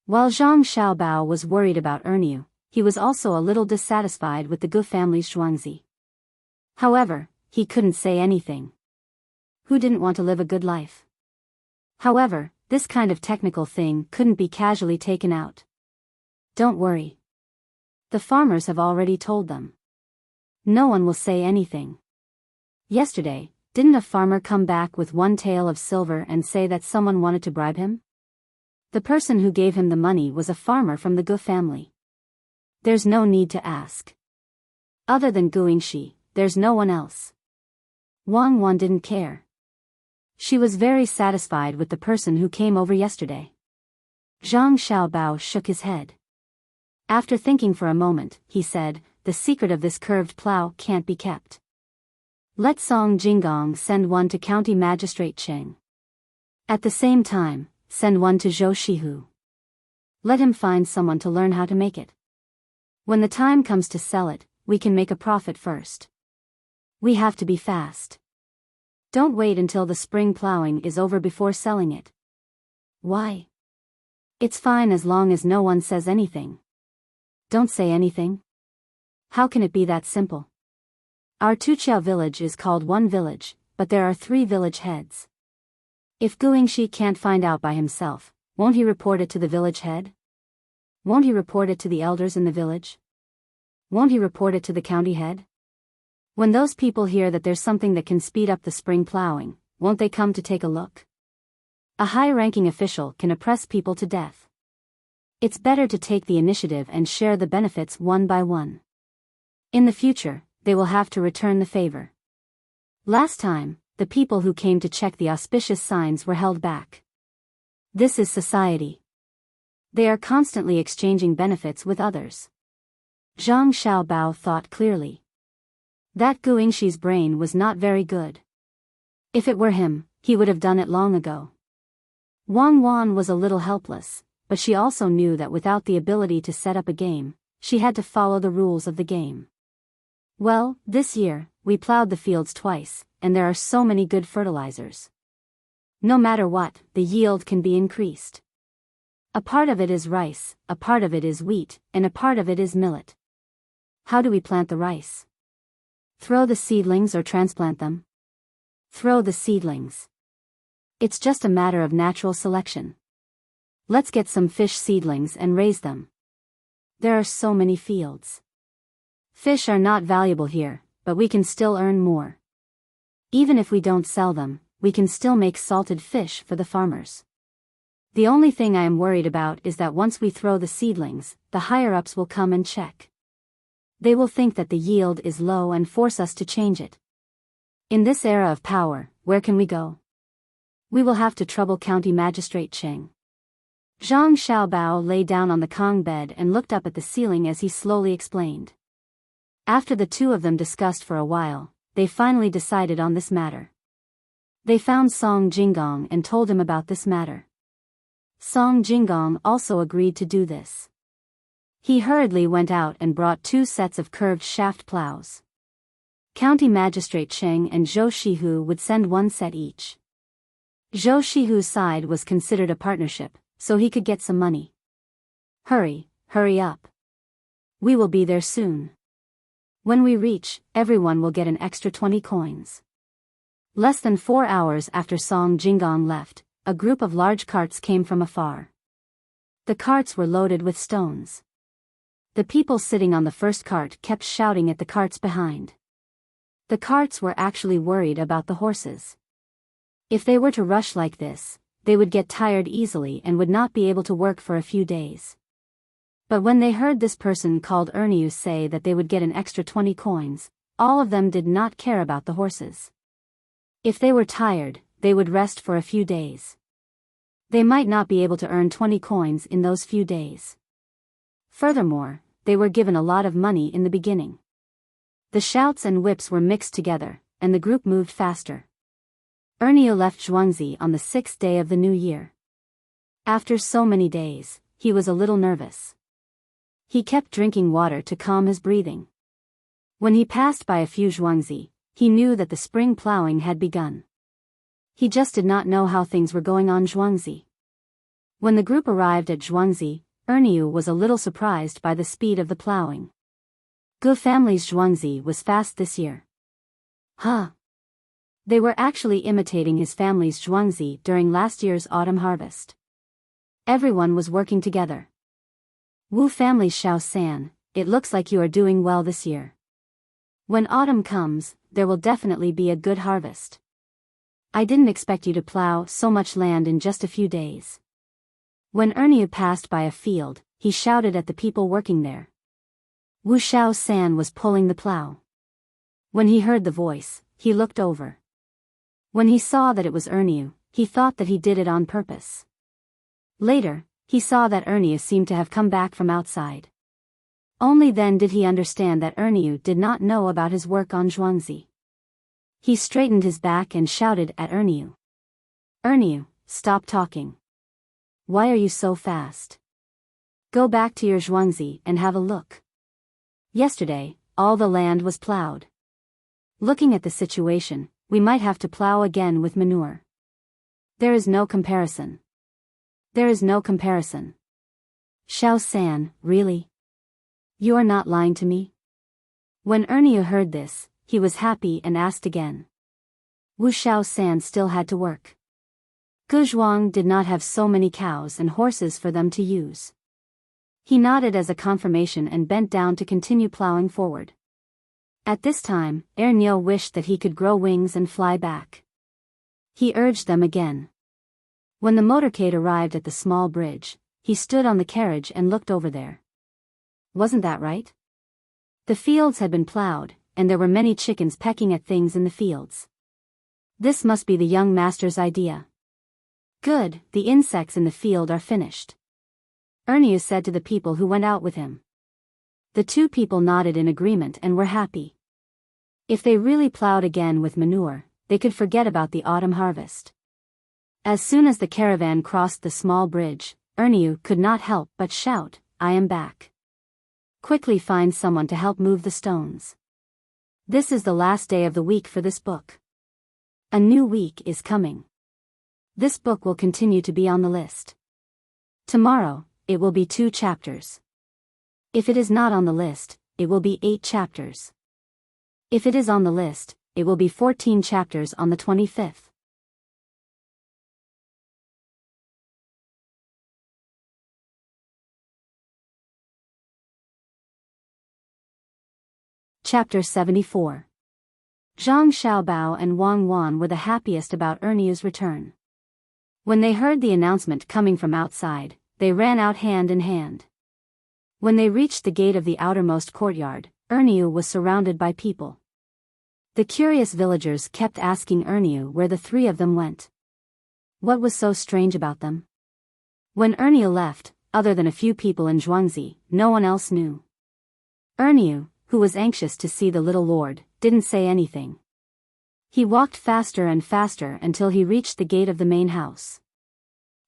While Zhang Xiaobao was worried about Erniu, he was also a little dissatisfied with the Gu family's Zhuangzi. However, he couldn't say anything. Who didn't want to live a good life? However, this kind of technical thing couldn't be casually taken out. Don't worry. The farmers have already told them. No one will say anything. Yesterday, didn't a farmer come back with 1 tael of silver and say that someone wanted to bribe him? The person who gave him the money was a farmer from the Gu family. There's no need to ask. Other than Guingxi, there's no one else. Wang Wan didn't care. She was very satisfied with the person who came over yesterday. Zhang Xiaobao shook his head. After thinking for a moment, he said, the secret of this curved plow can't be kept. Let Song Jinggong send one to County Magistrate Cheng. At the same time, send one to Zhou Shihu. Let him find someone to learn how to make it. When the time comes to sell it, we can make a profit first. We have to be fast. Don't wait until the spring plowing is over before selling it. Why? It's fine as long as no one says anything. Don't say anything. How can it be that simple? Our Tuqiao village is called one village, but there are 3 village heads. If Guingxi can't find out by himself, won't he report it to the village head? Won't he report it to the elders in the village? Won't he report it to the county head? When those people hear that there's something that can speed up the spring plowing, won't they come to take a look? A high-ranking official can oppress people to death. It's better to take the initiative and share the benefits one by one. In the future, they will have to return the favor. Last time, the people who came to check the auspicious signs were held back. This is society. They are constantly exchanging benefits with others. Zhang Xiaobao thought clearly. That Guingxi's brain was not very good. If it were him, he would have done it long ago. Wang Wan was a little helpless, but she also knew that without the ability to set up a game, she had to follow the rules of the game. Well, this year, we plowed the fields twice, and there are so many good fertilizers. No matter what, the yield can be increased. A part of it is rice, a part of it is wheat, and a part of it is millet. How do we plant the rice? Throw the seedlings or transplant them? Throw the seedlings. It's just a matter of natural selection. Let's get some fish seedlings and raise them. There are so many fields. Fish are not valuable here, but we can still earn more. Even if we don't sell them, we can still make salted fish for the farmers. The only thing I am worried about is that once we throw the seedlings, the higher-ups will come and check. They will think that the yield is low and force us to change it. In this era of power, where can we go? We will have to trouble County Magistrate Cheng. Zhang Xiaobao lay down on the Kong bed and looked up at the ceiling as he slowly explained. After the two of them discussed for a while, they finally decided on this matter. They found Song Jinggong and told him about this matter. Song Jinggong also agreed to do this. He hurriedly went out and brought 2 sets of curved shaft plows. County Magistrate Cheng and Zhou Shihu would send 1 set each. Zhou Shihu's side was considered a partnership, so he could get some money. Hurry up. We will be there soon. When we reach, everyone will get an extra 20 coins. Less than 4 hours after Song Jinggong left, a group of large carts came from afar. The carts were loaded with stones. The people sitting on the first cart kept shouting at the carts behind. The carts were actually worried about the horses. If they were to rush like this, they would get tired easily and would not be able to work for a few days. But when they heard this person called Erniu say that they would get an extra 20 coins, all of them did not care about the horses. If they were tired, they would rest for a few days. They might not be able to earn 20 coins in those few days. Furthermore, they were given a lot of money in the beginning. The shouts and whips were mixed together, and the group moved faster. Erniu left Zhuangzi on the 6th day of the new year. After so many days, he was a little nervous. He kept drinking water to calm his breathing. When he passed by a few Zhuangzi, he knew that the spring plowing had begun. He just did not know how things were going on Zhuangzi. When the group arrived at Zhuangzi, Erniu was a little surprised by the speed of the plowing. Gu family's Zhuangzi was fast this year. They were actually imitating his family's Zhuangzi during last year's autumn harvest. Everyone was working together. Wu family's Xiao San, it looks like you are doing well this year. When autumn comes, there will definitely be a good harvest. I didn't expect you to plow so much land in just a few days. When Erniu passed by a field, he shouted at the people working there. Wu Xiao San was pulling the plow. When he heard the voice, he looked over. When he saw that it was Erniu, he thought that he did it on purpose. Later, he saw that Erniu seemed to have come back from outside. Only then did he understand that Erniu did not know about his work on Zhuangzi. He straightened his back and shouted at Erniu. Erniu, stop talking. Why are you so fast? Go back to your Zhuangzi and have a look. Yesterday, all the land was plowed. Looking at the situation, we might have to plow again with manure. There is no comparison. There is no comparison. Xiao San, really? You are not lying to me? When Erniu heard this, he was happy and asked again. Wu Xiao San still had to work. Gu Zhuang did not have so many cows and horses for them to use. He nodded as a confirmation and bent down to continue plowing forward. At this time, Erniu wished that he could grow wings and fly back. He urged them again. When the motorcade arrived at the small bridge, he stood on the carriage and looked over there. Wasn't that right? The fields had been plowed, and there were many chickens pecking at things in the fields. This must be the young master's idea. Good, the insects in the field are finished. Erniu said to the people who went out with him. The two people nodded in agreement and were happy. If they really plowed again with manure, they could forget about the autumn harvest. As soon as the caravan crossed the small bridge, Erniu could not help but shout, "I am back. Quickly find someone to help move the stones." This is the last day of the week for this book. A new week is coming. This book will continue to be on the list. Tomorrow, it will be 2 chapters. If it is not on the list, it will be 8 chapters. If it is on the list, it will be 14 chapters on the 25th. Chapter 74. Zhang Xiaobao and Wang Wan were the happiest about Erniu's return. When they heard the announcement coming from outside, they ran out hand in hand. When they reached the gate of the outermost courtyard, Erniu was surrounded by people. The curious villagers kept asking Erniu where the 3 of them went. What was so strange about them? When Erniu left, other than a few people in Zhuangzi, no one else knew. Erniu, who was anxious to see the little lord, didn't say anything. He walked faster and faster until he reached the gate of the main house.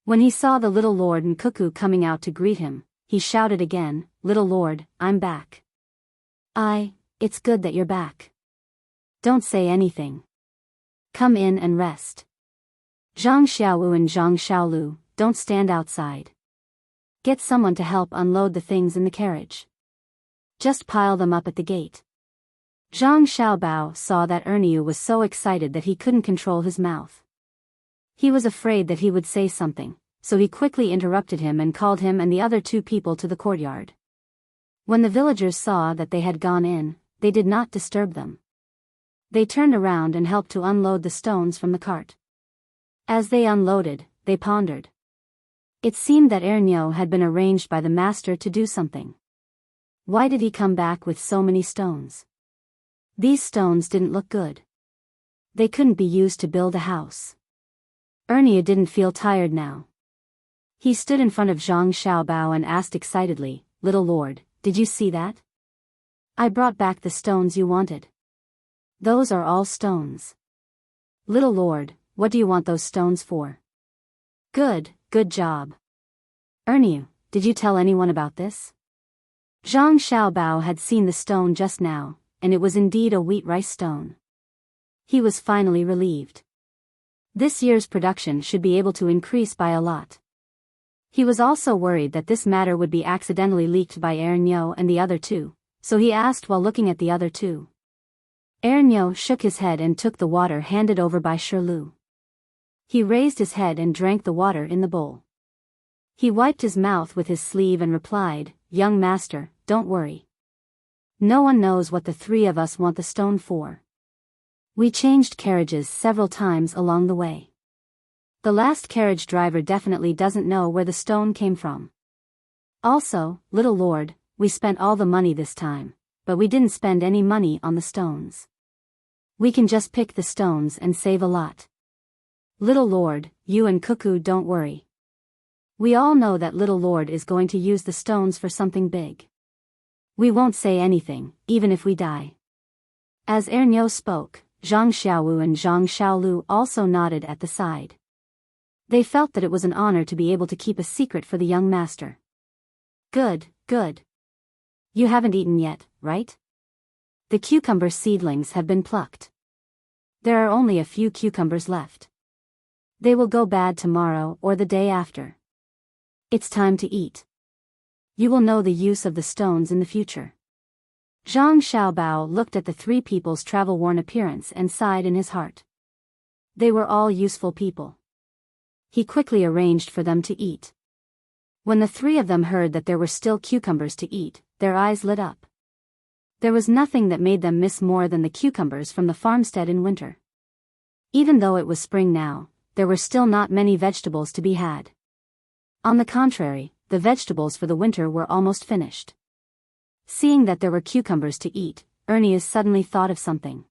When he saw the little lord and cuckoo coming out to greet him, he shouted again, "Little lord, I'm back." It's good that you're back. Don't say anything. Come in and rest. Zhang Xiaowu and Zhang Xiaolu, don't stand outside. Get someone to help unload the things in the carriage. Just pile them up at the gate. Zhang Xiaobao saw that Erniu was so excited that he couldn't control his mouth. He was afraid that he would say something, so he quickly interrupted him and called him and the other 2 people to the courtyard. When the villagers saw that they had gone in, they did not disturb them. They turned around and helped to unload the stones from the cart. As they unloaded, they pondered. It seemed that Erniu had been arranged by the master to do something. Why did he come back with so many stones? These stones didn't look good. They couldn't be used to build a house. Erniu didn't feel tired now. He stood in front of Zhang Xiaobao and asked excitedly, "Little lord, did you see that? I brought back the stones you wanted. Those are all stones. Little lord, what do you want those stones for?" Good job. Erniu, did you tell anyone about this? Zhang Xiaobao had seen the stone just now, and it was indeed a wheat rice stone. He was finally relieved. This year's production should be able to increase by a lot. He was also worried that this matter would be accidentally leaked by Erniu and the other 2, so he asked while looking at the other 2. Erniu shook his head and took the water handed over by Shirlu. He raised his head and drank the water in the bowl. He wiped his mouth with his sleeve and replied, "Young master, don't worry. No one knows what the 3 of us want the stone for. We changed carriages several times along the way. The last carriage driver definitely doesn't know where the stone came from. Also, little lord, we spent all the money this time, but we didn't spend any money on the stones. We can just pick the stones and save a lot. Little lord, you and cuckoo don't worry. We all know that little lord is going to use the stones for something big. We won't say anything, even if we die." As Erniu spoke, Zhang Xiaowu and Zhang Xiaolu also nodded at the side. They felt that it was an honor to be able to keep a secret for the young master. Good. You haven't eaten yet, right? The cucumber seedlings have been plucked. There are only a few cucumbers left. They will go bad tomorrow or the day after. It's time to eat. You will know the use of the stones in the future. Zhang Xiaobao looked at the 3 people's travel-worn appearance and sighed in his heart. They were all useful people. He quickly arranged for them to eat. When the 3 of them heard that there were still cucumbers to eat, their eyes lit up. There was nothing that made them miss more than the cucumbers from the farmstead in winter. Even though it was spring now, there were still not many vegetables to be had. On the contrary, the vegetables for the winter were almost finished. Seeing that there were cucumbers to eat, Erniu suddenly thought of something.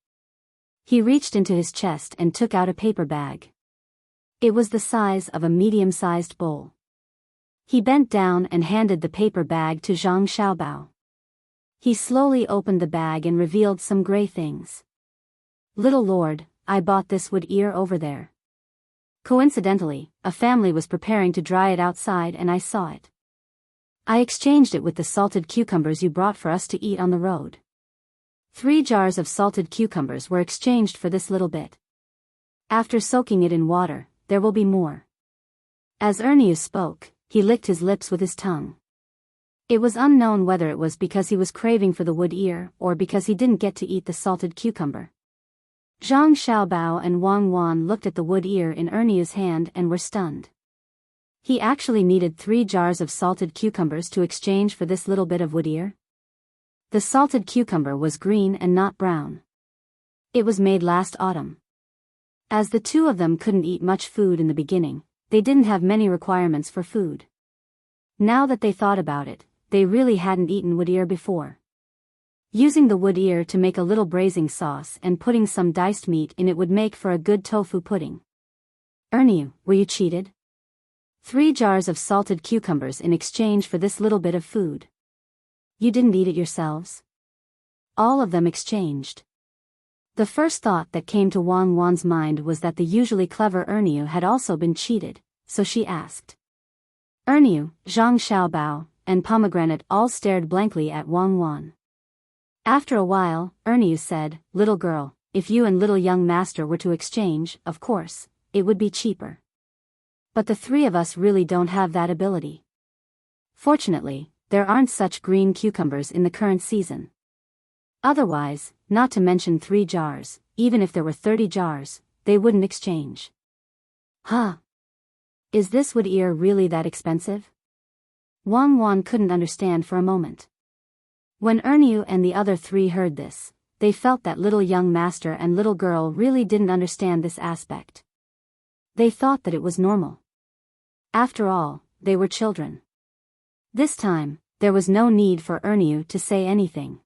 He reached into his chest and took out a paper bag. It was the size of a medium-sized bowl. He bent down and handed the paper bag to Zhang Xiaobao. He slowly opened the bag and revealed some gray things. "Little lord, I bought this wood ear over there. Coincidentally, a family was preparing to dry it outside and I saw it. I exchanged it with the salted cucumbers you brought for us to eat on the road. 3 jars of salted cucumbers were exchanged for this little bit. After soaking it in water, there will be more. As Erniu spoke, he licked his lips with his tongue. It was unknown whether it was because he was craving for the wood ear or because he didn't get to eat the salted cucumber. Zhang Xiaobao and Wang Wan looked at the wood ear in Erniu's hand and were stunned. He actually needed 3 jars of salted cucumbers to exchange for this little bit of wood ear? The salted cucumber was green and not brown. It was made last autumn. As the two of them couldn't eat much food in the beginning, they didn't have many requirements for food. Now that they thought about it, they really hadn't eaten wood ear before. Using the wood ear to make a little braising sauce and putting some diced meat in it would make for a good tofu pudding. Erniu, were you cheated? 3 jars of salted cucumbers in exchange for this little bit of food. You didn't eat it yourselves? All of them exchanged. The first thought that came to Wang Wan's mind was that the usually clever Erniu had also been cheated, so she asked. Erniu, Zhang Xiaobao, and Pomegranate all stared blankly at Wang Wan. After a while, Erniu said, "Little girl, if you and little young master were to exchange, of course, it would be cheaper. But the 3 of us really don't have that ability. Fortunately, there aren't such green cucumbers in the current season. Otherwise, not to mention 3 jars, even if there were 30 jars, they wouldn't exchange." Huh? Is this wood ear really that expensive? Wang Wan couldn't understand for a moment. When Erniu and the other 3 heard this, they felt that little young master and little girl really didn't understand this aspect. They thought that it was normal. After all, they were children. This time, there was no need for Erniu to say anything.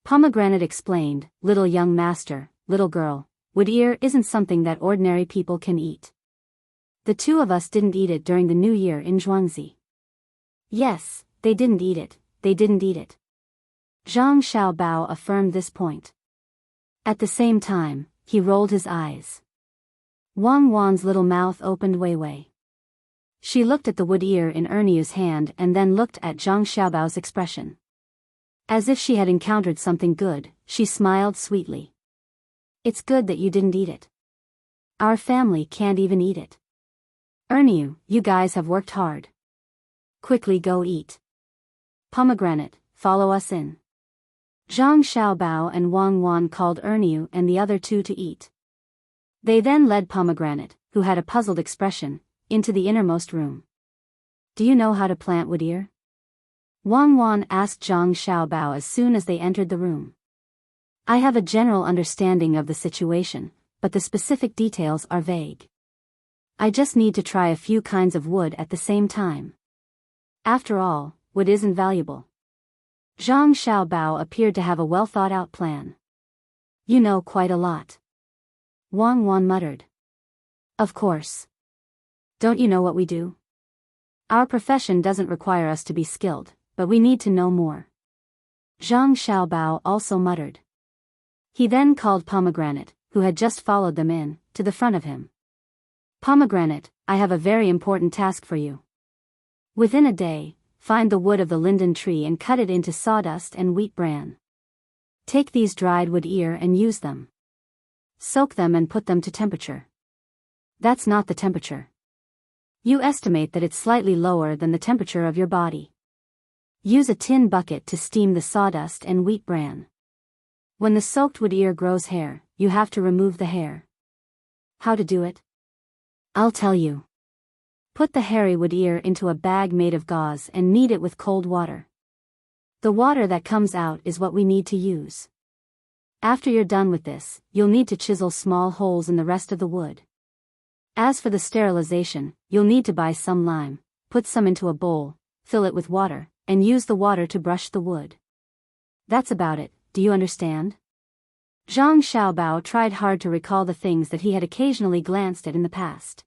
Pomegranate explained, "Little young master, little girl, wood ear isn't something that ordinary people can eat. The 2 of us didn't eat it during the New Year in Zhuangzi." Yes, they didn't eat it, they didn't eat it. Zhang Xiaobao affirmed this point. At the same time, he rolled his eyes. Wang Wan's little mouth opened way. She looked at the wood ear in Erniu's hand and then looked at Zhang Xiaobao's expression. As if she had encountered something good, she smiled sweetly. "It's good that you didn't eat it. Our family can't even eat it. Erniu, you guys have worked hard. Quickly go eat. Pomegranate, follow us in." Zhang Xiaobao and Wang Wan called Erniu and the other 2 to eat. They then led Pomegranate, who had a puzzled expression, into the innermost room. "Do you know how to plant wood ear?" Wang Wan asked Zhang Xiaobao as soon as they entered the room. "I have a general understanding of the situation, but the specific details are vague. I just need to try a few kinds of wood at the same time. After all, wood is invaluable." Zhang Xiaobao appeared to have a well-thought-out plan. "You know quite a lot." Wang Wan muttered. "Of course. Don't you know what we do? Our profession doesn't require us to be skilled, but we need to know more." Zhang Xiaobao also muttered. He then called Pomegranate, who had just followed them in, to the front of him. "Pomegranate, I have a very important task for you. Within a day, find the wood of the linden tree and cut it into sawdust and wheat bran. Take these dried wood ear and use them. Soak them and put them to temperature. That's not the temperature. You estimate that it's slightly lower than the temperature of your body. Use a tin bucket to steam the sawdust and wheat bran. When the soaked wood ear grows hair, you have to remove the hair. How to do it? I'll tell you. Put the hairy wood ear into a bag made of gauze and knead it with cold water. The water that comes out is what we need to use. After you're done with this, you'll need to chisel small holes in the rest of the wood. As for the sterilization, you'll need to buy some lime, put some into a bowl, fill it with water, and use the water to brush the wood. That's about it, do you understand?" Zhang Xiaobao tried hard to recall the things that he had occasionally glanced at in the past.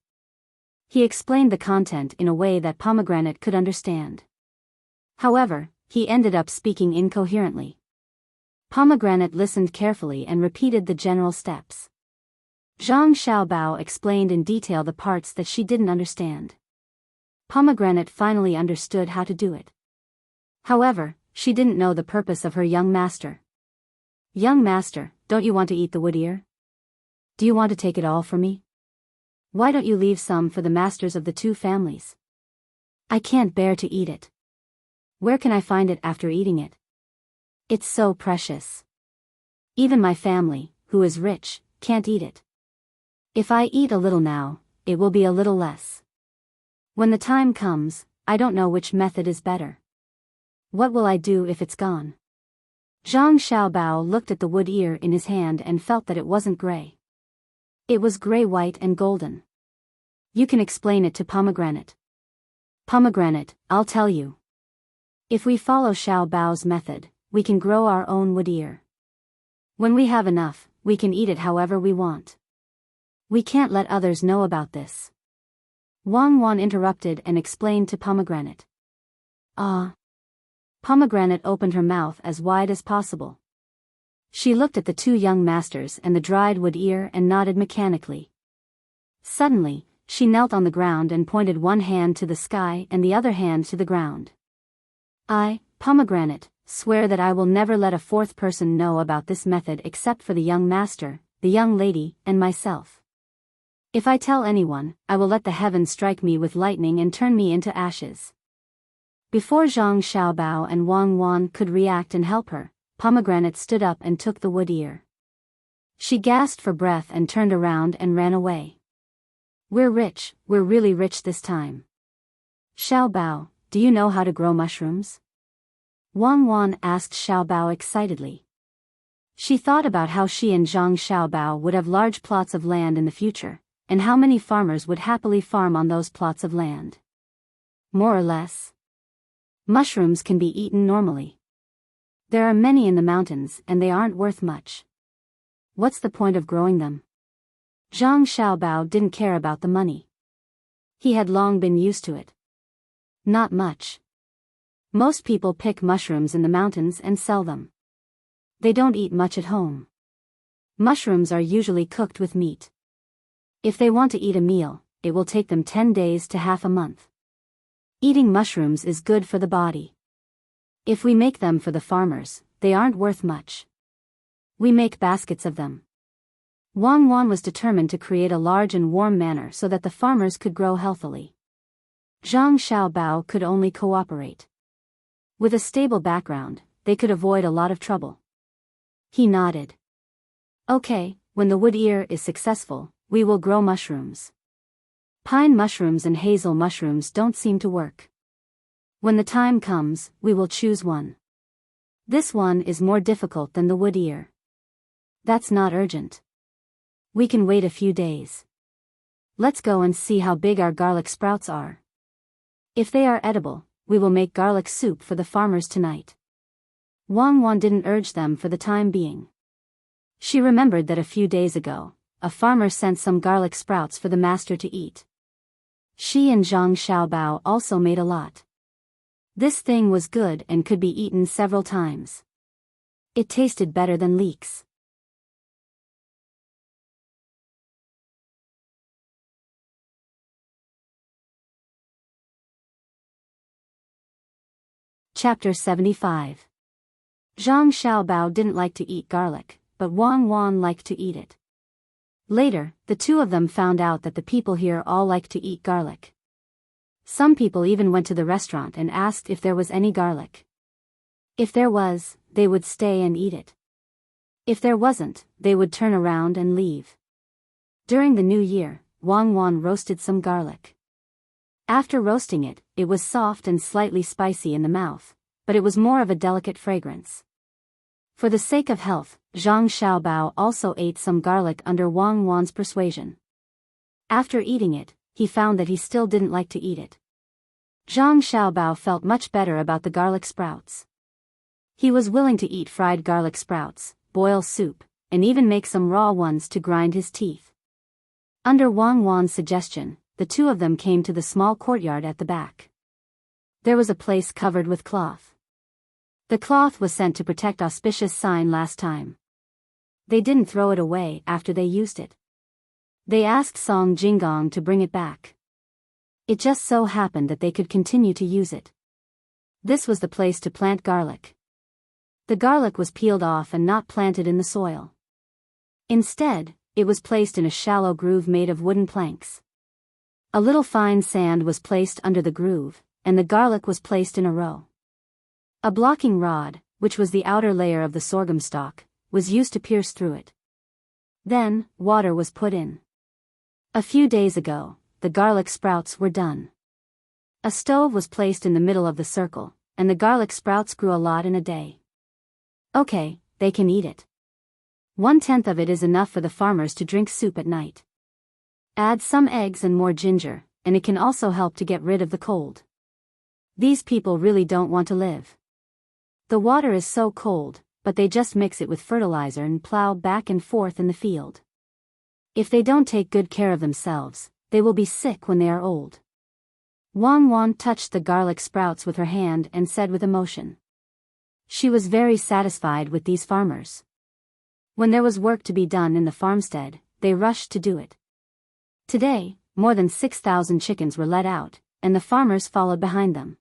He explained the content in a way that Pomegranate could understand. However, he ended up speaking incoherently. Pomegranate listened carefully and repeated the general steps. Zhang Xiaobao explained in detail the parts that she didn't understand. Pomegranate finally understood how to do it. However, she didn't know the purpose of her young master. Young master, don't you want to eat the wood ear? Do you want to take it all for me? Why don't you leave some for the masters of the two families? I can't bear to eat it. Where can I find it after eating it? It's so precious. Even my family, who is rich, can't eat it. If I eat a little now, it will be a little less. When the time comes, I don't know which method is better. What will I do if it's gone? Zhang Xiaobao looked at the wood ear in his hand and felt that it wasn't gray. It was gray-white and golden. You can explain it to Pomegranate. Pomegranate, I'll tell you. If we follow Xiaobao's method, we can grow our own wood ear. When we have enough, we can eat it however we want. We can't let others know about this. Wang Wan interrupted and explained to Pomegranate. Ah. Pomegranate opened her mouth as wide as possible. She looked at the two young masters and the dried wood ear and nodded mechanically. Suddenly, she knelt on the ground and pointed one hand to the sky and the other hand to the ground. I, Pomegranate, swear that I will never let a fourth person know about this method except for the young master, the young lady, and myself. If I tell anyone, I will let the heavens strike me with lightning and turn me into ashes. Before Zhang Xiaobao and Wang Wan could react and help her, Pomegranate stood up and took the wood ear. She gasped for breath and turned around and ran away. We're rich, we're really rich this time. Xiaobao, do you know how to grow mushrooms? Wang Wan asked Xiaobao excitedly. She thought about how she and Zhang Xiaobao would have large plots of land in the future, and how many farmers would happily farm on those plots of land. More or less. Mushrooms can be eaten normally. There are many in the mountains and they aren't worth much. What's the point of growing them? Zhang Xiaobao didn't care about the money. He had long been used to it. Not much. Most people pick mushrooms in the mountains and sell them. They don't eat much at home. Mushrooms are usually cooked with meat. If they want to eat a meal, it will take them 10 days to half a month. Eating mushrooms is good for the body. If we make them for the farmers, they aren't worth much. We make baskets of them. Wang Wan was determined to create a large and warm manor so that the farmers could grow healthily. Zhang Xiaobao could only cooperate. With a stable background, they could avoid a lot of trouble. He nodded. Okay, when the wood ear is successful, we will grow mushrooms. Pine mushrooms and hazel mushrooms don't seem to work. When the time comes, we will choose one. This one is more difficult than the wood ear. That's not urgent. We can wait a few days. Let's go and see how big our garlic sprouts are. If they are edible, we will make garlic soup for the farmers tonight. Wang Wan didn't urge them for the time being. She remembered that a few days ago, a farmer sent some garlic sprouts for the master to eat. She and Zhang Xiaobao also made a lot. This thing was good and could be eaten several times. It tasted better than leeks. Chapter 75. Zhang Xiaobao didn't like to eat garlic, but Wang Wan liked to eat it. Later, the two of them found out that the people here all like to eat garlic. Some people even went to the restaurant and asked if there was any garlic. If there was, they would stay and eat it. If there wasn't, they would turn around and leave. During the new year, Wang Wan roasted some garlic. After roasting it, it was soft and slightly spicy in the mouth, but it was more of a delicate fragrance. For the sake of health, Zhang Xiaobao also ate some garlic under Wang Wan's persuasion. After eating it, he found that he still didn't like to eat it. Zhang Xiaobao felt much better about the garlic sprouts. He was willing to eat fried garlic sprouts, boil soup, and even make some raw ones to grind his teeth. Under Wang Wan's suggestion, the two of them came to the small courtyard at the back. There was a place covered with cloth. The cloth was sent to protect auspicious sign last time. They didn't throw it away after they used it. They asked Song Jinggong to bring it back. It just so happened that they could continue to use it. This was the place to plant garlic. The garlic was peeled off and not planted in the soil. Instead, it was placed in a shallow groove made of wooden planks. A little fine sand was placed under the groove, and the garlic was placed in a row. A blocking rod, which was the outer layer of the sorghum stalk, was used to pierce through it. Then, water was put in. A few days ago, the garlic sprouts were done. A stove was placed in the middle of the circle, and the garlic sprouts grew a lot in a day. Okay, they can eat it. 1/10 of it is enough for the farmers to drink soup at night. Add some eggs and more ginger, and it can also help to get rid of the cold. These people really don't want to live. The water is so cold, but they just mix it with fertilizer and plow back and forth in the field. If they don't take good care of themselves, they will be sick when they are old. Wang Wan touched the garlic sprouts with her hand and said with emotion. She was very satisfied with these farmers. When there was work to be done in the farmstead, they rushed to do it. Today, more than 6,000 chickens were let out, and the farmers followed behind them.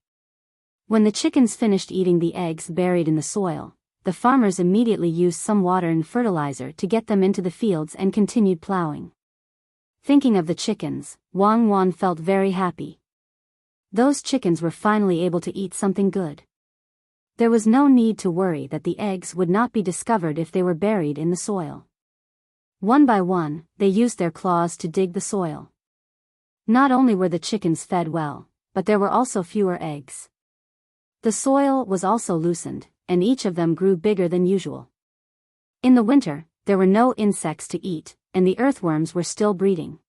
When the chickens finished eating the eggs buried in the soil, the farmers immediately used some water and fertilizer to get them into the fields and continued plowing. Thinking of the chickens, Wang Wan felt very happy. Those chickens were finally able to eat something good. There was no need to worry that the eggs would not be discovered if they were buried in the soil. One by one, they used their claws to dig the soil. Not only were the chickens fed well, but there were also fewer eggs. The soil was also loosened, and each of them grew bigger than usual. In the winter, there were no insects to eat, and the earthworms were still breeding.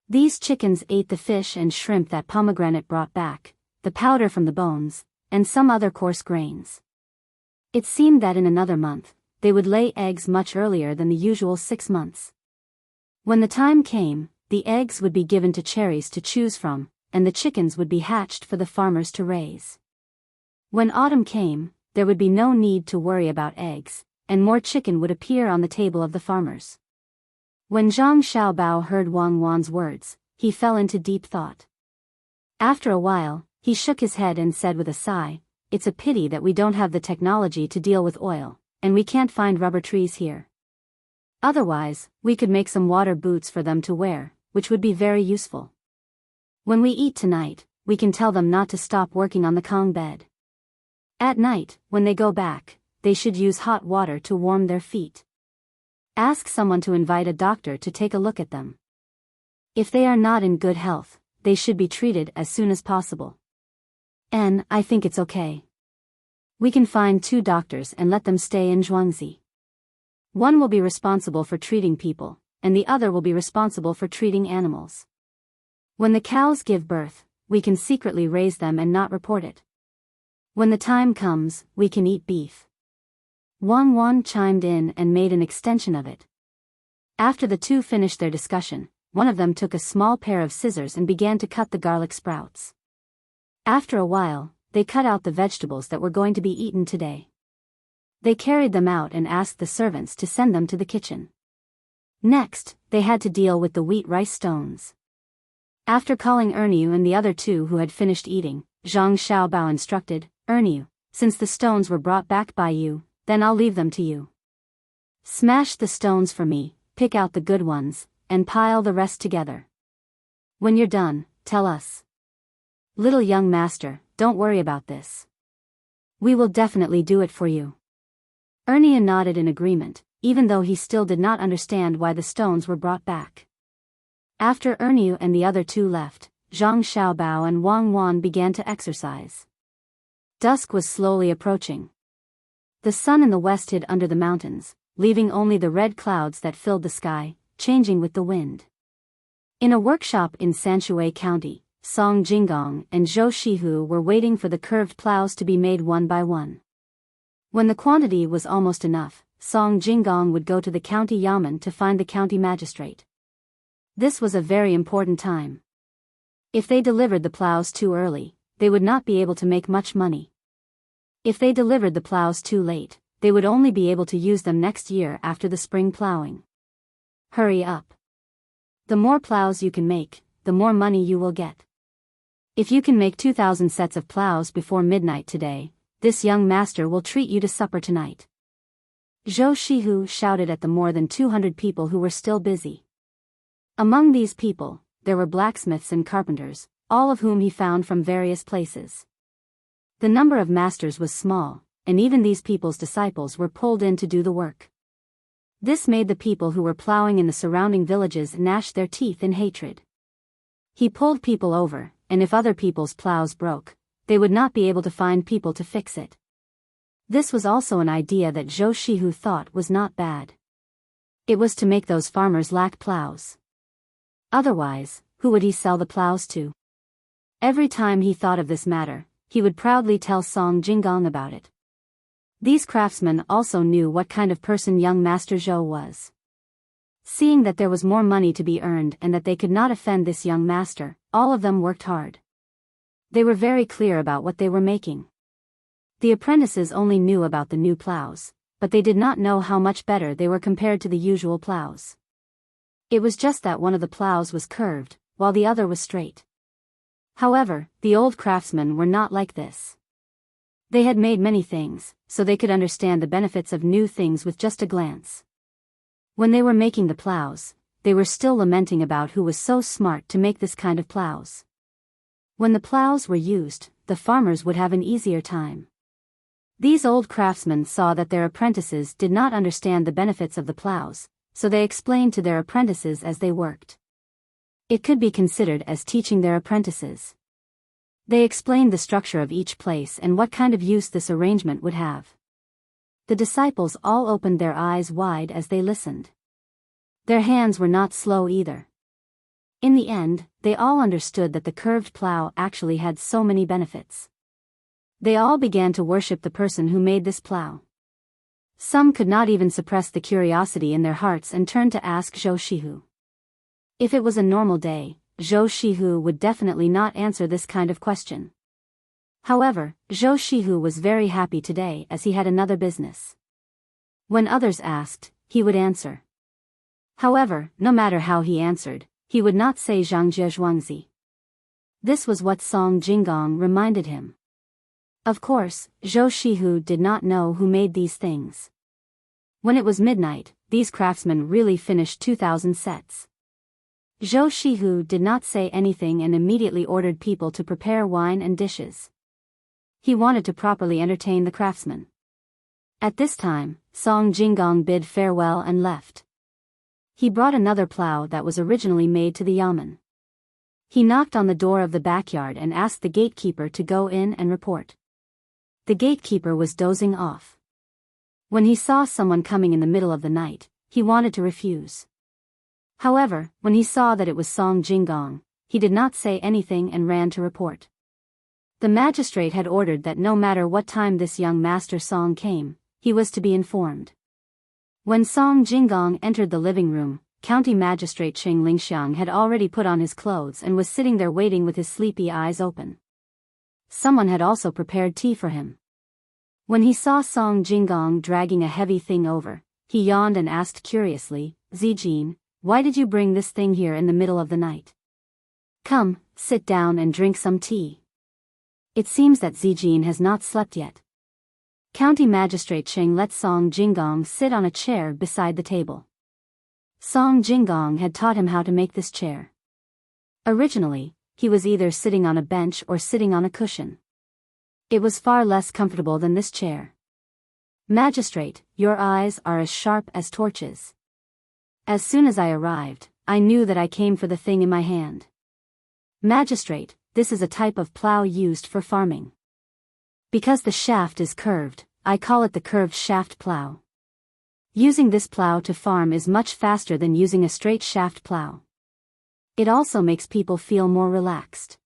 These chickens ate the fish and shrimp that Pomegranate brought back, the powder from the bones, and some other coarse grains. It seemed that in another month, they would lay eggs much earlier than the usual 6 months. When the time came, the eggs would be given to cherries to choose from, and the chickens would be hatched for the farmers to raise. When autumn came, there would be no need to worry about eggs, and more chicken would appear on the table of the farmers. When Zhang Xiaobao heard Wang Wan's words, he fell into deep thought. After a while, he shook his head and said with a sigh, "It's a pity that we don't have the technology to deal with oil, and we can't find rubber trees here. Otherwise, we could make some water boots for them to wear, which would be very useful. When we eat tonight, we can tell them not to stop working on the Kong bed. At night, when they go back, they should use hot water to warm their feet. Ask someone to invite a doctor to take a look at them. If they are not in good health, they should be treated as soon as possible. And I think it's okay. We can find 2 doctors and let them stay in Zhuangzi. One will be responsible for treating people, and the other will be responsible for treating animals. When the cows give birth, we can secretly raise them and not report it. When the time comes, we can eat beef." Wang Wan chimed in and made an extension of it. After the 2 finished their discussion, one of them took a small pair of scissors and began to cut the garlic sprouts. After a while, they cut out the vegetables that were going to be eaten today. They carried them out and asked the servants to send them to the kitchen. Next, they had to deal with the wheat rice stones. After calling Erniu and the other 2 who had finished eating, Zhang Xiaobao instructed, "Erniu, since the stones were brought back by you, then I'll leave them to you. Smash the stones for me, pick out the good ones, and pile the rest together. When you're done, tell us. Little young master, don't worry about this. We will definitely do it for you." Erniu nodded in agreement, even though he still did not understand why the stones were brought back. After Erniu and the other 2 left, Zhang Xiaobao and Wang Wan began to exercise. Dusk was slowly approaching. The sun in the west hid under the mountains, leaving only the red clouds that filled the sky, changing with the wind. In a workshop in Sanshui County, Song Jinggong and Zhou Shihu were waiting for the curved plows to be made one by one. When the quantity was almost enough, Song Jinggong would go to the county yamen to find the county magistrate. This was a very important time. If they delivered the plows too early, they would not be able to make much money. If they delivered the plows too late, they would only be able to use them next year after the spring plowing. Hurry up. The more plows you can make, the more money you will get. If you can make 2,000 sets of plows before midnight today, this young master will treat you to supper tonight. Zhou Shihu shouted at the more than 200 people who were still busy. Among these people, there were blacksmiths and carpenters, all of whom he found from various places. The number of masters was small, and even these people's disciples were pulled in to do the work. This made the people who were plowing in the surrounding villages gnash their teeth in hatred. He pulled people over, and if other people's plows broke, they would not be able to find people to fix it. This was also an idea that Zhou Shihu thought was not bad. It was to make those farmers lack plows. Otherwise, who would he sell the plows to? Every time he thought of this matter, he would proudly tell Song Jinggong about it. These craftsmen also knew what kind of person young Master Zhou was. Seeing that there was more money to be earned and that they could not offend this young master, all of them worked hard. They were very clear about what they were making. The apprentices only knew about the new plows, but they did not know how much better they were compared to the usual plows. It was just that one of the plows was curved, while the other was straight. However, the old craftsmen were not like this. They had made many things, so they could understand the benefits of new things with just a glance. When they were making the plows, they were still lamenting about who was so smart to make this kind of plows. When the plows were used, the farmers would have an easier time. These old craftsmen saw that their apprentices did not understand the benefits of the plows, so they explained to their apprentices as they worked. It could be considered as teaching their apprentices. They explained the structure of each place and what kind of use this arrangement would have. The disciples all opened their eyes wide as they listened. Their hands were not slow either. In the end, they all understood that the curved plow actually had so many benefits. They all began to worship the person who made this plow. Some could not even suppress the curiosity in their hearts and turned to ask Zhou Shihu. If it was a normal day, Zhou Shihu would definitely not answer this kind of question. However, Zhou Shihu was very happy today as he had another business. When others asked, he would answer. However, no matter how he answered, he would not say Zhangjie Zhuangzi. This was what Song Jinggong reminded him. Of course, Zhou Shihu did not know who made these things. When it was midnight, these craftsmen really finished 2,000 sets. Zhou Shihu did not say anything and immediately ordered people to prepare wine and dishes. He wanted to properly entertain the craftsmen. At this time, Song Jinggong bid farewell and left. He brought another plow that was originally made to the yamen. He knocked on the door of the backyard and asked the gatekeeper to go in and report. The gatekeeper was dozing off. When he saw someone coming in the middle of the night, he wanted to refuse. However, when he saw that it was Song Jinggong, he did not say anything and ran to report. The magistrate had ordered that no matter what time this young master Song came, he was to be informed. When Song Jinggong entered the living room, County Magistrate Qing Lingxiang had already put on his clothes and was sitting there waiting with his sleepy eyes open. Someone had also prepared tea for him. When he saw Song Jinggong dragging a heavy thing over, he yawned and asked curiously, "Zijin, why did you bring this thing here in the middle of the night? Come, sit down and drink some tea." It seems that Zijin has not slept yet. County Magistrate Qing let Song Jinggong sit on a chair beside the table. Song Jinggong had taught him how to make this chair. Originally, he was either sitting on a bench or sitting on a cushion. It was far less comfortable than this chair. "Magistrate, your eyes are as sharp as torches. As soon as I arrived, I knew that I came for the thing in my hand. Magistrate, this is a type of plow used for farming. Because the shaft is curved, I call it the curved shaft plow. Using this plow to farm is much faster than using a straight shaft plow. It also makes people feel more relaxed.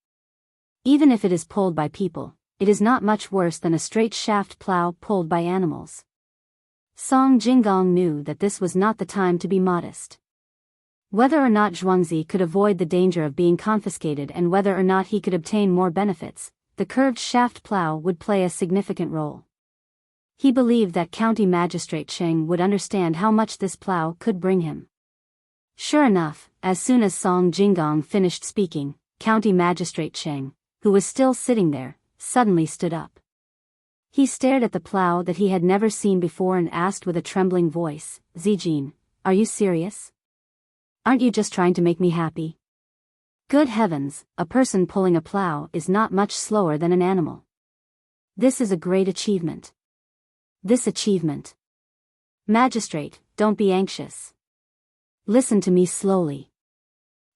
Even if it is pulled by people, it is not much worse than a straight shaft plow pulled by animals." Song Jinggong knew that this was not the time to be modest. Whether or not Zhuangzi could avoid the danger of being confiscated and whether or not he could obtain more benefits, the curved shaft plow would play a significant role. He believed that County Magistrate Cheng would understand how much this plow could bring him. Sure enough, as soon as Song Jinggong finished speaking, County Magistrate Cheng, who was still sitting there, suddenly stood up. He stared at the plow that he had never seen before and asked with a trembling voice, "Zijin, are you serious? Aren't you just trying to make me happy?" Good heavens, a person pulling a plow is not much slower than an animal. This is a great achievement. This achievement. Magistrate, don't be anxious. Listen to me slowly.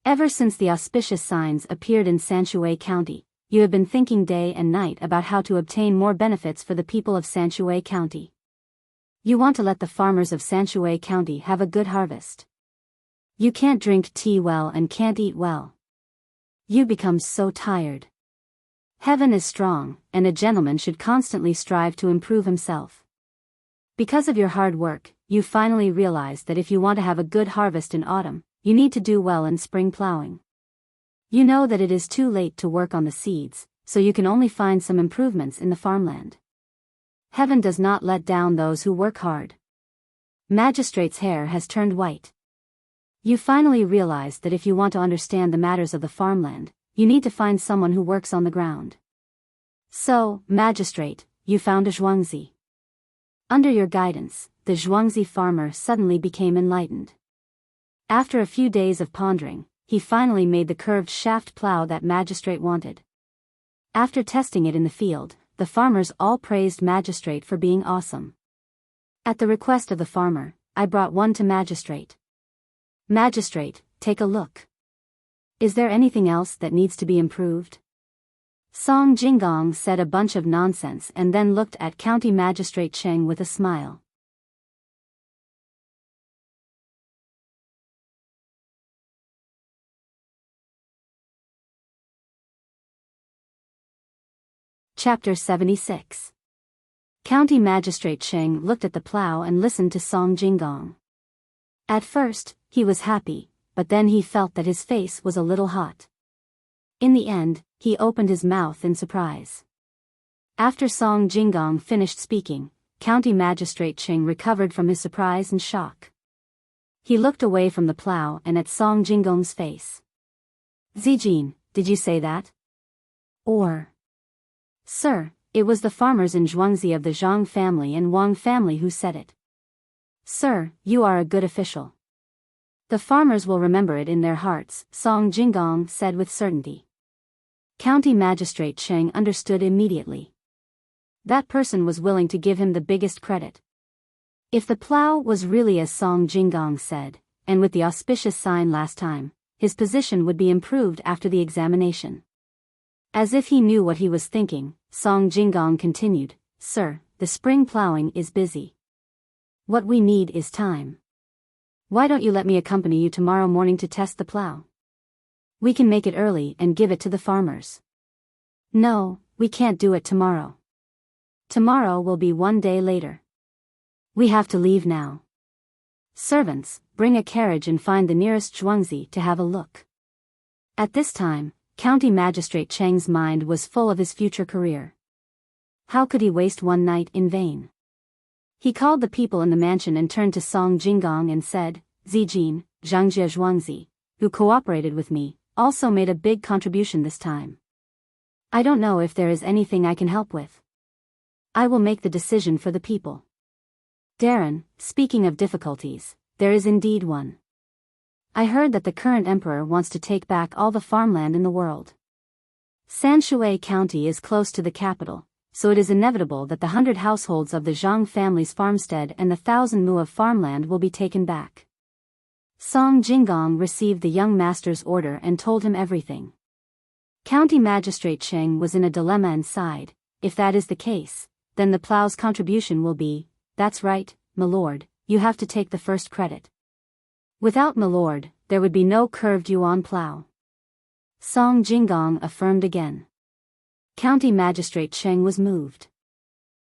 Ever since the auspicious signs appeared in Sanshui County, you have been thinking day and night about how to obtain more benefits for the people of Sanshui County. You want to let the farmers of Sanshui County have a good harvest. You can't drink tea well and can't eat well. You become so tired. Heaven is strong, and a gentleman should constantly strive to improve himself. Because of your hard work, you finally realize that if you want to have a good harvest in autumn, you need to do well in spring plowing. You know that it is too late to work on the seeds, so you can only find some improvements in the farmland. Heaven does not let down those who work hard. Magistrate's hair has turned white. You finally realize that if you want to understand the matters of the farmland, you need to find someone who works on the ground. So, Magistrate, you found a Zhuangzi. Under your guidance, the Zhuangzi farmer suddenly became enlightened. After a few days of pondering, he finally made the curved shaft plow that Magistrate wanted. After testing it in the field, the farmers all praised Magistrate for being awesome. At the request of the farmer, I brought one to Magistrate. Magistrate, take a look. Is there anything else that needs to be improved? Song Jinggong said a bunch of nonsense and then looked at County Magistrate Cheng with a smile. Chapter 76. County Magistrate Cheng looked at the plow and listened to Song Jinggong. At first, he was happy, but then he felt that his face was a little hot. In the end, he opened his mouth in surprise. After Song Jinggong finished speaking, County Magistrate Cheng recovered from his surprise and shock. He looked away from the plow and at Song Jinggong's face. "Zijin, did you say that?" Or, "Sir, it was the farmers in Zhuangzi of the Zhang family and Wang family who said it." "Sir, you are a good official. The farmers will remember it in their hearts," Song Jinggong said with certainty. County Magistrate Cheng understood immediately. That person was willing to give him the biggest credit. If the plow was really as Song Jinggong said, and with the auspicious sign last time, his position would be improved after the examination. As if he knew what he was thinking, Song Jinggong continued, "Sir, the spring plowing is busy. What we need is time. Why don't you let me accompany you tomorrow morning to test the plow? We can make it early and give it to the farmers." "No, we can't do it tomorrow. Tomorrow will be one day later. We have to leave now. Servants, bring a carriage and find the nearest Zhuangzi to have a look." At this time, County Magistrate Cheng's mind was full of his future career. How could he waste one night in vain? He called the people in the mansion and turned to Song Jinggong and said, "Zijin, Zhangjie Zhuangzi, who cooperated with me, also made a big contribution this time. I don't know if there is anything I can help with. I will make the decision for the people." Darren, speaking of difficulties, there is indeed one. I heard that the current emperor wants to take back all the farmland in the world. Sanshui County is close to the capital, so it is inevitable that the 100 households of the Zhang family's farmstead and the 1,000 mu of farmland will be taken back. Song Jinggong received the young master's order and told him everything. County Magistrate Cheng was in a dilemma and sighed. If that is the case, then the plow's contribution will be, "That's right, my lord, you have to take the first credit." Without my lord, there would be no curved yuan plow. Song Jinggong affirmed again. County Magistrate Cheng was moved.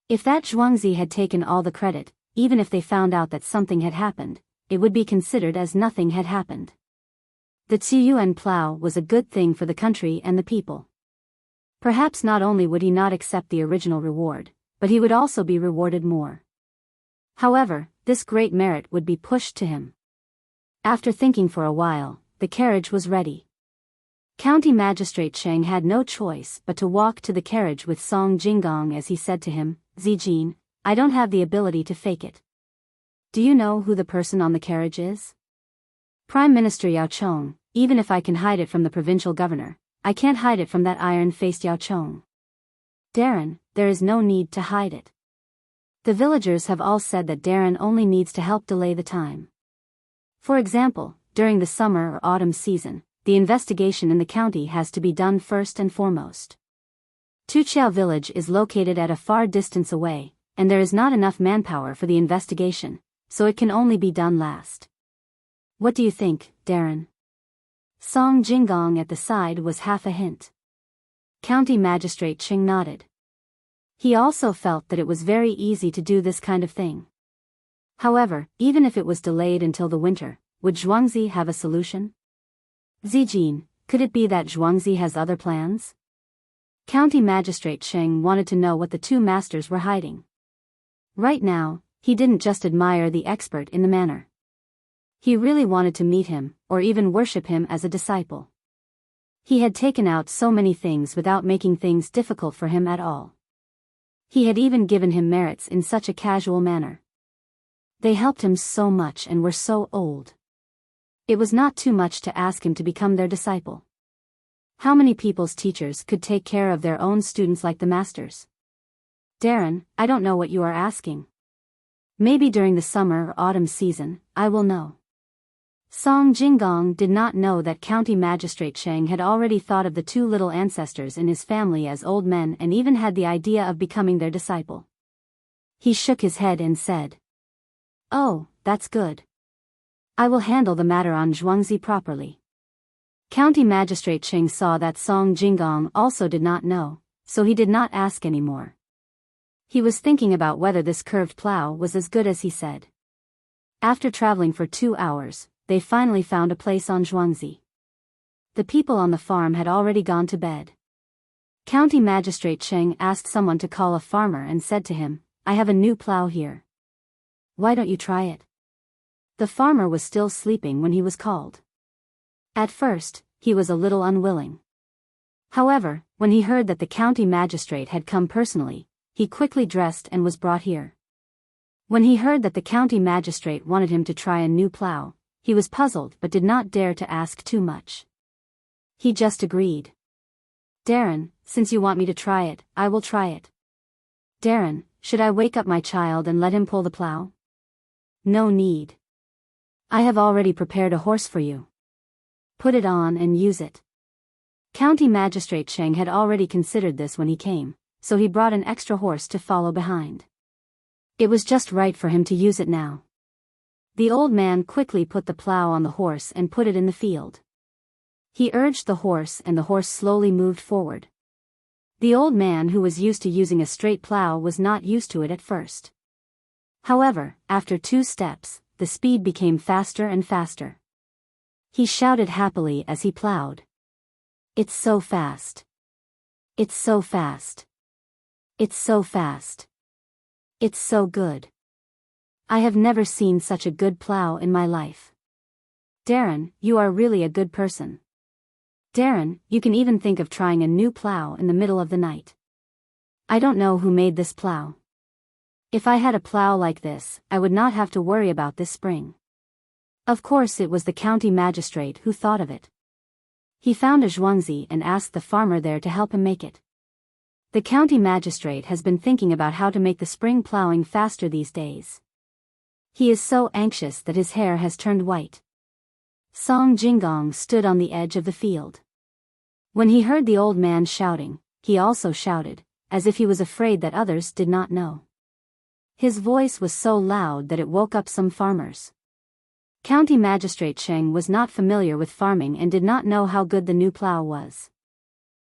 If that Zhuangzi had taken all the credit, even if they found out that something had happened, it would be considered as nothing had happened. The Ziyuan plow was a good thing for the country and the people. Perhaps not only would he not accept the original reward, but he would also be rewarded more. However, this great merit would be pushed to him. After thinking for a while, the carriage was ready. County Magistrate Cheng had no choice but to walk to the carriage with Song Jinggong as he said to him, "Zijin, I don't have the ability to fake it. Do you know who the person on the carriage is? Prime Minister Yao Chong. Even if I can hide it from the provincial governor, I can't hide it from that iron-faced Yao Chong. Darren, there is no need to hide it. The villagers have all said that Darren only needs to help delay the time. For example, during the summer or autumn season, the investigation in the county has to be done first and foremost. Tuqiao village is located at a far distance away, and there is not enough manpower for the investigation, so it can only be done last. What do you think, Darren?" Song Jinggong at the side was half a hint. County Magistrate Cheng nodded. He also felt that it was very easy to do this kind of thing. However, even if it was delayed until the winter, would Zhuangzi have a solution? Zijin, could it be that Zhuangzi has other plans? County Magistrate Cheng wanted to know what the two masters were hiding. Right now, he didn't just admire the expert in the manner. He really wanted to meet him, or even worship him as a disciple. He had taken out so many things without making things difficult for him at all. He had even given him merits in such a casual manner. They helped him so much and were so old. It was not too much to ask him to become their disciple. How many people's teachers could take care of their own students like the masters? Darren, I don't know what you are asking. Maybe during the summer or autumn season, I will know. Song Jinggong did not know that County Magistrate Cheng had already thought of the two little ancestors in his family as old men and even had the idea of becoming their disciple. He shook his head and said, "Oh, that's good. I will handle the matter on Zhuangzi properly." County Magistrate Cheng saw that Song Jinggong also did not know, so he did not ask any more. He was thinking about whether this curved plow was as good as he said. After traveling for 2 hours, they finally found a place on Zhuangzi. The people on the farm had already gone to bed. County Magistrate Cheng asked someone to call a farmer and said to him, "I have a new plow here. Why don't you try it?" The farmer was still sleeping when he was called. At first, he was a little unwilling. However, when he heard that the county magistrate had come personally, he quickly dressed and was brought here. When he heard that the county magistrate wanted him to try a new plow, he was puzzled but did not dare to ask too much. He just agreed. "Darren, since you want me to try it, I will try it." "Darren, should I wake up my child and let him pull the plow?" "No need. I have already prepared a horse for you. Put it on and use it." County Magistrate Cheng had already considered this when he came, so he brought an extra horse to follow behind. It was just right for him to use it now. The old man quickly put the plow on the horse and put it in the field. He urged the horse and the horse slowly moved forward. The old man who was used to using a straight plow was not used to it at first. However, after 2 steps, the speed became faster and faster. He shouted happily as he plowed. "It's so fast. It's so fast. It's so fast. It's so good. I have never seen such a good plow in my life. Darren, you are really a good person. Darren, you can even think of trying a new plow in the middle of the night. I don't know who made this plow. If I had a plow like this, I would not have to worry about this spring." Of course it was the county magistrate who thought of it. He found a Zhuangzi and asked the farmer there to help him make it. The county magistrate has been thinking about how to make the spring plowing faster these days. He is so anxious that his hair has turned white. Song Jinggong stood on the edge of the field. When he heard the old man shouting, he also shouted, as if he was afraid that others did not know. His voice was so loud that it woke up some farmers. County Magistrate Cheng was not familiar with farming and did not know how good the new plow was.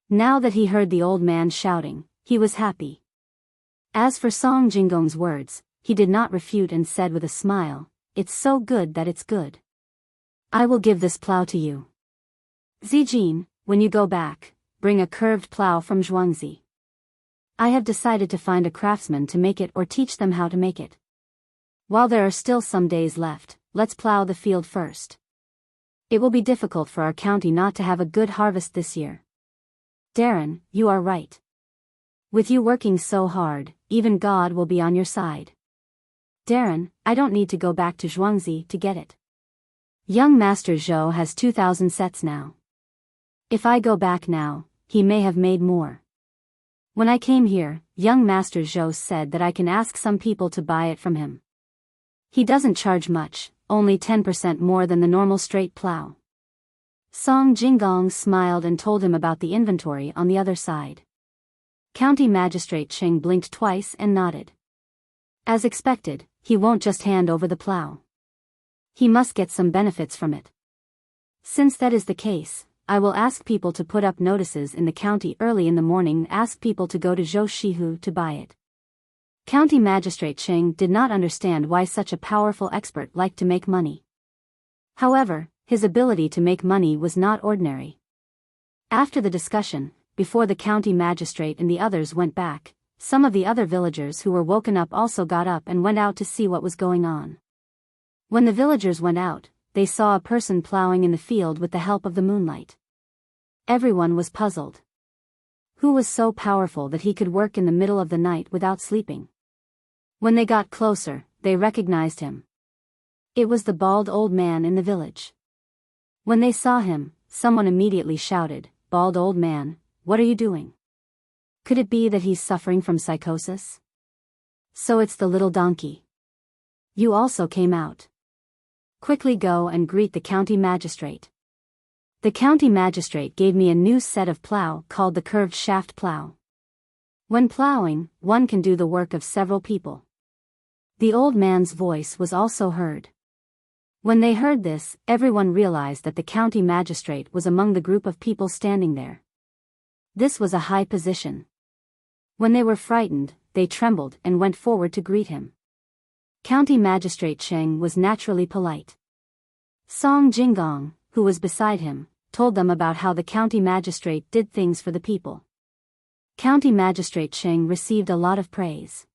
Now that he heard the old man shouting, he was happy. As for Song Jinggong's words, he did not refute and said with a smile, "It's so good that it's good. I will give this plow to you. Zijin, when you go back, bring a curved plow from Zhuangzi. I have decided to find a craftsman to make it or teach them how to make it. While there are still some days left, let's plow the field first." It will be difficult for our county not to have a good harvest this year. Darren, you are right. With you working so hard, even God will be on your side. Darren, I don't need to go back to Zhuangzi to get it. Young Master Zhou has 2,000 sets now. If I go back now, he may have made more. When I came here, young Master Zhou said that I can ask some people to buy it from him. He doesn't charge much, only 10% more than the normal straight plow. Song Jinggong smiled and told him about the inventory on the other side. County Magistrate Cheng blinked twice and nodded. As expected, he won't just hand over the plow. He must get some benefits from it. Since that is the case, I will ask people to put up notices in the county early in the morning and ask people to go to Zhou Shihu to buy it. County Magistrate Cheng did not understand why such a powerful expert liked to make money. However, his ability to make money was not ordinary. After the discussion, before the county magistrate and the others went back, some of the other villagers who were woken up also got up and went out to see what was going on. When the villagers went out, they saw a person plowing in the field with the help of the moonlight. Everyone was puzzled. Who was so powerful that he could work in the middle of the night without sleeping? When they got closer, they recognized him. It was the bald old man in the village. When they saw him, someone immediately shouted, "Bald old man, what are you doing? Could it be that he's suffering from psychosis? So it's the little donkey. You also came out. Quickly go and greet the county magistrate." The county magistrate gave me a new set of plow called the curved shaft plow. When plowing, one can do the work of several people. The old man's voice was also heard. When they heard this, everyone realized that the county magistrate was among the group of people standing there. This was a high position. When they were frightened, they trembled and went forward to greet him. County Magistrate Cheng was naturally polite. Song Jinggong, who was beside him, told them about how the county magistrate did things for the people. County Magistrate Cheng received a lot of praise.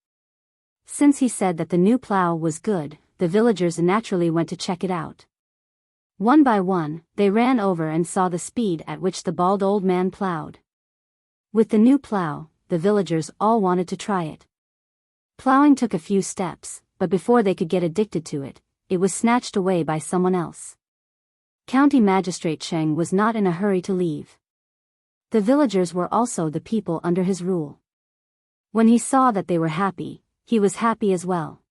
Since he said that the new plow was good, the villagers naturally went to check it out. One by one, they ran over and saw the speed at which the bald old man plowed. With the new plow, the villagers all wanted to try it. Plowing took a few steps, but before they could get addicted to it, it was snatched away by someone else. County Magistrate Cheng was not in a hurry to leave. The villagers were also the people under his rule. When he saw that they were happy, he was happy as well.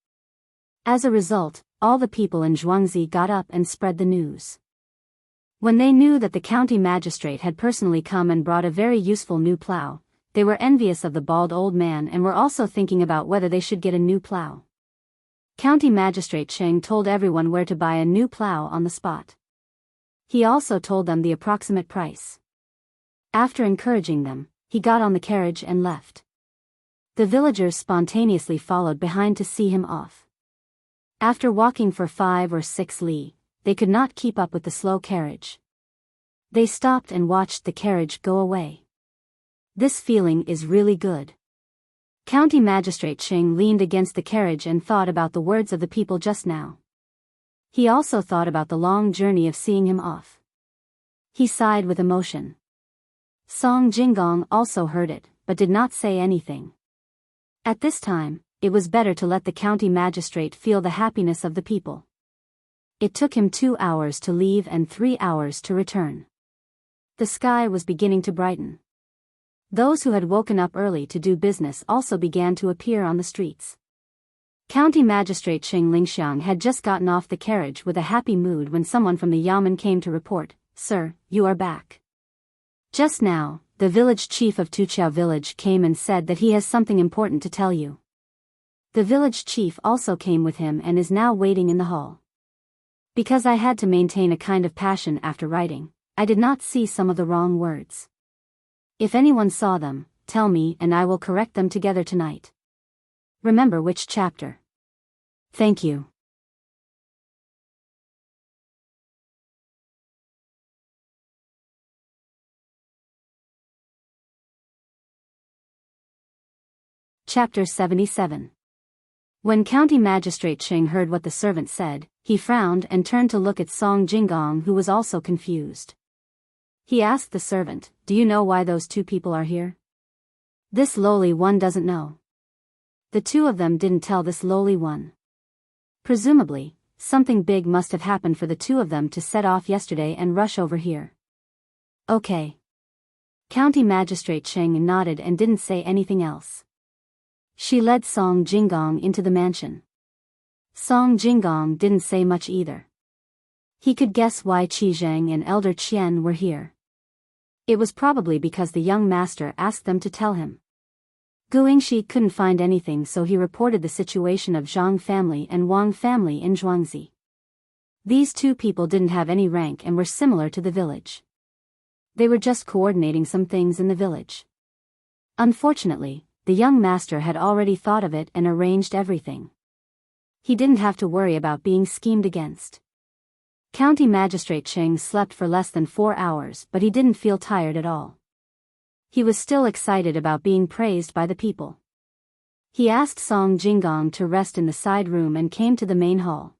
As a result, all the people in Zhuangzi got up and spread the news. When they knew that the county magistrate had personally come and brought a very useful new plow, they were envious of the bald old man and were also thinking about whether they should get a new plow. County Magistrate Cheng told everyone where to buy a new plow on the spot. He also told them the approximate price. After encouraging them, he got on the carriage and left. The villagers spontaneously followed behind to see him off. After walking for 5 or 6 li, they could not keep up with the slow carriage. They stopped and watched the carriage go away. This feeling is really good. County Magistrate Cheng leaned against the carriage and thought about the words of the people just now. He also thought about the long journey of seeing him off. He sighed with emotion. Song Jinggong also heard it, but did not say anything. At this time, it was better to let the county magistrate feel the happiness of the people. It took him 2 hours to leave and 3 hours to return. The sky was beginning to brighten. Those who had woken up early to do business also began to appear on the streets. County Magistrate Xing Lingxiang had just gotten off the carriage with a happy mood when someone from the Yamen came to report, "Sir, you are back." Just now, the village chief of Tuqiao village came and said that he has something important to tell you. The village chief also came with him and is now waiting in the hall. Because I had to maintain a kind of passion after writing, I did not see some of the wrong words. If anyone saw them, tell me and I will correct them together tonight. Remember which chapter. Thank you. Chapter 77. When County Magistrate Cheng heard what the servant said, He frowned and turned to look at Song Jingong, who was also confused. He asked the servant, "Do you know why those two people are here?" This lowly one doesn't know. The two of them didn't tell this lowly one. Presumably, something big must have happened for the two of them to set off yesterday and rush over here. Okay. County Magistrate Cheng nodded and didn't say anything else. She led Song Jingong into the mansion. Song Jingong didn't say much either. He could guess why Qi Zheng and Elder Qian were here. It was probably because the young master asked them to tell him. Guingxi couldn't find anything, so he reported the situation of Zhang family and Wang family in Zhuangzi. These two people didn't have any rank and were similar to the village. They were just coordinating some things in the village. Unfortunately, the young master had already thought of it and arranged everything. He didn't have to worry about being schemed against. County Magistrate Cheng slept for less than 4 hours, but he didn't feel tired at all. He was still excited about being praised by the people. He asked Song Jingong to rest in the side room and came to the main hall.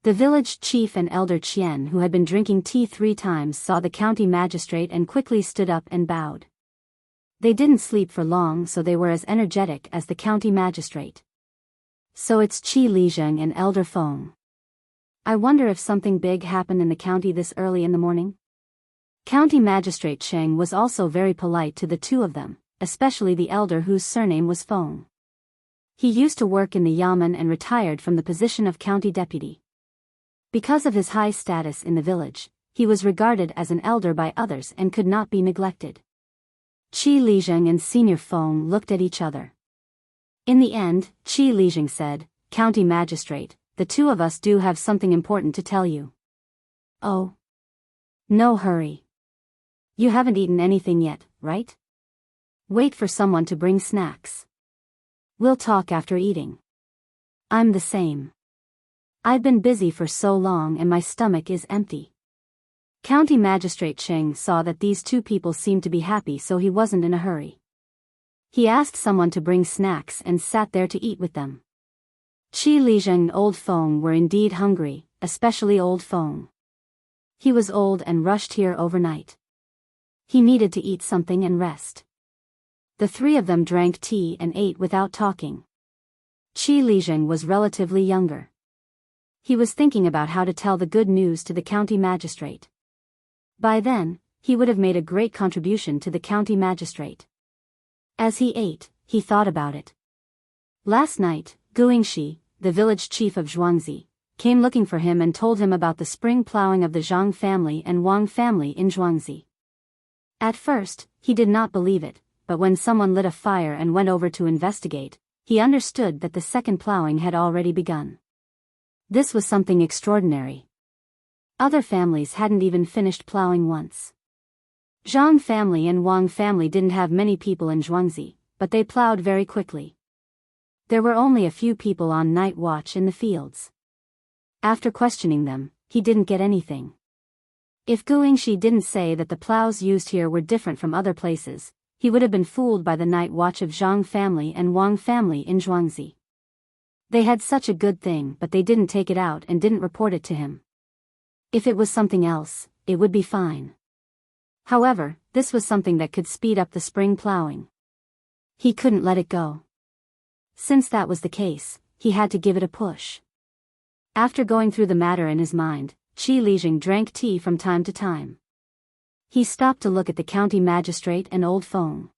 The village chief and Elder Qian, who had been drinking tea 3 times, saw the county magistrate and quickly stood up and bowed. They didn't sleep for long, so they were as energetic as the county magistrate. "So it's Qi Lizheng and Elder Feng. I wonder if something big happened in the county this early in the morning?" County Magistrate Cheng was also very polite to the two of them, especially the elder whose surname was Feng. He used to work in the Yamen and retired from the position of county deputy. Because of his high status in the village, he was regarded as an elder by others and could not be neglected. Qi Lizheng and Senior Feng looked at each other. In the end, Qi Lizheng said, "County Magistrate, the two of us do have something important to tell you." "Oh. No hurry. You haven't eaten anything yet, right? Wait for someone to bring snacks. We'll talk after eating." "I'm the same. I've been busy for so long and my stomach is empty." County Magistrate Cheng saw that these two people seemed to be happy, so he wasn't in a hurry. He asked someone to bring snacks and sat there to eat with them. Qi Lizheng and Old Feng were indeed hungry, especially Old Feng. He was old and rushed here overnight. He needed to eat something and rest. The three of them drank tea and ate without talking. Qi Lizheng was relatively younger. He was thinking about how to tell the good news to the county magistrate. By then, he would have made a great contribution to the county magistrate. As he ate, he thought about it. Last night, Guingxi, the village chief of Zhuangzi, came looking for him and told him about the spring plowing of the Zhang family and Wang family in Zhuangzi. At first, he did not believe it, but when someone lit a fire and went over to investigate, he understood that the second plowing had already begun. This was something extraordinary. Other families hadn't even finished plowing once. Zhang family and Wang family didn't have many people in Zhuangzi, but they plowed very quickly. There were only a few people on night watch in the fields. After questioning them, he didn't get anything. If Guingxi didn't say that the plows used here were different from other places, he would have been fooled by the night watch of Zhang family and Wang family in Zhuangzi. They had such a good thing, but they didn't take it out and didn't report it to him. If it was something else, it would be fine. However, this was something that could speed up the spring plowing. He couldn't let it go. Since that was the case, he had to give it a push. After going through the matter in his mind, Qi Lizheng drank tea from time to time. He stopped to look at the county magistrate and Old Feng.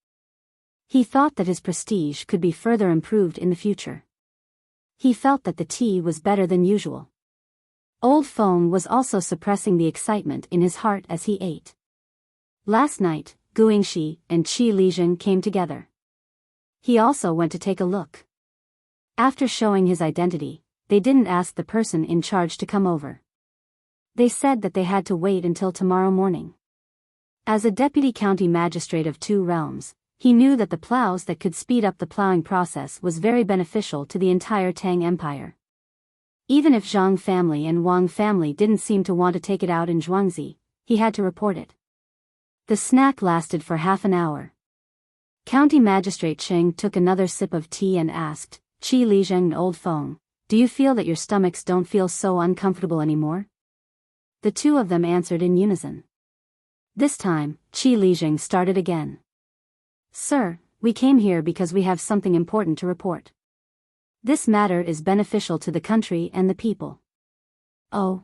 He thought that his prestige could be further improved in the future. He felt that the tea was better than usual. Old Feng was also suppressing the excitement in his heart as he ate. Last night, Guingxi and Qi Lizheng came together. He also went to take a look. After showing his identity, they didn't ask the person in charge to come over. They said that they had to wait until tomorrow morning. As a deputy county magistrate of 2 realms, he knew that the plows that could speed up the plowing process was very beneficial to the entire Tang Empire. Even if Zhang family and Wang family didn't seem to want to take it out in Zhuangzi, he had to report it. The snack lasted for half an hour. County Magistrate Cheng took another sip of tea and asked, "Qi Lizheng and Old Feng, do you feel that your stomachs don't feel so uncomfortable anymore? The two of them answered in unison. This time, Qi Lijing started again. Sir, we came here because we have something important to report. This matter is beneficial to the country and the people. Oh.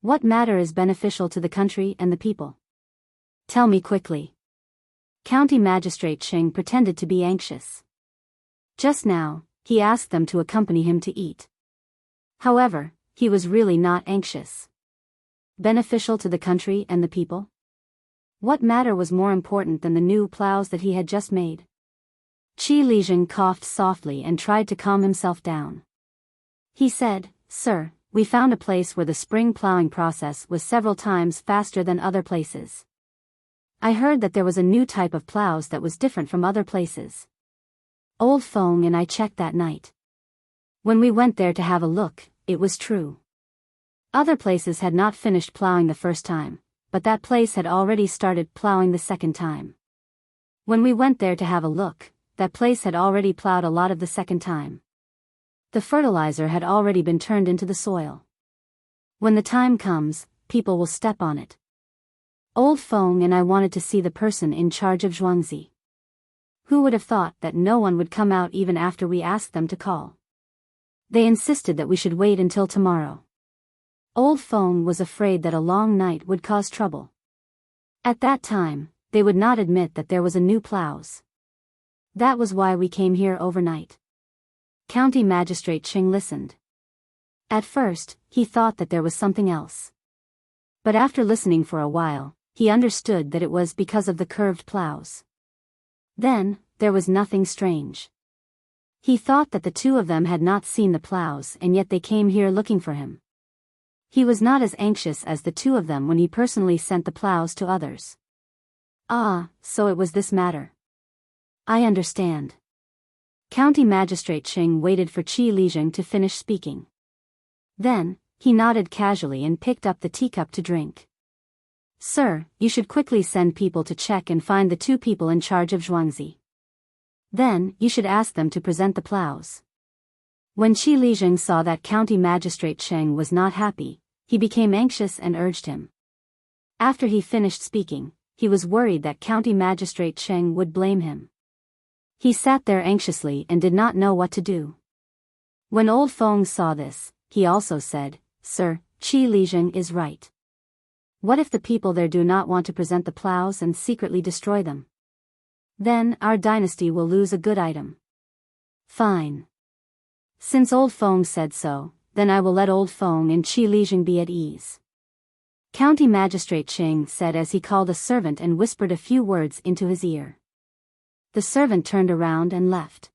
What matter is beneficial to the country and the people? Tell me quickly. County Magistrate Qing pretended to be anxious. Just now, he asked them to accompany him to eat. However, he was really not anxious. Beneficial to the country and the people? What matter was more important than the new plows that he had just made? Qi Lijing coughed softly and tried to calm himself down. He said, Sir, we found a place where the spring plowing process was several times faster than other places. I heard that there was a new type of plows that was different from other places. Old Feng and I checked that night. When we went there to have a look, it was true. Other places had not finished plowing the first time, but that place had already started plowing the second time. When we went there to have a look, that place had already plowed a lot of the second time. The fertilizer had already been turned into the soil. When the time comes, people will step on it. Old Feng and I wanted to see the person in charge of Zhuangzi. Who would have thought that no one would come out even after we asked them to call? They insisted that we should wait until tomorrow. Old Feng was afraid that a long night would cause trouble. At that time, they would not admit that there was a new plows. That was why we came here overnight. County Magistrate Qing listened. At first, he thought that there was something else. But after listening for a while, he understood that it was because of the curved plows. Then, there was nothing strange. He thought that the two of them had not seen the plows and yet they came here looking for him. He was not as anxious as the two of them when he personally sent the plows to others. Ah, so it was this matter. I understand. County Magistrate Qing waited for Qi Lijing to finish speaking. Then, he nodded casually and picked up the teacup to drink. Sir, you should quickly send people to check and find the two people in charge of Zhuangzi. Then, you should ask them to present the plows. When Qi Lijing saw that County Magistrate Qing was not happy, he became anxious and urged him. After he finished speaking, he was worried that County Magistrate Qing would blame him. He sat there anxiously and did not know what to do. When Old Feng saw this, he also said, Sir, Qi Lijing is right. What if the people there do not want to present the plows and secretly destroy them? Then our dynasty will lose a good item. Fine. Since Old Feng said so, then I will let Old Feng and Qi Lijing be at ease. County Magistrate Qing said as he called a servant and whispered a few words into his ear. The servant turned around and left.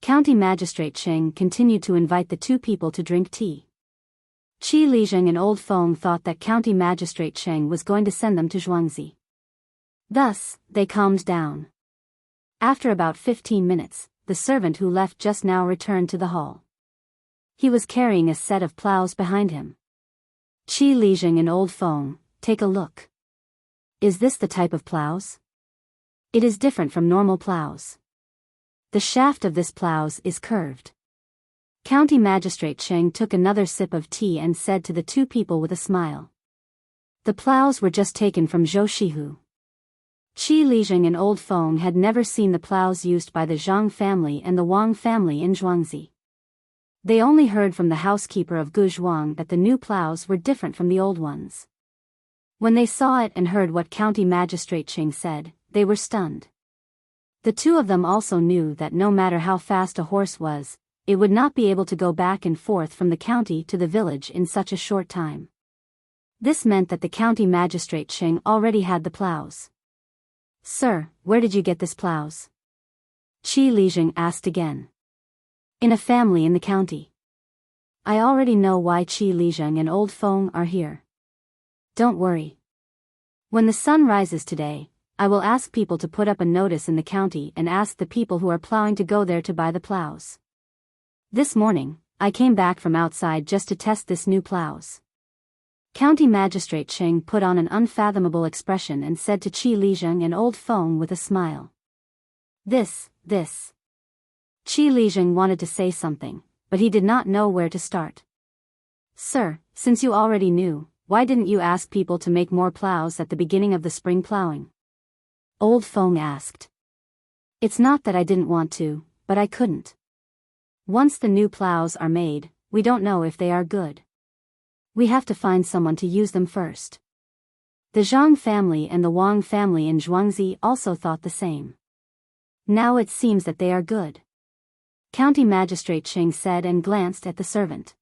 County Magistrate Qing continued to invite the two people to drink tea. Qi Lijing and Old Feng thought that County Magistrate Qing was going to send them to Zhuangzi. Thus, they calmed down. After about 15 minutes, the servant who left just now returned to the hall. He was carrying a set of plows behind him. Qi Lijing and Old Feng, take a look. Is this the type of plows? It is different from normal plows. The shaft of this plows is curved. County Magistrate Qing took another sip of tea and said to the two people with a smile. The plows were just taken from Zhou Shihu. Qi Lijing and Old Feng had never seen the plows used by the Zhang family and the Wang family in Zhuangzi. They only heard from the housekeeper of Guzhuang that the new plows were different from the old ones. When they saw it and heard what County Magistrate Qing said, they were stunned. The two of them also knew that no matter how fast a horse was, it would not be able to go back and forth from the county to the village in such a short time. This meant that the County Magistrate Qing already had the plows. Sir, where did you get this plows? Qi Lijing asked again. In a family in the county. I already know why Qi Lijing and Old Feng are here. Don't worry. When the sun rises today, I will ask people to put up a notice in the county and ask the people who are plowing to go there to buy the plows. This morning, I came back from outside just to test this new plows. County Magistrate Qing put on an unfathomable expression and said to Qi Lijing and Old Feng with a smile. This. Qi Lijing wanted to say something, but he did not know where to start. "Sir, since you already knew, why didn't you ask people to make more plows at the beginning of the spring plowing?" Old Feng asked. "It's not that I didn't want to, but I couldn't. Once the new plows are made, we don't know if they are good. We have to find someone to use them first." The Zhang family and the Wang family in Zhuangzi also thought the same. "Now it seems that they are good," County Magistrate Cheng said and glanced at the servant.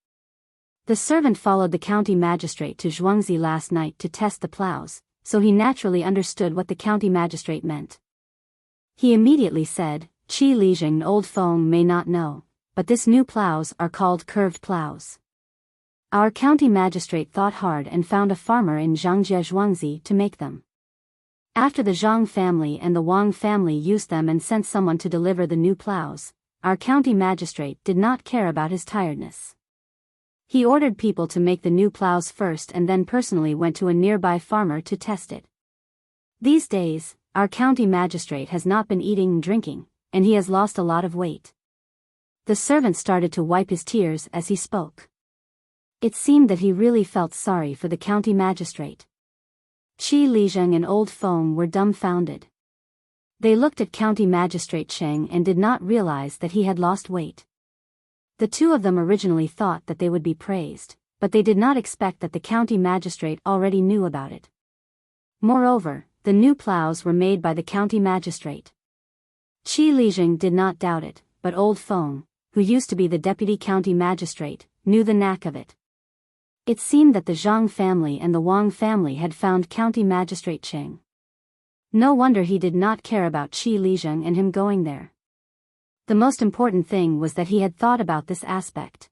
The servant followed the county magistrate to Zhuangzi last night to test the plows, so he naturally understood what the county magistrate meant. He immediately said, "Qi Lijing and Old Feng may not know, but this new plows are called curved plows. Our county magistrate thought hard and found a farmer in Zhangjie Zhuangzi to make them. After the Zhang family and the Wang family used them and sent someone to deliver the new plows, our county magistrate did not care about his tiredness. He ordered people to make the new plows first and then personally went to a nearby farmer to test it. These days, our county magistrate has not been eating and drinking, and he has lost a lot of weight." The servant started to wipe his tears as he spoke. It seemed that he really felt sorry for the county magistrate. Qi Lijing and Old Feng were dumbfounded. They looked at County Magistrate Cheng and did not realize that he had lost weight. The two of them originally thought that they would be praised, but they did not expect that the county magistrate already knew about it. Moreover, the new plows were made by the county magistrate. Qi Lijing did not doubt it, but Old Feng, who used to be the deputy county magistrate, knew the knack of it. It seemed that the Zhang family and the Wang family had found County Magistrate Cheng. No wonder he did not care about Qi Lijing and him going there. The most important thing was that he had thought about this aspect.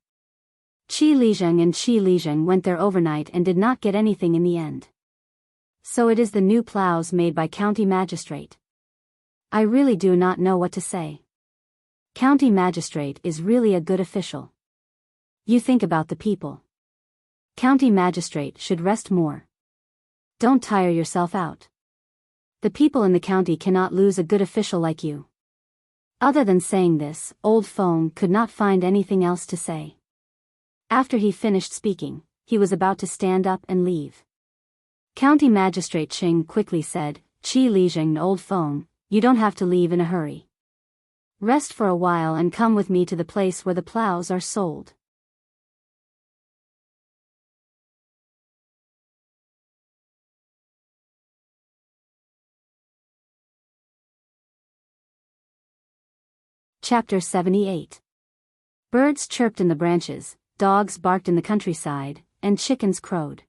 Qi Lijing went there overnight and did not get anything in the end. So it is the new plows made by County Magistrate. I really do not know what to say. County Magistrate is really a good official. You think about the people. County Magistrate should rest more. Don't tire yourself out. The people in the county cannot lose a good official like you. Other than saying this, Old Feng could not find anything else to say. After he finished speaking, he was about to stand up and leave. County Magistrate Cheng quickly said, "Qi Lijing and Old Feng, you don't have to leave in a hurry. Rest for a while and come with me to the place where the plows are sold." Chapter 78. Birds chirped in the branches, dogs barked in the countryside, and chickens crowed.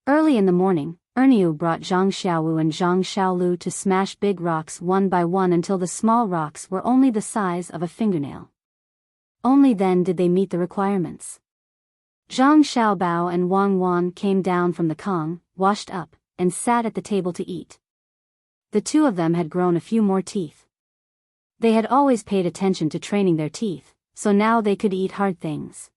Early in the morning, Erniu brought Zhang Xiaowu and Zhang Xiaolu to smash big rocks one by one until the small rocks were only the size of a fingernail. Only then did they meet the requirements. Zhang Xiaobao and Wang Wan came down from the Kong, washed up, and sat at the table to eat. The two of them had grown a few more teeth. They had always paid attention to training their teeth, so now they could eat hard things.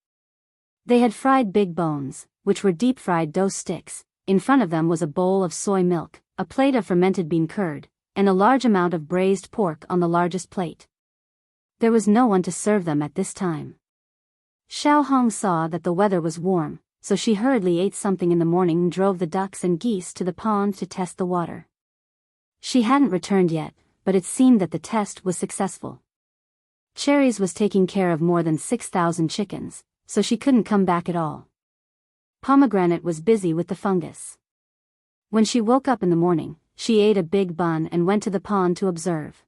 They had fried big bones, which were deep-fried dough sticks. In front of them was a bowl of soy milk, a plate of fermented bean curd, and a large amount of braised pork on the largest plate. There was no one to serve them at this time. Xiao Hong saw that the weather was warm, so she hurriedly ate something in the morning and drove the ducks and geese to the pond to test the water. She hadn't returned yet, but it seemed that the test was successful. Cherries was taking care of more than 6,000 chickens, so she couldn't come back at all. Pomegranate was busy with the fungus. When she woke up in the morning, she ate a big bun and went to the pond to observe.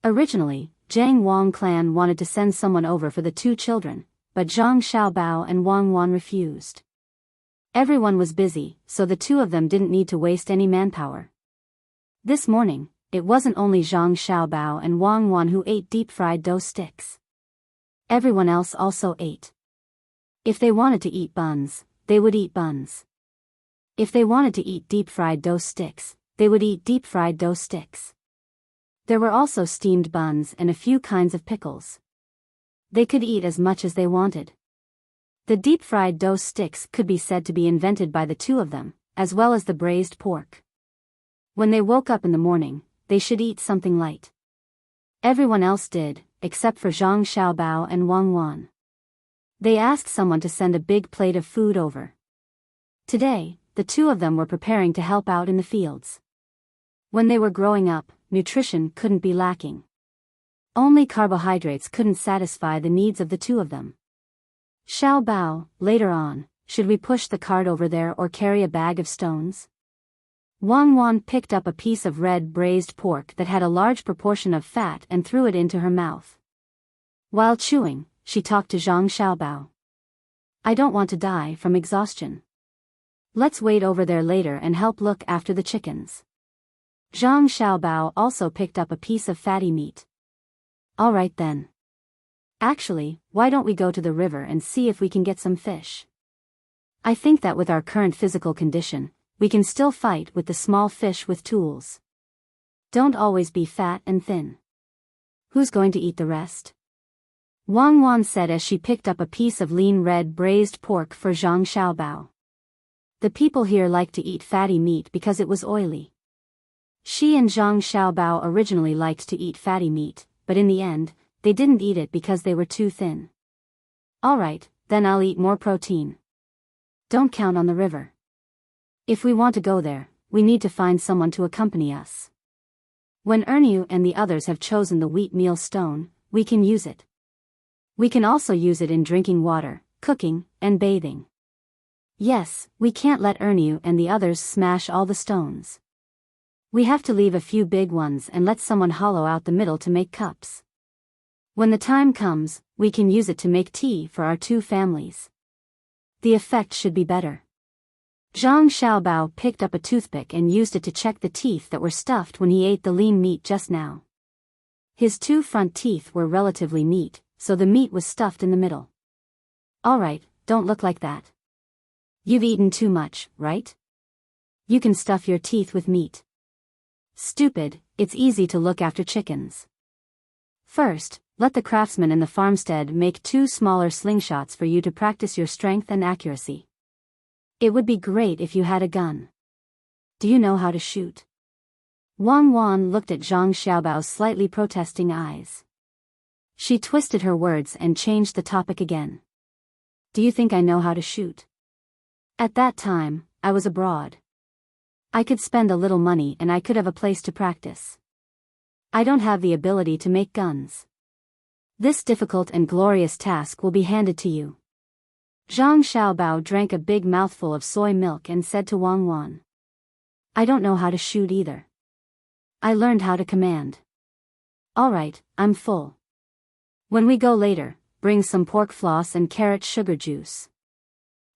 Originally, Zhang Wang clan wanted to send someone over for the two children, but Zhang Xiaobao and Wang Wan refused. Everyone was busy, so the two of them didn't need to waste any manpower. This morning, it wasn't only Zhang Xiaobao and Wang Wan who ate deep-fried dough sticks. Everyone else also ate. If they wanted to eat buns, they would eat buns. If they wanted to eat deep-fried dough sticks, they would eat deep-fried dough sticks. There were also steamed buns and a few kinds of pickles. They could eat as much as they wanted. The deep-fried dough sticks could be said to be invented by the two of them, as well as the braised pork. When they woke up in the morning, they should eat something light. Everyone else did, except for Zhang Xiaobao and Wang Wan. They asked someone to send a big plate of food over. Today, the two of them were preparing to help out in the fields. When they were growing up, nutrition couldn't be lacking. Only carbohydrates couldn't satisfy the needs of the two of them. Xiao Bao, later on, should we push the cart over there or carry a bag of stones? Wang Wan picked up a piece of red braised pork that had a large proportion of fat and threw it into her mouth. While chewing, she talked to Zhang Xiaobao. I don't want to die from exhaustion. Let's wait over there later and help look after the chickens. Zhang Xiaobao also picked up a piece of fatty meat. All right then. Actually, why don't we go to the river and see if we can get some fish? I think that with our current physical condition, we can still fight with the small fish with tools. Don't always be fat and thin. Who's going to eat the rest? Wang Wan said as she picked up a piece of lean red braised pork for Zhang Xiaobao. The people here like to eat fatty meat because it was oily. She and Zhang Xiaobao originally liked to eat fatty meat, but in the end, they didn't eat it because they were too thin. Alright, then I'll eat more protein. Don't count on the river. If we want to go there, we need to find someone to accompany us. When Erniu and the others have chosen the wheat meal stone, we can use it. We can also use it in drinking water, cooking, and bathing. Yes, we can't let Erniu and the others smash all the stones. We have to leave a few big ones and let someone hollow out the middle to make cups. When the time comes, we can use it to make tea for our two families. The effect should be better. Zhang Xiaobao picked up a toothpick and used it to check the teeth that were stuffed when he ate the lean meat just now. His two front teeth were relatively neat, so the meat was stuffed in the middle. Alright, don't look like that. You've eaten too much, right? You can stuff your teeth with meat. Stupid, it's easy to look after chickens. First, let the craftsman in the farmstead make 2 smaller slingshots for you to practice your strength and accuracy. It would be great if you had a gun. Do you know how to shoot? Wang Wan looked at Zhang Xiaobao's slightly protesting eyes. She twisted her words and changed the topic again. Do you think I know how to shoot? At that time, I was abroad. I could spend a little money and I could have a place to practice. I don't have the ability to make guns. This difficult and glorious task will be handed to you. Zhang Xiaobao drank a big mouthful of soy milk and said to Wang Wan. I don't know how to shoot either. I learned how to command. Alright, I'm full. When we go later, bring some pork floss and carrot sugar juice.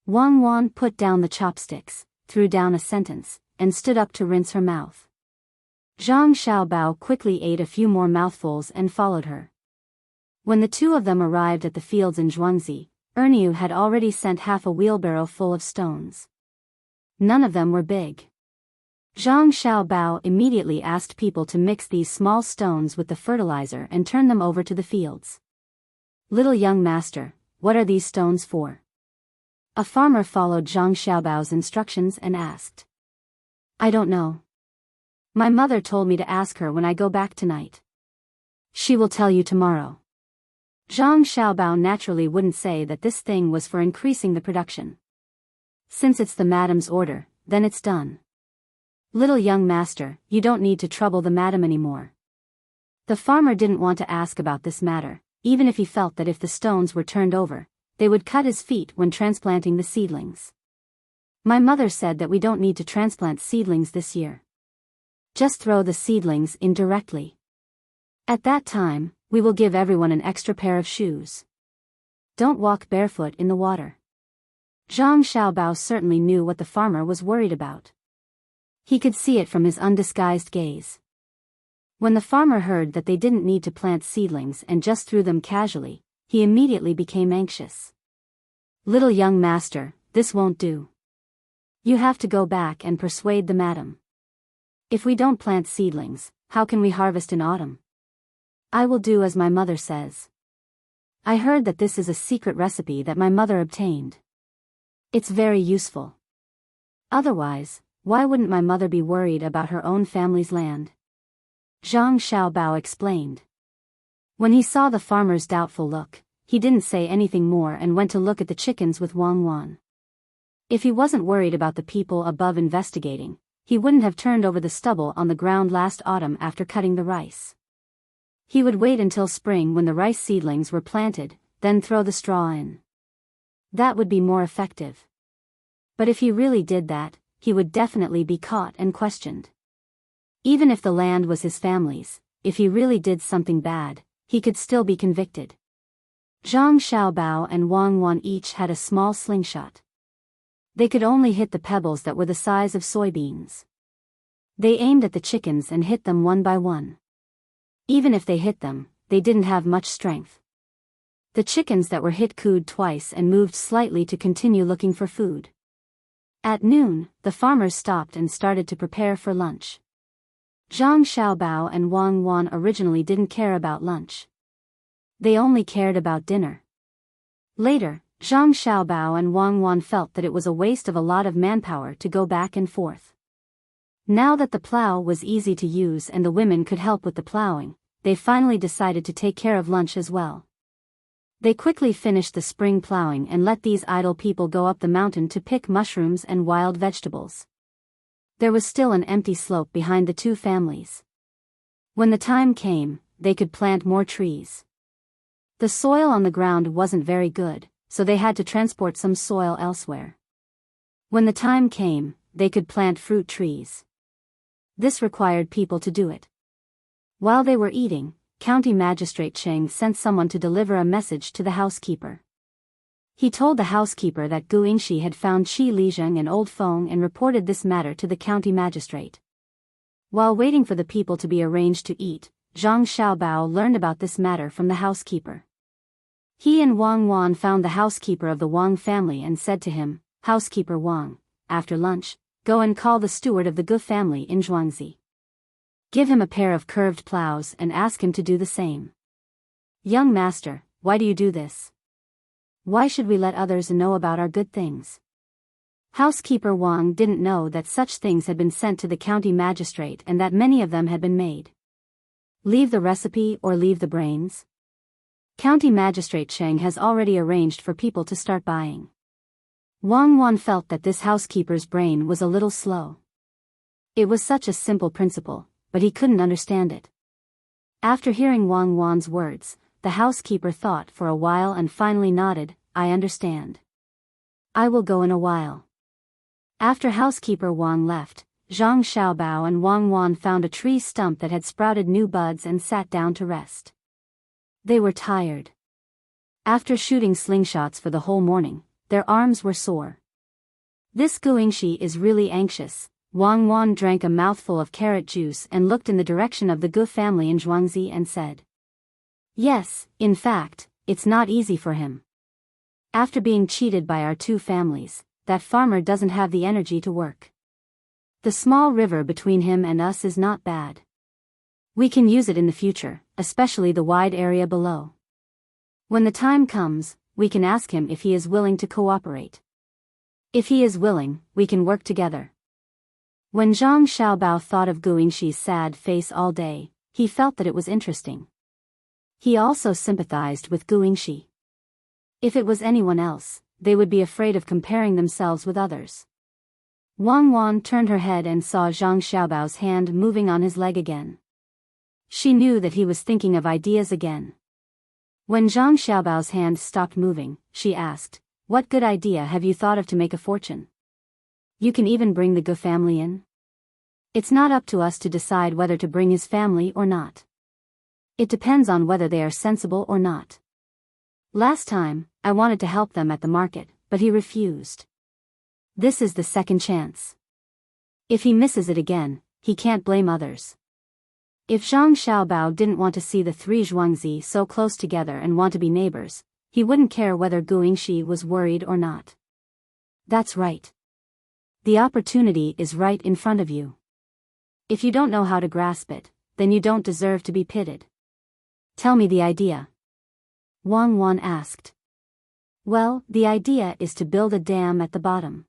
Wang Wan put down the chopsticks, threw down a sentence, and stood up to rinse her mouth. Zhang Xiaobao quickly ate a few more mouthfuls and followed her. When the two of them arrived at the fields in Zhuangzi, Erniu had already sent half a wheelbarrow full of stones. None of them were big. Zhang Xiaobao immediately asked people to mix these small stones with the fertilizer and turn them over to the fields. Little young master, what are these stones for? A farmer followed Zhang Xiaobao's instructions and asked. I don't know. My mother told me to ask her when I go back tonight. She will tell you tomorrow. Zhang Xiaobao naturally wouldn't say that this thing was for increasing the production. Since it's the madam's order, then it's done. Little young master, you don't need to trouble the madam anymore. The farmer didn't want to ask about this matter, even if he felt that if the stones were turned over, they would cut his feet when transplanting the seedlings. My mother said that we don't need to transplant seedlings this year. Just throw the seedlings in directly. At that time, we will give everyone an extra pair of shoes. Don't walk barefoot in the water. Zhang Xiaobao certainly knew what the farmer was worried about. He could see it from his undisguised gaze. When the farmer heard that they didn't need to plant seedlings and just threw them casually, he immediately became anxious. Little young master, this won't do. You have to go back and persuade the madam. If we don't plant seedlings, how can we harvest in autumn? I will do as my mother says. I heard that this is a secret recipe that my mother obtained. It's very useful. Otherwise, why wouldn't my mother be worried about her own family's land? Zhang Xiaobao explained. When he saw the farmer's doubtful look, he didn't say anything more and went to look at the chickens with Wang Wan. If he wasn't worried about the people above investigating, he wouldn't have turned over the stubble on the ground last autumn after cutting the rice. He would wait until spring when the rice seedlings were planted, then throw the straw in. That would be more effective. But if he really did that, he would definitely be caught and questioned. Even if the land was his family's, if he really did something bad, he could still be convicted. Zhang Xiaobao and Wang Wan each had a small slingshot. They could only hit the pebbles that were the size of soybeans. They aimed at the chickens and hit them one by one. Even if they hit them, they didn't have much strength. The chickens that were hit cooed twice and moved slightly to continue looking for food. At noon, the farmers stopped and started to prepare for lunch. Zhang Xiaobao and Wang Wan originally didn't care about lunch. They only cared about dinner. Later, Zhang Xiaobao and Wang Wan felt that it was a waste of a lot of manpower to go back and forth. Now that the plow was easy to use and the women could help with the plowing, they finally decided to take care of lunch as well. They quickly finished the spring plowing and let these idle people go up the mountain to pick mushrooms and wild vegetables. There was still an empty slope behind the two families. When the time came, they could plant more trees. The soil on the ground wasn't very good, so they had to transport some soil elsewhere. When the time came, they could plant fruit trees. This required people to do it. While they were eating, County Magistrate Cheng sent someone to deliver a message to the housekeeper. He told the housekeeper that Gu Yingxi had found Qi Lizheng and Old Feng and reported this matter to the county magistrate. While waiting for the people to be arranged to eat, Zhang Xiaobao learned about this matter from the housekeeper. He and Wang Wan found the housekeeper of the Wang family and said to him, "Housekeeper Wang, after lunch, go and call the steward of the Gu family in Zhuangzi. Give him a pair of curved plows and ask him to do the same." "Young master, why do you do this? Why should we let others know about our good things?" Housekeeper Wang didn't know that such things had been sent to the county magistrate and that many of them had been made. Leave the recipe or leave the brains? County Magistrate Cheng has already arranged for people to start buying. Wang Wan felt that this housekeeper's brain was a little slow. It was such a simple principle, but he couldn't understand it. After hearing Wang Wan's words, the housekeeper thought for a while and finally nodded, "I understand. I will go in a while." After housekeeper Wang left, Zhang Xiaobao and Wang Wan found a tree stump that had sprouted new buds and sat down to rest. They were tired. After shooting slingshots for the whole morning, their arms were sore. "This Gu Yingxi is really anxious." Wang Wan drank a mouthful of carrot juice and looked in the direction of the Gu family in Zhuangzi and said, "Yes, in fact, it's not easy for him. After being cheated by our two families, that farmer doesn't have the energy to work. The small river between him and us is not bad. We can use it in the future, especially the wide area below. When the time comes, we can ask him if he is willing to cooperate. If he is willing, we can work together." When Zhang Xiaobao thought of Gu Yingxi's sad face all day, he felt that it was interesting. He also sympathized with Gu Yingxi. If it was anyone else, they would be afraid of comparing themselves with others. Wang Wan turned her head and saw Zhang Xiaobao's hand moving on his leg again. She knew that he was thinking of ideas again. When Zhang Xiaobao's hand stopped moving, she asked, "What good idea have you thought of to make a fortune? You can even bring the Gu family in? It's not up to us to decide whether to bring his family or not. It depends on whether they are sensible or not. Last time, I wanted to help them at the market, but he refused. This is the second chance. If he misses it again, he can't blame others." If Zhang Xiaobao didn't want to see the three Zhuangzi so close together and want to be neighbors, he wouldn't care whether Gu Yingxi was worried or not. That's right. The opportunity is right in front of you. If you don't know how to grasp it, then you don't deserve to be pitied. Tell me the idea. Wang Wan asked. Well, the idea is to build a dam at the bottom.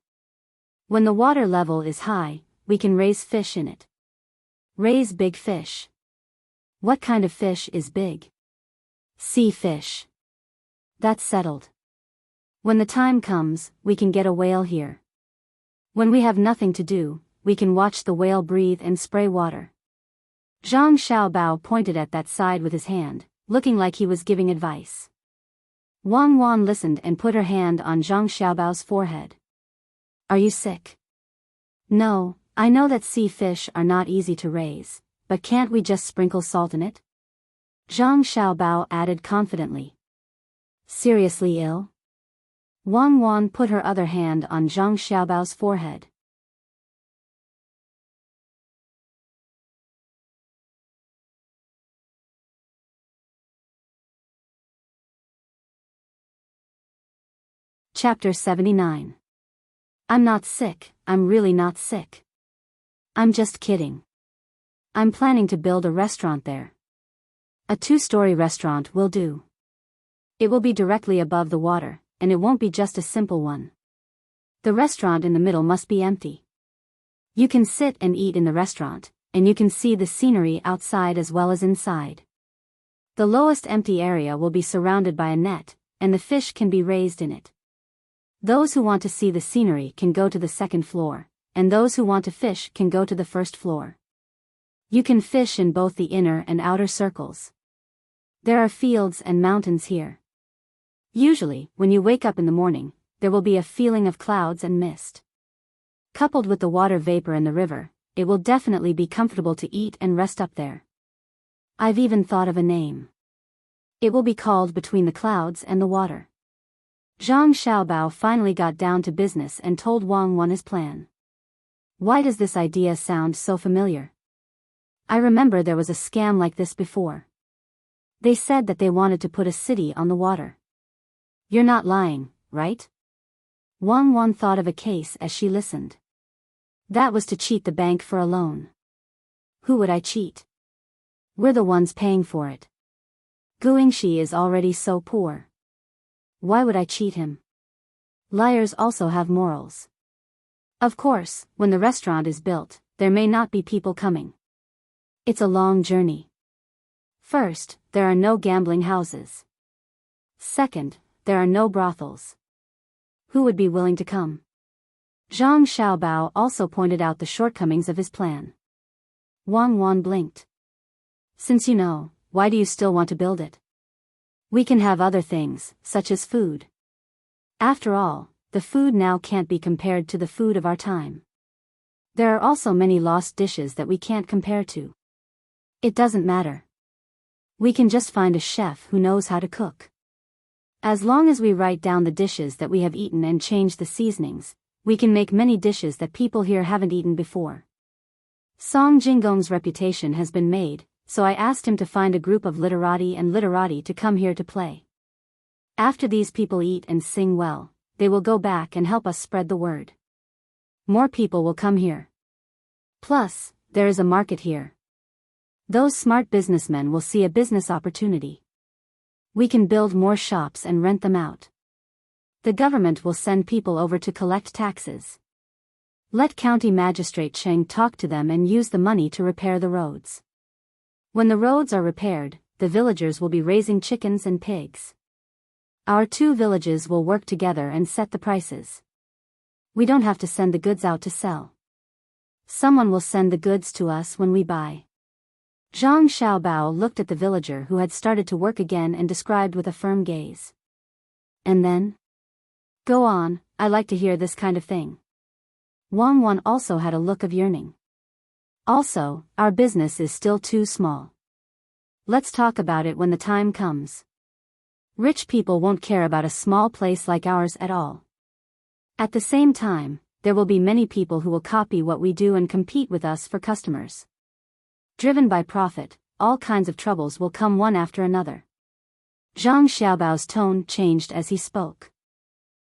When the water level is high, we can raise fish in it. Raise big fish. What kind of fish is big? Sea fish. That's settled. When the time comes, we can get a whale here. When we have nothing to do, we can watch the whale breathe and spray water. Zhang Xiaobao pointed at that side with his hand, looking like he was giving advice. Wang Wan listened and put her hand on Zhang Xiaobao's forehead. Are you sick? No, I know that sea fish are not easy to raise, but can't we just sprinkle salt in it? Zhang Xiaobao added confidently. Seriously ill? Wang Wan put her other hand on Zhang Xiaobao's forehead. Chapter 79. I'm not sick, I'm really not sick. I'm just kidding. I'm planning to build a restaurant there. A 2-story restaurant will do. It will be directly above the water, and it won't be just a simple one. The restaurant in the middle must be empty. You can sit and eat in the restaurant, and you can see the scenery outside as well as inside. The lowest empty area will be surrounded by a net, and the fish can be raised in it. Those who want to see the scenery can go to the second floor, and those who want to fish can go to the first floor. You can fish in both the inner and outer circles. There are fields and mountains here. Usually, when you wake up in the morning, there will be a feeling of clouds and mist. Coupled with the water vapor in the river, it will definitely be comfortable to eat and rest up there. I've even thought of a name. It will be called Between the Clouds and the Water. Zhang Xiaobao finally got down to business and told Wang Wan his plan. Why does this idea sound so familiar? I remember there was a scam like this before. They said that they wanted to put a city on the water. You're not lying, right? Wang Wan thought of a case as she listened. That was to cheat the bank for a loan. Who would I cheat? We're the ones paying for it. Guingxi is already so poor. Why would I cheat him? Liars also have morals. Of course, when the restaurant is built, there may not be people coming. It's a long journey. First, there are no gambling houses. Second, there are no brothels. Who would be willing to come? Zhang Xiaobao also pointed out the shortcomings of his plan. Wang Wan blinked. Since you know, why do you still want to build it? We can have other things, such as food. After all, the food now can't be compared to the food of our time. There are also many lost dishes that we can't compare to. It doesn't matter. We can just find a chef who knows how to cook. As long as we write down the dishes that we have eaten and change the seasonings, we can make many dishes that people here haven't eaten before. Song Jinggong's reputation has been made, so I asked him to find a group of literati and literati to come here to play. After these people eat and sing well, they will go back and help us spread the word. More people will come here. Plus, there is a market here. Those smart businessmen will see a business opportunity. We can build more shops and rent them out. The government will send people over to collect taxes. Let County Magistrate Cheng talk to them and use the money to repair the roads. When the roads are repaired, the villagers will be raising chickens and pigs. Our 2 villages will work together and set the prices. We don't have to send the goods out to sell. Someone will send the goods to us when we buy. Zhang Xiaobao looked at the villager who had started to work again and described with a firm gaze. And then? Go on, I like to hear this kind of thing. Wang Wan also had a look of yearning. Also, our business is still too small. Let's talk about it when the time comes. Rich people won't care about a small place like ours at all. At the same time, there will be many people who will copy what we do and compete with us for customers. Driven by profit, all kinds of troubles will come one after another. Zhang Xiaobao's tone changed as he spoke.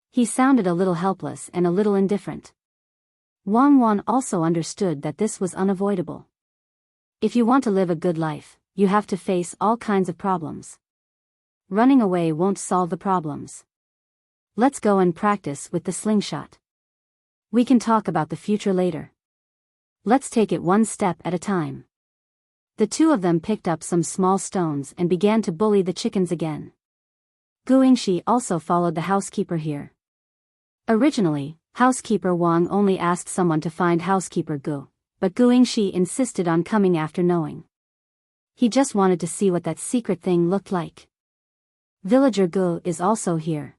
He sounded a little helpless and a little indifferent. Wang Wan also understood that this was unavoidable. If you want to live a good life, you have to face all kinds of problems. Running away won't solve the problems. Let's go and practice with the slingshot. We can talk about the future later. Let's take it one step at a time. The 2 of them picked up some small stones and began to bully the chickens again. Guingxi also followed the housekeeper here. Originally, housekeeper Wang only asked someone to find housekeeper Gu, but Guingxi insisted on coming after knowing. He just wanted to see what that secret thing looked like. Villager Gu is also here.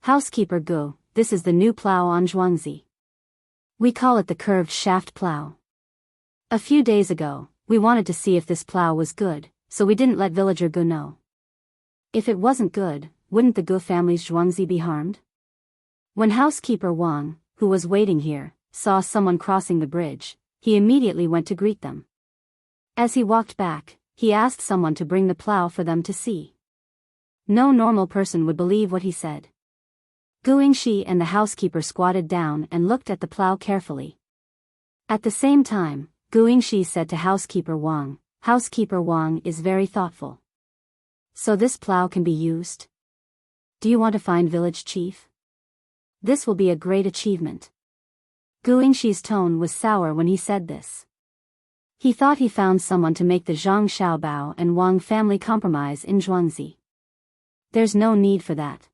Housekeeper Gu, this is the new plow on Zhuangzi. We call it the curved shaft plow. A few days ago, we wanted to see if this plow was good, so we didn't let villager Gu know. If it wasn't good, wouldn't the Gu family's Zhuangzi be harmed? When housekeeper Wang, who was waiting here, saw someone crossing the bridge, he immediately went to greet them. As he walked back, he asked someone to bring the plow for them to see. No normal person would believe what he said. Guingxi and the housekeeper squatted down and looked at the plow carefully. At the same time, Guingxi said to housekeeper Wang, "Housekeeper Wang is very thoughtful. So this plow can be used? Do you want to find village chief? This will be a great achievement." Guingxi's tone was sour when he said this. He thought he found someone to make the Zhang Xiaobao and Wang family compromise in Zhuangzi. There's no need for that.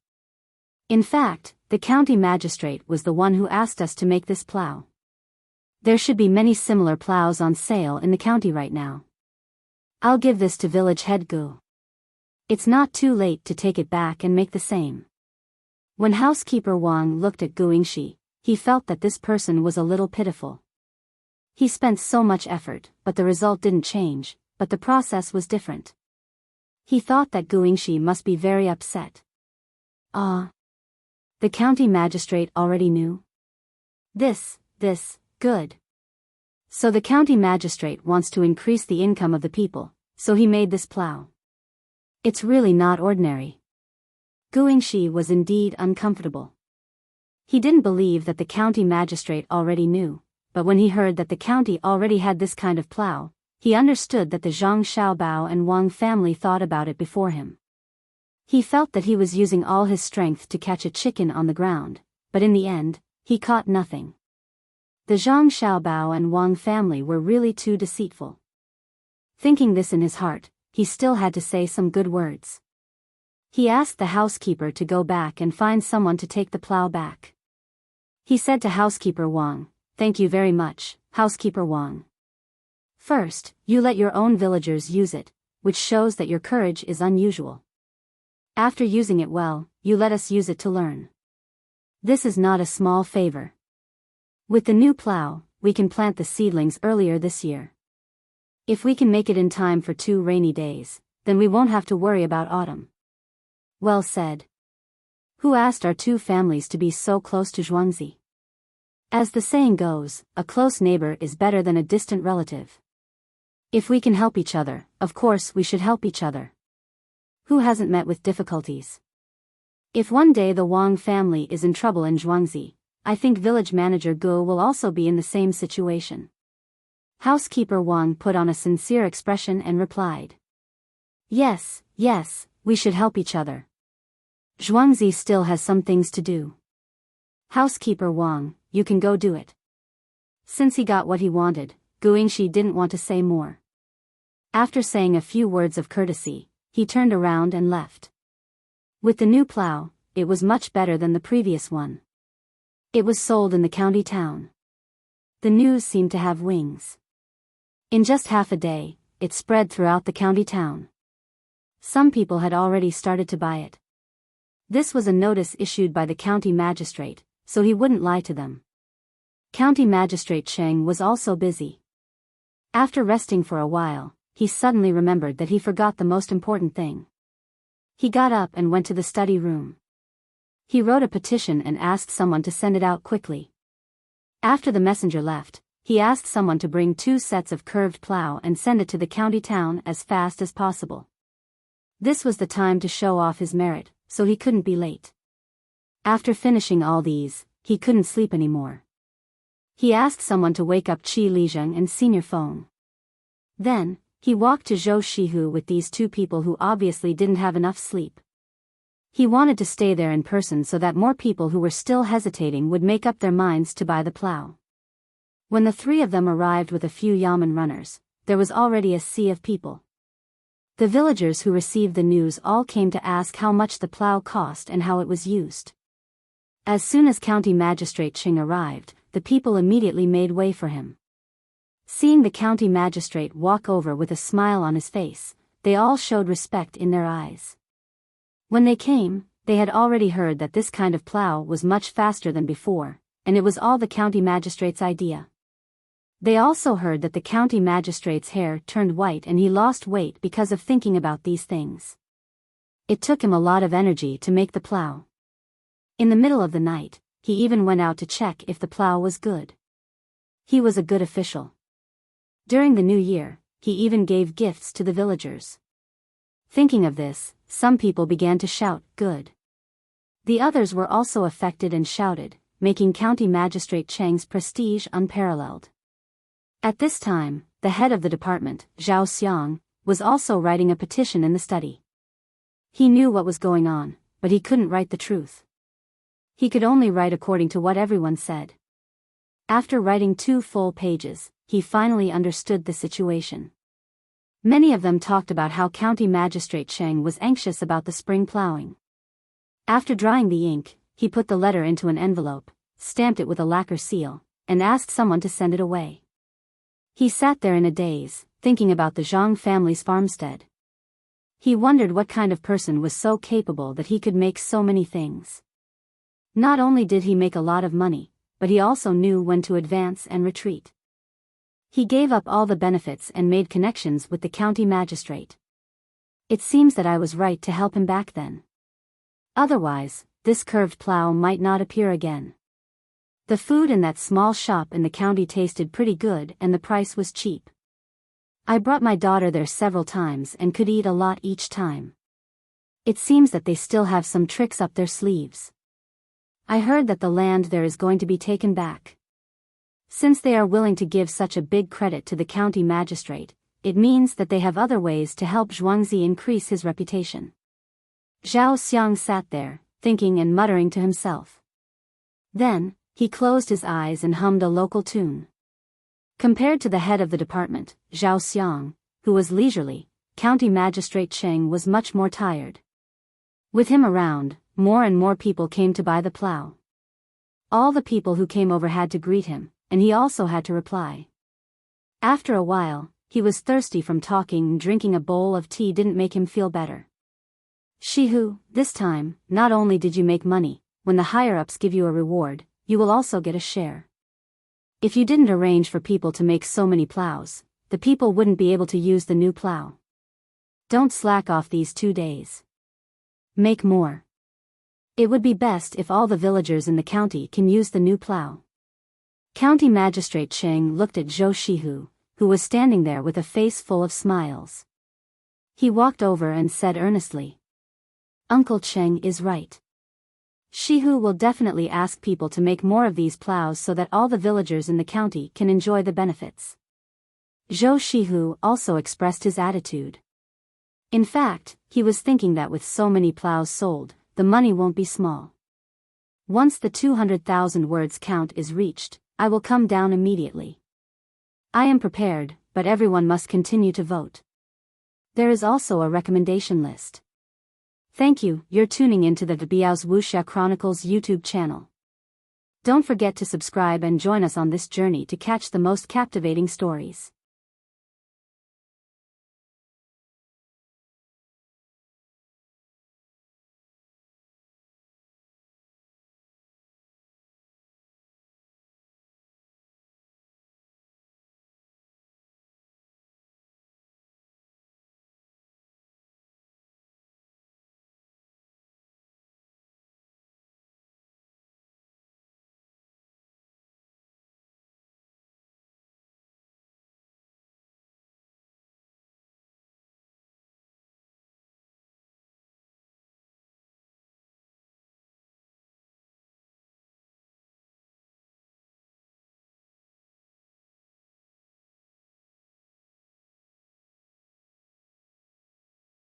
In fact, the county magistrate was the one who asked us to make this plow. There should be many similar plows on sale in the county right now. I'll give this to village head Gu. It's not too late to take it back and make the same. When housekeeper Wang looked at Guingxi, he felt that this person was a little pitiful. He spent so much effort, but the result didn't change, but the process was different. He thought that Guingxi must be very upset. The county magistrate already knew? This, good. So the county magistrate wants to increase the income of the people, so he made this plow. It's really not ordinary. Guingxi was indeed uncomfortable. He didn't believe that the county magistrate already knew, but when he heard that the county already had this kind of plow, he understood that the Zhang Xiaobao and Wang family thought about it before him. He felt that he was using all his strength to catch a chicken on the ground, but in the end, he caught nothing. The Zhang Xiaobao and Wang family were really too deceitful. Thinking this in his heart, he still had to say some good words. He asked the housekeeper to go back and find someone to take the plow back. He said to housekeeper Wang, "Thank you very much, housekeeper Wang. First, you let your own villagers use it, which shows that your courage is unusual. After using it well, you let us use it to learn. This is not a small favor. With the new plow, we can plant the seedlings earlier this year. If we can make it in time for 2 rainy days, then we won't have to worry about autumn." Well said. Who asked our 2 families to be so close to Zhuangzi? As the saying goes, a close neighbor is better than a distant relative. If we can help each other, of course we should help each other. Who hasn't met with difficulties? If one day the Wang family is in trouble in Zhuangzi, I think village manager Gu will also be in the same situation. Housekeeper Wang put on a sincere expression and replied. Yes, we should help each other. Zhuangzi still has some things to do. Housekeeper Wang, you can go do it. Since he got what he wanted, Guingxi didn't want to say more. After saying a few words of courtesy, he turned around and left. With the new plow, it was much better than the previous one. It was sold in the county town. The news seemed to have wings. In just half a day, it spread throughout the county town. Some people had already started to buy it. This was a notice issued by the county magistrate, so he wouldn't lie to them. County Magistrate Cheng was also busy. After resting for a while, he suddenly remembered that he forgot the most important thing. He got up and went to the study room. He wrote a petition and asked someone to send it out quickly. After the messenger left, he asked someone to bring 2 sets of curved plow and send it to the county town as fast as possible. This was the time to show off his merit, so he couldn't be late. After finishing all these, he couldn't sleep anymore. He asked someone to wake up Qi Lizheng and Senior Feng. Then, he walked to Zhou Shihu with these 2 people who obviously didn't have enough sleep. He wanted to stay there in person so that more people who were still hesitating would make up their minds to buy the plow. When the 3 of them arrived with a few yamen runners, there was already a sea of people. The villagers who received the news all came to ask how much the plow cost and how it was used. As soon as County Magistrate Ching arrived, the people immediately made way for him. Seeing the county magistrate walk over with a smile on his face, they all showed respect in their eyes. When they came, they had already heard that this kind of plow was much faster than before, and it was all the county magistrate's idea. They also heard that the county magistrate's hair turned white and he lost weight because of thinking about these things. It took him a lot of energy to make the plow. In the middle of the night, he even went out to check if the plow was good. He was a good official. During the new year, he even gave gifts to the villagers. Thinking of this, some people began to shout, "Good." The others were also affected and shouted, making County Magistrate Chang's prestige unparalleled. At this time, the head of the department, Zhao Xiang, was also writing a petition in the study. He knew what was going on, but he couldn't write the truth. He could only write according to what everyone said. After writing 2 full pages, he finally understood the situation. Many of them talked about how County Magistrate Cheng was anxious about the spring plowing. After drying the ink, he put the letter into an envelope, stamped it with a lacquer seal, and asked someone to send it away. He sat there in a daze, thinking about the Zhang family's farmstead. He wondered what kind of person was so capable that he could make so many things. Not only did he make a lot of money, but he also knew when to advance and retreat. He gave up all the benefits and made connections with the county magistrate. It seems that I was right to help him back then. Otherwise, this curved plow might not appear again. The food in that small shop in the county tasted pretty good and the price was cheap. I brought my daughter there several times and could eat a lot each time. It seems that they still have some tricks up their sleeves. I heard that the land there is going to be taken back. Since they are willing to give such a big credit to the county magistrate, it means that they have other ways to help Zhuangzi increase his reputation. Zhao Xiang sat there, thinking and muttering to himself. Then, he closed his eyes and hummed a local tune. Compared to the head of the department, Zhao Xiang, who was leisurely, County Magistrate Cheng was much more tired. With him around, more and more people came to buy the plow. All the people who came over had to greet him, and he also had to reply. After a while, he was thirsty from talking and drinking a bowl of tea didn't make him feel better. "Shihu, this time, not only did you make money, when the higher-ups give you a reward, you will also get a share. If you didn't arrange for people to make so many plows, the people wouldn't be able to use the new plow. Don't slack off these 2 days. Make more. It would be best if all the villagers in the county can use the new plow." County Magistrate Cheng looked at Zhou Shihu, who was standing there with a face full of smiles. He walked over and said earnestly, "Uncle Cheng is right. Shihu will definitely ask people to make more of these plows so that all the villagers in the county can enjoy the benefits." Zhou Shihu also expressed his attitude. In fact, he was thinking that with so many plows sold, the money won't be small. Once the 200,000 words count is reached, I will come down immediately. I am prepared, but everyone must continue to vote. There is also a recommendation list. Thank you, you're tuning into the Biyao's Wuxia Chronicles YouTube channel. Don't forget to subscribe and join us on this journey to catch the most captivating stories.